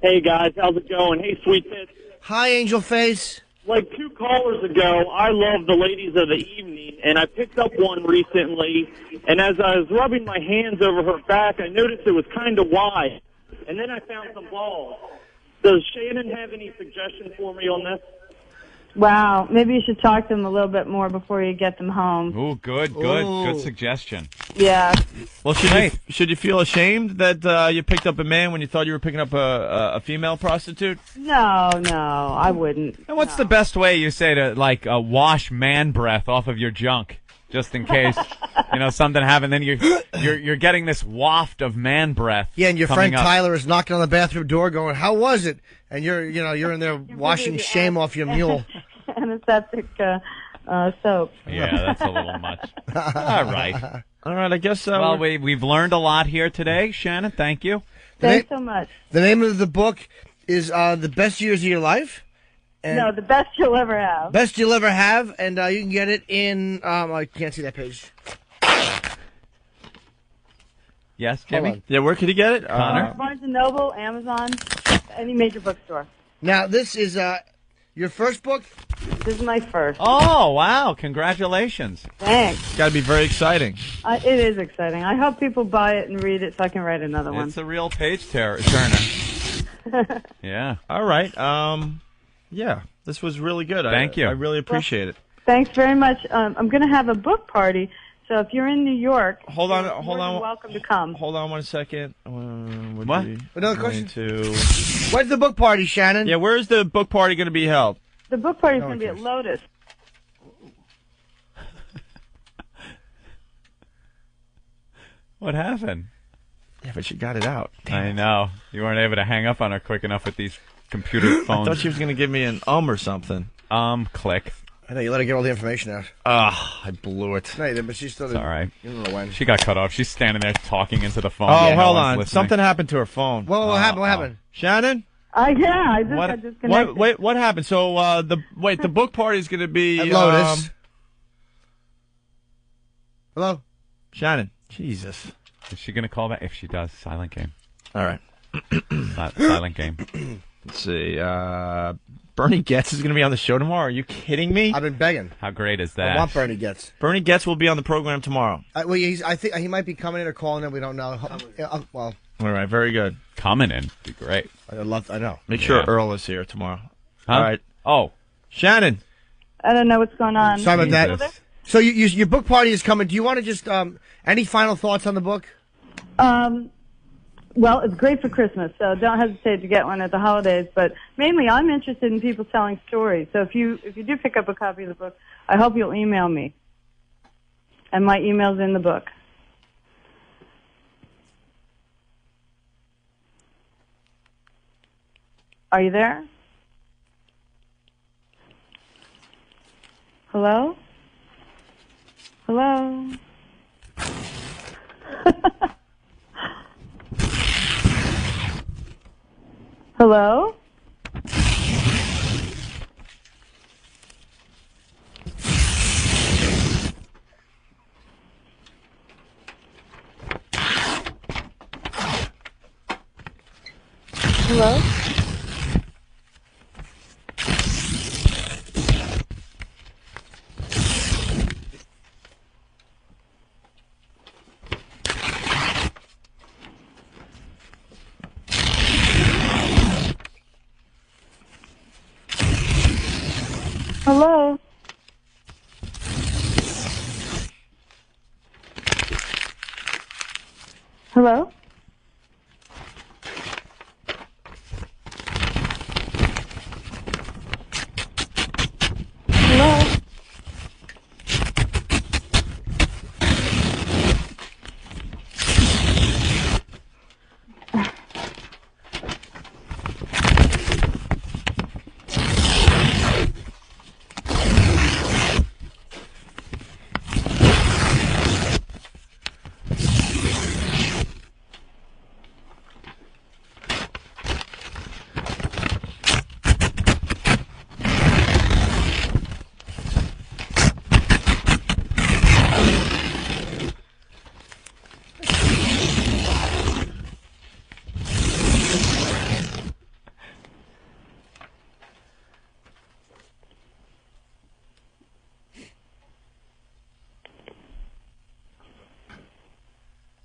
Hey, guys. How's it going? Hey, sweet tits. Hi, Angel Face. Like 2 callers ago, I love the ladies of the evening, and I picked up one recently, and as I was rubbing my hands over her back, I noticed it was kind of wide, and then I found some balls. Does Shannon have any suggestions for me on this? Wow. Maybe you should talk to them a little bit more before you get them home. Ooh, good suggestion. Yeah. Well, should you feel ashamed that you picked up a man when you thought you were picking up a female prostitute? No, I wouldn't. And what's the best way you say to wash man breath off of your junk, just in case something happened? Then you're getting this waft of man breath. Yeah, and your coming friend up. Tyler is knocking on the bathroom door, going, "How was it?" And you're in there washing shame off your mule. Antiseptic soap. Yeah, that's a little much. All right. I guess. Well, we've learned a lot here today, Shannon. Thank you. Thanks so much. The name of the book is The Best Years of Your Life. And No, the best you'll ever have. Best you'll ever have, and you can get it in. I can't see that page. Yes, Hold Jimmy? on. Yeah, where could you get it? Connor? Barnes & Noble, Amazon, any major bookstore. Now, this is your first book? This is my first. Oh, wow. Congratulations. Thanks. Got to be very exciting. It is exciting. I hope people buy it and read it so I can write another one. It's a real page turner. Yeah. All right. Yeah, this was really good. Thank you. I really appreciate it. Thanks very much. I'm going to have a book party, so if you're in New York, Hold on. you're welcome to come. Hold on 1 second. What? Another question? To... Where's the book party, Shannon? Yeah, where's the book party going to be held? The book party is going to be at Lotus. What happened? Yeah, but she got it out. I know. You weren't able to hang up on her quick enough with these computer phones. I thought she was going to give me an or something. Click. I know, you let her get all the information out. I blew it. No, you didn't, but she still It's didn't. all right. You don't know when. She got cut off. She's standing there talking into the phone. Oh, Yeah, no hold one's on. listening. Something happened to her phone. What happened? What happened? Shannon? I just got disconnected. What happened? So the book party is going to be At Lotus. Hello? Shannon. Jesus. Is she going to call back? If she does, silent game. All right. Silent game. Let's see. Bernie Getz is going to be on the show tomorrow. Are you kidding me? I've been begging. How great is that? I want Bernie Getz. Bernie Getz will be on the program tomorrow. Well, I think he might be coming in or calling in. We don't know. Well, all right. Very good. Coming in. Be great. I know. Make sure Yeah. Earl is here tomorrow. Huh? All right. Oh. Shannon. I don't know what's going on. Sorry about that. So your book party is coming. Do you want to just any final thoughts on the book? Well, it's great for Christmas, so don't hesitate to get one at the holidays. But mainly, I'm interested in people telling stories. So if you do pick up a copy of the book, I hope you'll email me. And my email's in the book. Are you there? Hello? Hello? Hello? Hello? Hello? Hello? Hello?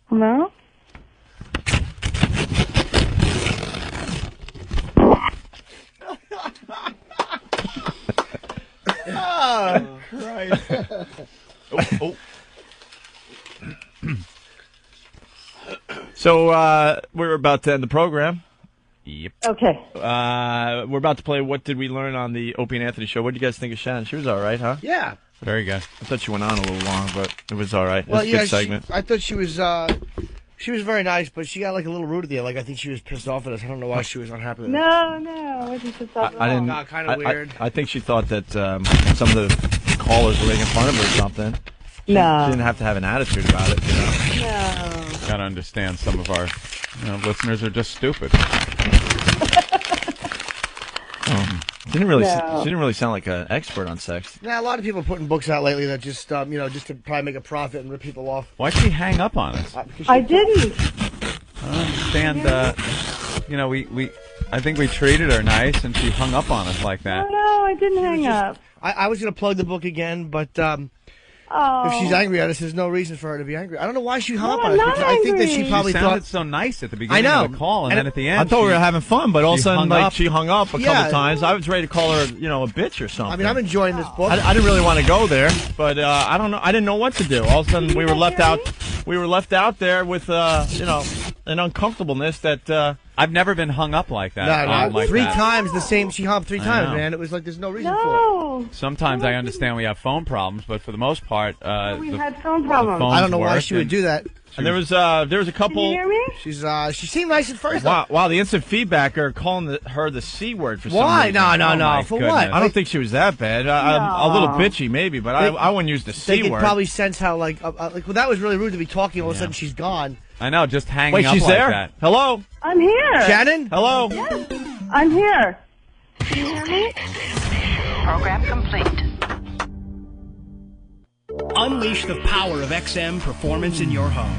Hello? Oh, Christ. So we're about to end the program. Yep. Okay. We're about to play What Did We Learn on the Opie and Anthony show. What did you guys think of Shannon? She was all right, huh? Yeah. Very good. I thought she went on a little long, but it was all right. It Well, was a yeah, good segment. I thought she was very nice, but she got like a little rude at the end. Like I think she was pissed off at us. I don't know why she was unhappy with us. No, I wasn't just up I didn't. Kind of weird. I think she thought that some of the callers were making fun of her or something. She didn't have to have an attitude about it, you know. No. Gotta understand some of our listeners are just stupid. She didn't really sound like an expert on sex. Yeah, a lot of people are putting books out lately that just just to probably make a profit and rip people off. Why'd she hang up on us? I didn't. I don't understand. I think we treated her nice, and she hung up on us like that. No, I didn't hang up. I was going to plug the book again, but Oh. if she's angry at us, there's no reason for her to be angry. I don't know why she hung No, up on I'm us. not Because I think that she angry. probably She sounded thought so nice at the beginning I know. of the call, and then at the end, I thought we were having fun, but all of a she sudden, hung like up. she hung up a Yeah. couple times. I was ready to call her, a bitch or something. I mean, I'm enjoying this book. I didn't really want to go there, but I don't know. I didn't know what to do. All of a sudden, we were left out. We were left out there with an uncomfortableness that I've never been hung up like that. No, like three that. times the same. She hung up three I times, know. man. It was like there's no reason for it. Sometimes I understand we have phone problems, but for the most part, We've had phone problems. I don't know why she would do that. And there was a couple. Can you hear me? She seemed nice at first. Wow, the instant feedbacker calling her the C word for some Why? reason. No. Oh, my For goodness. what? I don't think she was that bad. A little bitchy maybe, but I wouldn't use the They C could word. probably sense how well, that was really rude to be talking. All of a sudden, she's gone. I know, just hanging Wait, up she's like there? that. Hello? I'm here. Shannon? Hello? Yes, I'm here. Can you hear me? Program complete. Unleash the power of XM performance in your home.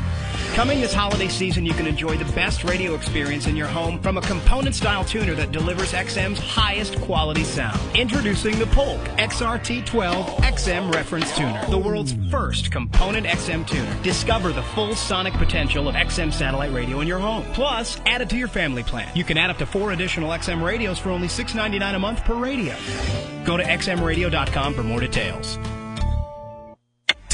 Coming this holiday season, you can enjoy the best radio experience in your home from a component-style tuner that delivers XM's highest quality sound. Introducing the Polk XRT12 XM Reference Tuner, the world's first component XM tuner. Discover the full sonic potential of XM satellite radio in your home. Plus, add it to your family plan. You can add up to 4 additional XM radios for only $6.99 a month per radio. Go to xmradio.com for more details.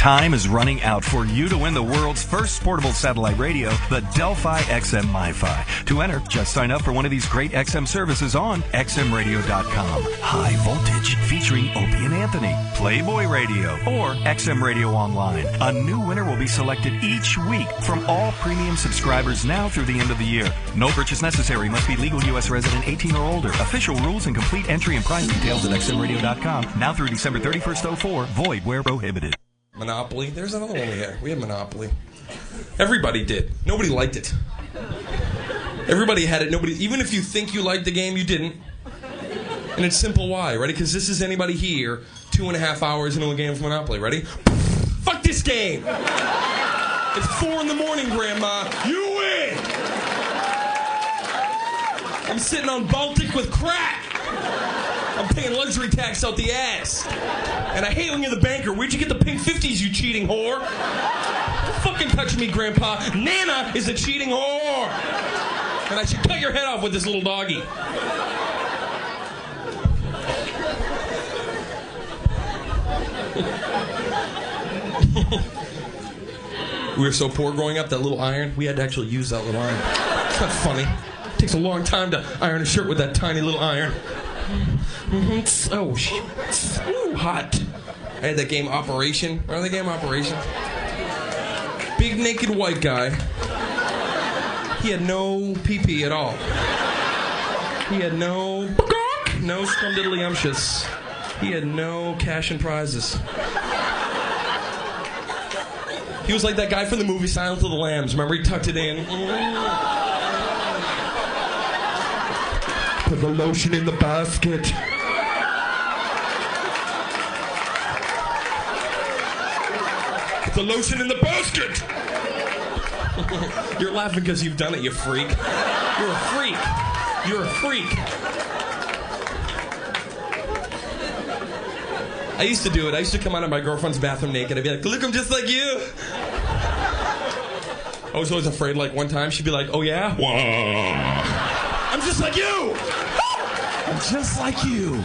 Time is running out for you to win the world's first portable satellite radio, the Delphi XM MiFi. To enter, just sign up for one of these great XM services on xmradio.com. High Voltage, featuring Opie and Anthony, Playboy Radio, or XM Radio Online. A new winner will be selected each week from all premium subscribers now through the end of the year. No purchase necessary. Must be legal U.S. resident 18 or older. Official rules and complete entry and price details at xmradio.com. Now through December 31st, 04. Void where prohibited. Monopoly. There's another one we had. We had Monopoly. Everybody did. Nobody liked it. Everybody had it. Nobody. Even if you think you liked the game, you didn't. And it's simple why. Ready? Because this is anybody here 2.5 hours into a game of Monopoly. Ready? Fuck this game. It's 4 a.m, Grandma. You win. I'm sitting on Baltic with crack. I'm paying luxury tax out the ass. And I hate when you're the banker. Where'd you get the pink 50s, you cheating whore? Don't fucking touch me, Grandpa. Nana is a cheating whore. And I should cut your head off with this little doggy. We were so poor growing up, that little iron, we had to actually use that little iron. It's not funny. It takes a long time to iron a shirt with that tiny little iron. Oh, shit. Ooh, hot. I had that game Operation. Remember the game Operation? Big naked white guy. He had no pee-pee at all. He had no scumdiddlyumptious. He had no cash and prizes. He was like that guy from the movie Silence of the Lambs. Remember, he tucked it in. Put the lotion in the basket. Put the lotion in the basket. You're laughing because you've done it, you freak. You're a freak. You're a freak. I used to do it. I used to come out of my girlfriend's bathroom naked. I'd be like, look, I'm just like you. I was always afraid, like, one time she'd be like, oh, yeah? Whoa. I'm just like you. I'm just like you.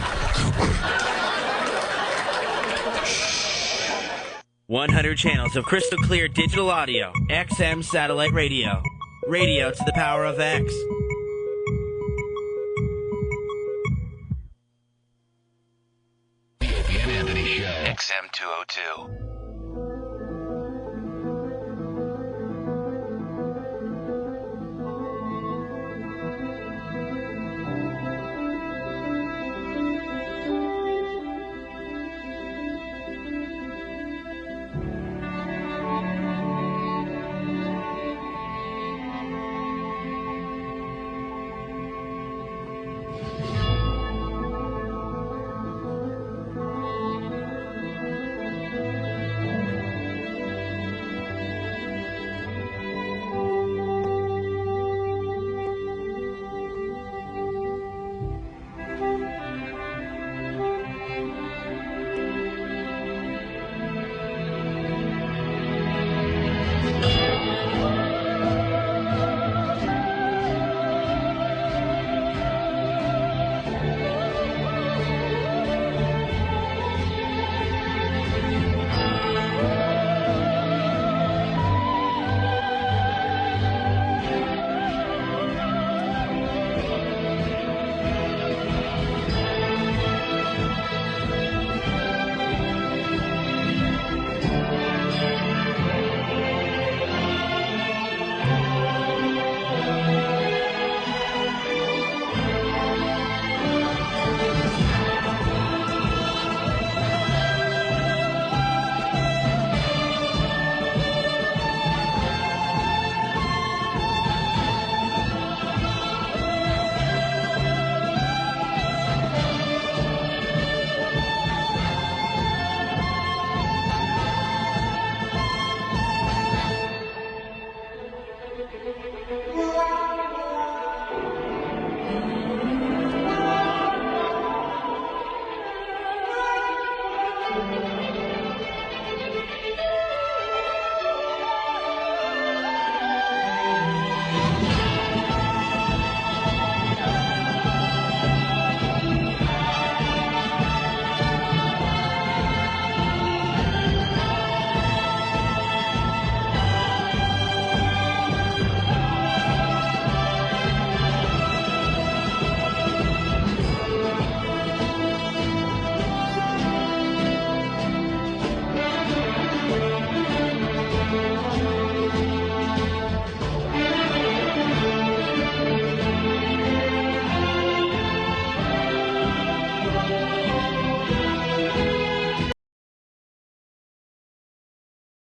100 channels of crystal clear digital audio. XM satellite radio. Radio to the power of X. Opie and Anthony Show. XM 202.